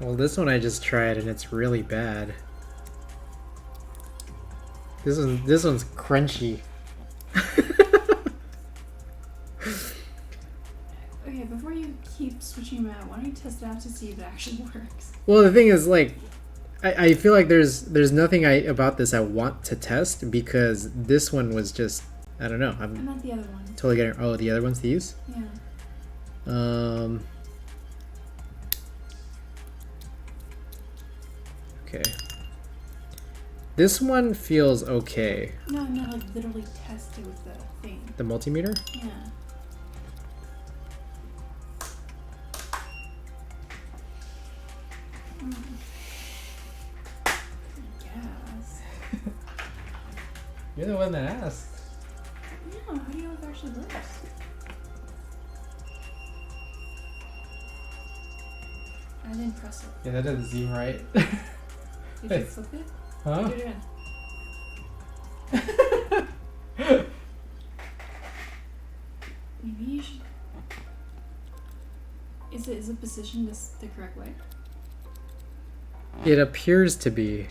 Well, this one I just tried and it's really bad. This one's crunchy. Okay, before you keep switching them out, why don't you test it out to see if it actually works? Well, the thing is, like, I feel like there's nothing about this I want to test because this one was just, I don't know. I meant the other one. Totally getting. Oh, the other one's these. Yeah. Okay. This one feels okay. No, like literally test it with the thing. The multimeter? Yeah. Yes. You're the one that asked. No, how do you know if it actually works? I didn't press it. Yeah, that doesn't seem right. Did you flip it? Huh? Do it again. Maybe you should. Is it positioned the correct way? It appears to be.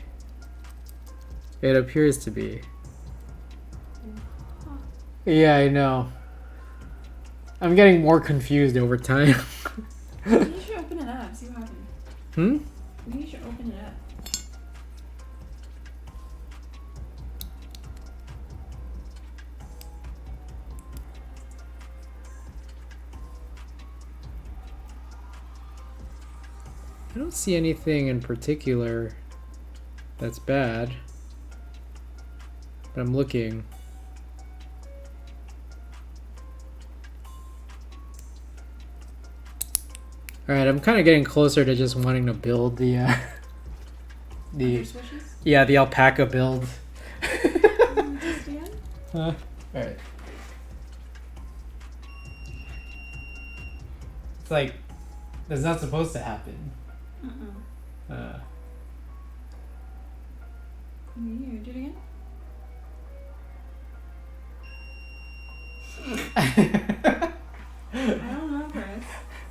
It appears to be. Huh. Yeah, I know. I'm getting more confused over time. Maybe you should open it up, see what happens. Maybe you should open it up. I don't see anything in particular that's bad, but I'm looking. Alright, I'm kind of getting closer to just wanting to build the Other switches? yeah, the alpaca build. Test again? Alright. It's like, that's not supposed to happen. You do it again? I don't know, Chris.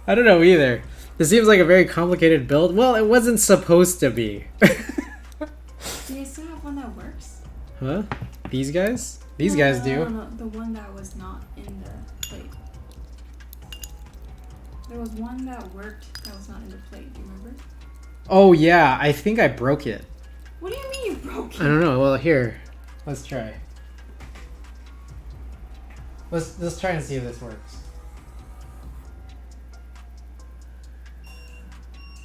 I don't know either. This seems like a very complicated build. Well, it wasn't supposed to be. Do you still have one that works? Huh? These guys? These guys do. No, the one that was not in the plate. There was one that worked that was not in the plate. Do you remember? Oh yeah, I think I broke it. What do you mean you broke it? I don't know. Well, here, let's try. Let's try and see if this works.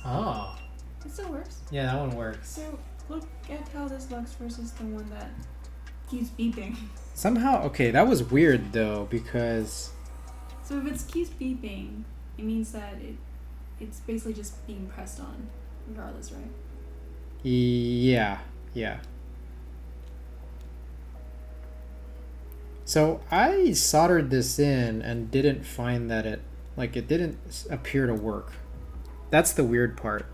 Oh. It still works. Yeah, that one works. So look at how this looks versus the one that keeps beeping. Somehow, okay, that was weird though because. So if it keeps beeping, it means that it's basically just being pressed on, regardless, right? Yeah. So I soldered this in and didn't find that it didn't appear to work. That's the weird part.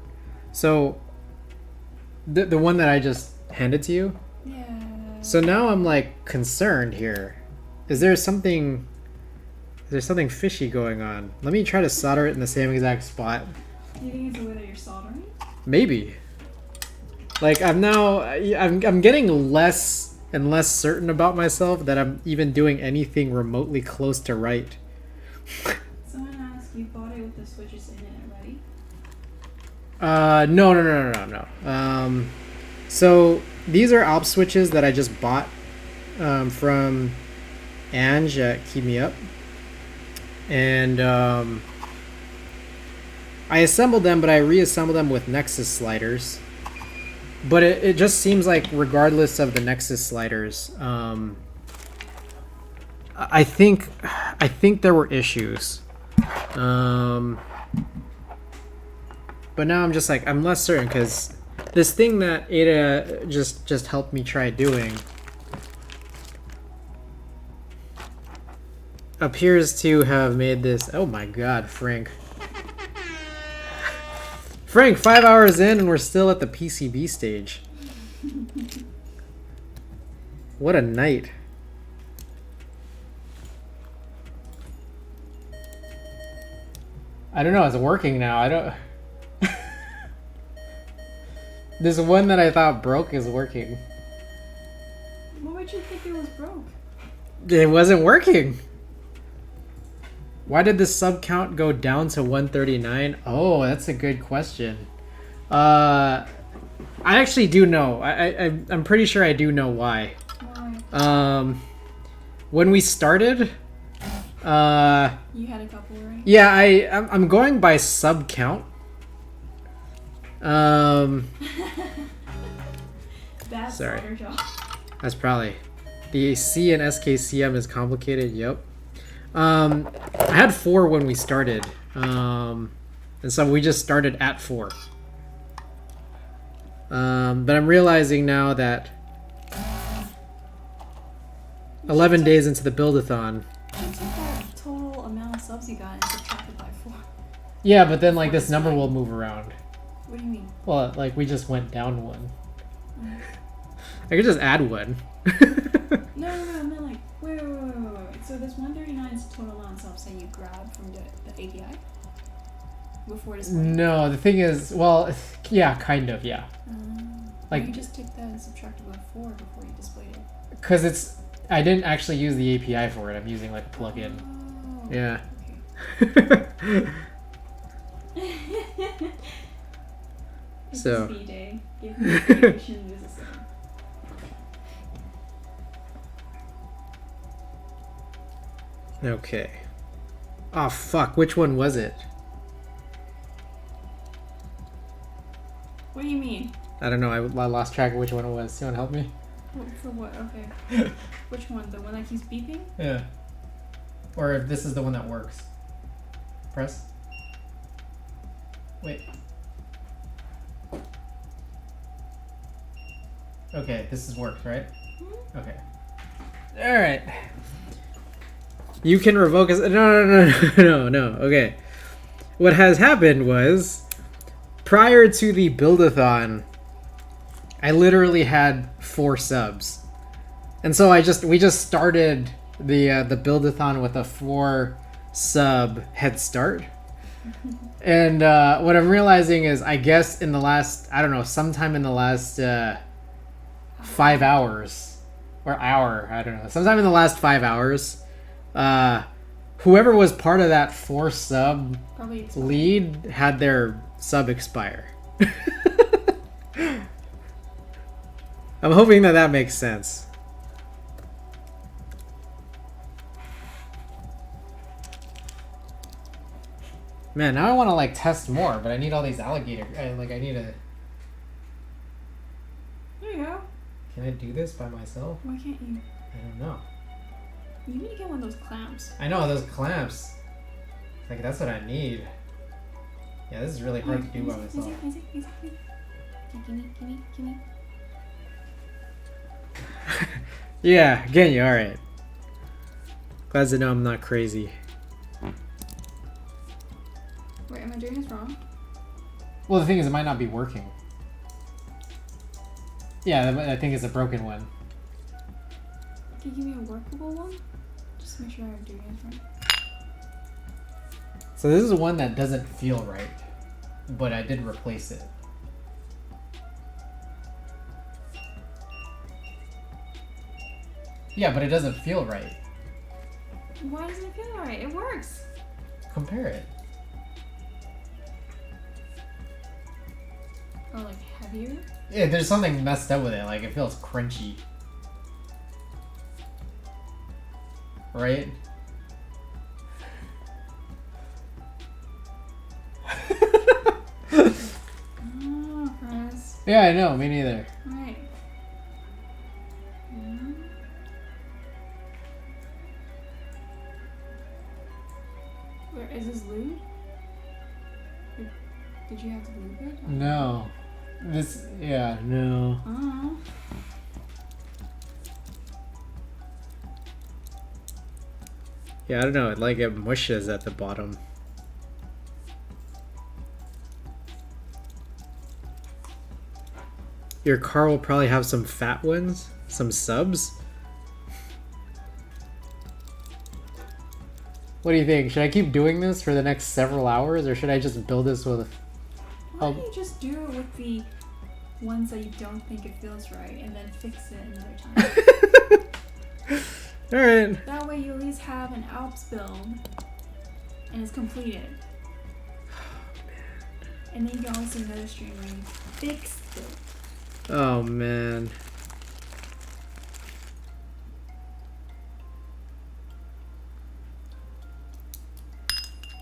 So the one that I just handed to you? Yeah. So now I'm like concerned here. Is there something fishy going on? Let me try to solder it in the same exact spot. Do you think it's the way that you're soldering? Maybe. Like I'm getting less and less certain about myself that I'm even doing anything remotely close to right. Someone asked, you bought it with the switches in it already? No. So these are Alps switches that I just bought from Ange at Keep Me Up. And I assembled them, but I reassembled them with Nexus sliders. But it just seems like regardless of the Nexus sliders, I think there were issues. But now I'm just like, I'm less certain because this thing that Ada just helped me try doing. appears to have made this. Oh my god, Frank. Frank, 5 hours in and we're still at the PCB stage. What a night. I don't know, it's working now. I don't... This one that I thought broke is working. What would you think it was broke? It wasn't working. Why did the sub count go down to 139? Oh, that's a good question. I actually do know. I'm pretty sure I do know why. Why? When we started, You had a couple, right? yeah, I'm going by sub count. Bad Sorry. solder job. That's probably the C and SKCM is complicated. Yep. I had 4 when we started, and so we just started at 4. But I'm realizing now that 11 days into the buildathon. You took that total amount of subs you got and subtracted by 4. Yeah, but then like this number will move around. What do you mean? Well, like we just went down 1. I could just add 1. No, I meant like, wait. So this 139 is the total amount of subs that you grabbed from the API? Before displaying? No, the thing is, well, yeah, kind of, yeah. Like Like, you just take that and subtract it by 4 before you displayed it. because I didn't actually use the API for it. I'm using like a plugin. Oh, Yeah. Okay. So. It's B-Day. Give me a creation, use a second. Okay. Oh fuck! Which one was it? What do you mean? I don't know. I lost track of which one it was. You want to help me? For what? Okay. Which one? The one that keeps beeping? Yeah. Or if this is the one that works. Press. Wait. Okay, this has worked, right? Okay. All right. You can revoke us. No. Okay. What has happened was, prior to the buildathon, I literally had 4 subs, and so we just started the buildathon with a 4 sub head start. And what I'm realizing is, I guess in the last, I don't know, sometime in the last 5 hours or hour, I don't know, sometime in the last 5 hours, whoever was part of that 4 sub Probably expired. lead had their sub expire. I'm hoping that makes sense. Man, now I want to like test more, but I need all these alligator. I need a. There you go. Can I do this by myself? Why can't you? I don't know. You need to get one of those clamps. I know those clamps. Like that's what I need. Yeah, this is really hard to do by myself. Easy. Gimme. Yeah, getting you. All right. Glad to know I'm not crazy. Wait, am I doing this wrong? Well, the thing is, it might not be working. Yeah, I think it's a broken one. Can you give me a workable one? Just to make sure I'm doing it right. So this is one that doesn't feel right, but I did replace it. Yeah, but it doesn't feel right. Why doesn't it feel right? It works. Compare it. Oh, like heavier? Yeah, there's something messed up with it. Like, it feels crunchy. Right? Oh, Chris. Yeah, I know. Me neither. Right. Yeah. Where is this lube? Did you have to lube it? No. This, yeah, no. Oh. Yeah, I don't know. It mushes at the bottom. Your car will probably have some fat ones, some subs. What do you think? Should I keep doing this for the next several hours, or should I just build this with... Why don't you just do it with the ones that you don't think it feels right, and then fix it another time? Alright. That way you at least have an Alps build, and it's completed. And then you can always do another stream where you fix it. Oh, man.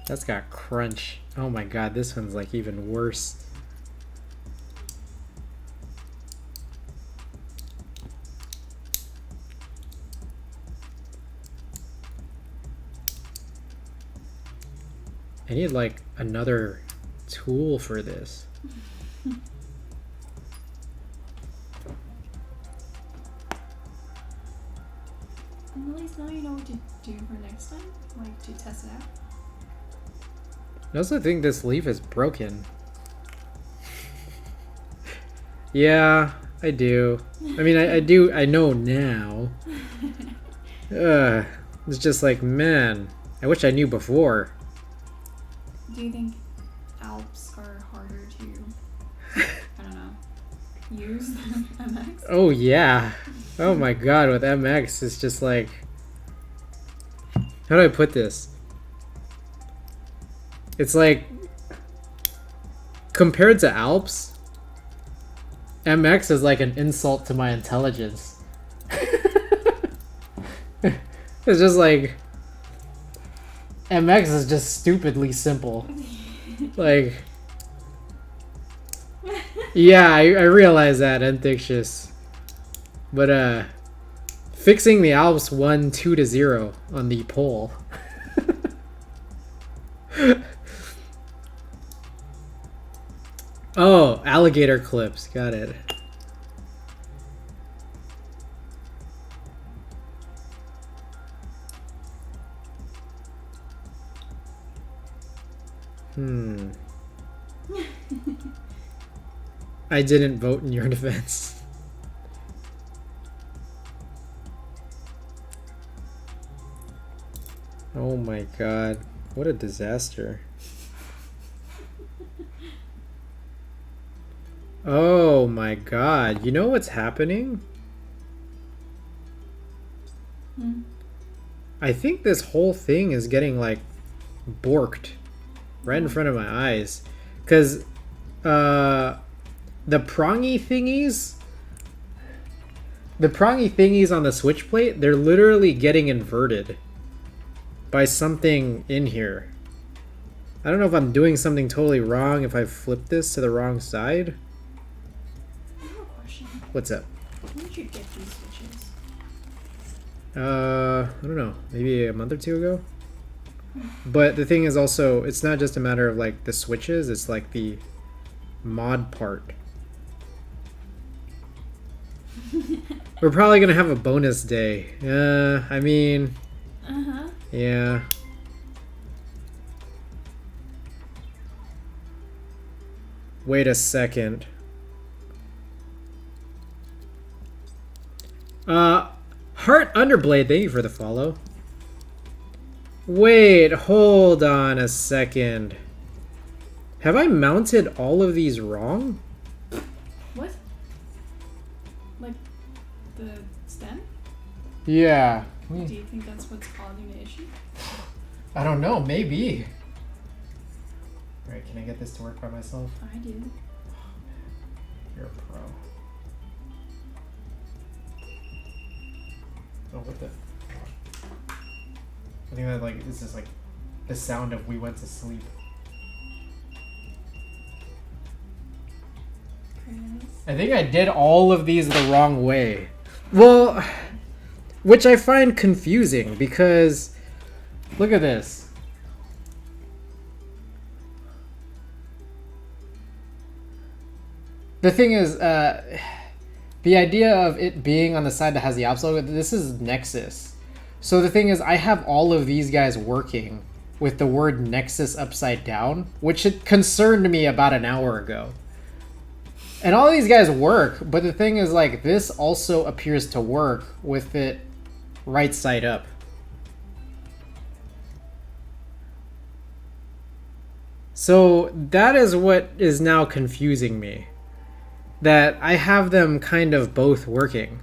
That's got crunch. Oh my god, this one's like even worse. I need like another tool for this. And at least now you know what to do for next time, like to test it out. I also think this leaf is broken. Yeah, I do. I mean, I know now. It's just like, man, I wish I knew before. Do you think Alps are harder to, I don't know, use than MX? Oh yeah. Oh my god, with MX it's just like, how do I put this? It's like, compared to Alps, MX is like an insult to my intelligence. It's just like, MX is just stupidly simple. Like, yeah, I realize that, Mpx8. But, fixing the Alps won 2-0 on the poll. Oh, alligator clips. Got it. I didn't vote in your defense. Oh my god. What a disaster. Oh my god. You know what's happening? I think this whole thing is getting like borked right in front of my eyes. Because the prongy thingies on the switch plate, they're literally getting inverted by something in here. I don't know if I'm doing something totally wrong if I flip this to the wrong side. I have a question. What's up? When did you get these switches? I don't know, maybe a month or two ago. But the thing is also, it's not just a matter of like the switches, it's like the mod part. We're probably gonna have a bonus day. I mean, yeah. Wait a second. Heart Underblade, thank you for the follow. Wait, hold on a second. Have I mounted all of these wrong? What? Like the stem? Yeah. Do you think that's what's causing the issue? I don't know, maybe. Alright, can I get this to work by myself? I do. You're a pro. Oh, what the? I think that like this is like the sound of we went to sleep. I think I did all of these the wrong way. Well, which I find confusing because look at this. The thing is, the idea of it being on the side that has the Alps logo, this is Nexus. So the thing is, I have all of these guys working with the word Nexus upside down, which had concerned me about an hour ago. And all these guys work, but the thing is, like, this also appears to work with it right side up. So that is what is now confusing me. That I have them kind of both working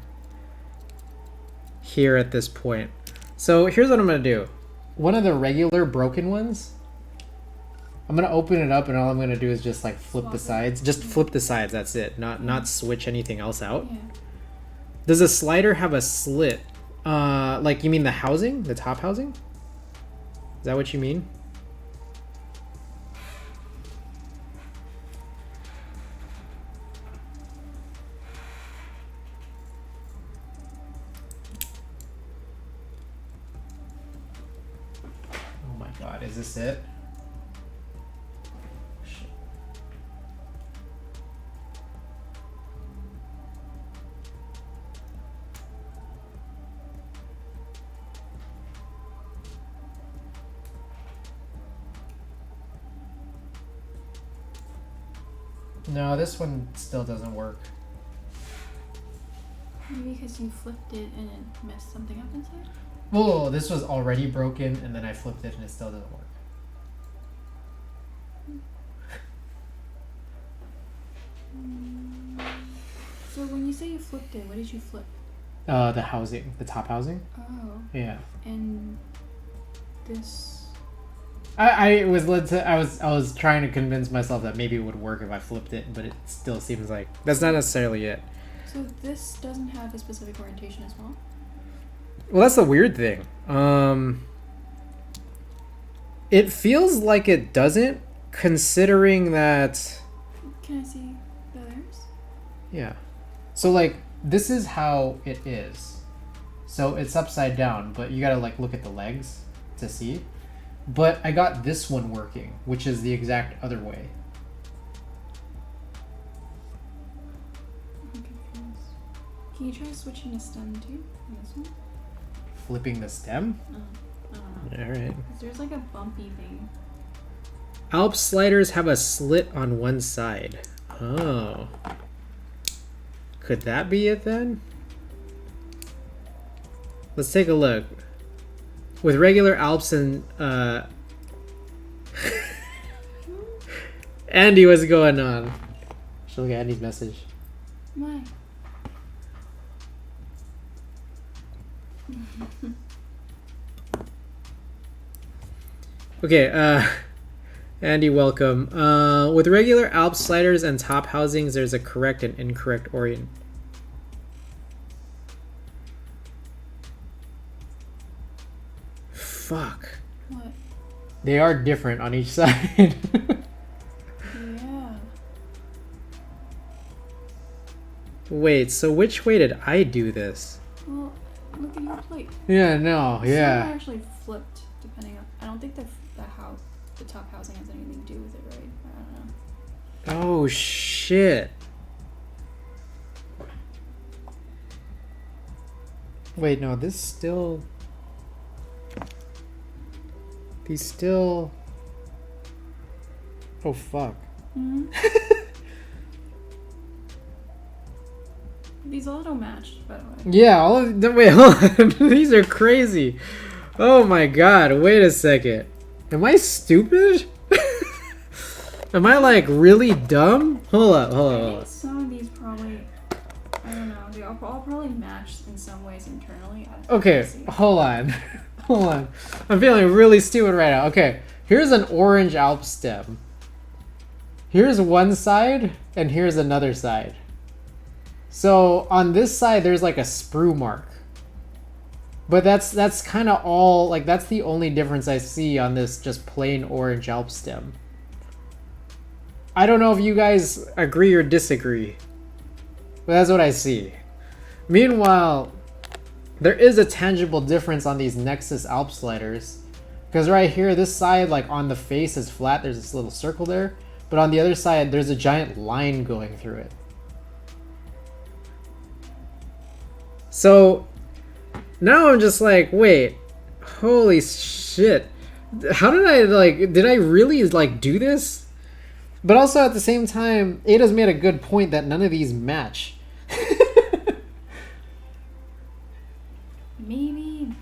here at this point. So here's what I'm going to do. One of the regular broken ones, I'm going to open it up and all I'm going to do is just like flip the sides. Just flip the sides, that's it. Not switch anything else out. Yeah. Does a slider have a slit? Like you mean the housing? The top housing? Is that what you mean? Oh my god, is this it? Shit. No, this one still doesn't work. Maybe because you flipped it and it messed something up inside? Whoa, this was already broken and then I flipped it and it still doesn't work. So when you say you flipped it, what did you flip? The housing, the top housing. Oh. Yeah. And this. I was led to I was trying to convince myself that maybe it would work if I flipped it, but it still seems like that's not necessarily it. So this doesn't have a specific orientation as well? Well, that's the weird thing. It feels like it doesn't, considering that. Can I see the others? Yeah. So like this is how it is. So it's upside down, but you gotta like look at the legs to see. But I got this one working, which is the exact other way. I'm confused. Can you try switching the stem too? On this one? Flipping the stem? I don't know. Alright. 'Cause there's like a bumpy thing. Alps sliders have a slit on one side. Oh. Could that be it then? Let's take a look. With regular Alps and Andy, what's going on? Should look at Andy's message. Why? Okay, Andy, welcome. With regular Alps sliders and top housings, there's a correct and incorrect orient. Fuck. What? They are different on each side. Yeah. Wait, so which way did I do this? Well, look at your plate. Yeah, no, Some yeah. are actually flipped depending on. I don't think the top housing has anything to do with it, right? I don't know. Oh, shit. Wait, no, this still... These still... Oh, fuck. Mm-hmm. These all don't match, by the way. Yeah, all of them... Wait, hold on. These are crazy. Oh my god, wait a second. Am I stupid? Am I, like, really dumb? Hold up, hold I up, hold think up. some of these probably, I don't know, they all probably match in some ways internally. Okay, hold on. Hold on. I'm feeling really stupid right now. Okay, here's an orange Alps stem. Here's one side, and here's another side. So on this side, there's like a sprue mark. But that's kind of all, like that's the only difference I see on this just plain orange Alps stem. I don't know if you guys agree or disagree, but that's what I see. Meanwhile, there is a tangible difference on these Nexus Alps sliders. Because right here, this side, like on the face is flat, there's this little circle there. But on the other side, there's a giant line going through it. So, Now I'm just like, wait, holy shit. How did I, like, did I really, like, do this? But also at the same time, Ada's made a good point that none of these match. Maybe,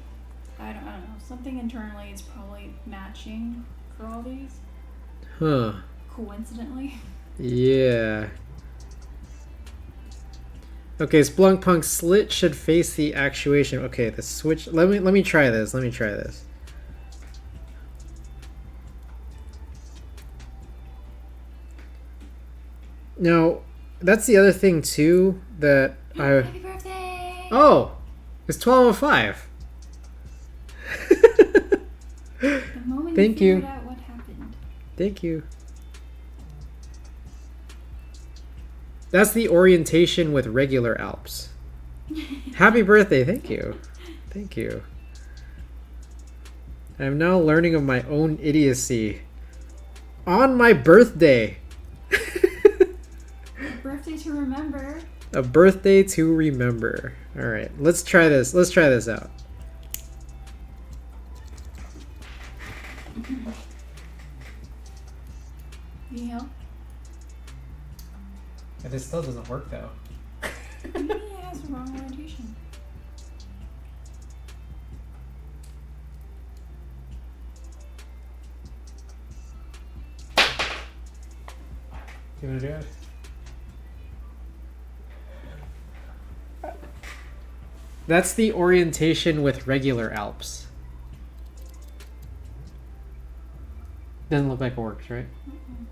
I don't know, something internally is probably matching for all these. Huh. Coincidentally. Yeah. Okay, Splunkpunk slit should face the actuation. Okay, the switch. Let me try this. Let me try this. Now, that's the other thing too that I. Happy birthday! Oh, it's 12:05. The moment Thank you you. figured out what happened. Thank you. That's the orientation with regular Alps. Happy birthday. Thank you. Thank you. I'm now learning of my own idiocy. On my birthday. Birthday to remember. A birthday to remember. Alright, let's try this. Let's try this out. Need help? This still doesn't work though. Maybe it has the wrong orientation. You wanna do it? That's the orientation with regular Alps. Doesn't look like it works, right?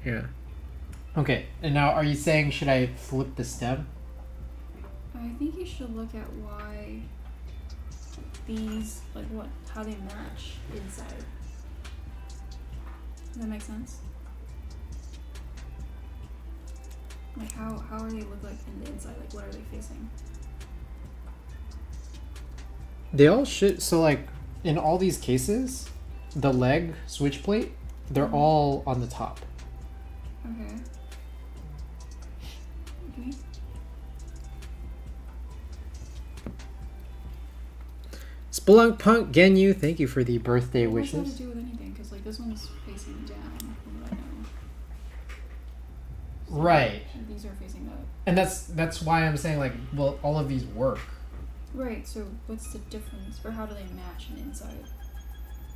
Yeah. Okay, and now are you saying should I flip the stem? I think you should look at why these, like how they match inside. Does that make sense? Like how are they look like in the inside? Like what are they facing? They all should, so like in all these cases, the leg switch plate, they're all on the top. Okay. Okay. Splunkpunk Genyu, thank you for the birthday What's that wishes. to do with anything? Because like this one's facing down, from what I know. Right. And these are facing up. And that's why I'm saying like, well, all of these work. Right. So what's the difference, or how do they match on the inside,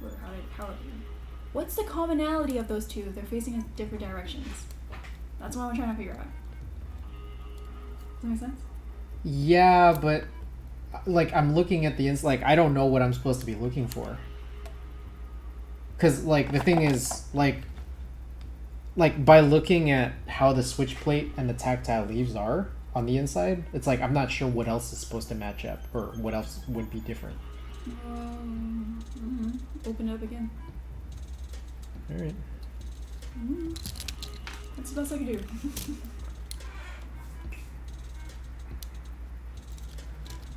or how what's the commonality of those two if they're facing in different directions? That's what I'm trying to figure out. Does that make sense? Yeah, but like I'm looking at the like I don't know what I'm supposed to be looking for. Cause like the thing is like by looking at how the switch plate and the tactile leaves are on the inside, it's like I'm not sure what else is supposed to match up or what else would be different. Open it up again. All right. That's the best I can do.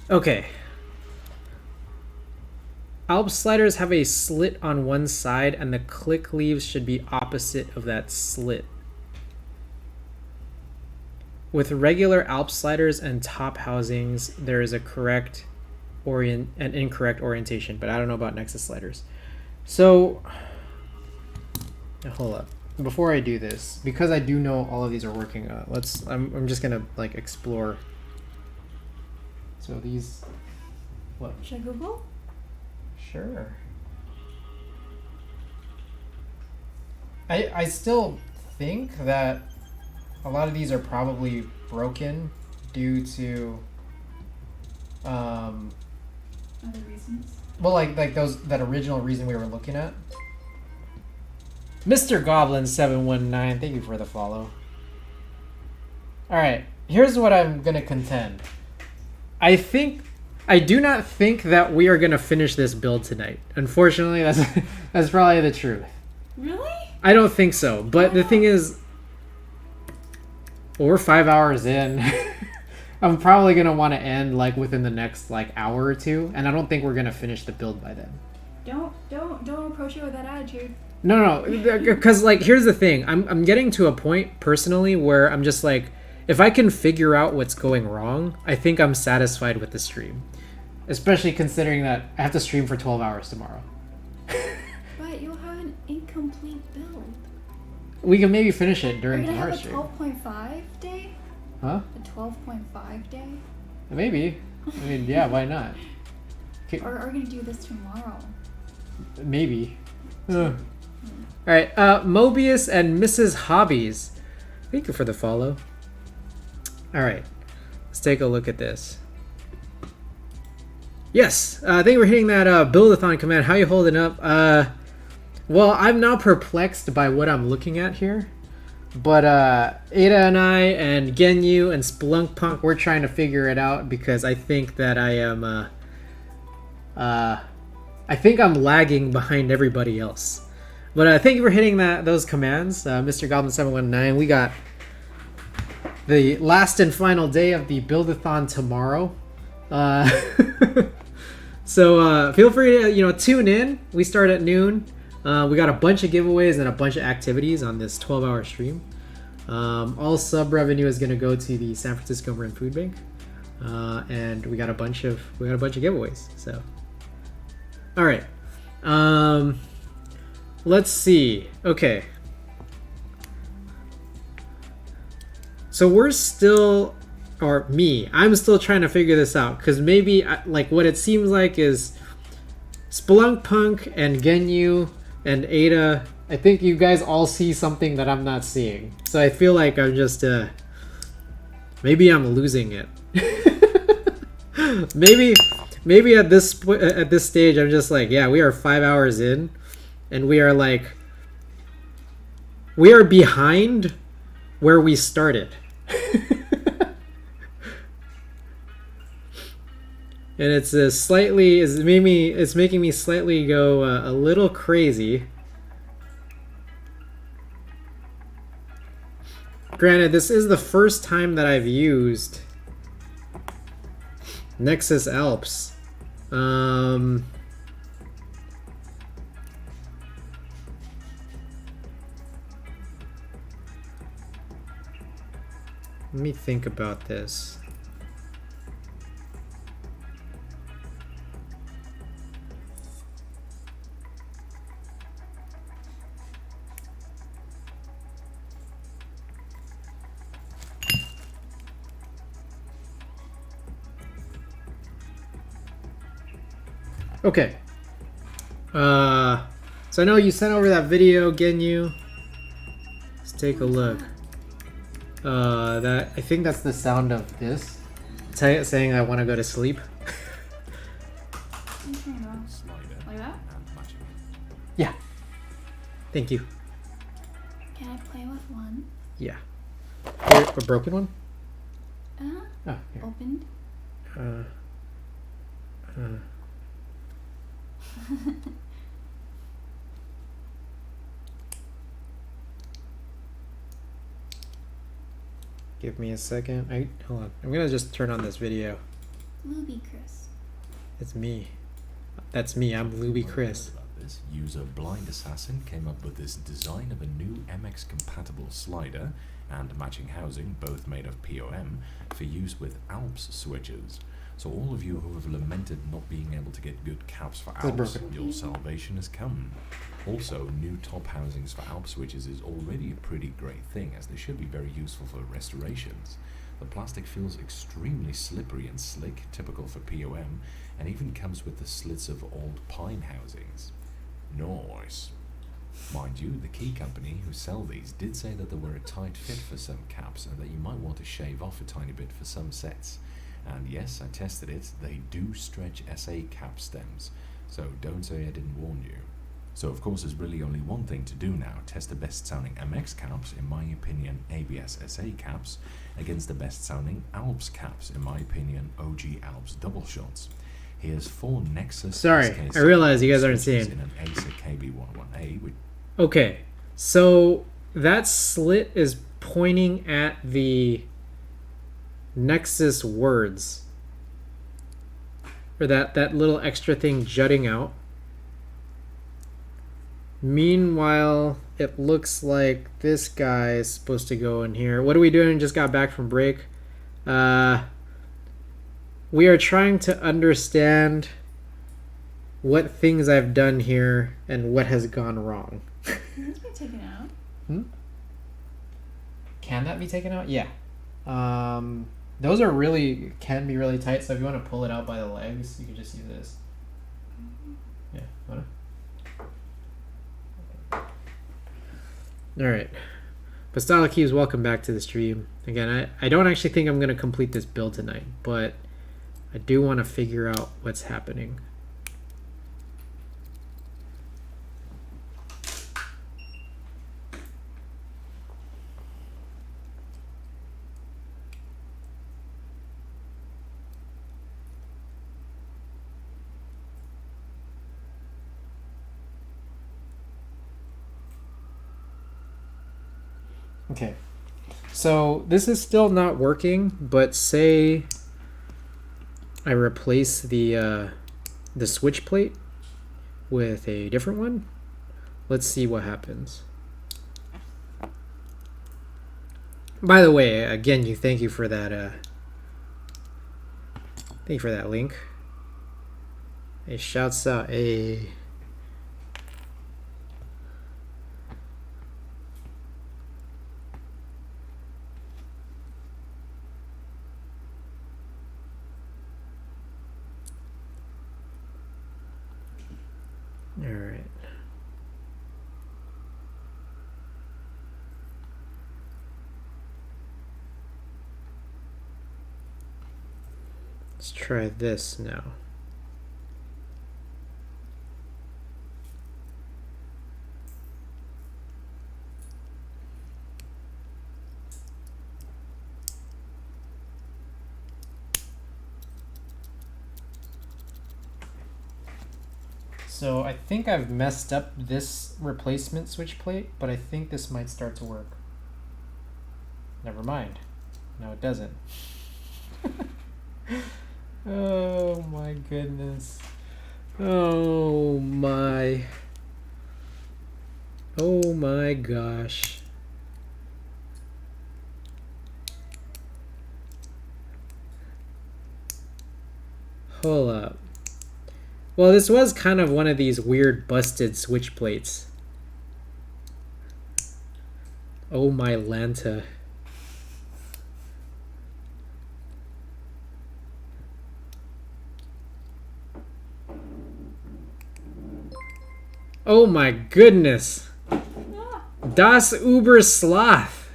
Okay. Alps sliders have a slit on one side and the click leaves should be opposite of that slit. With regular Alps sliders and top housings, there is a correct and incorrect orientation, but I don't know about Nexus sliders. So, hold up. Before I do this, because I do know all of these are working, I'm just gonna like explore. So these, what? Should I Google? Sure. I still think that a lot of these are probably broken due to Other reasons? well like that original reason we were looking at. Mr. Goblin 719, thank you for the follow. Alright, here's what I'm gonna contend. I do not think that we are gonna finish this build tonight. Unfortunately, that's probably the truth. Really? I don't think so. But the thing is, well, we're 5 hours in. I'm probably gonna want to end like within the next like hour or two, and I don't think we're gonna finish the build by then. Don't approach it with that attitude. No, because like here's the thing. I'm getting to a point personally where I'm just like, if I can figure out what's going wrong, I think I'm satisfied with the stream. especially considering that I have to stream for 12 hours tomorrow. But you'll have an incomplete build. We can maybe finish it during Are you gonna tomorrow's have a stream. 12.5 day? Huh? A 12.5 day? Maybe. I mean, yeah, why not? Okay, Or are we gonna do this tomorrow? maybe. Alright, Mobius and Mrs. Hobbies. Thank you for the follow. Alright, let's take a look at this. Yes, I think we're hitting that buildathon command. How you holding up? Well, I'm now perplexed by what I'm looking at here. But Ada and I and Genyu and Splunkpunk, we're trying to figure it out because I think that I am I think I'm lagging behind everybody else. But thank you for hitting those commands, Mr. Goblin 719. We got the last and final day of the buildathon tomorrow. So feel free to tune in. We start at noon. We got a bunch of giveaways and a bunch of activities on this 12-hour stream. All sub revenue is going to go to the San Francisco Marin Food Bank, and we got a bunch of giveaways. So, all right, let's see. Okay, so we're still, or me, I'm still trying to figure this out because maybe like what it seems like is Splunkpunk and Genyu and Ada, I think you guys all see something that I'm not seeing. So I feel like I'm just, maybe I'm losing it. maybe at this stage I'm just like, yeah, we are 5 hours in, and we are behind where we started. And it's making me slightly go a little crazy. Granted, this is the first time that I've used Nexus Alps. Let me think about this. Okay. So I know you sent over that video, Genyu. Let's take a look. I think that's the sound of this. Saying I want to go to sleep. Like that? Yeah. Thank you. Can I play with one? Yeah. Here, a broken one? Oh, here. Opened? Give me a second. Hold on. I'm gonna just turn on this video. Luby Chris. It's me. That's me. I'm Luby Chris. This user Blind Assassin came up with this design of a new MX compatible slider and matching housing, both made of POM, for use with Alps switches. So all of you who have lamented not being able to get good caps for Alps, your salvation has come. Also, new top housings for Alps switches is already a pretty great thing, as they should be very useful for restorations. The plastic feels extremely slippery and slick, typical for POM, and even comes with the slits of old pine housings. Nice. Mind you, the key company who sell these did say that they were a tight fit for some caps and that you might want to shave off a tiny bit for some sets. And yes, I tested it, they do stretch SA cap stems, so don't say I didn't warn you. So of course there's really only one thing to do now, test the best sounding MX caps, in my opinion ABS SA caps, against the best sounding Alps caps, in my opinion OG Alps double shots. Here's 4 Nexus. Sorry, SKCM I realize you guys aren't switches seeing. in an ASA KB11A, which Okay, so that slit is pointing at the Nexus words, or that little extra thing jutting out. Meanwhile, it looks like this guy is supposed to go in here. What are we doing? Just got back from break. we are trying to understand what things I've done here and what has gone wrong. Can this be taken out? Can that be taken out? Yeah. Those are really, can be really tight, so if you want to pull it out by the legs, you can just use this. Yeah, wanna? Alright. Pastalakeys, welcome back to the stream. Again, I don't actually think I'm going to complete this build tonight, but I do want to figure out what's happening. Okay, so this is still not working, but say I replace the switch plate with a different one. Let's see what happens. By the way, again, thank you for that link. Hey, shouts out a. All right. Let's try this now. So I think I've messed up this replacement switch plate, but I think this might start to work. Never mind. No, it doesn't. Oh my goodness. Oh my. Oh my gosh. Hold up. Well, this was kind of one of these weird busted switch plates. Oh my Lanta. Oh my goodness. Das Uber Sloth.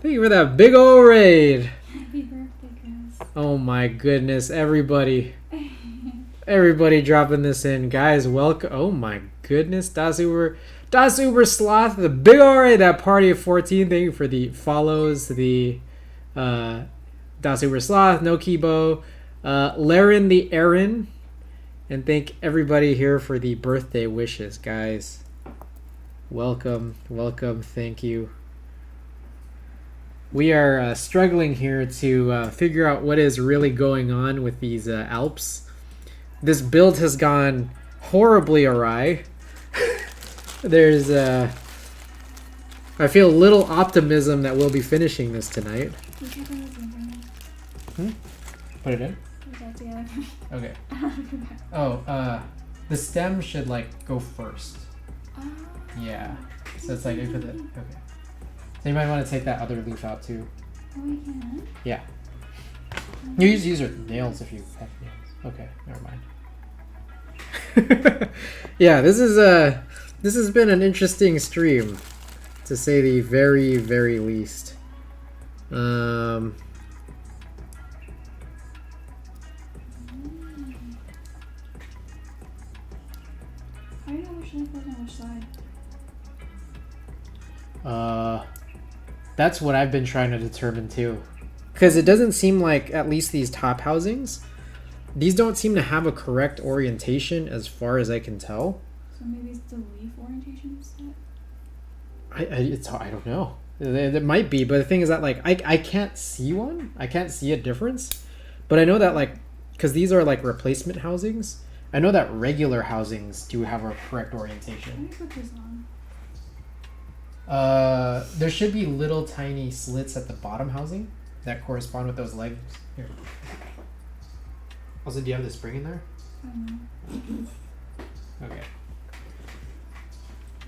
Thank you for that big ol' raid. Happy birthday, guys. Oh my goodness, everybody. Everybody dropping this in. Guys, welcome. Oh my goodness. Das Uber Sloth, the big ol' raid, that party of 14. Thank you for the follows. The Das Uber Sloth, No Kibo, Laren the Aaron. And thank everybody here for the birthday wishes, guys. Welcome, welcome, thank you. We are struggling here to figure out what is really going on with these Alps. This build has gone horribly awry. There's I feel little optimism that we'll be finishing this tonight. Put it in? Okay. Oh, the stem should like go first. Yeah. So it's like you put the okay. So you might want to take that other leaf out too. Oh, we can? Yeah. You use your nails if you have nails. Okay, never mind. Yeah, this has been an interesting stream, to say the very, very least. I don't know which knife goes on which side. That's what I've been trying to determine too. Because it doesn't seem like, at least these top housings, these don't seem to have a correct orientation as far as I can tell. So maybe it's the leaf orientation set? I don't know. It might be, but the thing is that like I can't see one. I can't see a difference. But I know that like, because these are like replacement housings, I know that regular housings do have a correct orientation. Let me put this on. There should be little tiny slits at the bottom housing that correspond with those legs. Here. Also, do you have the spring in there? I don't know. Okay.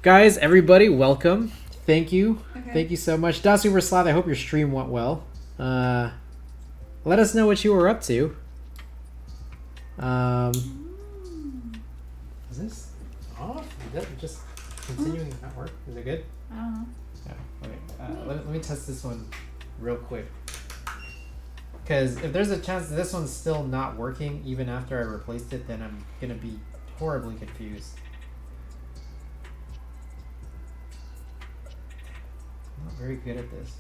Guys, everybody, welcome. Thank you. Okay. Thank you so much. Da Super Sloth, I hope your stream went well. Let us know what you were up to. Is this off? Is that just continuing to not work? Is it good? I don't know. Yeah. Okay. Let me test this one real quick. Because if there's a chance that this one's still not working even after I replaced it, then I'm gonna be horribly confused. I'm not very good at this.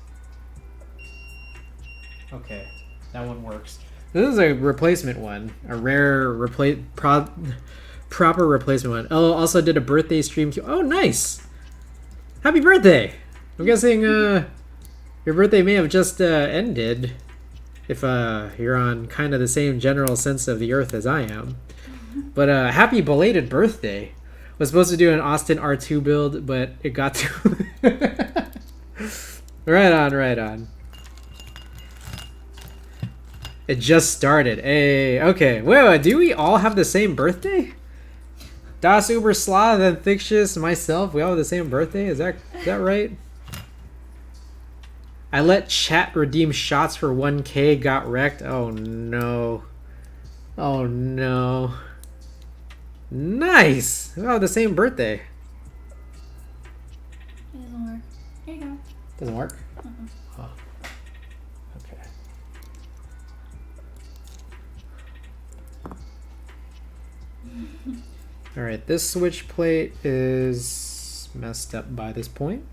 Okay, that one works. This is a replacement one, a rare proper replacement one. Oh, also did a birthday stream. Oh, nice! Happy birthday! I'm guessing your birthday may have just ended. If you're on kind of the same general sense of the earth as I am. But happy belated birthday. Was supposed to do an Austin R2 build, but it got to... Right on, right on. It just started. Hey, okay. Wait, do we all have the same birthday? Das Uber Sloth and Thictious, myself, we all have the same birthday? Is that right? I let chat redeem shots for 1K, got wrecked. Oh no. Oh no. Nice! We all have the same birthday. It doesn't work. Here you go. Doesn't work? Uh-uh. Huh. Okay. Alright, this switch plate is messed up by this point.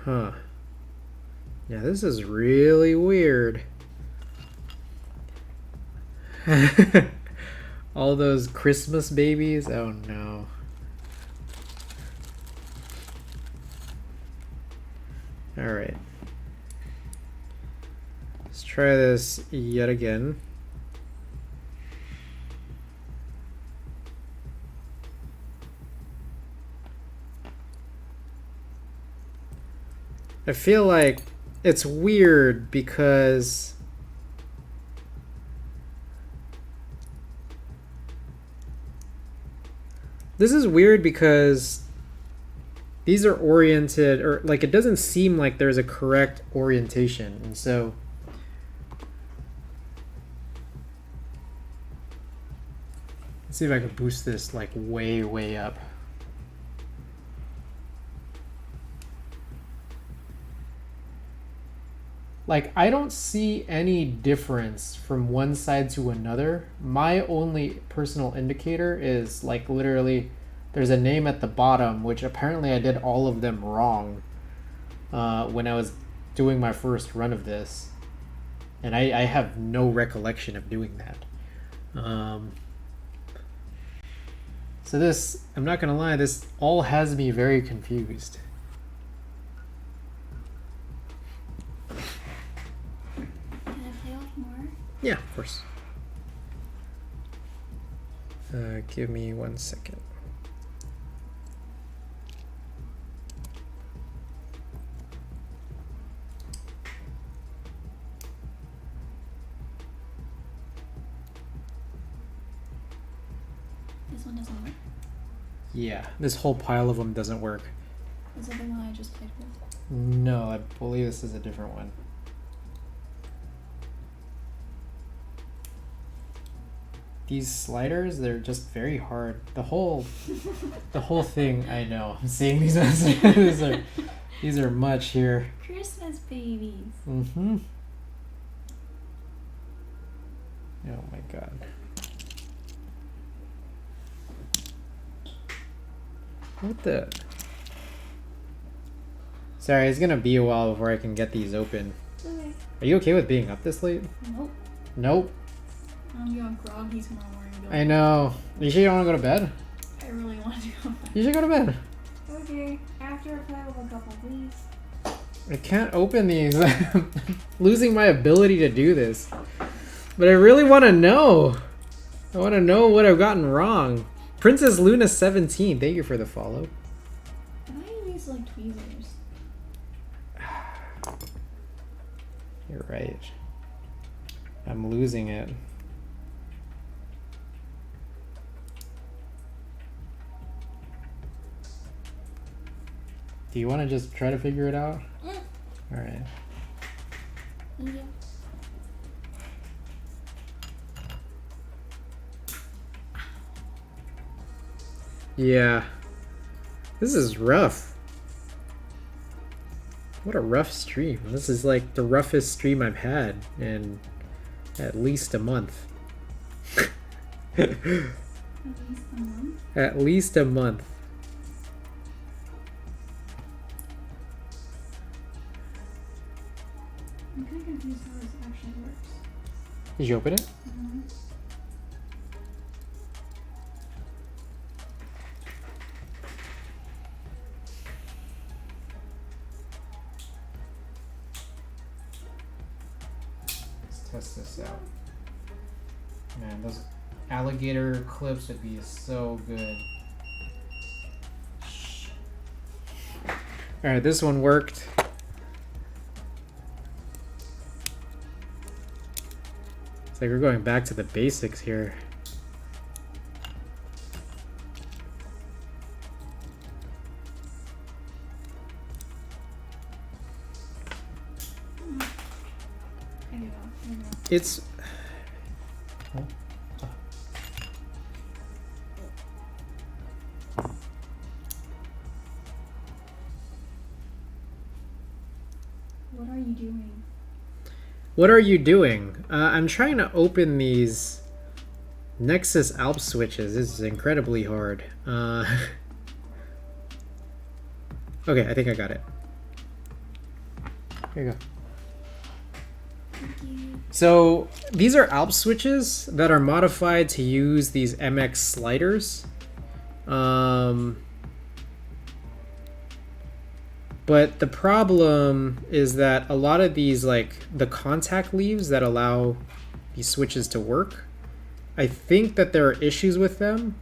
Huh. Yeah, this is really weird. All those Christmas babies? Oh no. Alright. Let's try this yet again. I feel like it's weird because this is weird because these are oriented, or like it doesn't seem like there's a correct orientation, and so let's see if I can boost this like way up. Like, I don't see any difference from one side to another. My only personal indicator is, like, literally, there's a name at the bottom, which apparently I did all of them wrong when I was doing my first run of this. And I have no recollection of doing that. So this, I'm not gonna lie, this all has me very confused. Yeah, of course. Give me 1 second. This one doesn't work? Yeah, this whole pile of them doesn't work. Is that the one I just played with? No, I believe this is a different one. These sliders, they're just very hard. The whole thing, I know. I'm seeing these messages. These are much here. Christmas babies. Mm-hmm. Oh my god. What the? Sorry, it's gonna be a while before I can get these open. Okay. Are you okay with being up this late? Nope. Nope. I'm going groggy tomorrow morning. I know. You sure you don't want to go to bed? I really want to go back. You should go to bed. Okay, after I play with a couple, please. I can't open these. I'm losing my ability to do this. But I really want to know. I want to know what I've gotten wrong. Princess Luna 17, thank you for the follow. Can I use like tweezers. You're right. I'm losing it. Do you want to just try to figure it out? Mm. All right. Yeah. Yeah. This is rough. What a rough stream. This is like the roughest stream I've had in at least a month. At least a month? At least a month. I'm kind of confused how this actually works. Did you open it? Mm-hmm. Let's test this out. Man, those alligator clips would be so good. Alright, this one worked. It's like we're going back to the basics here. There you go. There you go. It's... What are you doing? What are you doing? I'm trying to open these Nexus Alps switches. This is incredibly hard. Okay, I think I got it. Here you go. Thank you. So these are Alps switches that are modified to use these MX sliders. But the problem is that a lot of these, like the contact leaves that allow these switches to work, I think that there are issues with them.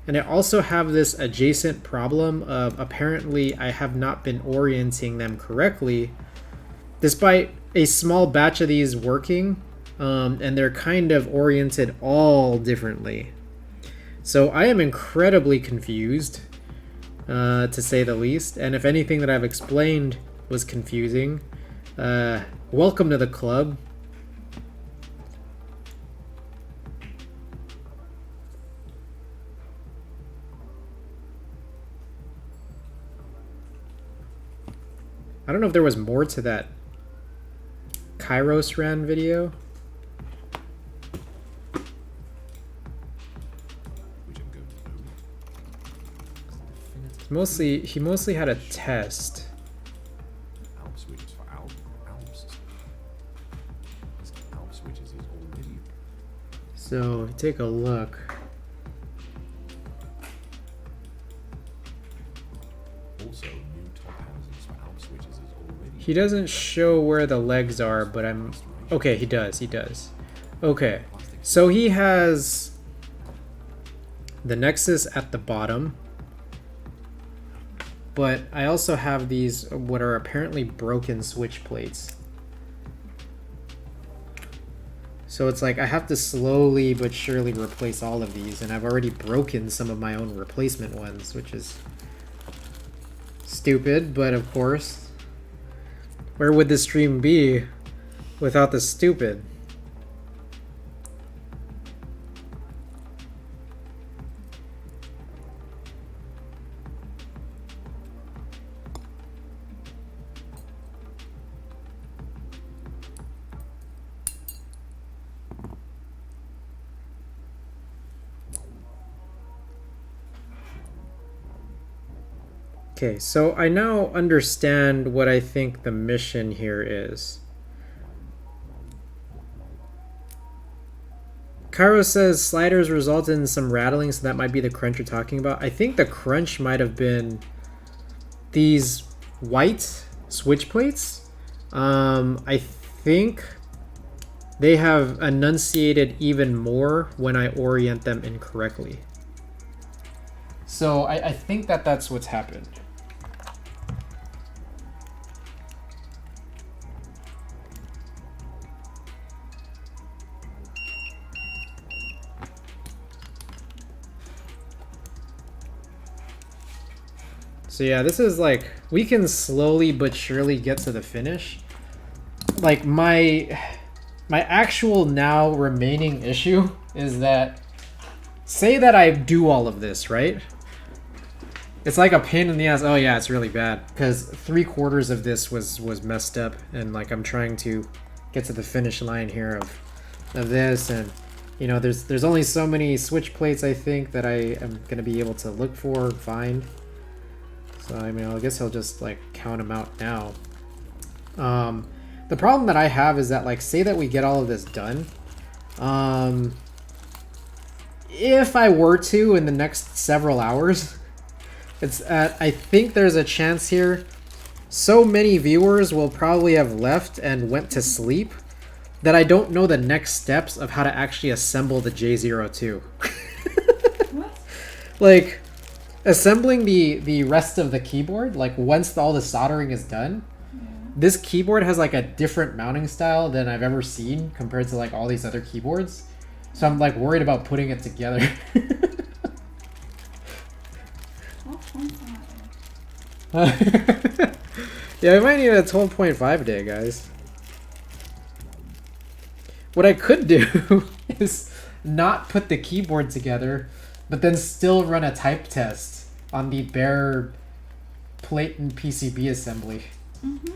And I also have this adjacent problem of apparently I have not been orienting them correctly, despite a small batch of these working, and they're kind of oriented all differently. So I am incredibly confused. To say the least, and if anything that I've explained was confusing, welcome to the club. I don't know if there was more to that Kairos ran video. He mostly had a test. Alps switches for Alps. Alps switches is already. So take a look. Also, new top housings for Alps switches is already. He doesn't show where the legs are, but I'm okay. He does. Okay, so he has the Nexus at the bottom. But I also have these, what are apparently broken switch plates. So it's like I have to slowly but surely replace all of these, and I've already broken some of my own replacement ones, which is stupid, but of course, where would this stream be without the stupid? Okay, so I now understand what I think the mission here is. Cairo says sliders result in some rattling, so that might be the crunch you're talking about. I think the crunch might have been these white switch plates. I think they have enunciated even more when I orient them incorrectly. So I think that that's what's happened. So yeah, this is like, we can slowly but surely get to the finish. Like my actual now remaining issue is that, say that I do all of this, right? It's like a pain in the ass. Oh yeah, it's really bad because 3/4 of this was messed up, and like I'm trying to get to the finish line here of this, and you know, there's only so many switch plates I think that I am gonna be able to look for and find. So I mean, I guess I'll just like count them out now. The problem that I have is that, like, say that we get all of this done. If I were to in the next several hours, I think there's a chance here. So many viewers will probably have left and went to sleep that I don't know the next steps of how to actually assemble the J-02. What? Like, assembling the rest of the keyboard, like once all the soldering is done, this keyboard has like a different mounting style than I've ever seen compared to like all these other keyboards. So I'm like worried about putting it together. Yeah, we might need a 12.5 day, guys. What I could do is not put the keyboard together, but then still run a type test on the bare plate and PCB assembly. Mm-hmm.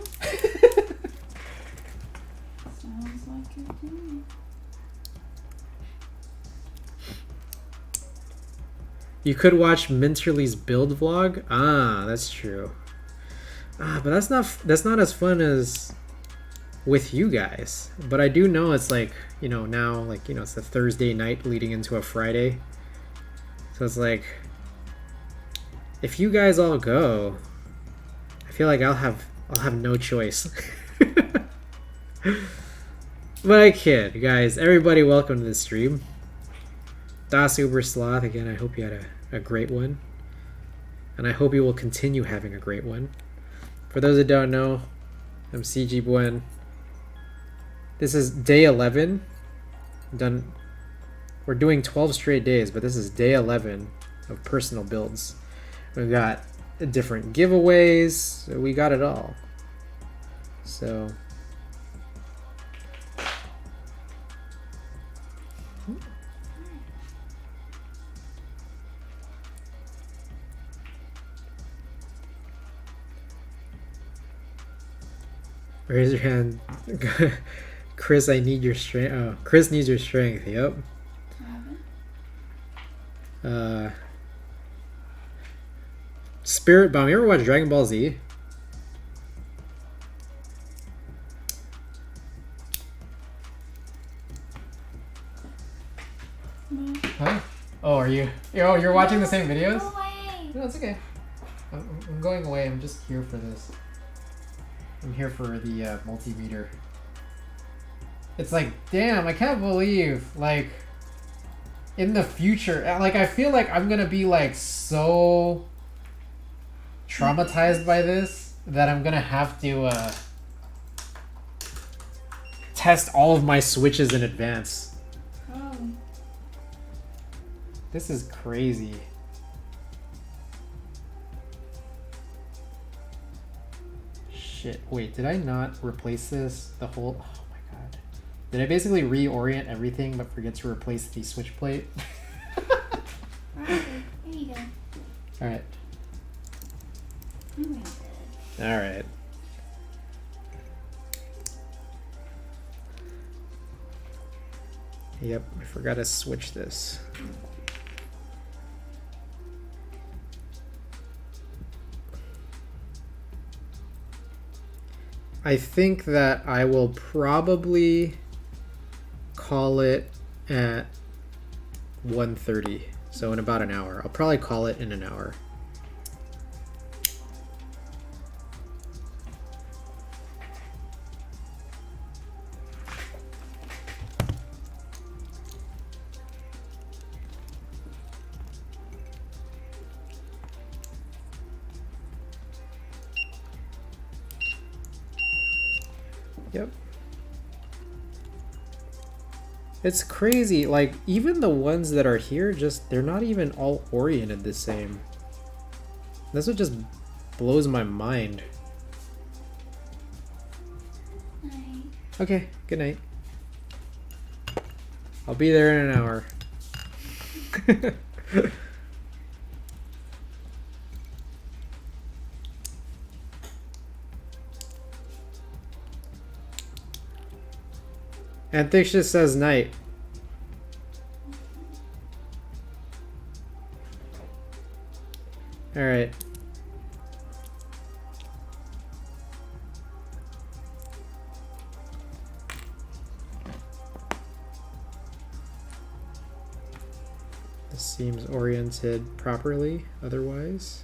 Sounds like it to me. You could watch Minterly's build vlog. Ah, that's true. Ah, but that's not as fun as with you guys. But I do know it's like, you know, now, like, you know, it's a Thursday night leading into a Friday. So it's like, if you guys all go, I feel like I'll have no choice. But I kid, guys. Everybody, welcome to the stream. Das Uber Sloth, again, I hope you had a great one. And I hope you will continue having a great one. For those that don't know, I'm CG Buen. This is day 11. Done. We're doing 12 straight days, but this is day 11 of personal builds. We've got different giveaways. We got it all. So raise your hand. Chris, I need your strength. Oh, Chris needs your strength. Yep. Spirit Bomb. You ever watch Dragon Ball Z? No. Huh? Oh, are you? Oh, you're watching the same videos? Go away. No, it's okay. I'm going away. I'm just here for this. I'm here for the multimeter. It's like, damn, I can't believe, like, in the future, like, I feel like I'm gonna be, like, so traumatized by this that I'm gonna have to test all of my switches in advance. Oh. This is crazy. Shit, wait, did I not replace this? The whole, oh my god. Did I basically reorient everything but forget to replace the switch plate? Alright, here you go. Alright. I'm going to bed. Alright. Yep, I forgot to switch this. I think that I will probably call it at 1:30, so in about an hour. I'll probably call it in an hour. Yep. It's crazy, like, even the ones that are here, just, they're not even all oriented the same. This would just blows my mind. Night. Okay, good night. I'll be there in an hour. Mpx8 says night. All right. This seems oriented properly otherwise.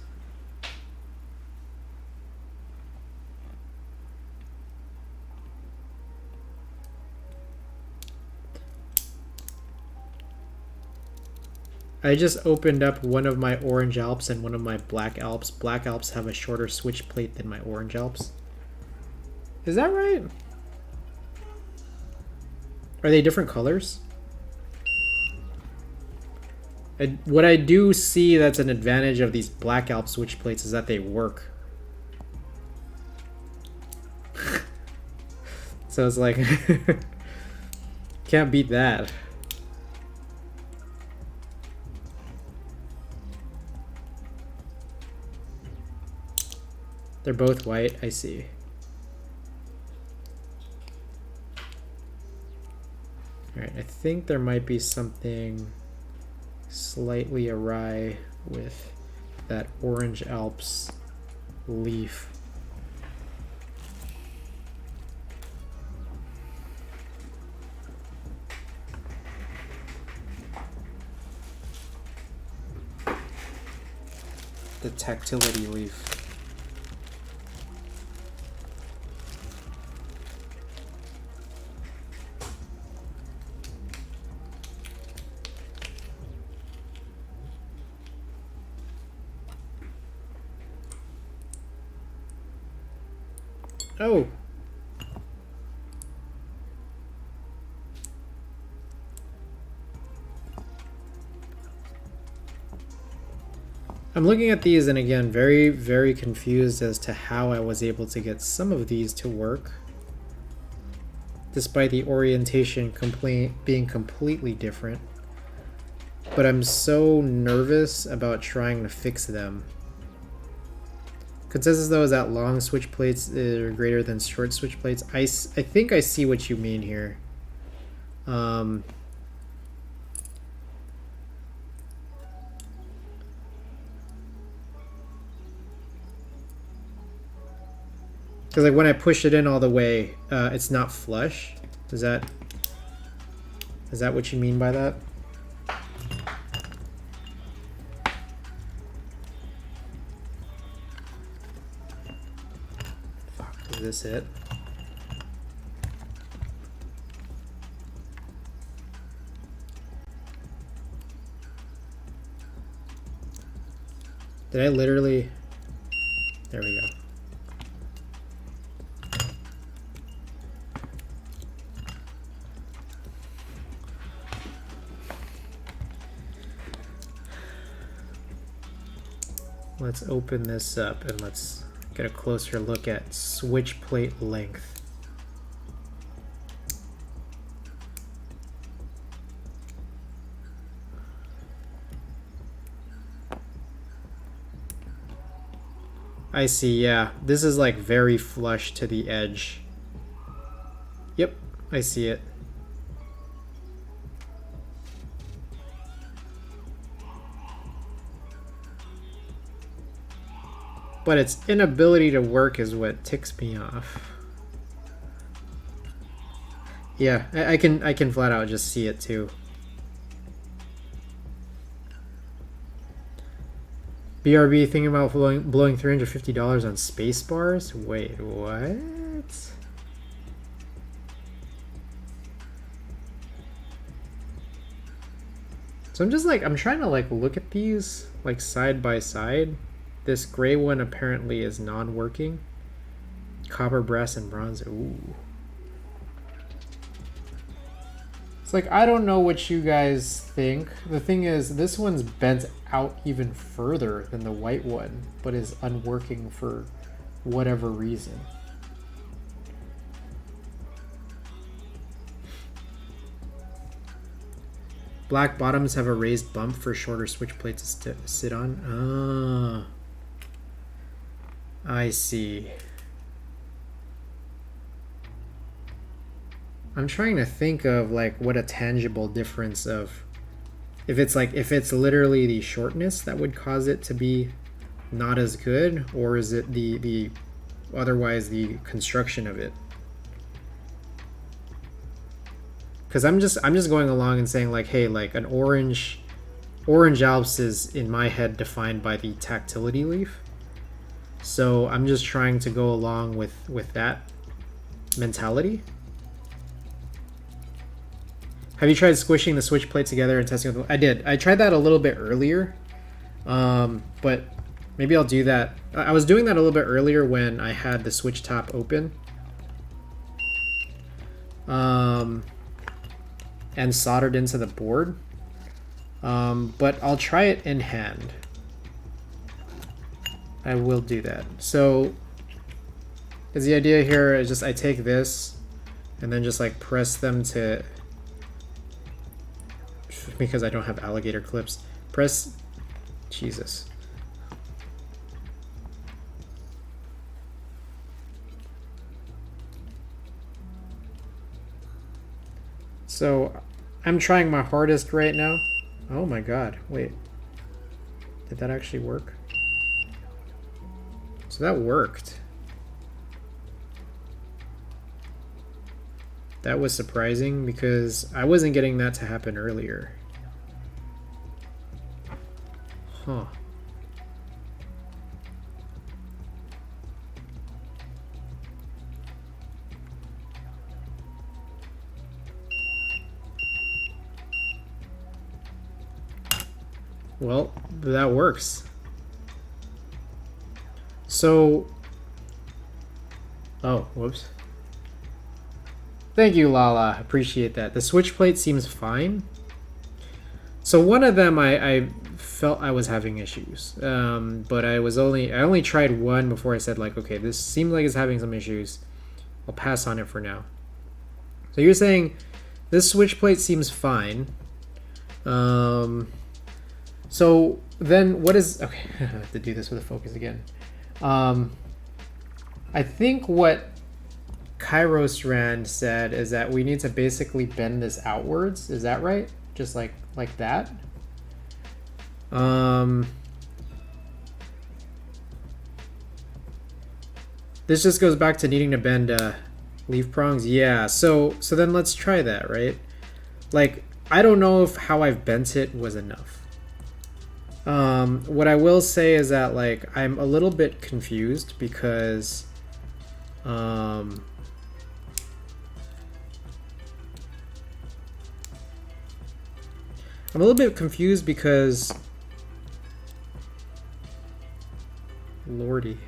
I just opened up one of my orange Alps and one of my black Alps. Black Alps have a shorter switch plate than my orange Alps. Is that right? Are they different colors? What I do see that's an advantage of these black Alp switch plates is that they work. So it's like, can't beat that. They're both white, I see. Alright, I think there might be something slightly awry with that orange Alps leaf. The tactility leaf. Oh. I'm looking at these and again, very, very confused as to how I was able to get some of these to work, despite the orientation being completely different. But I'm so nervous about trying to fix them. Consensus though is that long switch plates are greater than short switch plates. I think I see what you mean here. Because like when I push it in all the way, it's not flush. Is that what you mean by that? Is this it? Did I literally? There we go. Let's open this up and let's get a closer look at switch plate length. I see, yeah. This is like very flush to the edge. Yep, I see it. But its inability to work is what ticks me off. Yeah, I can flat out just see it too. BRB thinking about blowing $350 on space bars? Wait, what? So I'm trying to like look at these like side by side. This gray one apparently is non-working. Copper, brass, and bronze. Ooh. It's like, I don't know what you guys think. The thing is, this one's bent out even further than the white one, but is unworking for whatever reason. Black bottoms have a raised bump for shorter switch plates to sit on. Ah, I see. I'm trying to think of like what a tangible difference of if it's literally the shortness that would cause it to be not as good, or is it the otherwise the construction of it? Because I'm just going along and saying like, hey, like an orange Alps is in my head defined by the tactility leaf. So I'm just trying to go along with that mentality. Have you tried squishing the switch plate together and testing with? I did. I tried that a little bit earlier, but maybe I'll do that. I was doing that a little bit earlier when I had the switch top open, and soldered into the board. But I'll try it in hand. I will do that. So, is the idea here is just I take this and then just like press them to, because I don't have alligator clips, press, Jesus. So I'm trying my hardest right now. Oh my God, wait. Did that actually work? So that worked. That was surprising because I wasn't getting that to happen earlier. Huh. Well, that works. So, oh, whoops. Thank you, Lala. Appreciate that. The switch plate seems fine. So one of them I felt I was having issues, but I only tried one before I said like, okay, this seems like it's having some issues. I'll pass on it for now. So you're saying this switch plate seems fine. So then what is, okay, I have to do this with a focus again. I think what Kairos Rand said is that we need to basically bend this outwards. Is that right? Just like that? This just goes back to needing to bend leaf prongs. Yeah, so then let's try that, right? Like, I don't know if how I've bent it was enough. What I will say is that like I'm a little bit confused because I'm a little bit confused because Lordy.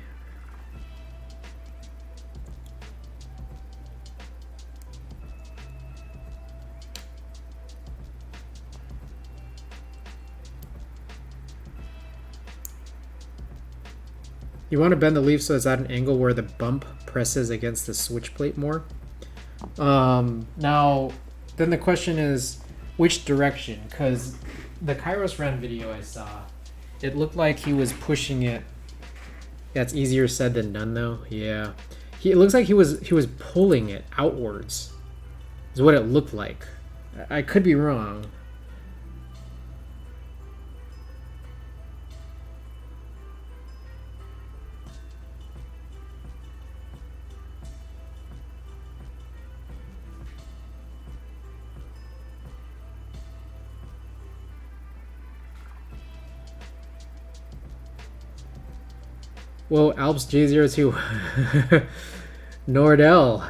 You want to bend the leaf so it's at an angle where the bump presses against the switch plate more. Now, then the question is, which direction? Because the Kairos Rand video I saw, it looked like he was pushing it. Yeah, it's easier said than done, though. Yeah, it looks like he was pulling it outwards. Is what it looked like. I could be wrong. Whoa, Alps J-02. Nordell.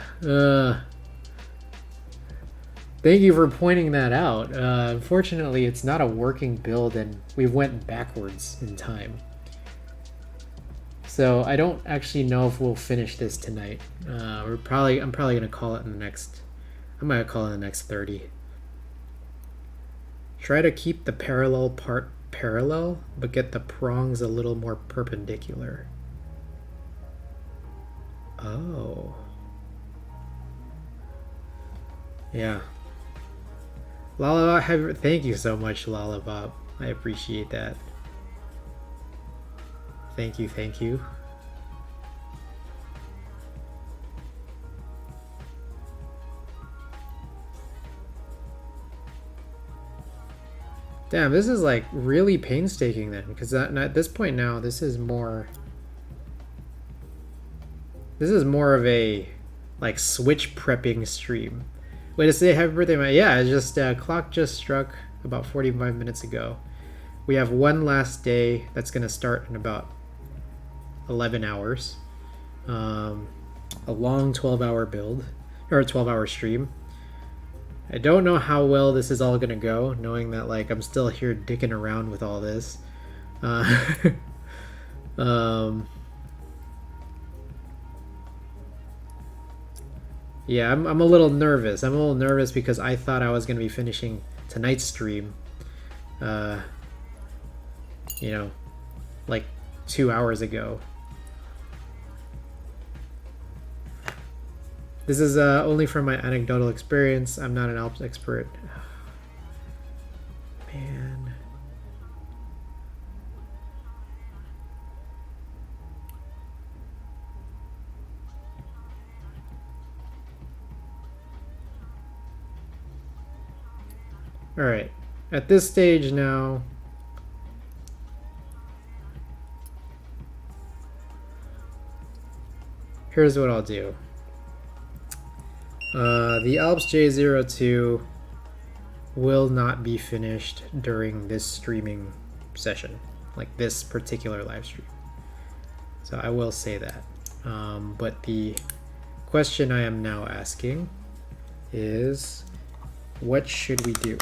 Thank you for pointing that out. Unfortunately, it's not a working build and we went backwards in time. So I don't actually know if we'll finish this tonight. I'm probably gonna call it in the next, I might call it in the next 30. Try to keep the parallel part parallel, but get the prongs a little more perpendicular. Oh. Yeah. Lalabop, thank you so much, Lalabop. I appreciate that. Thank you, thank you. Damn, this is like really painstaking then, because at this point now, this is more of a like Switch prepping stream. Way to say happy birthday, man. Yeah, it's just clock just struck about 45 minutes ago. We have one last day that's gonna start in about 11 hours. A long 12-hour build, or a 12-hour stream. I don't know how well this is all gonna go, knowing that like I'm still here dicking around with all this. Yeah, I'm a little nervous. I'm a little nervous because I thought I was gonna be finishing tonight's stream, you know, like 2 hours ago. This is only from my anecdotal experience. I'm not an Alps expert. Man. All right. At this stage now, here's what I'll do. The Alps J-02 will not be finished during this streaming session, like this particular live stream. So I will say that. But the question I am now asking is, what should we do?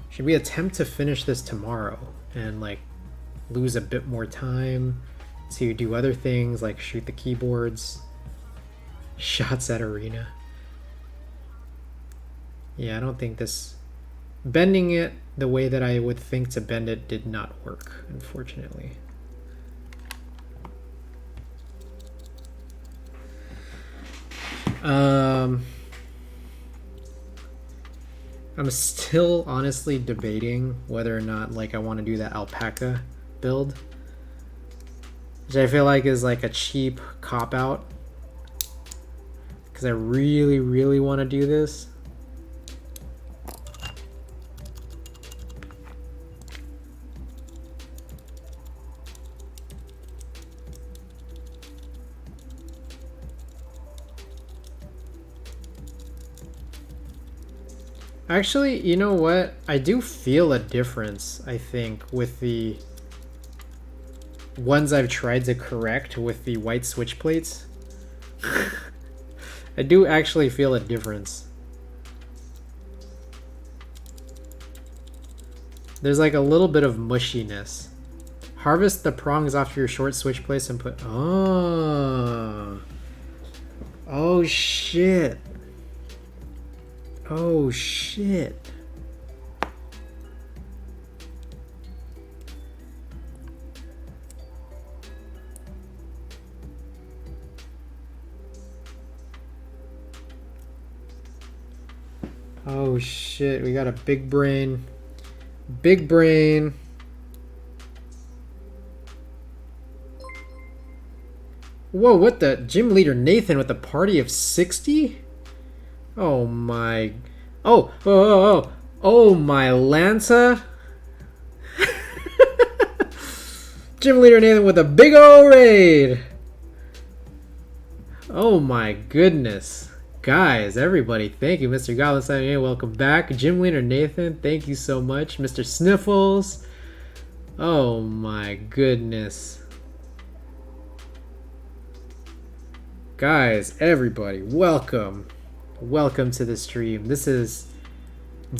Should we attempt to finish this tomorrow and like lose a bit more time to do other things like shoot the keyboards, shots at arena? Yeah, I don't think this bending it the way that I would think to bend it did not work, unfortunately. I'm still honestly debating whether or not like I want to do that alpaca build, which I feel like is like a cheap cop-out, because I really want to do this. Actually, you know what? I do feel a difference, I think, with the ones I've tried to correct with the white switch plates. I do actually feel a difference. There's like a little bit of mushiness. Harvest the prongs off your short switch plates and put... Oh. Oh, shit. Oh, shit. Oh, shit. We got a big brain. Big brain. Whoa, what the? Gym leader Nathan with a party of 60? Oh my. Oh my Lanta. Gym leader Nathan with a big ol' raid. Oh my goodness. Guys, everybody, thank you. Mr. Goblin 78, welcome back. Gym leader Nathan, thank you so much. Mr. Sniffles. Oh my goodness. Guys, everybody, welcome. Welcome to the stream. This is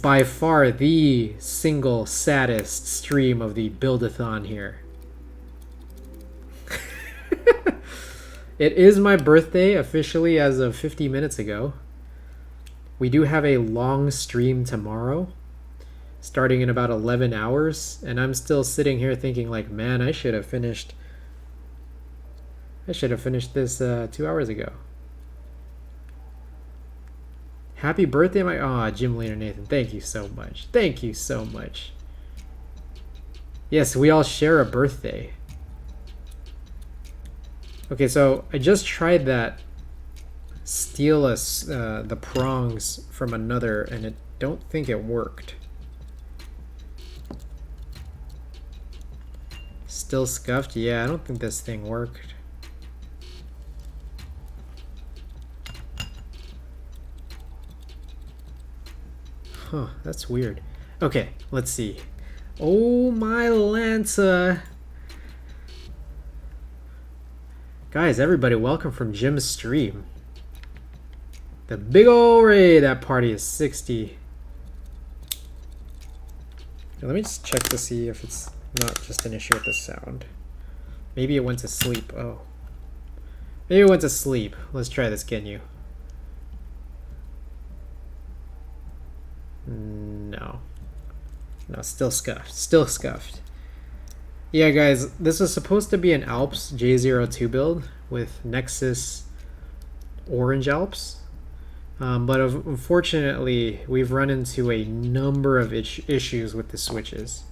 by far the single saddest stream of the Buildathon here. It is my birthday officially as of 50 minutes ago. We do have a long stream tomorrow, starting in about 11 hours, and I'm still sitting here thinking like, man, I should have finished this 2 hours ago. Happy birthday, my Gym Leader Nathan. Thank you so much. Thank you so much. Yes, we all share a birthday. Okay, so I just tried that steal us the prongs from another, and I don't think it worked. Still scuffed? Yeah, I don't think this thing worked. Huh, that's weird. Okay, let's see. Oh my Lanza! Guys, everybody, welcome from Jim's stream. The big ol' raid, that party is 60. Let me just check to see if it's not just an issue with the sound. Maybe it went to sleep. Oh. Maybe it went to sleep. Let's try this, can you? No. No, still scuffed. Still scuffed. Yeah, guys, this was supposed to be an Alps J-02 build with Nexus Orange Alps. But unfortunately, we've run into a number of issues with the switches.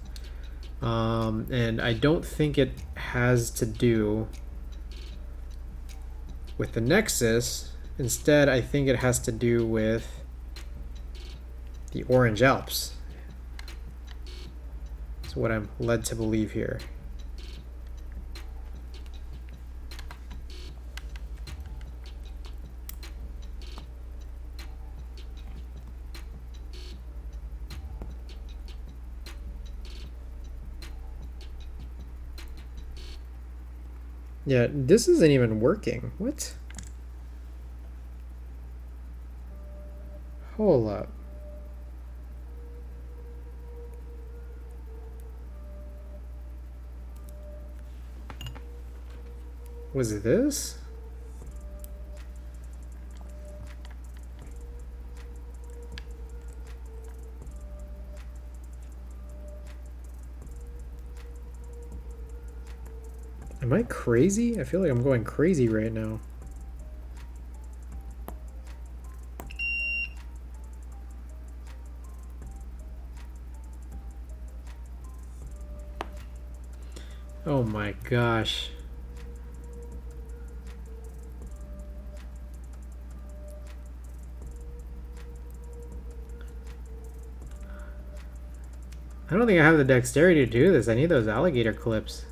And I don't think it has to do with the Nexus. Instead, I think it has to do with the Orange Alps. That's what I'm led to believe here. Yeah, this isn't even working. What? Hold up. Was it this? Am I crazy? I feel like I'm going crazy right now. Oh my gosh. I don't think I have the dexterity to do this. I need those alligator clips.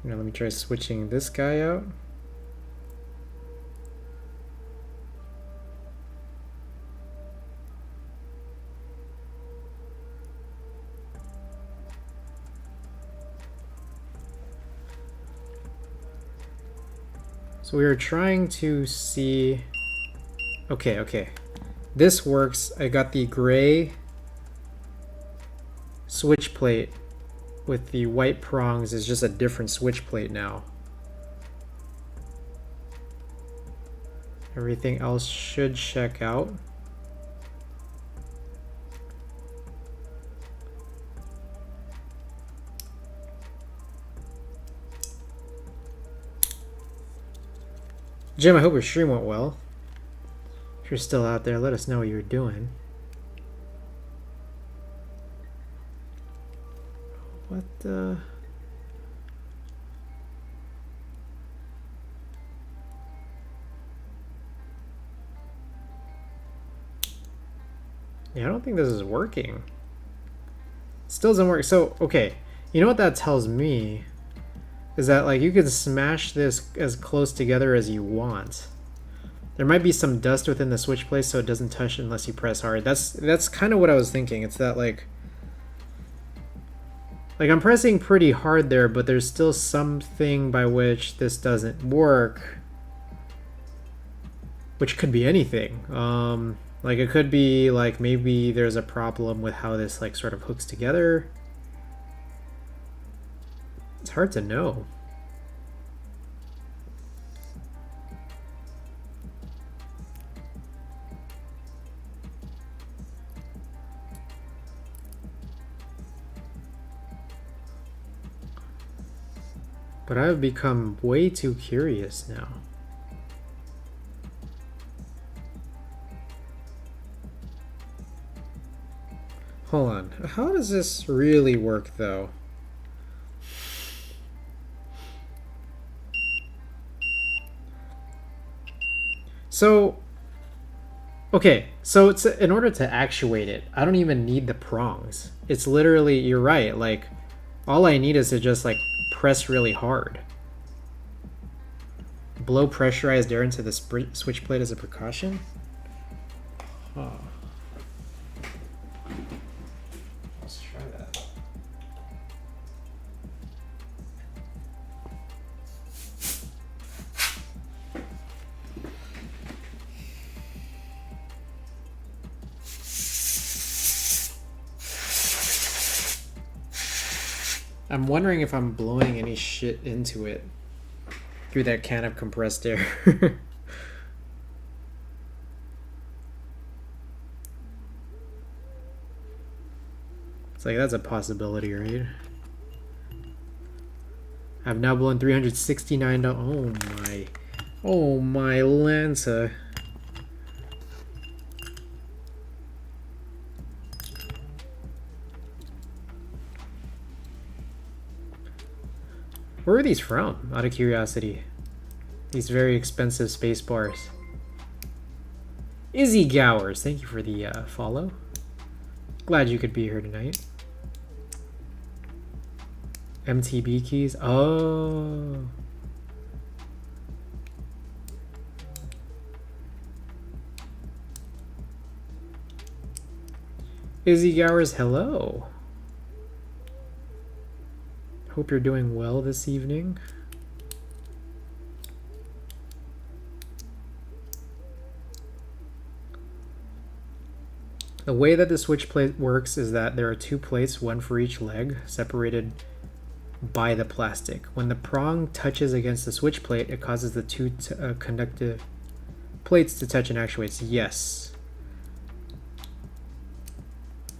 Now let me try switching this guy out. So we were trying to see... Okay. This works. I got the gray switch plate with the white prongs. Is just a different switch plate now. Everything else should check out. Jim, I hope your stream went well. If you're still out there, let us know what you're doing. What the... Yeah, I don't think this is working. Still doesn't work. So, okay. You know what that tells me? Is that like you can smash this as close together as you want. There might be some dust within the switch plate so it doesn't touch unless you press hard. That's kind of what I was thinking. It's that like I'm pressing pretty hard there, but there's still something by which this doesn't work. Which could be anything. Like it could be like maybe there's a problem with how this like sort of hooks together. It's hard to know. But I've become way too curious now. Hold on. How does this really work, though? So, okay, so it's in order to actuate it, I don't even need the prongs. It's literally, you're right, like, all I need is to just, like, press really hard. Blow pressurized air into the switch plate as a precaution? Huh. Let's try that. I'm wondering if I'm blowing any shit into it through that can of compressed air. It's like, that's a possibility, right? I've now blown 369. Oh my Lanza. Where are these from, out of curiosity? These very expensive space bars. Izzy Gowers, thank you for the follow. Glad you could be here tonight. MTB keys. Oh. Izzy Gowers, hello. Hope you're doing well this evening. The way that the switch plate works is that there are two plates, one for each leg, separated by the plastic. When the prong touches against the switch plate, it causes the two conductive plates to touch and actuates. Yes.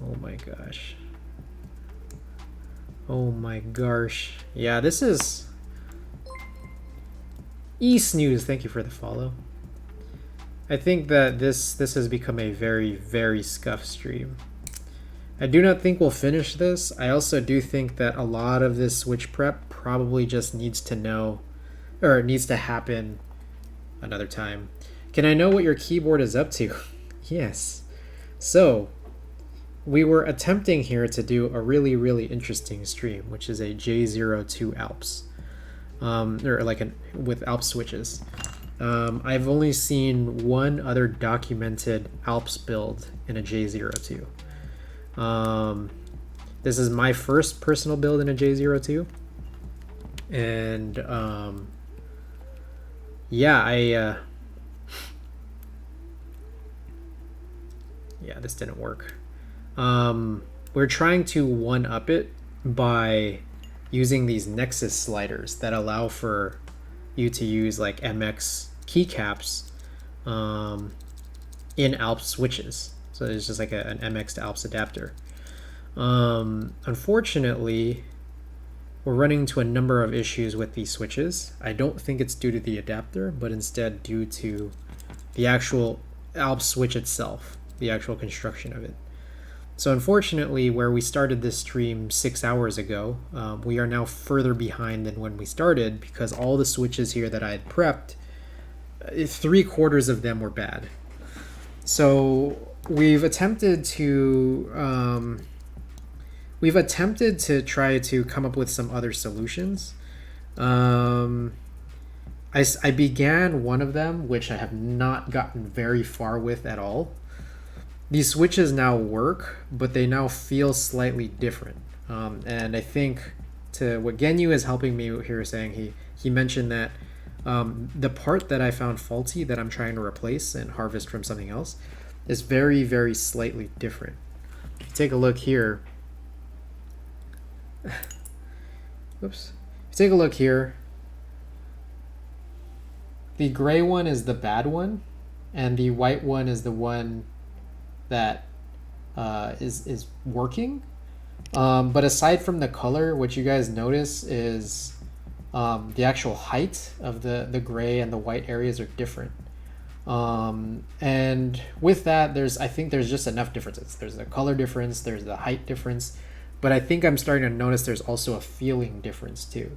Oh my gosh. Oh my gosh. Yeah, this is... E-Snooze, thank you for the follow. I think that this has become a very, very scuffed stream. I do not think we'll finish this. I also do think that a lot of this switch prep probably just needs to know, or it needs to happen another time. Can I know what your keyboard is up to? Yes. So, we were attempting here to do a really, really interesting stream, which is a J-02 Alps, or like with Alps switches. I've only seen one other documented Alps build in a J-02. This is my first personal build in a J-02, and yeah, yeah, this didn't work. We're trying to one-up it by using these Nexus sliders that allow for you to use like MX keycaps in Alps switches. So it's just like an MX to Alps adapter. Unfortunately, we're running into a number of issues with these switches. I don't think it's due to the adapter, but instead due to the actual Alps switch itself, the actual construction of it. So unfortunately, where we started this stream 6 hours ago, we are now further behind than when we started because all the switches here that I had prepped, 3/4 of them were bad. So we've attempted to try to come up with some other solutions. I began one of them, which I have not gotten very far with at all. These switches now work, but they now feel slightly different. And I think to what Genyu is helping me here saying, he mentioned that the part that I found faulty that I'm trying to replace and harvest from something else is very, very slightly different. If you take a look here, whoops. If you take a look here, the gray one is the bad one, and the white one is the one that is working. But aside from the color, what you guys notice is the actual height of the gray and the white areas are different. And with that, I think there's just enough differences. There's the color difference, there's the height difference, but I think I'm starting to notice there's also a feeling difference too.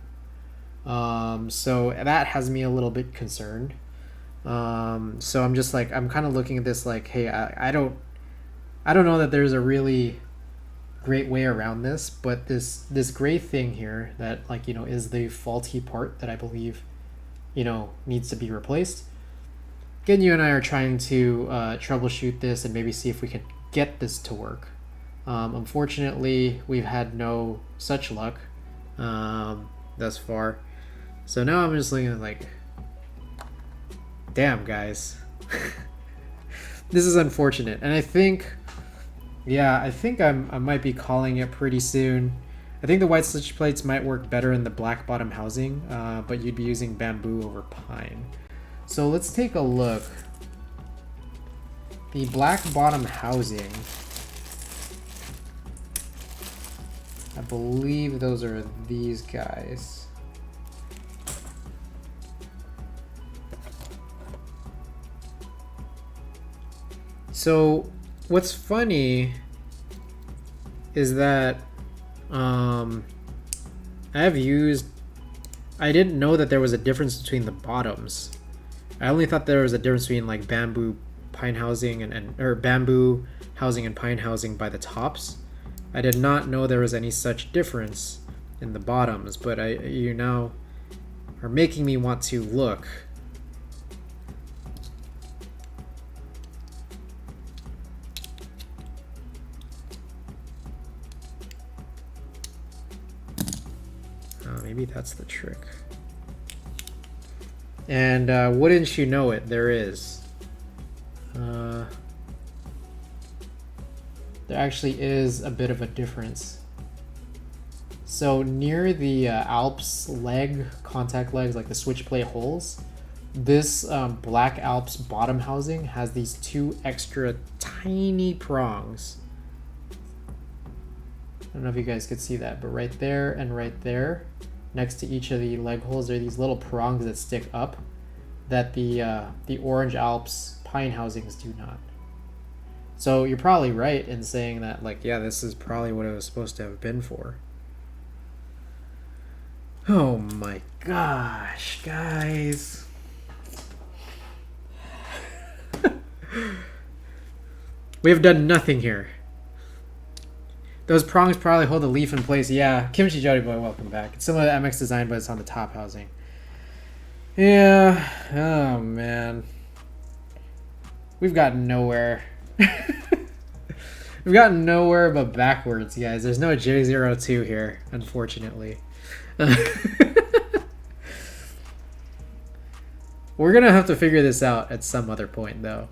So that has me a little bit concerned. So I'm just like, I'm kind of looking at this like, hey, I don't know that there's a really great way around this, but this gray thing here that, like, you know, is the faulty part that I believe, you know, needs to be replaced. Again, you and I are trying to troubleshoot this and maybe see if we can get this to work. Unfortunately, we've had no such luck thus far. So now I'm just looking at like, damn guys, this is unfortunate. And I think, yeah, I think I might be calling it pretty soon. I think the white stitch plates might work better in the black bottom housing, but you'd be using bamboo over pine. So let's take a look. The black bottom housing, I believe those are these guys. So what's funny is that I didn't know that there was a difference between the bottoms. I only thought there was a difference between like bamboo pine housing or bamboo housing and pine housing by the tops. I did not know there was any such difference in the bottoms, but you now are making me want to look. Maybe that's the trick. And wouldn't you know it, there is. There actually is a bit of a difference. So near the Alps contact legs, like the switch plate holes, this black Alps bottom housing has these two extra tiny prongs. I don't know if you guys could see that, but right there and right there, next to each of the leg holes, there are these little prongs that stick up that the orange Alps pine housings do not. So you're probably right in saying that, like, yeah, this is probably what it was supposed to have been for. Oh my gosh, guys. We have done nothing here. Those prongs probably hold the leaf in place. Yeah, Kimchi Jody Boy, welcome back. It's similar to MX design, but it's on the top housing. Yeah. Oh man. We've gotten nowhere. We've gotten nowhere but backwards, guys. There's no J-02 here, unfortunately. We're gonna have to figure this out at some other point, though.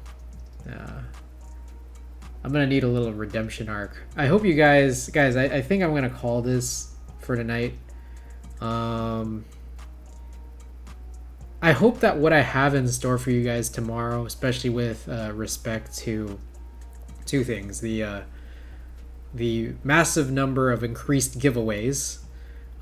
I'm gonna need a little redemption arc. I hope you guys, I think I'm gonna call this for tonight. I hope that what I have in store for you guys tomorrow, especially with respect to two things: the massive number of increased giveaways,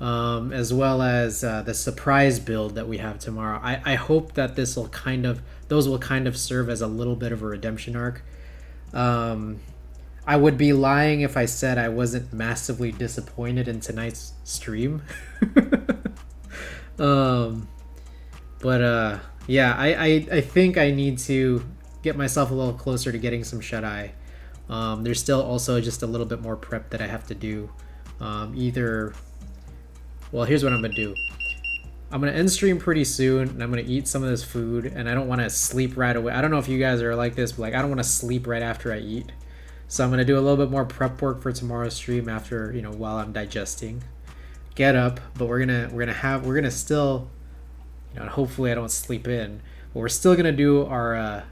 as well as the surprise build that we have tomorrow. I hope that those will kind of serve as a little bit of a redemption arc. I would be lying if I said I wasn't massively disappointed in tonight's stream. Yeah, I think I need to get myself a little closer to getting some shut-eye. There's still also just a little bit more prep that I have to do. Well, here's what I'm gonna do. I'm gonna end stream pretty soon, and I'm gonna eat some of this food, and I don't want to sleep right away. I don't know if you guys are like this, but like I don't want to sleep right after I eat. So I'm gonna do a little bit more prep work for tomorrow's stream after, you know, while I'm digesting. Get up, but we're gonna still, you know, hopefully I don't sleep in, but we're still gonna do our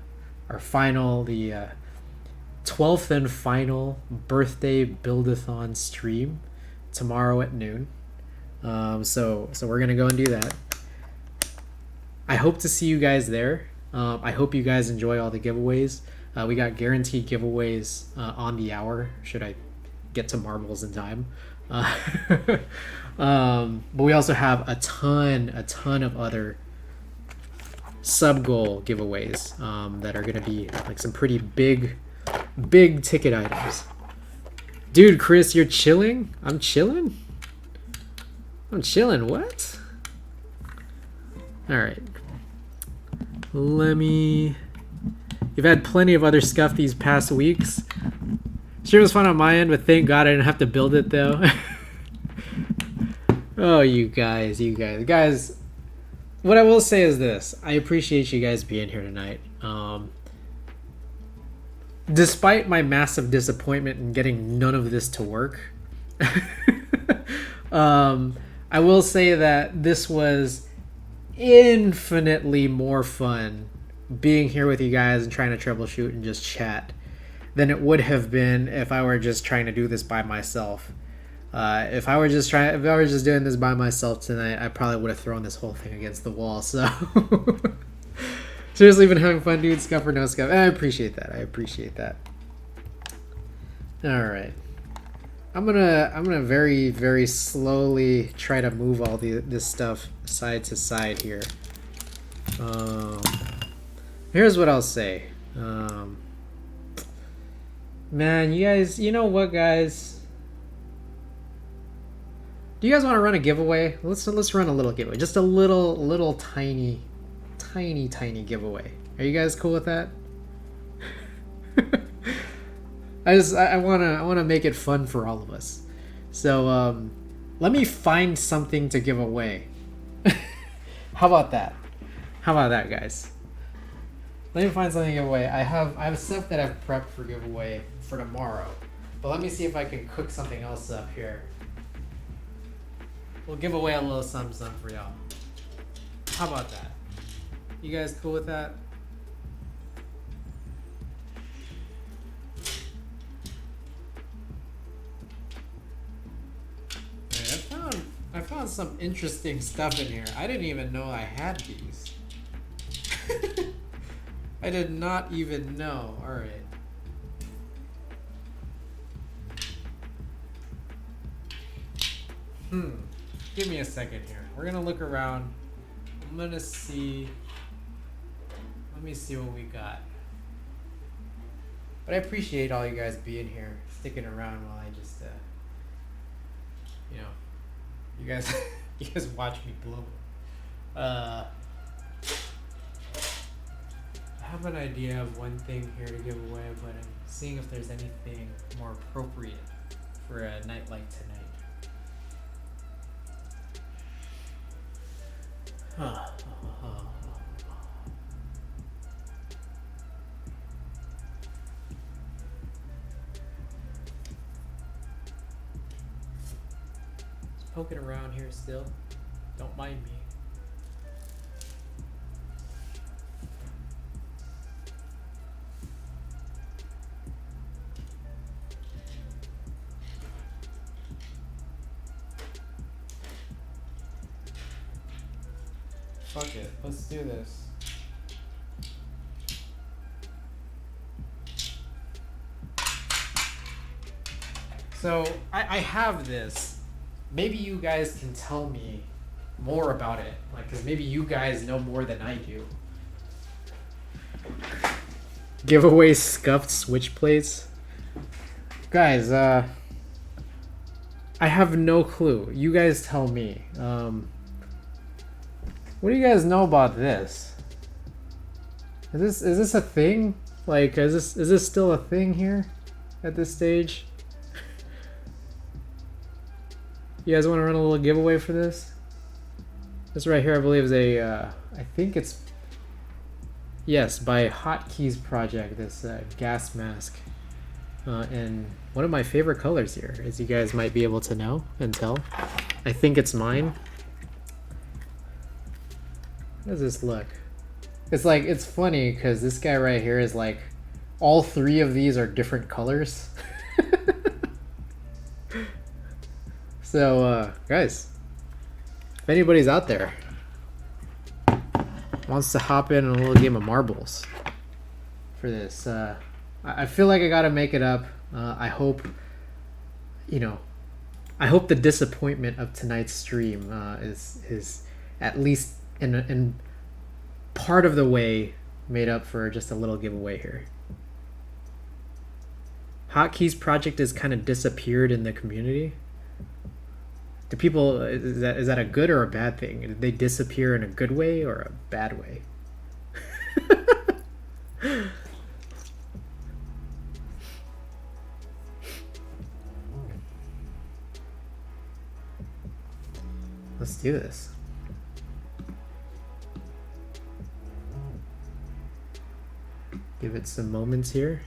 final, the 12th and final birthday buildathon stream tomorrow at noon. So we're gonna go and do that. I hope to see you guys there. I hope you guys enjoy all the giveaways. We got guaranteed giveaways on the hour, should I get to marbles in time. But we also have a ton of other sub goal giveaways that are gonna be like some pretty big ticket items. Dude, Chris, you're chilling? I'm chilling? I'm chilling, what? Alright. You've had plenty of other scuff these past weeks. Sure was fun on my end, but thank God I didn't have to build it though. Oh, you guys. Guys, what I will say is this. I appreciate you guys being here tonight. Despite my massive disappointment in getting none of this to work, I will say that this was infinitely more fun being here with you guys and trying to troubleshoot and just chat than it would have been if I were just trying to do this by myself. If I were just doing this by myself tonight, I probably would have thrown this whole thing against the wall. So seriously, been having fun, dude. Scuff or no scuff. I appreciate that. All right, I'm gonna very, very slowly try to move all this stuff side to side here. Here's what I'll say. Man, you guys, you know what, guys? Do you guys want to run a giveaway? Let's run a little giveaway. Just a little tiny giveaway. Are you guys cool with that? I wanna make it fun for all of us. So let me find something to give away. How about that? How about that, guys? Let me find something to give away. I have stuff that I've prepped for giveaway for tomorrow. But let me see if I can cook something else up here. We'll give away a little something for y'all. How about that? You guys cool with that? Right, I found some interesting stuff in here. I didn't even know I had these. I did not even know. All right. Give me a second here. We're gonna look around. I'm gonna see. Let me see what we got. But I appreciate all you guys being here, sticking around while I just, you guys watch me blow. I have an idea of one thing here to give away, but I'm seeing if there's anything more appropriate for a night like tonight. Just poking around here still. Don't mind me. Fuck it, let's do this. So, I have this. Maybe you guys can tell me more about it. Like, cause maybe you guys know more than I do. Giveaway scuffed switch plates. Guys, I have no clue. You guys tell me. What do you guys know about this? Is this a thing? Like, is this still a thing here at this stage? You guys want to run a little giveaway for this? This right here, I believe, is a I think it's, yes, by Hotkeys Project. This gas mask, and one of my favorite colors here, as you guys might be able to know and tell. I think it's mine. How does this look? It's like, it's funny because this guy right here is like, all three of these are different colors. So, guys, if anybody's out there wants to hop in a little game of marbles for this, I feel like I gotta make it up. I hope, I hope the disappointment of tonight's stream is at least in part of the way made up for just a little giveaway here. Hotkeys project has kind of disappeared in the community. Do people, is that a good or a bad thing? Did they disappear in a good way or a bad way? Let's do this. Give it some moments here.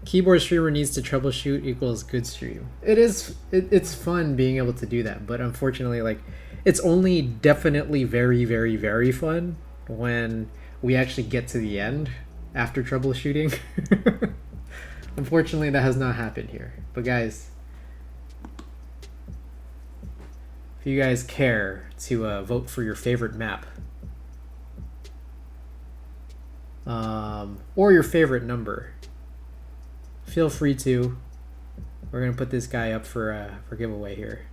Keyboard streamer needs to troubleshoot equals good stream. It's fun being able to do that, but unfortunately, like, it's only definitely very, very, very fun when we actually get to the end after troubleshooting. Unfortunately, that has not happened here. But guys, if you guys care to vote for your favorite map, or your favorite number, feel free to. We're gonna put this guy up for giveaway here.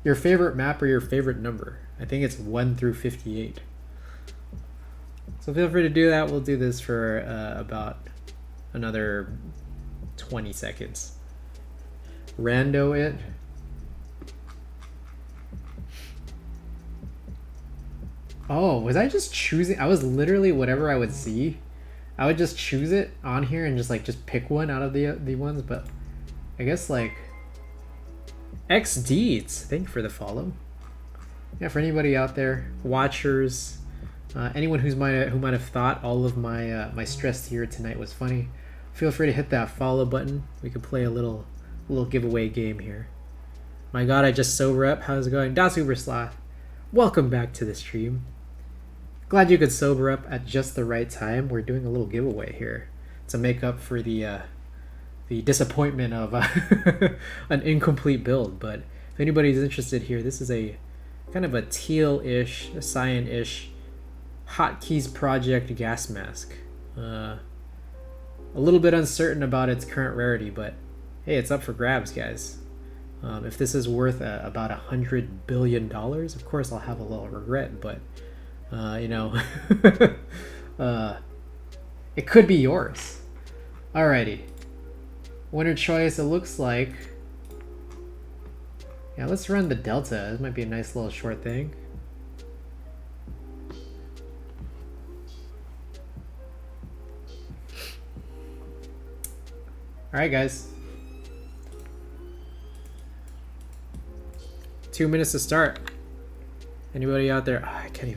Your favorite map or your favorite number. I think it's 1 through 58. So feel free to do that. We'll do this for about another 20 seconds. Rando it. Oh, was I just choosing? I was literally whatever I would see, I would just choose it on here and just pick one out of the ones. But I guess like XDeeds, thank you for the follow. Yeah, for anybody out there, watchers, anyone who might have thought all of my my stress here tonight was funny, feel free to hit that follow button. We could play a little giveaway game here. My God, I just sober up. How's it going? Das Ubersloth, welcome back to the stream. Glad you could sober up at just the right time. We're doing a little giveaway here to make up for the disappointment of an incomplete build. But if anybody's interested here, this is a kind of a teal-ish, a cyan-ish Hotkeys project gas mask. A little bit uncertain about its current rarity, but hey, it's up for grabs, guys. If this is worth about $100 billion, of course I'll have a little regret, but you know, it could be yours. Alrighty, winner choice. It looks like, yeah, let's run the Delta. This might be a nice little short thing. Alright guys, 2 minutes to start. Anybody out there? Oh, I can't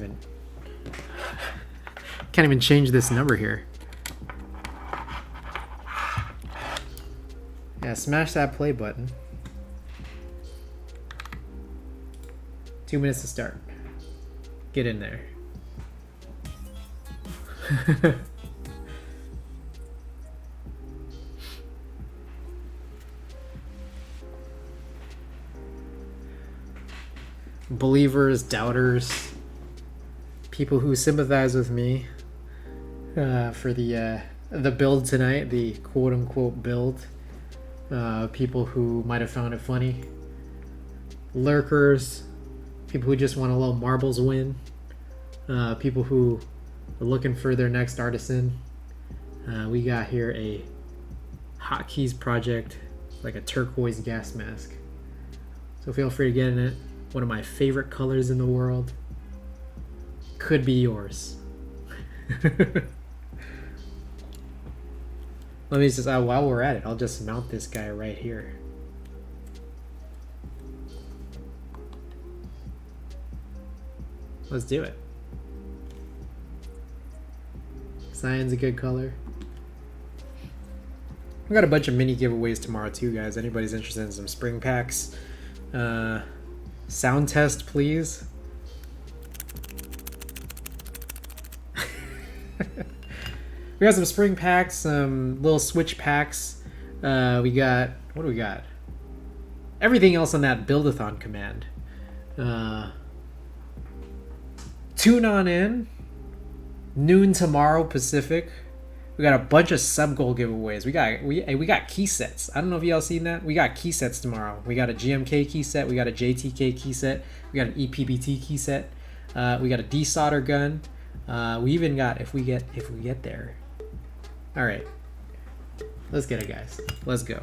even change this number here. Yeah, smash that play button. 2 minutes to start. Get in there. Believers, doubters, people who sympathize with me for the build tonight, the quote-unquote build, people who might have found it funny, lurkers, people who just want a little marbles win, people who are looking for their next artisan. We got here a Hotkeys project, like a turquoise gas mask. So feel free to get in it. One of my favorite colors in the world. Could be yours. Let me just, while we're at it, I'll just mount this guy right here. Let's do it. Cyan's a good color. We got a bunch of mini giveaways tomorrow too, guys. Anybody's interested in some spring packs, sound test, please. We got some spring packs, some little switch packs. We got, what do we got? Everything else on that buildathon command. Tune on in. Noon tomorrow Pacific. We got a bunch of sub goal giveaways. We got key sets. I don't know if y'all seen that. We got key sets tomorrow. We got a GMK key set. We got a JTK key set. We got an EPBT key set. We got a desolder gun. We even got if we get there. All right, let's get it, guys. Let's go.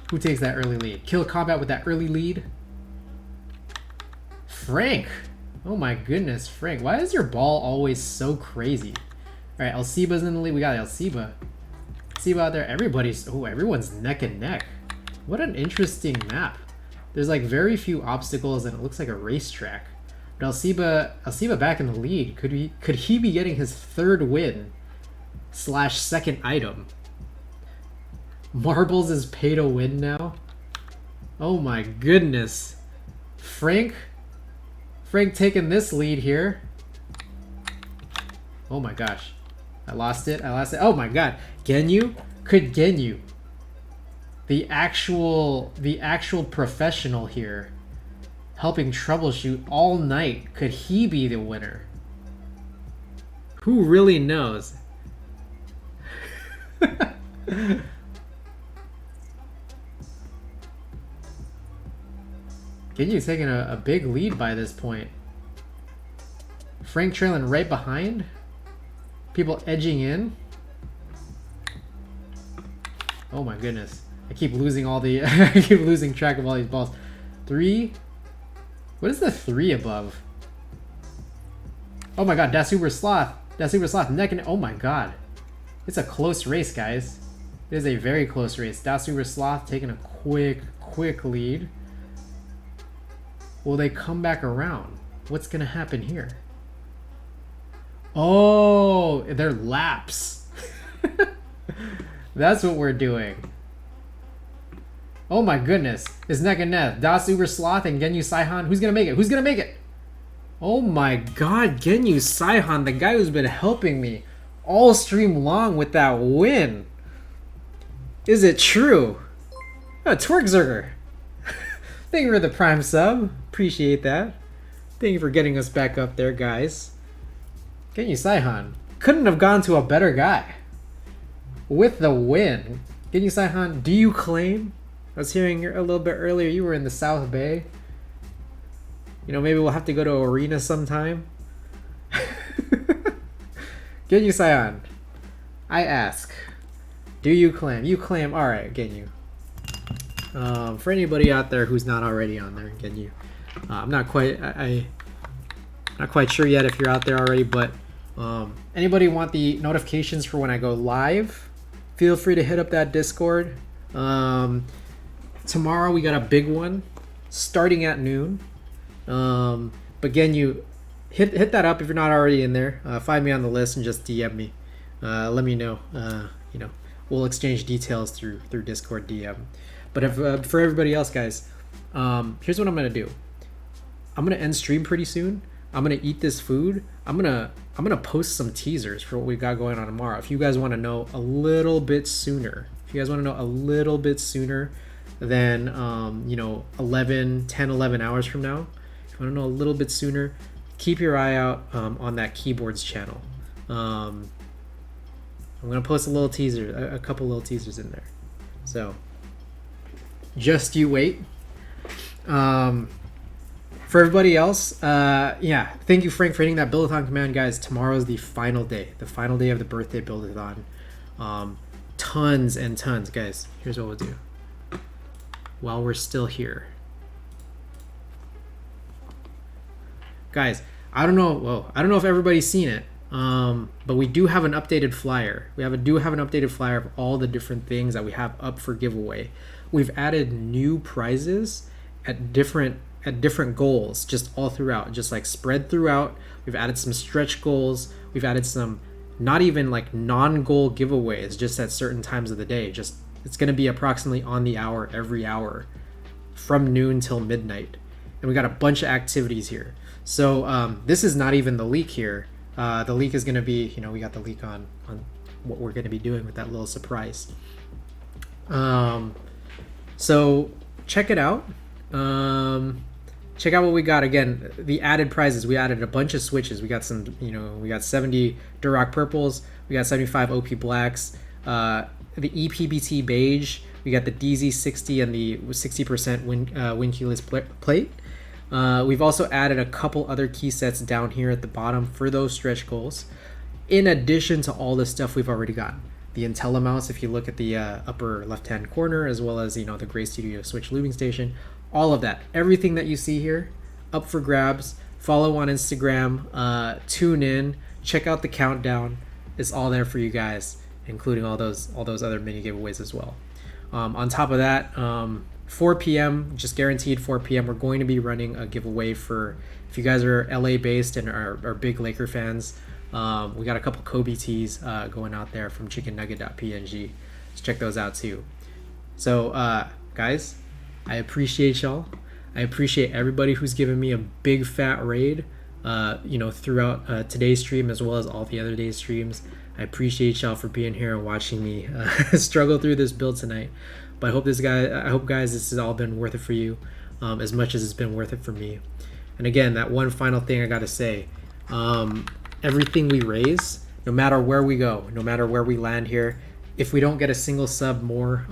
Who takes that early lead? Kill combat with that early lead. Frank. Oh my goodness, Frank. Why is your ball always so crazy? All right, Alciba's in the lead. We got Alciba. Alciba out there. Everyone's neck and neck. What an interesting map. There's like very few obstacles and it looks like a racetrack. But Alciba back in the lead. Could he be getting his third win / second item? Marbles is pay to win now. Oh my goodness. Frank taking this lead here. Oh my gosh. I lost it. Oh my god. Genyu? Could Genyu, the actual professional here, helping troubleshoot all night, could he be the winner? Who really knows? Genyu's taking a big lead by this point. Frank trailing right behind. People edging in. Oh my goodness. I keep losing all the I keep losing track of all these balls. 3. What is the 3 above? Oh my god, Das Uber Sloth. Das Uber Sloth neck and oh my god. It's a close race, guys. It is a very close race. Das Uber Sloth taking a quick lead. Will they come back around? What's gonna happen here? Oh, they're laps. That's what we're doing. Oh my goodness. It's neck and neck. Das Uber Sloth and Genyu Saihan. Who's gonna make it? Who's gonna make it? Oh my god, Genyu Saihan, the guy who's been helping me all stream long with that win. Is it true? Oh, Twerkzerger. Thank you for the Prime sub. Appreciate that. Thank you for getting us back up there, guys. Genyu Saihan. Couldn't have gone to a better guy. With the win. Genyu Saihan, do you claim? I was hearing a little bit earlier you were in the South Bay. You know, maybe we'll have to go to Arena sometime. Genyu Saihan, I ask, do you claim? You claim, alright, Genyu. For anybody out there who's not already on there, Genyu. I'm not quite not quite sure yet if you're out there already, but anybody want the notifications for when I go live? Feel free to hit up that Discord. Tomorrow we got a big one starting at noon. But Genyu, hit that up if you're not already in there. Find me on the list and just DM me. Let me know. You know, we'll exchange details through Discord DM. But if, for everybody else, guys, here's what I'm gonna do. I'm gonna end stream pretty soon. I'm gonna eat this food. I'm gonna post some teasers for what we got going on tomorrow. If you guys want to know a little bit sooner, than you know, 10 11 hours from now, if you want to know a little bit sooner, keep your eye out on that keyboards channel. I'm gonna post a couple little teasers in there, so just you wait. For everybody else, yeah, thank you, Frank, for hitting that Buildathon command, guys. Tomorrow's the final day of the birthday Buildathon. Tons and tons, guys. Here's what we'll do while we're still here, guys. I don't know if everybody's seen it, but we do have an updated flyer. We do have an updated flyer of all the different things that we have up for giveaway. We've added new prizes at different goals, just all throughout, just like spread throughout. We've added some stretch goals. We've added some not even like non-goal giveaways, just at certain times of the day. Just it's going to be approximately on the hour, every hour, from noon till midnight. And we got a bunch of activities here. So this is not even the leak here. The leak is going to be, you know, we got the leak on what we're going to be doing with that little surprise. So check it out. check out what we got. Again, the added prizes. We added a bunch of switches. We got some, we got 70 Durock purples. We got 75 OP blacks. The EPBT beige. We got the DZ60 and the 60% win keyless plate. We've also added a couple other key sets down here at the bottom for those stretch goals. In addition to all the stuff we've already got. The IntelliMouse, if you look at the upper left-hand corner, as well as, the Gray Studio Switch lubing station, all of that. Everything that you see here, up for grabs. Follow on Instagram, tune in, check out the countdown. It's all there for you guys, including all those other mini giveaways as well. On top of that, 4 p.m., just guaranteed 4 p.m., we're going to be running a giveaway for, if you guys are LA based and are big Laker fans, we got a couple Kobe tees going out there from chickennugget.png. Let's check those out too. So, guys, I appreciate y'all. I appreciate everybody who's given me a big fat raid, throughout today's stream as well as all the other days' streams. I appreciate y'all for being here and watching me struggle through this build tonight. But I hope guys, this has all been worth it for you, as much as it's been worth it for me. And again, that one final thing I gotta say, everything we raise, no matter where we go, no matter where we land here, if we don't get a single sub more,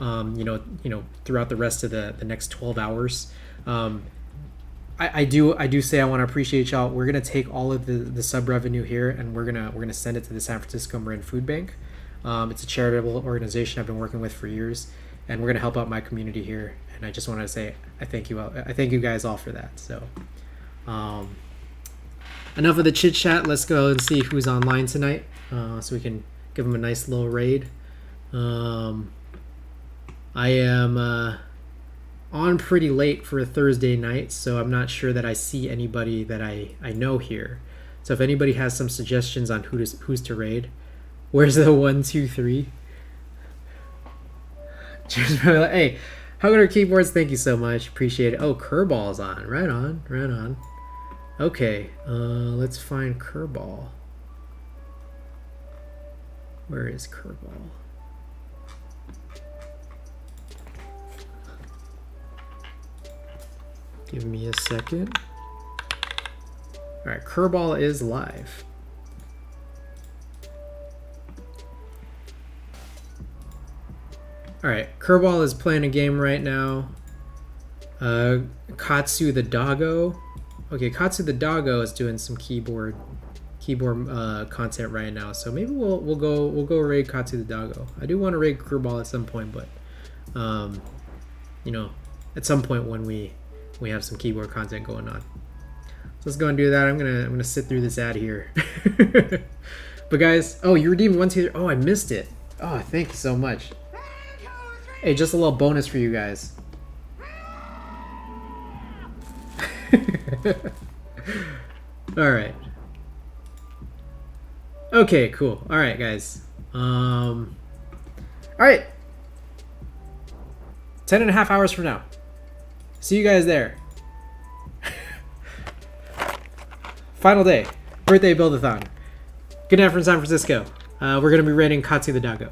throughout the rest of the next 12 hours, I do say I want to appreciate y'all. We're gonna take all of the sub revenue here and we're gonna send it to the San Francisco Marin Food Bank. It's a charitable organization I've been working with for years, and we're gonna help out my community here. And I just want to say I thank you guys all for that. So, enough of the chit chat. Let's go and see who's online tonight, so we can give them a nice little raid. I am on pretty late for a Thursday night, so I'm not sure that I see anybody that I know here. So if anybody has some suggestions on who's to raid, where's the 1, 2, 3? Hey, how good are keyboards? Thank you so much, appreciate it. Oh, Kerball's on. Right on. Okay, let's find Kerball. Where is Kerball? Give me a second. All right, Kerball is live. All right, Kerball is playing a game right now. Katsu the Doggo. Okay, Katsu the Doggo is doing some keyboard content right now. So maybe we'll go raid Katsu the Doggo. I do want to raid Kerball at some point, but at some point when we have some keyboard content going on. So let's go and do that. I'm gonna sit through this ad here. But guys, oh, you redeemed 1, 2, 3. Oh, I missed it. Oh, thank you so much. Hey, just a little bonus for you guys. All right. Okay, cool. All right, guys. All right. 10.5 hours from now. See you guys there. Final day. Birthday build-a-thon. Good night from San Francisco. We're going to be raiding Katsu the Doggo.